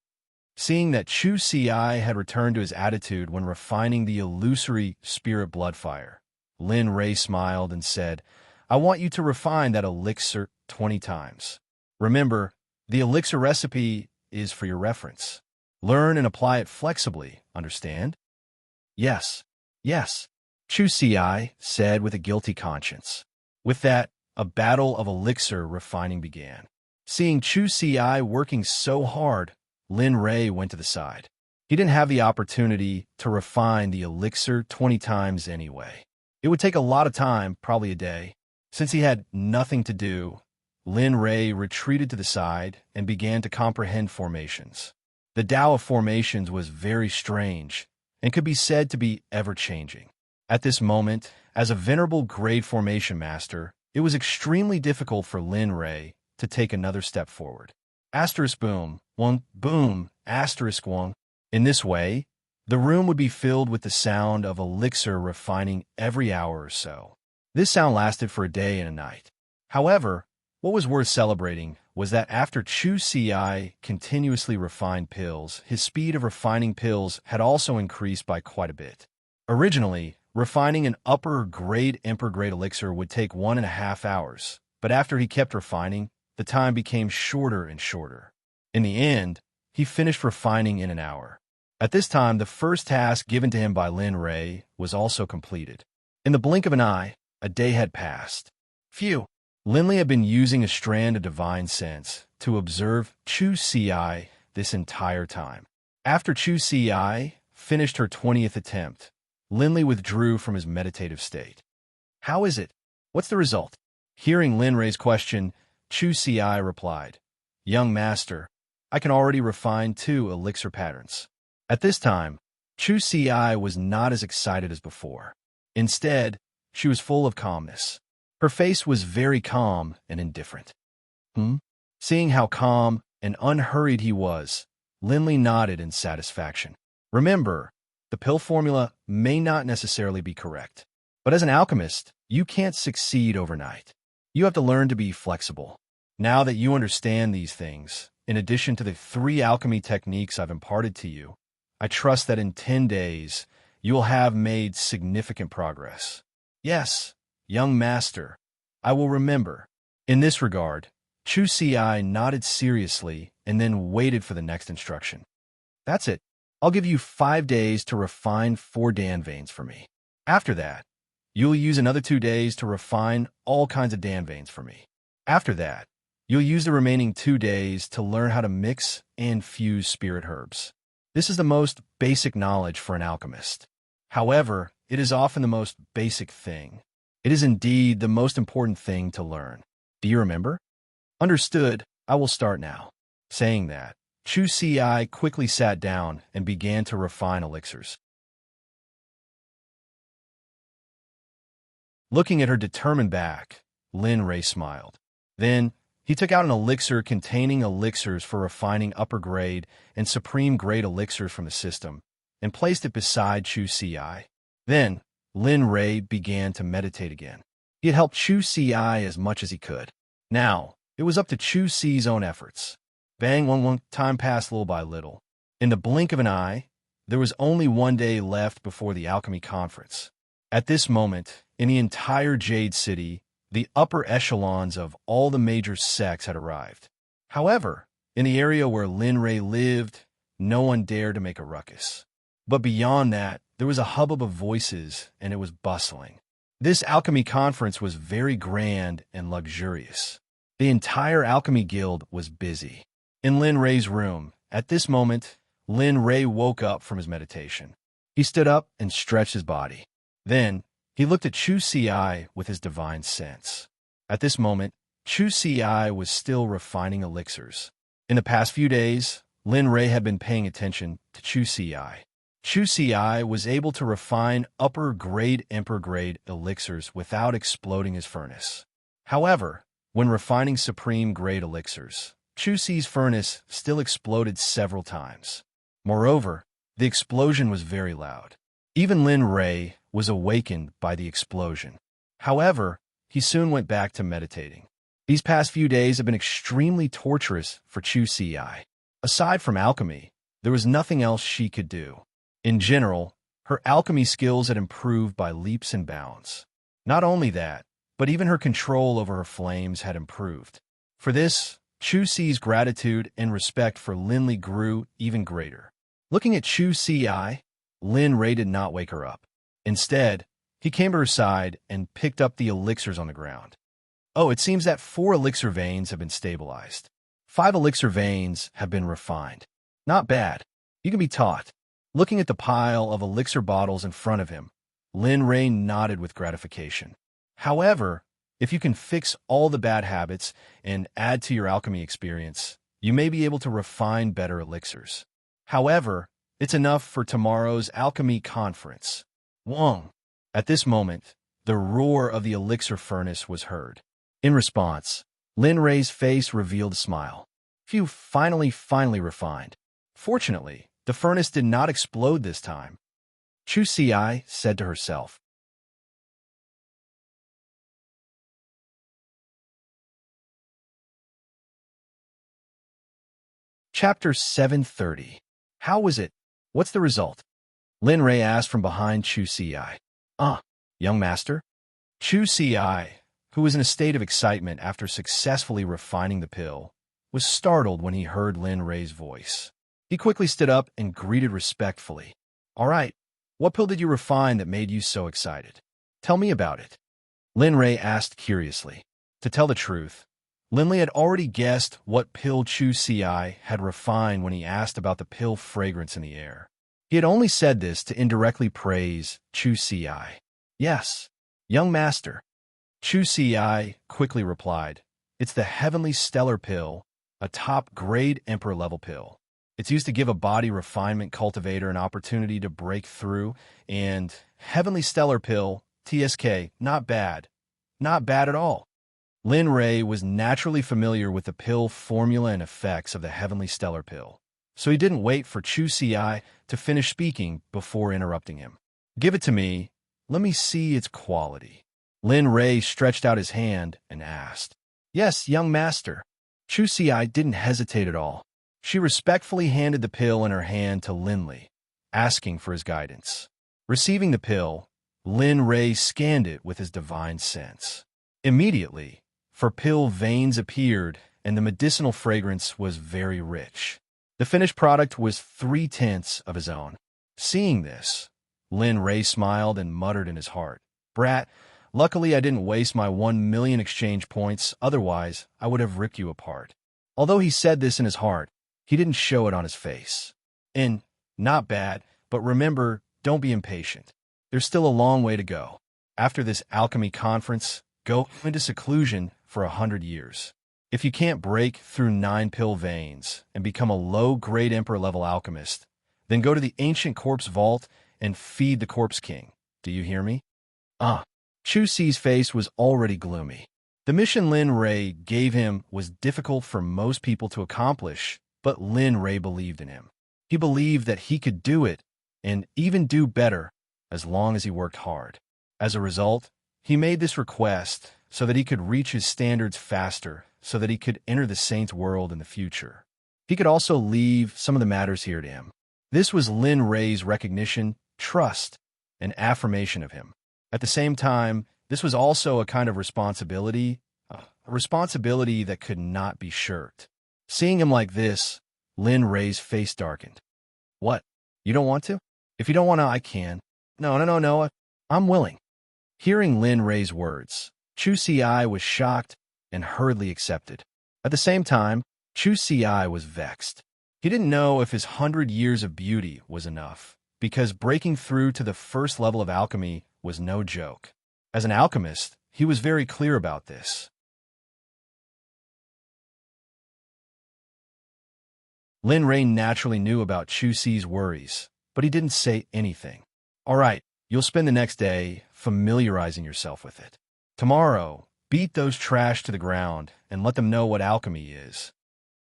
Seeing that Chu Si had returned to his attitude when refining the illusory spirit blood fire, Lin Rei smiled and said, "I want you to refine that elixir 20 times. Remember, the elixir recipe is for your reference. Learn and apply it flexibly, understand?" Yes, Chu Si said with a guilty conscience. With that, a battle of elixir refining began. Seeing Chu Si working so hard, Lin Rei went to the side. He didn't have the opportunity to refine the elixir 20 times anyway. It would take a lot of time, probably a day. Since he had nothing to do, Lin Rei retreated to the side and began to comprehend formations. The Tao of formations was very strange and could be said to be ever-changing. At this moment, as a venerable grade formation master, it was extremely difficult for Lin Rei to take another step forward. Asterisk boom, one, boom, asterisk one. In this way, the room would be filled with the sound of elixir refining every hour or so. This sound lasted for a day and a night. However, what was worth celebrating was that after Chu Si continuously refined pills, his speed of refining pills had also increased by quite a bit. Originally, refining an upper-grade emperor-grade elixir would take 1.5 hours, but after he kept refining, the time became shorter and shorter. In the end, he finished refining in an hour. At this time, the first task given to him by Lin Rei was also completed. In the blink of an eye, a day had passed. Phew! Linley had been using a strand of divine sense to observe Chu Si this entire time. After Chu Si finished her 20th attempt, Linley withdrew from his meditative state. How is it? What's the result? Hearing Lin Rei's question, Chu Si replied, Young master, I can already refine 2 elixir patterns. At this time, Chu Si was not as excited as before. Instead, she was full of calmness. Her face was very calm and indifferent. Seeing how calm and unhurried he was, Linley nodded in satisfaction. Remember, the pill formula may not necessarily be correct. But as an alchemist, you can't succeed overnight. You have to learn to be flexible. Now that you understand these things, in addition to the 3 alchemy techniques I've imparted to you, I trust that in 10 days, you will have made significant progress. Yes, young master, I will remember. In this regard, Chu Si nodded seriously and then waited for the next instruction. That's it. I'll give you 5 days to refine 4 Dan veins for me. After that, you'll use another 2 days to refine all kinds of Dan veins for me. After that, you'll use the remaining 2 days to learn how to mix and fuse spirit herbs. This is the most basic knowledge for an alchemist. However, it is often the most basic thing. It is indeed the most important thing to learn. Do you remember? Understood. I will start now. Saying that, Chu Si quickly sat down and began to refine elixirs. Looking at her determined back, Lin Rei smiled. Then, he took out an elixir containing elixirs for refining upper grade and supreme grade elixirs from the system, and placed it beside Chu Si. Then, Lin Rei began to meditate again. He had helped Chu Si as much as he could. Now, it was up to Chu Si's own efforts. Bang, time passed little by little. In the blink of an eye, there was only 1 day left before the alchemy conference. At this moment, in the entire Jade City, the upper echelons of all the major sects had arrived. However, in the area where Lin Rei lived, no one dared to make a ruckus. But beyond that, there was a hubbub of voices, and it was bustling. This alchemy conference was very grand and luxurious. The entire alchemy guild was busy. In Lin Rei's room, at this moment, Lin Rei woke up from his meditation. He stood up and stretched his body. Then, he looked at Chu Si with his divine sense. At this moment, Chu Si was still refining elixirs. In the past few days, Lin Rei had been paying attention to Chu Si. Chu Si was able to refine upper-grade emperor-grade elixirs without exploding his furnace. However, when refining supreme-grade elixirs, Chu Si's furnace still exploded several times. Moreover, the explosion was very loud. Even Lin Rei was awakened by the explosion. However, he soon went back to meditating. These past few days have been extremely torturous for Chu Si. Aside from alchemy, there was nothing else she could do. In general, her alchemy skills had improved by leaps and bounds. Not only that, but even her control over her flames had improved. For this, Chu Si's gratitude and respect for Linley grew even greater. Looking at Chu Si, Lin Rei did not wake her up. Instead, he came to her side and picked up the elixirs on the ground. Oh, it seems that 4 elixir veins have been stabilized. 5 elixir veins have been refined. Not bad. You can be taught. Looking at the pile of elixir bottles in front of him, Lin Rei nodded with gratification. However, if you can fix all the bad habits and add to your alchemy experience, you may be able to refine better elixirs. However, it's enough for tomorrow's alchemy conference. Wong. At this moment, the roar of the elixir furnace was heard. In response, Lin Rei's face revealed a smile. Phew, finally refined. Fortunately, the furnace did not explode this time. Chu Si said to herself. Chapter 730. How was it? What's the result? Lin Rei asked from behind Chu Si. Young master? Chu Si, who was in a state of excitement after successfully refining the pill, was startled when he heard Lin Rei's voice. He quickly stood up and greeted respectfully. All right, what pill did you refine that made you so excited? Tell me about it. Lin Rei asked curiously. To tell the truth, Linley had already guessed what pill Chu Si had refined when he asked about the pill fragrance in the air. He had only said this to indirectly praise Chu Si. Yes, young master. Chu Si quickly replied, "It's the heavenly stellar pill, a top-grade emperor-level pill. It's used to give a body refinement cultivator an opportunity to break through, and heavenly stellar pill, TSK, not bad. Not bad at all." Lin Ray was naturally familiar with the pill formula and effects of the heavenly stellar pill, so he didn't wait for Chu Si to finish speaking before interrupting him. "Give it to me. Let me see its quality." Lin Ray stretched out his hand and asked. "Yes, young master." Chu Si didn't hesitate at all. She respectfully handed the pill in her hand to Linley, asking for his guidance. Receiving the pill, Lin Ray scanned it with his divine sense. Immediately, pill veins appeared, and the medicinal fragrance was very rich. The finished product was 3/10 of his own. Seeing this, Lin Ray smiled and muttered in his heart, "Brat, luckily I didn't waste my 1,000,000 exchange points, otherwise I would have ripped you apart." Although he said this in his heart, he didn't show it on his face. And not bad, but remember, don't be impatient. There's still a long way to go. After this alchemy conference, go into seclusion for 100 years. If you can't break through 9 pill veins and become a low-grade emperor-level alchemist, then go to the ancient corpse vault and feed the corpse king. Do you hear me? Chu Si's face was already gloomy. The mission Lin Ray gave him was difficult for most people to accomplish, but Lin Ray believed in him. He believed that he could do it, and even do better, as long as he worked hard. As a result, he made this request so that he could reach his standards faster, so that he could enter the saint's world in the future. He could also leave some of the matters here to him. This was Lin Ray's recognition, trust, and affirmation of him. At the same time, this was also a kind of responsibility, a responsibility that could not be shirked. Seeing him like this, Lin Ray's face darkened. "What? You don't want to? If you don't want to, I can." No, I'm willing." Hearing Lin Ray's words, Chu Si was shocked and hurriedly accepted. At the same time, Chu Si was vexed. He didn't know if his 100 years of beauty was enough, because breaking through to the first level of alchemy was no joke. As an alchemist, he was very clear about this. Lin Ray naturally knew about Chu Si's worries, but he didn't say anything. "All right, you'll spend the next day familiarizing yourself with it. Tomorrow, beat those trash to the ground and let them know what alchemy is.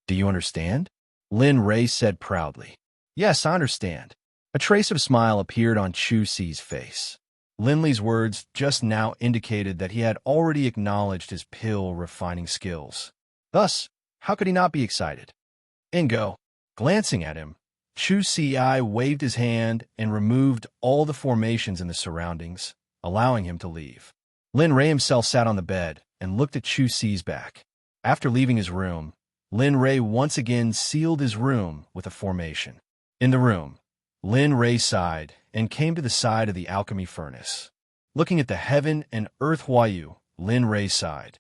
Do you understand?" Lin Ray said proudly. "Yes, I understand." A trace of smile appeared on Chu Si's face. Linley's words just now indicated that he had already acknowledged his pill refining skills. Thus, how could he not be excited? Ingo, glancing at him, Chu Si waved his hand and removed all the formations in the surroundings, allowing him to leave. Lin Ray himself sat on the bed and looked at Chu Si's back. After leaving his room, Lin Ray once again sealed his room with a formation. In the room, Lin Ray sighed and came to the side of the alchemy furnace. Looking at the heaven and earth Huayu, Lin Ray sighed.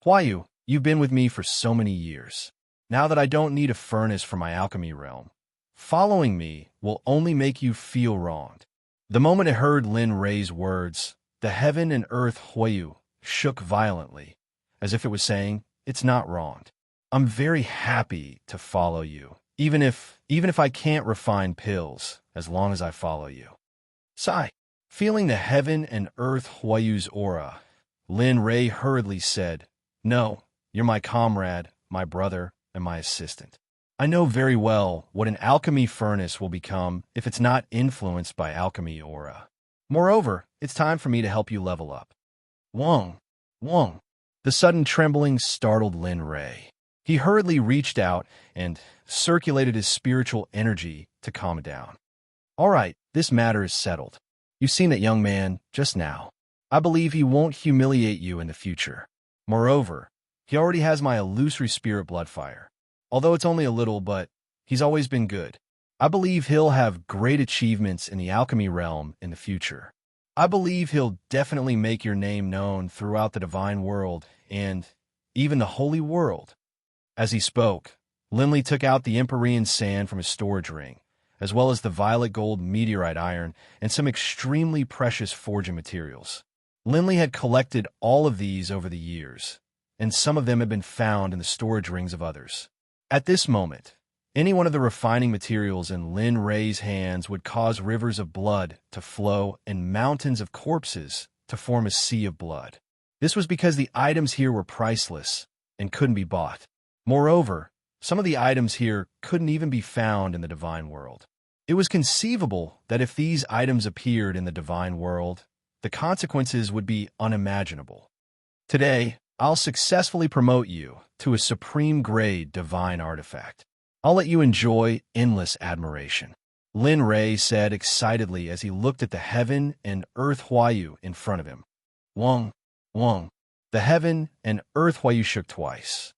"Huayu, you've been with me for so many years. Now that I don't need a furnace for my alchemy realm, following me will only make you feel wronged." The moment it heard Lin Ray's words, the heaven and earth Huayu shook violently, as if it was saying, "It's not wronged. I'm very happy to follow you, even if I can't refine pills, as long as I follow you." Sigh. Feeling the heaven and earth Huayu's aura, Lin Ray hurriedly said, "No, you're my comrade, my brother, and my assistant. I know very well what an alchemy furnace will become if it's not influenced by alchemy aura. Moreover, it's time for me to help you level up." Wong. The sudden trembling startled Lin Ray. He hurriedly reached out and circulated his spiritual energy to calm it down. "All right, this matter is settled. You've seen that young man just now. I believe he won't humiliate you in the future. Moreover, he already has my illusory spirit blood fire. Although it's only a little, but he's always been good. I believe he'll have great achievements in the alchemy realm in the future. I believe he'll definitely make your name known throughout the divine world and even the holy world." As he spoke, Linley took out the Empyrean sand from his storage ring, as well as the violet gold meteorite iron and some extremely precious forging materials. Linley had collected all of these over the years, and some of them had been found in the storage rings of others. At this moment, any one of the refining materials in Lin Ray's hands would cause rivers of blood to flow and mountains of corpses to form a sea of blood. This was because the items here were priceless and couldn't be bought. Moreover, some of the items here couldn't even be found in the divine world. It was conceivable that if these items appeared in the divine world, the consequences would be unimaginable. Today, I'll successfully promote you to a supreme-grade divine artifact. I'll let you enjoy endless admiration, Lin Ray said excitedly as he looked at the heaven and earth Huayu in front of him. Wong, Wong. The heaven and earth Huayu shook twice.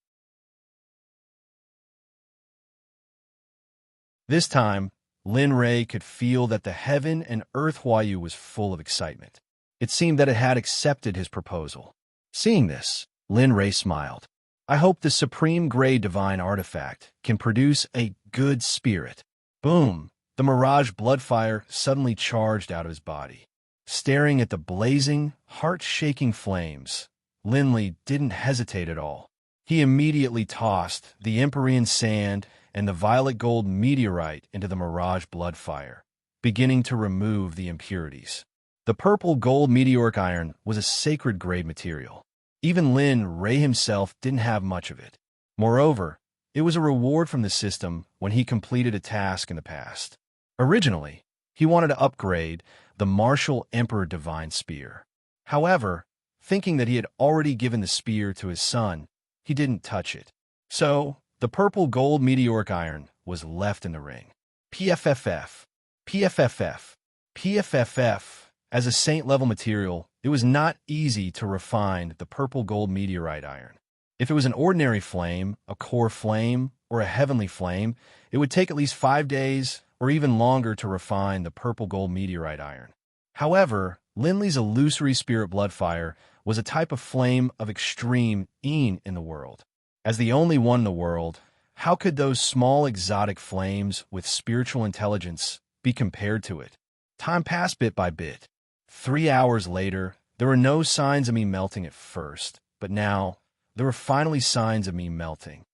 This time, Lin Ray could feel that the heaven and earth Huayu was full of excitement. It seemed that it had accepted his proposal. Seeing this, Lin Ray smiled. I hope the supreme grade divine artifact can produce a good spirit. Boom! The mirage bloodfire suddenly charged out of his body. Staring at the blazing, heart-shaking flames, Linley didn't hesitate at all. He immediately tossed the Empyrean sand and the violet gold meteorite into the mirage bloodfire, beginning to remove the impurities. The purple gold meteoric iron was a sacred grade material. Even Lin Ray himself didn't have much of it. Moreover, it was a reward from the system when he completed a task in the past. Originally, he wanted to upgrade the Martial Emperor Divine Spear. However, thinking that he had already given the spear to his son, he didn't touch it. So, the purple gold meteoric iron was left in the ring. PFFF, PFFF, PFFF. As a saint-level material, it was not easy to refine the purple gold meteorite iron. If it was an ordinary flame, a core flame, or a heavenly flame, it would take at least 5 days or even longer to refine the purple gold meteorite iron. However, Linley's illusory spirit bloodfire was a type of flame of extreme in the world. As the only one in the world, how could those small exotic flames with spiritual intelligence be compared to it? Time passed bit by bit. 3 hours later, there were no signs of me melting at first, but now there were finally signs of me melting.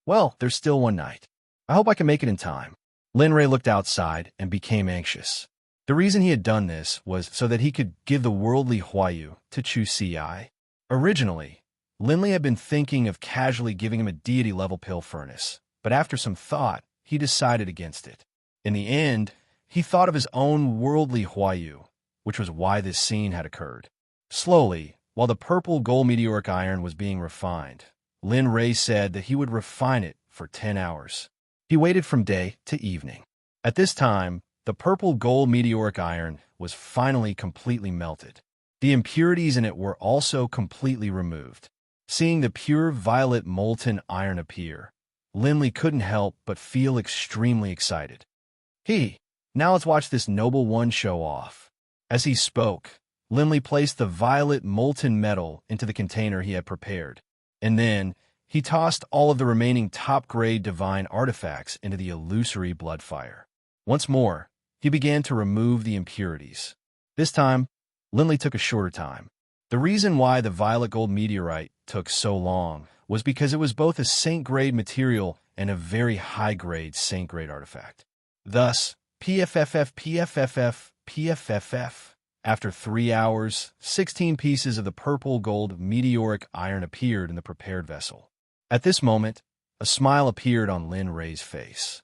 Well, there's still one night. I hope I can make it in time. Lin Ray looked outside and became anxious. The reason he had done this was so that he could give the worldly Huayu to Chu Ci. Originally, Linley had been thinking of casually giving him a deity-level pill furnace, but after some thought, he decided against it. In the end, he thought of his own worldly Huayu, which was why this scene had occurred. Slowly, while the purple gold meteoric iron was being refined, Lin Ray said that he would refine it for 10 hours. He waited from day to evening. At this time, the purple gold meteoric iron was finally completely melted. The impurities in it were also completely removed. Seeing the pure violet molten iron appear, Linley couldn't help but feel extremely excited. Now let's watch this noble one show off. As he spoke, Linley placed the violet molten metal into the container he had prepared, and then he tossed all of the remaining top-grade divine artifacts into the illusory bloodfire. Once more, he began to remove the impurities. This time, Linley took a shorter time. The reason why the violet gold meteorite took so long was because it was both a saint-grade material and a very high-grade saint-grade artifact. Thus, PFFF, PFFF, PFFF. After 3 hours, 16 pieces of the purple gold meteoric iron appeared in the prepared vessel. At this moment, a smile appeared on Lin Ray's face.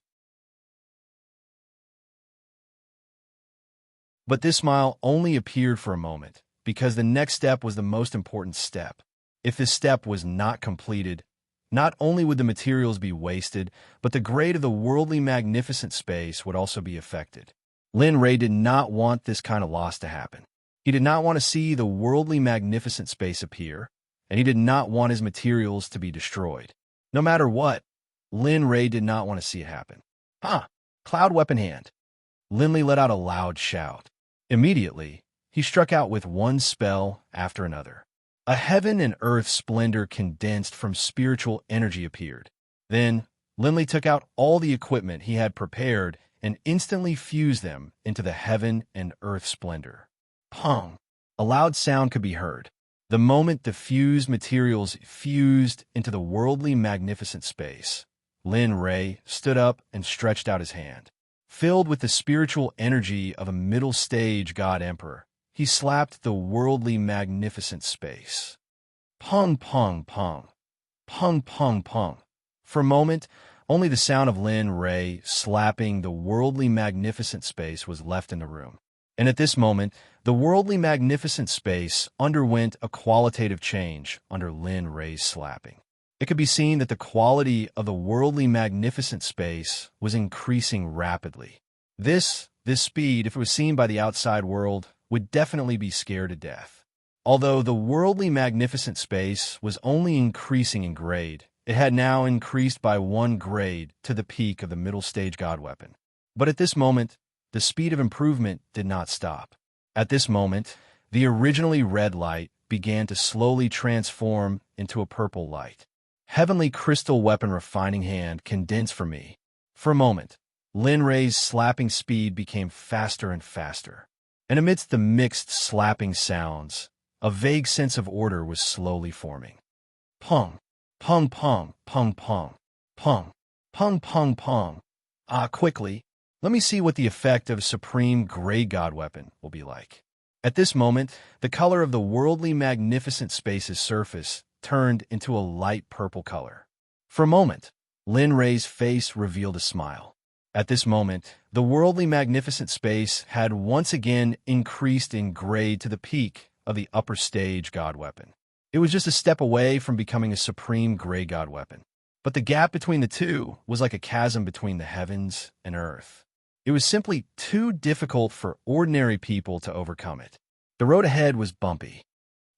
But this smile only appeared for a moment, because the next step was the most important step. If this step was not completed, not only would the materials be wasted, but the grade of the worldly magnificent space would also be affected. Lin Ray did not want this kind of loss to happen. He did not want to see the worldly magnificent space appear, and he did not want his materials to be destroyed. No matter what, Lin Ray did not want to see it happen. Cloud weapon hand. Linley let out a loud shout. Immediately, he struck out with one spell after another. A heaven and earth splendor condensed from spiritual energy appeared. Then, Linley took out all the equipment he had prepared and instantly fused them into the heaven and earth splendor. Pong! A loud sound could be heard. The moment the fused materials fused into the worldly magnificent space, Lin Ray stood up and stretched out his hand. Filled with the spiritual energy of a middle-stage god-emperor, he slapped the worldly magnificent space. Pong, pong, pong. Pong, pong, pong. For a moment, only the sound of Lin Ray slapping the worldly magnificent space was left in the room. And at this moment, the worldly magnificent space underwent a qualitative change under Lin Ray's slapping. It could be seen that the quality of the worldly magnificent space was increasing rapidly. This speed, if it was seen by the outside world, would definitely be scared to death. Although the worldly magnificent space was only increasing in grade, it had now increased by 1 grade to the peak of the middle stage god weapon. But at this moment, the speed of improvement did not stop. At this moment, the originally red light began to slowly transform into a purple light. Heavenly crystal weapon refining hand condensed for me. For a moment, Lin Ray's slapping speed became faster and faster. And amidst the mixed slapping sounds, a vague sense of order was slowly forming. Pong, pong, pong, pong, pong, pong, pong, pong, pong. Quickly, let me see what the effect of Supreme Grade God Weapon will be like. At this moment, the color of the worldly magnificent space's surface turned into a light purple color. For a moment, Lin Ray's face revealed a smile. At this moment, the worldly magnificent space had once again increased in grade to the peak of the upper stage god weapon. It was just a step away from becoming a supreme grade god weapon. But the gap between the two was like a chasm between the heavens and earth. It was simply too difficult for ordinary people to overcome it. The road ahead was bumpy.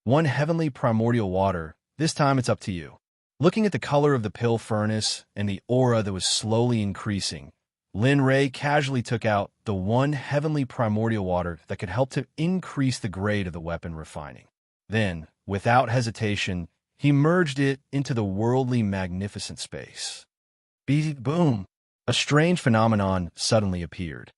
One heavenly primordial water. This time it's up to you. Looking at the color of the pill furnace and the aura that was slowly increasing, Lin Ray casually took out the one heavenly primordial water that could help to increase the grade of the weapon refining. Then, without hesitation, he merged it into the worldly magnificent space. Boom! A strange phenomenon suddenly appeared.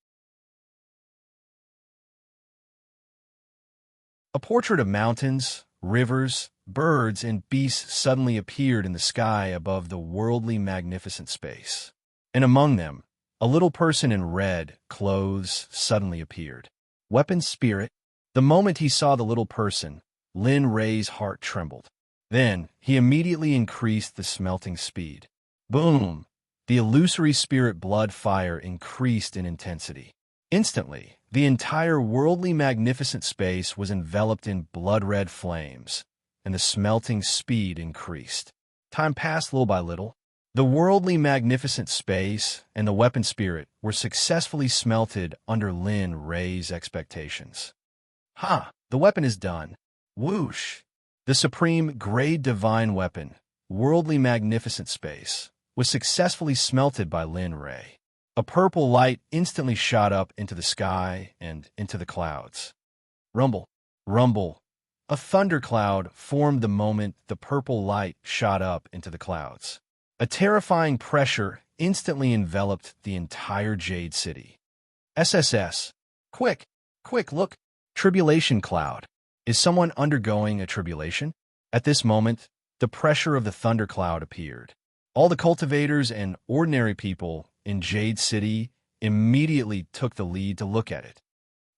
A portrait of mountains, rivers, birds, and beasts suddenly appeared in the sky above the worldly magnificent space. And among them, a little person in red clothes suddenly appeared. Weapon spirit. The moment he saw the little person, Lin Ray's heart trembled. Then, he immediately increased the smelting speed. Boom! The illusory spirit blood fire increased in intensity. Instantly, the entire worldly magnificent space was enveloped in blood-red flames, and the smelting speed increased. Time passed little by little. The worldly magnificent space and the weapon spirit were successfully smelted under Lin Ray's expectations. The weapon is done. Whoosh! The supreme grade divine weapon, worldly magnificent space, was successfully smelted by Lin Ray. A purple light instantly shot up into the sky and into the clouds. Rumble, rumble. A thundercloud formed the moment the purple light shot up into the clouds. A terrifying pressure instantly enveloped the entire Jade City. SSS. Quick, look. Tribulation cloud. Is someone undergoing a tribulation? At this moment, the pressure of the thundercloud appeared. All the cultivators and ordinary people in Jade City immediately took the lead to look at it.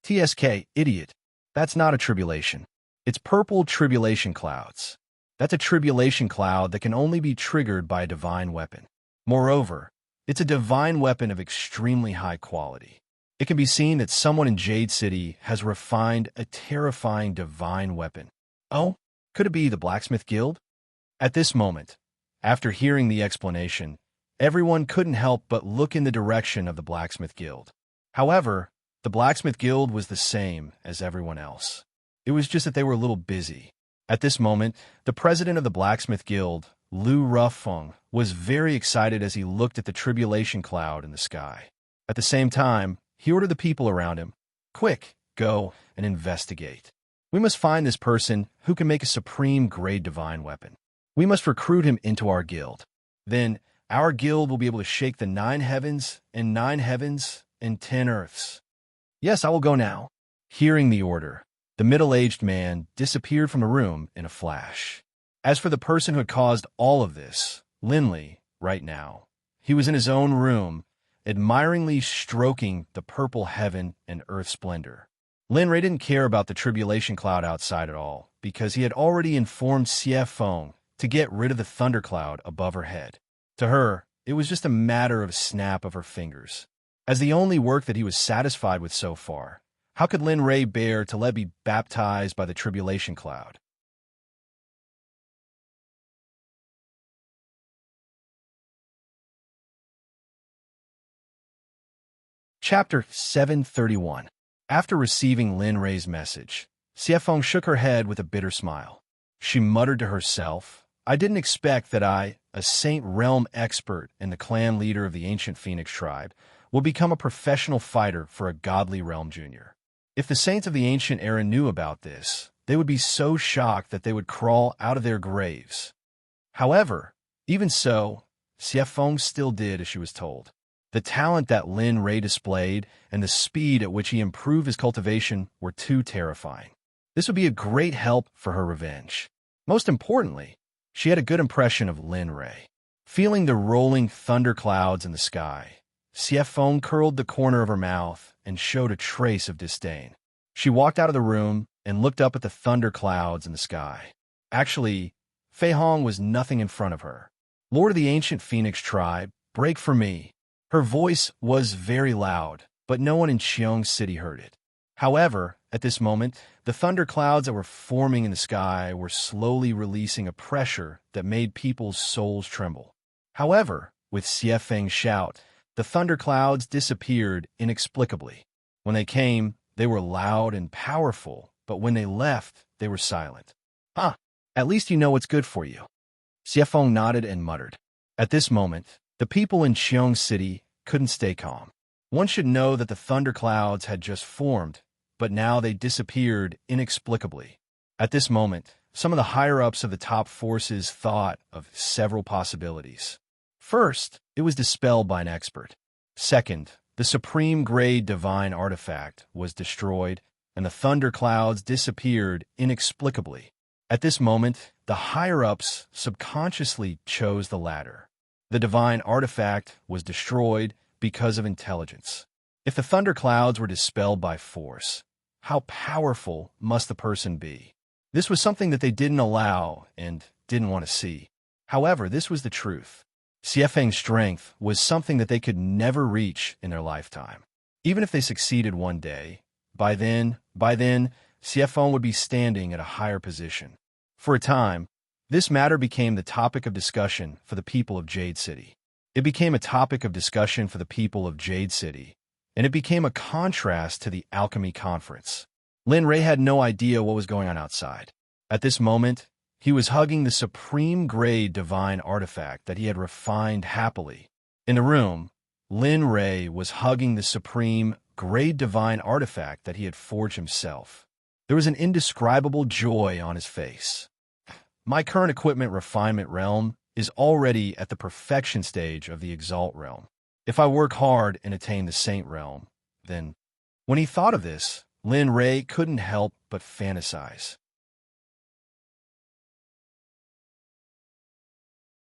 TSK, idiot. That's not a tribulation. It's purple tribulation clouds. That's a tribulation cloud that can only be triggered by a divine weapon. Moreover, it's a divine weapon of extremely high quality. It can be seen that someone in Jade City has refined a terrifying divine weapon. Oh, could it be the Blacksmith Guild? At this moment, after hearing the explanation, everyone couldn't help but look in the direction of the Blacksmith Guild. However, the Blacksmith Guild was the same as everyone else. It was just that they were a little busy. At this moment, the president of the Blacksmith Guild, Lu Rufeng, was very excited as he looked at the tribulation cloud in the sky. At the same time, he ordered the people around him, "Quick, go and investigate. We must find this person who can make a supreme grade divine weapon. We must recruit him into our guild. Then, our guild will be able to shake the 9 heavens and and 10 earths. Yes, I will go now. Hearing the order, the middle-aged man disappeared from the room in a flash. As for the person who had caused all of this, Linley, right now, he was in his own room, admiringly stroking the purple heaven and earth splendor. Linray didn't care about the tribulation cloud outside at all, because he had already informed Xie Feng to get rid of the thundercloud above her head. To her, it was just a matter of a snap of her fingers. As the only work that he was satisfied with so far, how could Lin Ray bear to let be baptized by the tribulation cloud? Chapter 731. After receiving Lin Ray's message, Xie Feng shook her head with a bitter smile. She muttered to herself, I didn't expect that I, a Saint Realm expert and the clan leader of the ancient Phoenix tribe, will become a professional fighter for a godly realm junior. If the saints of the ancient era knew about this, they would be so shocked that they would crawl out of their graves. However, even so, Xie Feng still did as she was told. The talent that Lin Ray displayed and the speed at which he improved his cultivation were too terrifying. This would be a great help for her revenge. Most importantly, she had a good impression of Lin Ray. Feeling the rolling thunderclouds in the sky, Xie Feng curled the corner of her mouth and showed a trace of disdain. She walked out of the room and looked up at the thunderclouds in the sky. Actually, Fei Hong was nothing in front of her. Lord of the ancient Phoenix tribe, break for me. Her voice was very loud, but no one in Xiong City heard it. However, at this moment, the thunderclouds that were forming in the sky were slowly releasing a pressure that made people's souls tremble. However, with Xie Feng's shout, the thunderclouds disappeared inexplicably. When they came, they were loud and powerful, but when they left, they were silent. Huh, at least you know what's good for you. Xie Feng nodded and muttered. At this moment, the people in Xiong City couldn't stay calm. One should know that the thunderclouds had just formed, but now they disappeared inexplicably. At this moment, some of the higher-ups of the top forces thought of several possibilities. First, it was dispelled by an expert. Second, the supreme-grade divine artifact was destroyed, and the thunderclouds disappeared inexplicably. At this moment, the higher-ups subconsciously chose the latter. The divine artifact was destroyed because of intelligence. If the thunderclouds were dispelled by force, how powerful must the person be? This was something that they didn't allow and didn't want to see. However, this was the truth. Xie Feng's strength was something that they could never reach in their lifetime. Even if they succeeded one day, by then, Xie Feng would be standing at a higher position. For a time, this matter became the topic of discussion for the people of Jade City. It became a topic of discussion for the people of Jade City, and it became a contrast to the alchemy conference. Lin Ray had no idea what was going on outside. At this moment, he was hugging the supreme-grade divine artifact that he had refined happily. In the room, Lin Ray was hugging the supreme-grade divine artifact that he had forged himself. There was an indescribable joy on his face. My current equipment refinement realm is already at the perfection stage of the Exalt realm. If I work hard and attain the Saint realm, then... When he thought of this, Lin Ray couldn't help but fantasize.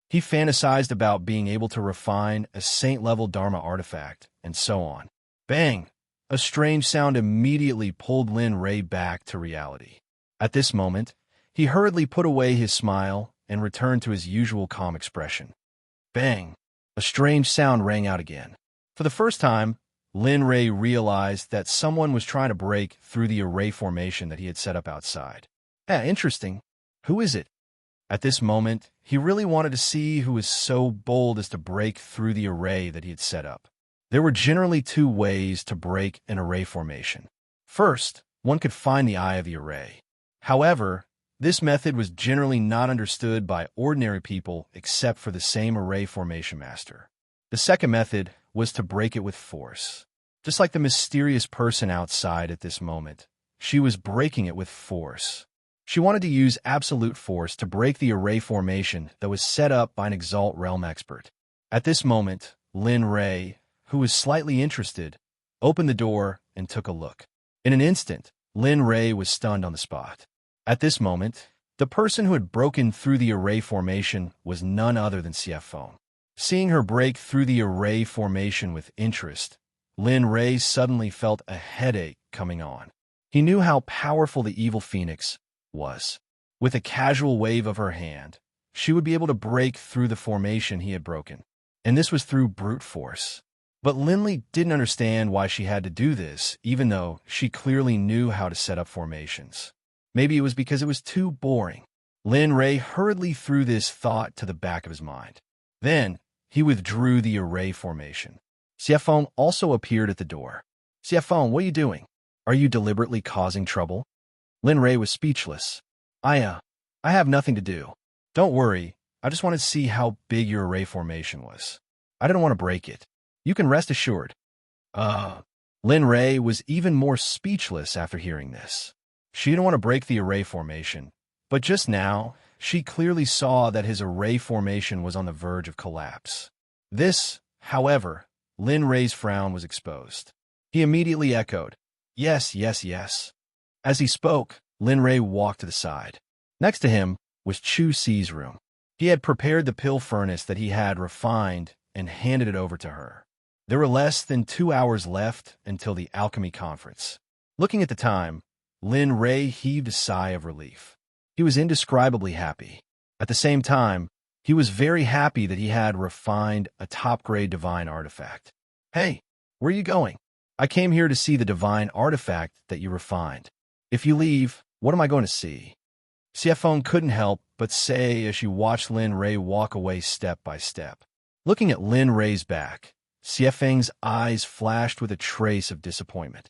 He fantasized about being able to refine a saint-level Dharma artifact, and so on. Bang! A strange sound immediately pulled Lin Ray back to reality. At this moment, he hurriedly put away his smile and returned to his usual calm expression. Bang! A strange sound rang out again. For the first time, Lin Ray realized that someone was trying to break through the array formation that he had set up outside. Interesting. Who is it? At this moment, he really wanted to see who was so bold as to break through the array that he had set up. There were generally two ways to break an array formation. First, one could find the eye of the array. However, this method was generally not understood by ordinary people except for the same array formation master. The second method was to break it with force. Just like the mysterious person outside at this moment, she was breaking it with force. She wanted to use absolute force to break the array formation that was set up by an Exalt Realm expert. At this moment, Lin Ray, who was slightly interested, opened the door, and took a look. In an instant, Lin Ray was stunned on the spot. At this moment, the person who had broken through the array formation was none other than Xiefeng. Seeing her break through the array formation with interest, Lin Ray suddenly felt a headache coming on. He knew how powerful the evil phoenix was. With a casual wave of her hand, she would be able to break through the formation he had broken. And this was through brute force. But Linley didn't understand why she had to do this, even though she clearly knew how to set up formations. Maybe it was because it was too boring. Lin Ray hurriedly threw this thought to the back of his mind. Then, he withdrew the array formation. Xiefeng also appeared at the door. Xiefeng, what are you doing? Are you deliberately causing trouble? Lin Ray was speechless. I have nothing to do. Don't worry, I just wanted to see how big your array formation was. I didn't want to break it. You can rest assured. Lin Ray was even more speechless after hearing this. She didn't want to break the array formation, but just now, she clearly saw that his array formation was on the verge of collapse. This, however, Lin Ray's frown was exposed. He immediately echoed, "Yes, yes, yes." As he spoke, Lin Ray walked to the side. Next to him was Chu Si's room. He had prepared the pill furnace that he had refined and handed it over to her. There were less than 2 hours left until the alchemy conference. Looking at the time, Lin Ray heaved a sigh of relief. He was indescribably happy. At the same time, he was very happy that he had refined a top-grade divine artifact. Hey, where are you going? I came here to see the divine artifact that you refined. If you leave, what am I going to see? Xiefeng couldn't help but say as she watched Lin Ray walk away step by step. Looking at Lin Ray's back, Xiefeng's eyes flashed with a trace of disappointment.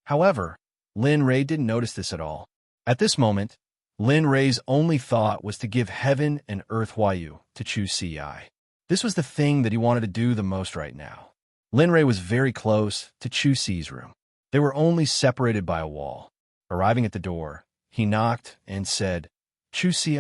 However, Lin Ray didn't notice this at all. At this moment, Lin Ray's only thought was to give heaven and earth Huayu to Chu Si. This was the thing that he wanted to do the most right now. Lin Ray was very close to Chu Si's room. They were only separated by a wall. Arriving at the door, he knocked and said, "Chu Si,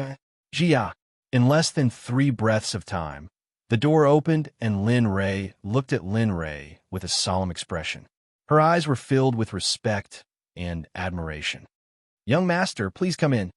Jia." In less than 3 breaths of time, the door opened and Lin Ray looked at Lin Ray with a solemn expression. Her eyes were filled with respect and admiration. "Young master, please come in."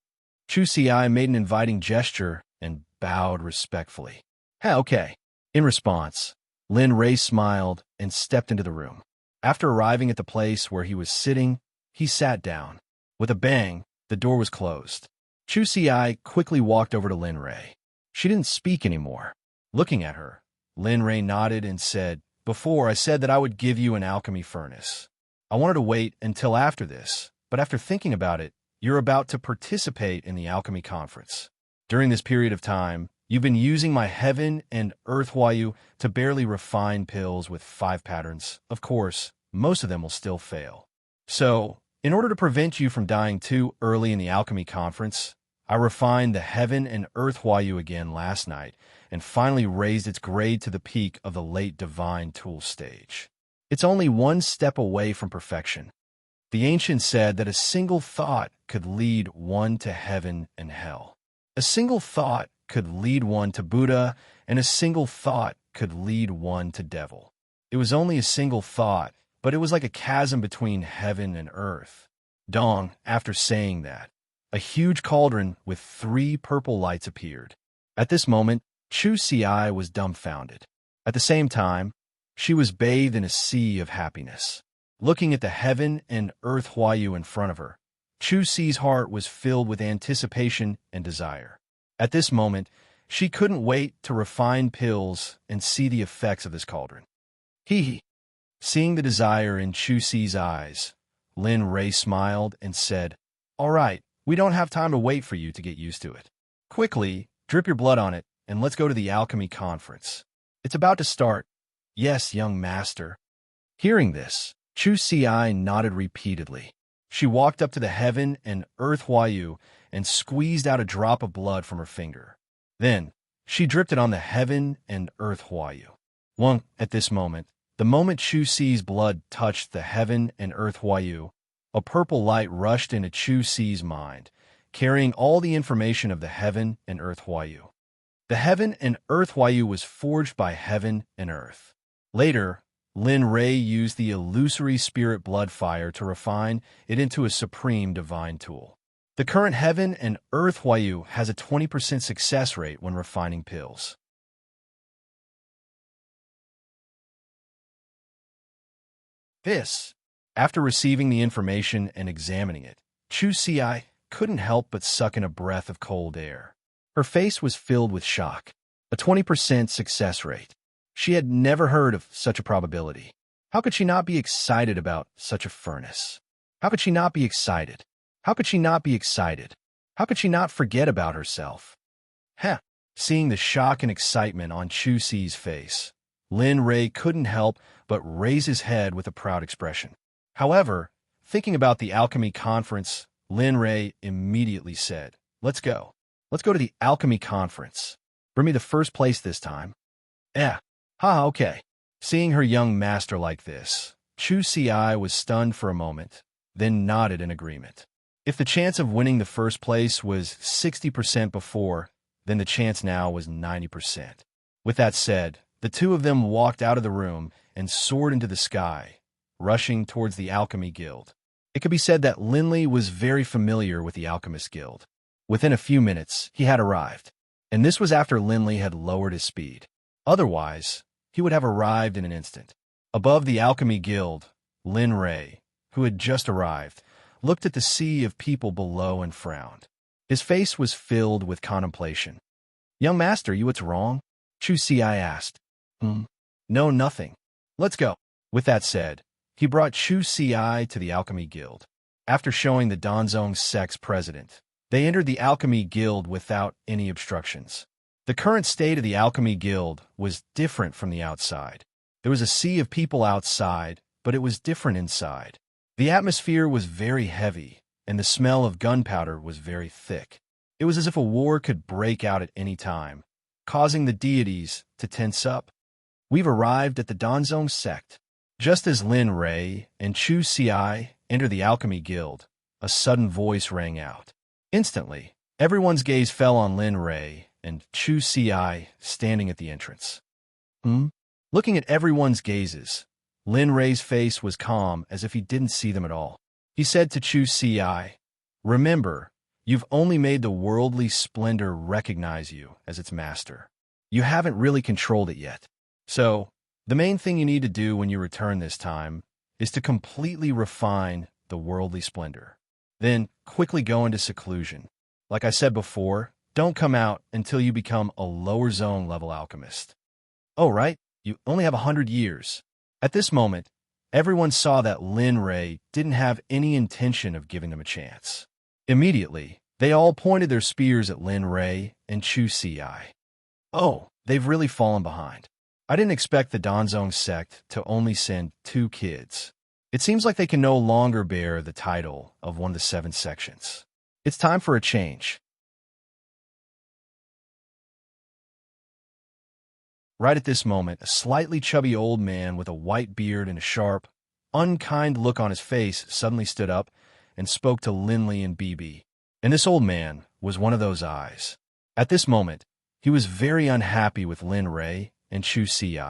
Chu Si made an inviting gesture and bowed respectfully. "Hey, okay." In response, Lin Ray smiled and stepped into the room. After arriving at the place where he was sitting, he sat down. With a bang, the door was closed. Chu Si quickly walked over to Lin Ray. She didn't speak anymore. Looking at her, Lin Ray nodded and said, "Before, I said that I would give you an alchemy furnace. I wanted to wait until after this, but after thinking about it, you're about to participate in the alchemy conference. During this period of time, you've been using my heaven and earth Huayu to barely refine pills with 5 patterns. Of course, most of them will still fail. So, in order to prevent you from dying too early in the alchemy conference, I refined the heaven and earth Huayu again last night and finally raised its grade to the peak of the late divine tool stage. It's only 1 step away from perfection. The ancients said that a single thought could lead one to heaven and hell. A single thought could lead one to Buddha, and a single thought could lead one to devil. It was only a single thought, but it was like a chasm between heaven and earth. Dong, after saying that, a huge cauldron with 3 purple lights appeared. At this moment, Chu Si was dumbfounded. At the same time, she was bathed in a sea of happiness. Looking at the heaven and earth Huayu in front of her, Chu Si's heart was filled with anticipation and desire. At this moment, she couldn't wait to refine pills and see the effects of this cauldron. Hee. Seeing the desire in Chu Si's eyes, Lin Ray smiled and said, "All right, we don't have time to wait for you to get used to it. Quickly, drip your blood on it, and let's go to the alchemy conference. It's about to start." "Yes, young master." Hearing this, Chu Si nodded repeatedly. She walked up to the heaven and earth Huayu and squeezed out a drop of blood from her finger. Then, she dripped it on the heaven and earth Huayu. At this moment, the moment Chu Si's blood touched the heaven and earth Huayu, a purple light rushed into Chu Si's mind, carrying all the information of the heaven and earth Huayu. The Heaven and Earth Yu was forged by Heaven and Earth. Later, Lin Rei used the illusory spirit blood fire to refine it into a supreme divine tool. The current Heaven and Earth Yu has a 20% success rate when refining pills. This, after receiving the information and examining it, Chu Xi couldn't help but suck in a breath of cold air. Her face was filled with shock. A 20% success rate. She had never heard of such a probability. How could she not be excited about such a furnace? How could she not be excited? How could she not be excited? How could she not forget about herself? Heh! Seeing the shock and excitement on Chu Xi's face, Lin Rei couldn't help but raise his head with a proud expression. However, thinking about the alchemy conference, Lin Rei immediately said, "Let's go. Let's go to the alchemy conference. Bring me the first place this time." Okay. Seeing her young master like this, Chu Xi was stunned for a moment, then nodded in agreement. If the chance of winning the first place was 60% before, then the chance now was 90%. With that said, the two of them walked out of the room and soared into the sky, rushing towards the Alchemy Guild. It could be said that Linley was very familiar with the Alchemist Guild. Within a few minutes, he had arrived, and this was after Linley had lowered his speed. Otherwise, he would have arrived in an instant. Above the Alchemy Guild, Lin Rei, who had just arrived, looked at the sea of people below and frowned. His face was filled with contemplation. "Young master, what's wrong?" Chu Xi asked. No, nothing. Let's go." With that said, he brought Chu Xi to the Alchemy Guild. After showing the Danzong Sect's president, they entered the Alchemy Guild without any obstructions. The current state of the Alchemy Guild was different from the outside. There was a sea of people outside, but it was different inside. The atmosphere was very heavy, and the smell of gunpowder was very thick. It was as if a war could break out at any time, causing the deities to tense up. "We've arrived at the Danzong Sect." Just as Lin Rei and Chu Xi entered the Alchemy Guild, a sudden voice rang out. Instantly, everyone's gaze fell on Lin Rei and Chu Xi standing at the entrance. Looking at everyone's gazes, Lin Rei's face was calm as if he didn't see them at all. He said to Chu Xi, "Remember, you've only made the worldly splendor recognize you as its master. You haven't really controlled it yet. So, the main thing you need to do when you return this time is to completely refine the worldly splendor. Then, quickly go into seclusion. Like I said before, don't come out until you become a lower zone level alchemist." "Oh, right, you only have 100 years. At this moment, everyone saw that Lin Rei didn't have any intention of giving them a chance. Immediately, they all pointed their spears at Lin Rei and Chu Xi. "Oh, they've really fallen behind. I didn't expect the Danzong Sect to only send 2 kids. It seems like they can no longer bear the title of one of the 7 sections. It's time for a change." Right at this moment, a slightly chubby old man with a white beard and a sharp, unkind look on his face suddenly stood up and spoke to Linley and Bibi. And this old man was one of those eyes. At this moment, he was very unhappy with Lin Rei and Chu Xi.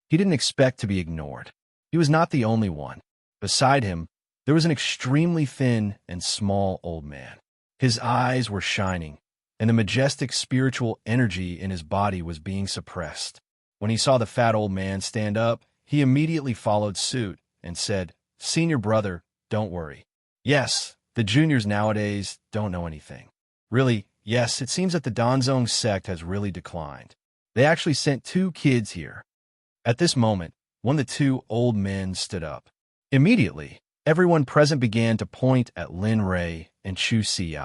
He didn't expect to be ignored. He was not the only one. Beside him, there was an extremely thin and small old man. His eyes were shining, and the majestic spiritual energy in his body was being suppressed. When he saw the fat old man stand up, he immediately followed suit and said, "Senior brother, don't worry. Yes, the juniors nowadays don't know anything. Really, yes, it seems that the Danzong Sect has really declined. They actually sent 2 kids here." At this moment, one of the 2 old men stood up. Immediately, everyone present began to point at Lin Rei and Chu Xi.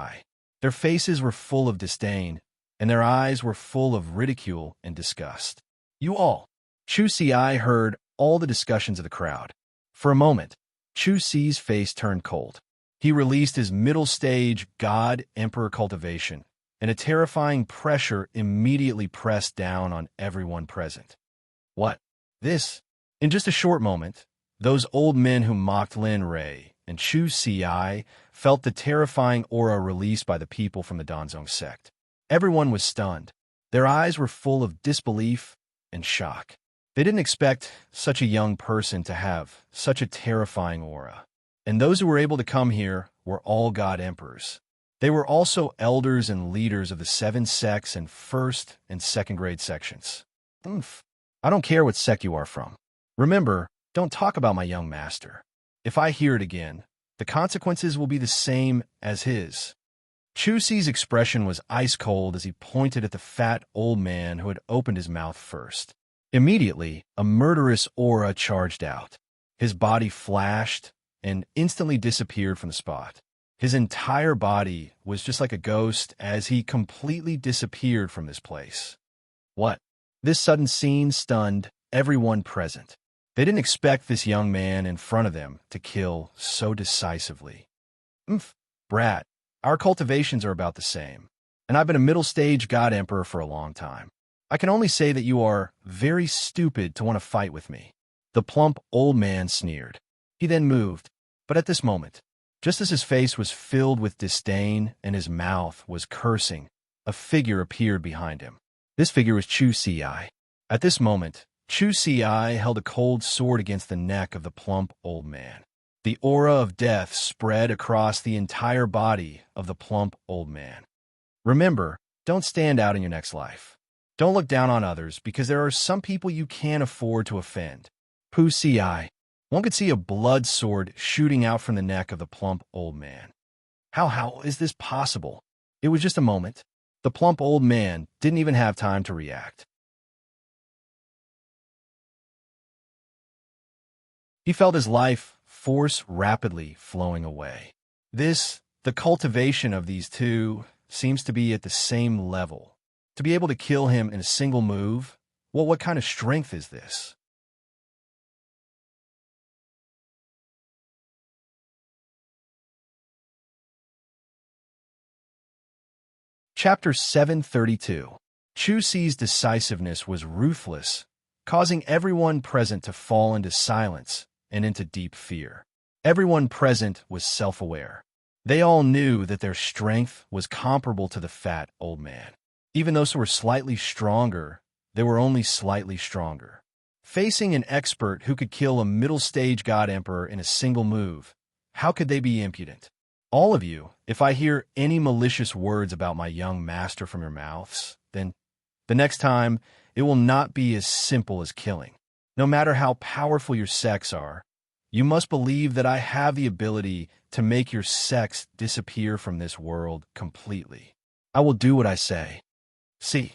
Their faces were full of disdain, and their eyes were full of ridicule and disgust. "You all." Chu Xi heard all the discussions of the crowd. For a moment, Chu Xi's face turned cold. He released his middle-stage God-Emperor cultivation, and a terrifying pressure immediately pressed down on everyone present. What? This? In just a short moment, those old men who mocked Lin Rei and Chu Xi felt the terrifying aura released by the people from the Danzong Sect. Everyone was stunned. Their eyes were full of disbelief and shock. They didn't expect such a young person to have such a terrifying aura. And those who were able to come here were all god emperors. They were also elders and leaders of the 7 sects and first and second grade sections. Oomph. I don't care what sect you are from. Remember, don't talk about my young master. If I hear it again, the consequences will be the same as his. Chusi's expression was ice cold as he pointed at the fat old man who had opened his mouth first. Immediately, a murderous aura charged out. His body flashed and instantly disappeared from the spot. His entire body was just like a ghost as he completely disappeared from this place. What? This sudden scene stunned everyone present. They didn't expect this young man in front of them to kill so decisively. Brat, our cultivations are about the same, and I've been a middle-stage god emperor for a long time. I can only say that you are very stupid to want to fight with me. The plump old man sneered. He then moved, but at this moment, just as his face was filled with disdain and his mouth was cursing, a figure appeared behind him. This figure was Chu Si. At this moment, Chu Si held a cold sword against the neck of the plump old man. The aura of death spread across the entire body of the plump old man. Remember, don't stand out in your next life. Don't look down on others because there are some people you can't afford to offend. Pu Si. One could see a blood sword shooting out from the neck of the plump old man. How is this possible? It was just a moment. The plump old man didn't even have time to react. He felt his life force rapidly flowing away. The cultivation of these two seems to be at the same level. To be able to kill him in a single move, well, what kind of strength is this? Chapter 732. Chu Si's decisiveness was ruthless, causing everyone present to fall into silence and into deep fear. Everyone present was self-aware. They all knew that their strength was comparable to the fat old man. Even those who were slightly stronger, they were only slightly stronger. Facing an expert who could kill a middle-stage god emperor in a single move, how could they be impudent? All of you, if I hear any malicious words about my young master from your mouths, then the next time it will not be as simple as killing. No matter how powerful your sects are, you must believe that I have the ability to make your sects disappear from this world completely. I will do what I say. See,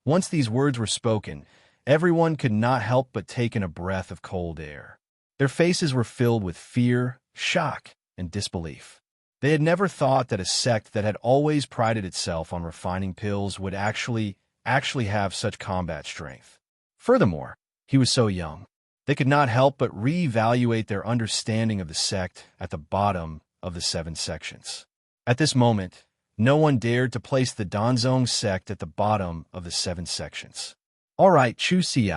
once these words were spoken, everyone could not help but take in a breath of cold air. Their faces were filled with fear, shock, and disbelief. They had never thought that a sect that had always prided itself on refining pills would actually have such combat strength. Furthermore, he was so young. They could not help but reevaluate their understanding of the sect at the bottom of the 7 sections. At this moment, no one dared to place the Danzong sect at the bottom of the 7 sections. All right, Chu Si,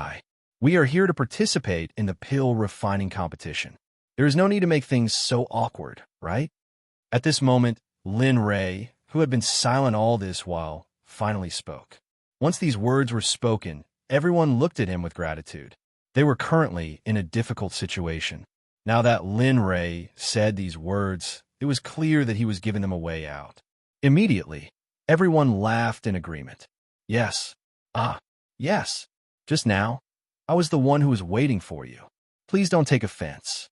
we are here to participate in the pill refining competition. There is no need to make things so awkward, right? At this moment, Lin Rei, who had been silent all this while, finally spoke. Once these words were spoken, everyone looked at him with gratitude. They were currently in a difficult situation. Now that Lin Rei said these words, it was clear that he was giving them a way out. Immediately, everyone laughed in agreement. Yes. Yes. Just now, I was the one who was waiting for you. Please don't take offense.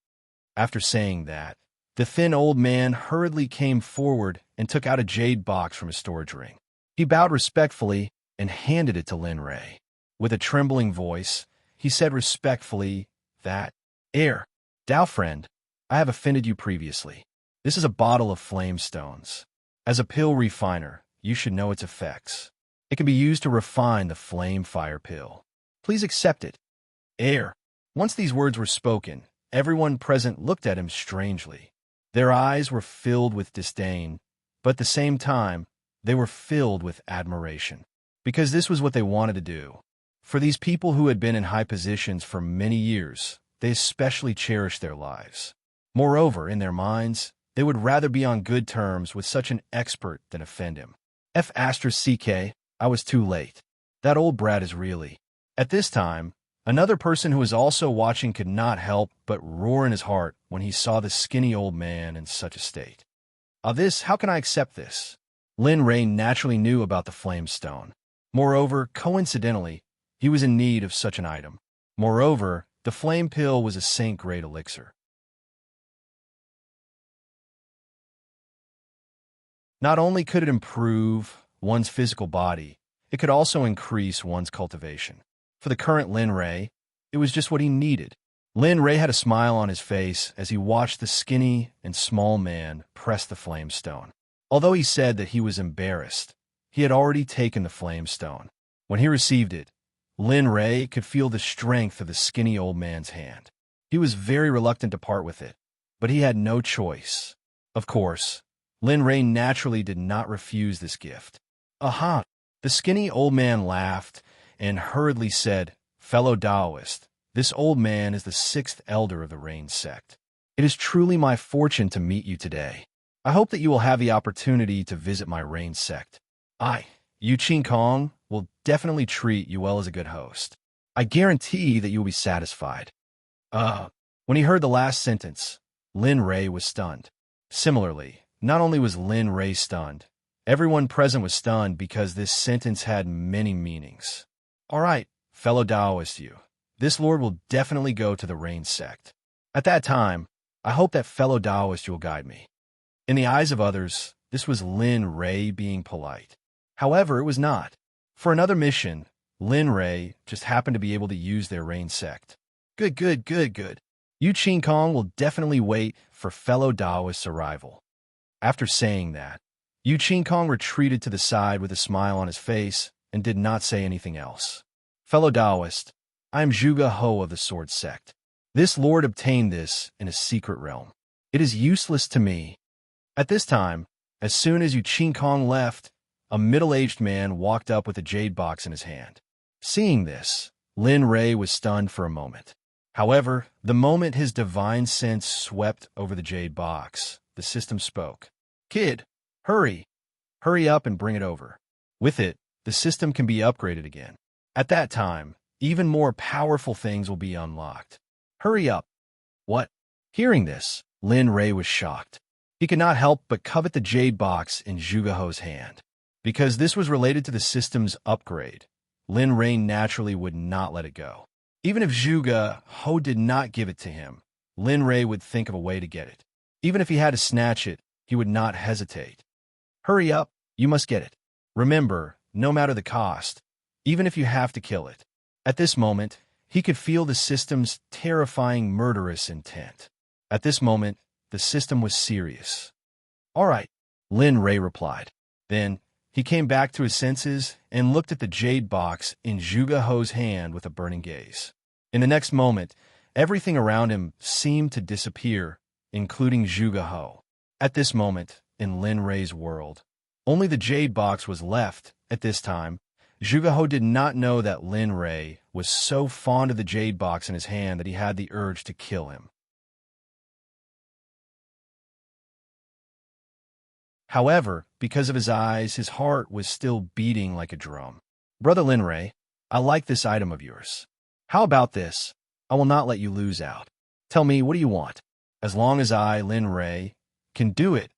After saying that, the thin old man hurriedly came forward and took out a jade box from his storage ring. He bowed respectfully and handed it to Lin Rei. With a trembling voice, he said respectfully that, Dao friend, I have offended you previously. This is a bottle of flame stones. As a pill refiner, you should know its effects. It can be used to refine the flame fire pill. Please accept it. Once these words were spoken, everyone present looked at him strangely. Their eyes were filled with disdain, but at the same time, they were filled with admiration. Because this was what they wanted to do. For these people who had been in high positions for many years, they especially cherished their lives. Moreover, in their minds, they would rather be on good terms with such an expert than offend him. I was too late. That old brat is really. At this time, another person who was also watching could not help but roar in his heart when he saw the skinny old man in such a state. How can I accept this? Lin Ray naturally knew about the flame stone. Moreover, coincidentally, he was in need of such an item. Moreover, the flame pill was a saint-grade elixir. Not only could it improve one's physical body, it could also increase one's cultivation. For the current Lin Ray, it was just what he needed. Lin Ray had a smile on his face as he watched the skinny and small man press the flame stone. Although he said that he was embarrassed, he had already taken the flame stone. When he received it, Lin Ray could feel the strength of the skinny old man's hand. He was very reluctant to part with it, but he had no choice. Of course, Lin Ray naturally did not refuse this gift. Aha! The skinny old man laughed and hurriedly said, "Fellow Taoist, this old man is the 6th elder of the Rain Sect. It is truly my fortune to meet you today. I hope that you will have the opportunity to visit my Rain Sect. Yu Qing Kong, will definitely treat you well as a good host. I guarantee that you will be satisfied." When he heard the last sentence, Lin Ray was stunned. Similarly, not only was Lin Ray stunned, everyone present was stunned because this sentence had many meanings. All right, fellow Taoist you, this lord will definitely go to the Rain Sect. At that time, I hope that fellow Taoist you will guide me. In the eyes of others, this was Lin Ray being polite. However, it was not. For another mission, Lin Ray just happened to be able to use their Rain Sect. Good. Yu Qing Kong will definitely wait for fellow Taoist's arrival. After saying that, Yu Qing Kong retreated to the side with a smile on his face and did not say anything else. Fellow Taoist, I am Zhuge Ho of the Sword Sect. This lord obtained this in a secret realm. It is useless to me. At this time, as soon as Yu Qing Kong left, a middle-aged man walked up with a jade box in his hand. Seeing this, Lin Ray was stunned for a moment. However, the moment his divine sense swept over the jade box, the system spoke. Kid, hurry up and bring it over. With it, the system can be upgraded again. At that time, even more powerful things will be unlocked. Hurry up. What? Hearing this, Lin Ray was shocked. He could not help but covet the jade box in Zhuge Ho's hand. Because this was related to the system's upgrade, Lin Ray naturally would not let it go. Even if Zhuge Ho did not give it to him, Lin Ray would think of a way to get it. Even if he had to snatch it, he would not hesitate. Hurry up, you must get it. Remember, no matter the cost, even if you have to kill it. At this moment, he could feel the system's terrifying murderous intent. At this moment, the system was serious. All right, Lin Ray replied. Then, he came back to his senses and looked at the jade box in Zhuge Ho's hand with a burning gaze. In the next moment, everything around him seemed to disappear, including Zhuge Ho. At this moment, in Lin Ray's world, only the jade box was left. At this time, Zhuge Ho did not know that Lin Ray was so fond of the jade box in his hand that he had the urge to kill him. However, because of his eyes, his heart was still beating like a drum. Brother Lin Ray, I like this item of yours. How about this? I will not let you lose out. Tell me, what do you want? As long as I, Lin Ray, can do it,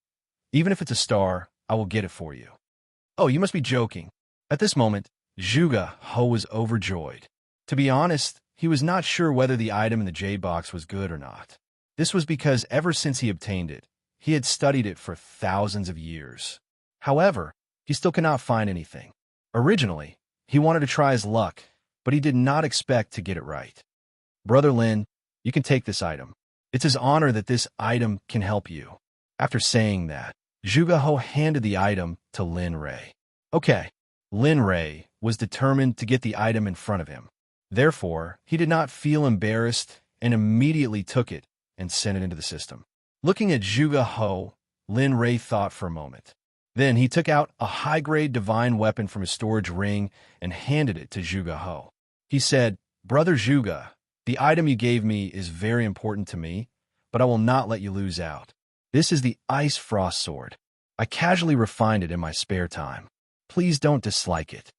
even if it's a star, I will get it for you. Oh, you must be joking. At this moment, Zhuge Ho was overjoyed. To be honest, he was not sure whether the item in the jade box was good or not. This was because ever since he obtained it, he had studied it for thousands of years. However, he still could not find anything. Originally, he wanted to try his luck, but he did not expect to get it right. Brother Lin, you can take this item. It's his honor that this item can help you. After saying that, Zhuge Ho handed the item to Lin Ray. Okay, Lin Ray was determined to get the item in front of him. Therefore, he did not feel embarrassed and immediately took it and sent it into the system. Looking at Zhuge Ho, Lin Ray thought for a moment. Then he took out a high-grade divine weapon from his storage ring and handed it to Zhuge Ho. He said, Brother Zhuge, the item you gave me is very important to me, but I will not let you lose out. This is the Ice Frost Sword. I casually refined it in my spare time. Please don't dislike it.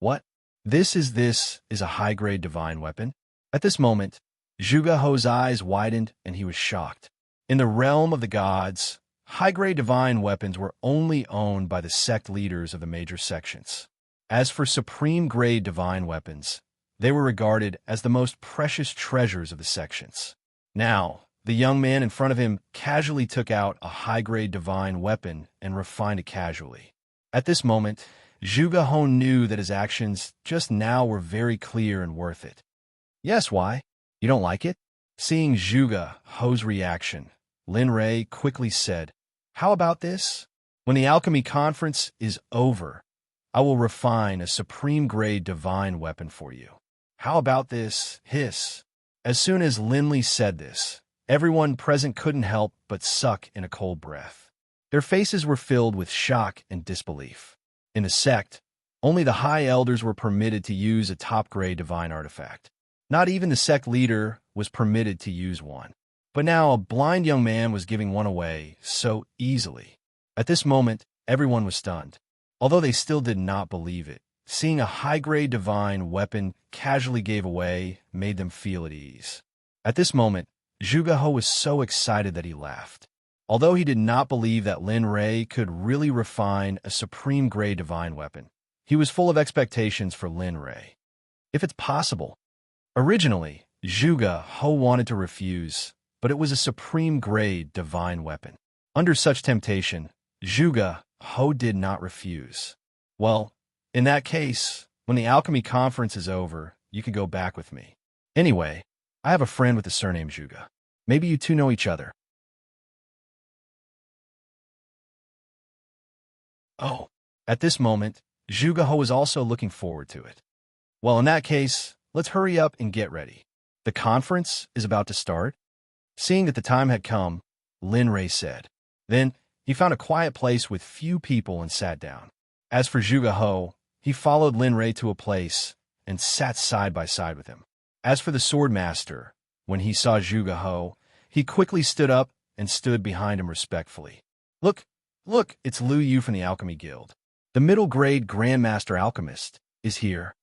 What? This is a high-grade divine weapon. At this moment, Zhuge He's eyes widened and he was shocked. In the realm of the gods, high-grade divine weapons were only owned by the sect leaders of the major sections. As for supreme-grade divine weapons, they were regarded as the most precious treasures of the sections. Now, the young man in front of him casually took out a high-grade divine weapon and refined it casually. At this moment, Zhuge He knew that his actions just now were very clear and worth it. Yes, why? You don't like it? Seeing Zhuge He's reaction, Lin Rei quickly said, "How about this? When the alchemy conference is over, I will refine a supreme-grade divine weapon for you. How about this?" Hiss. As soon as Lin Li said this, everyone present couldn't help but suck in a cold breath. Their faces were filled with shock and disbelief. In the sect, only the high elders were permitted to use a top-grade divine artifact. Not even the sect leader was permitted to use one. But now a blind young man was giving one away so easily. At this moment, everyone was stunned. Although they still did not believe it, seeing a high-grade divine weapon casually gave away made them feel at ease. At this moment, Zhuge He was so excited that he laughed. Although he did not believe that Lin Rei could really refine a supreme-grade divine weapon, he was full of expectations for Lin Rei. If it's possible. Originally, Zhuge He wanted to refuse, but it was a supreme-grade divine weapon. Under such temptation, Zhuge He did not refuse. Well, in that case, when the alchemy conference is over, you can go back with me. Anyway, I have a friend with the surname Zhuge. Maybe you two know each other. Oh. At this moment, Zhuge He was also looking forward to it. Well, in that case, let's hurry up and get ready. The conference is about to start. Seeing that the time had come, Lin Rei said. Then, he found a quiet place with few people and sat down. As for Zhuge He, he followed Lin Rei to a place and sat side by side with him. As for the sword master, when he saw Zhuge He, he quickly stood up and stood behind him respectfully. Look, it's Lu Yu from the Alchemy Guild. The middle-grade Grandmaster Alchemist is here.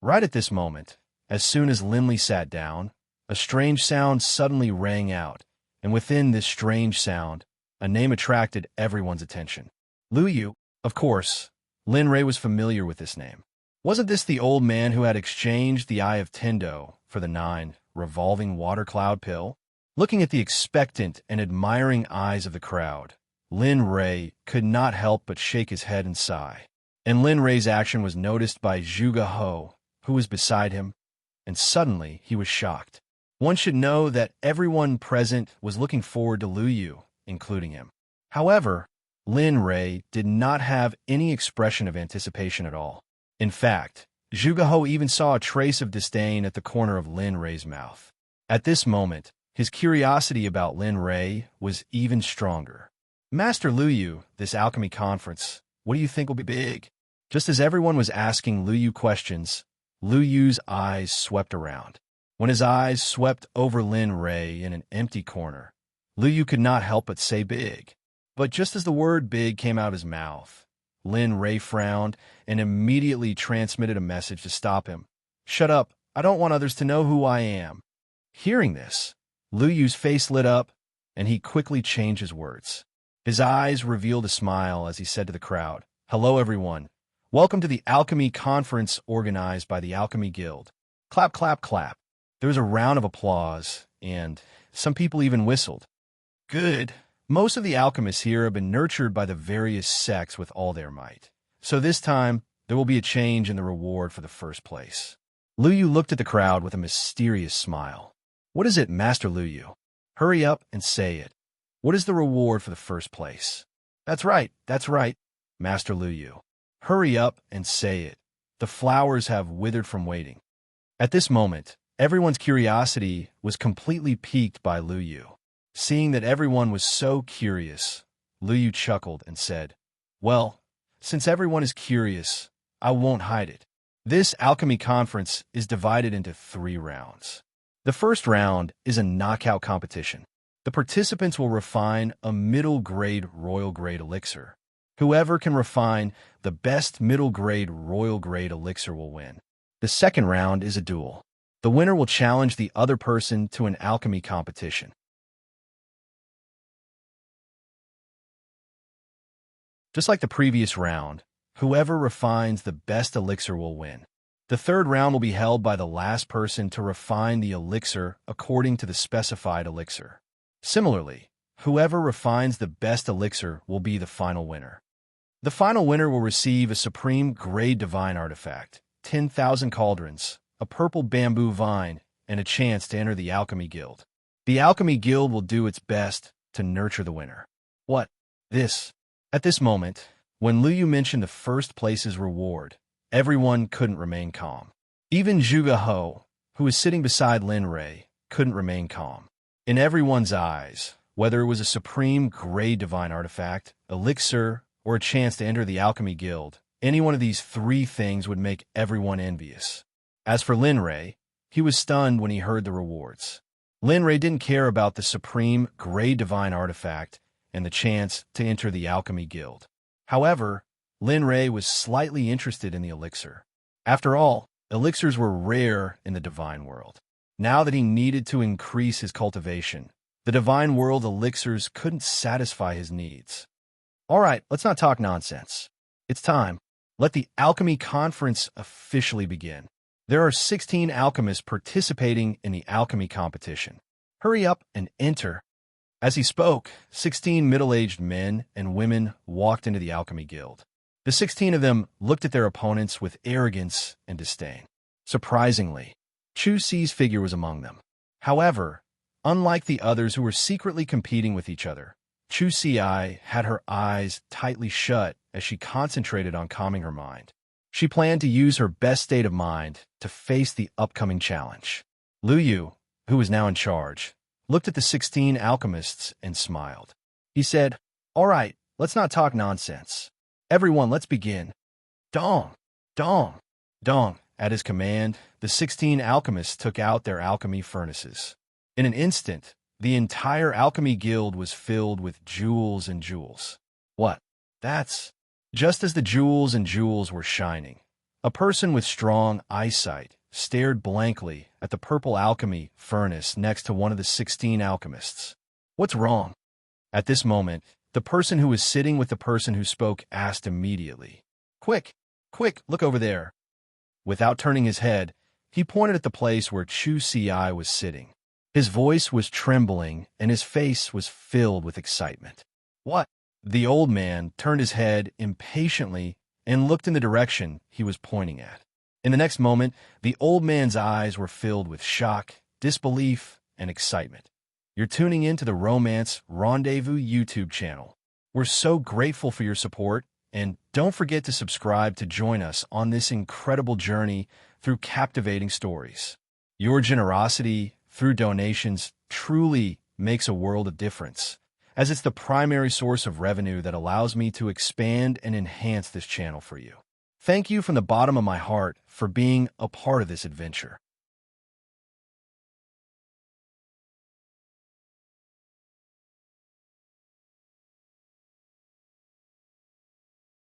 Right at this moment, as soon as Lin Li sat down, a strange sound suddenly rang out, and within this strange sound, a name attracted everyone's attention. Lu Yu, of course. Lin Rei was familiar with this name. Wasn't this the old man who had exchanged the Eye of Tendo for the 9 revolving water cloud pill? Looking at the expectant and admiring eyes of the crowd, Lin Rei could not help but shake his head and sigh. And Lin Rei's action was noticed by Zhuge He, who was beside him, and suddenly he was shocked. One should know that everyone present was looking forward to Lu Yu, including him. However, Lin Rei did not have any expression of anticipation at all. In fact, Zhuge He even saw a trace of disdain at the corner of Lin Rei's mouth. At this moment, his curiosity about Lin Rei was even stronger. Master Lu Yu, this alchemy conference, what do you think will be big? Just as everyone was asking Lu Yu questions, Lu Yu's eyes swept around. When his eyes swept over Lin Rei in an empty corner, Lu Yu could not help but say big. But just as the word big came out of his mouth, Lin Rei frowned and immediately transmitted a message to stop him. Shut up, I don't want others to know who I am. Hearing this, Lu Yu's face lit up, and he quickly changed his words. His eyes revealed a smile as he said to the crowd, "Hello everyone. Welcome to the alchemy conference organized by the Alchemy Guild." Clap, clap, clap. There was a round of applause, and some people even whistled. Good. Most of the alchemists here have been nurtured by the various sects with all their might. So this time, there will be a change in the reward for the first place. Lu Yu looked at the crowd with a mysterious smile. What is it, Master Lu Yu? Hurry up and say it. What is the reward for the first place? That's right, Master Lu Yu. Hurry up and say it. The flowers have withered from waiting. At this moment, everyone's curiosity was completely piqued by Lu Yu. Seeing that everyone was so curious, Lu Yu chuckled and said, "Well, since everyone is curious, I won't hide it. This alchemy conference is divided into 3 rounds. The first round is a knockout competition. The participants will refine a middle-grade royal-grade elixir. Whoever can refine the best middle-grade royal-grade elixir will win. The second round is a duel. The winner will challenge the other person to an alchemy competition. Just like the previous round, whoever refines the best elixir will win. The third round will be held by the last person to refine the elixir according to the specified elixir. Similarly, whoever refines the best elixir will be the final winner. The final winner will receive a supreme grade divine artifact, 10,000 cauldrons, a purple bamboo vine, and a chance to enter the Alchemy Guild. The Alchemy Guild will do its best to nurture the winner. What? This? At this moment, when Liu mentioned the first place's reward, everyone couldn't remain calm. Even Zhuge Ho, who was sitting beside Lin Rei, couldn't remain calm. In everyone's eyes, whether it was a supreme grade divine artifact, elixir, or a chance to enter the Alchemy Guild, any one of these three things would make everyone envious. As for Lin Rei, he was stunned when he heard the rewards. Lin Rei didn't care about the supreme grade divine artifact and the chance to enter the Alchemy Guild. However, Lin Rei was slightly interested in the elixir. After all, elixirs were rare in the divine world. Now that he needed to increase his cultivation, the divine world elixirs couldn't satisfy his needs. All right, let's not talk nonsense. It's time. Let the alchemy conference officially begin. There are 16 alchemists participating in the alchemy competition. Hurry up and enter. As he spoke, 16 middle-aged men and women walked into the Alchemy Guild. The 16 of them looked at their opponents with arrogance and disdain. Surprisingly, Chu Si's figure was among them. However, unlike the others who were secretly competing with each other, Chu Si had her eyes tightly shut as she concentrated on calming her mind. She planned to use her best state of mind to face the upcoming challenge. Liu Yu, who was now in charge, looked at the 16 alchemists and smiled. He said, "All right, let's not talk nonsense. Everyone, let's begin." Dong, dong, dong. At his command, the 16 alchemists took out their alchemy furnaces. In an instant, the entire alchemy guild was filled with jewels and jewels. What? That's... Just as the jewels and jewels were shining, a person with strong eyesight stared blankly at the purple alchemy furnace next to one of the 16 alchemists. What's wrong? At this moment, the person who was sitting with the person who spoke asked immediately, Quick, look over there." Without turning his head, he pointed at the place where Chu Si was sitting. His voice was trembling and his face was filled with excitement. What? The old man turned his head impatiently and looked in the direction he was pointing at. In the next moment, the old man's eyes were filled with shock, disbelief, and excitement. You're tuning in to the Romance Rendezvous YouTube channel. We're so grateful for your support, and don't forget to subscribe to join us on this incredible journey through captivating stories. Your generosity through donations truly makes a world of difference, as it's the primary source of revenue that allows me to expand and enhance this channel for you. Thank you from the bottom of my heart for being a part of this adventure.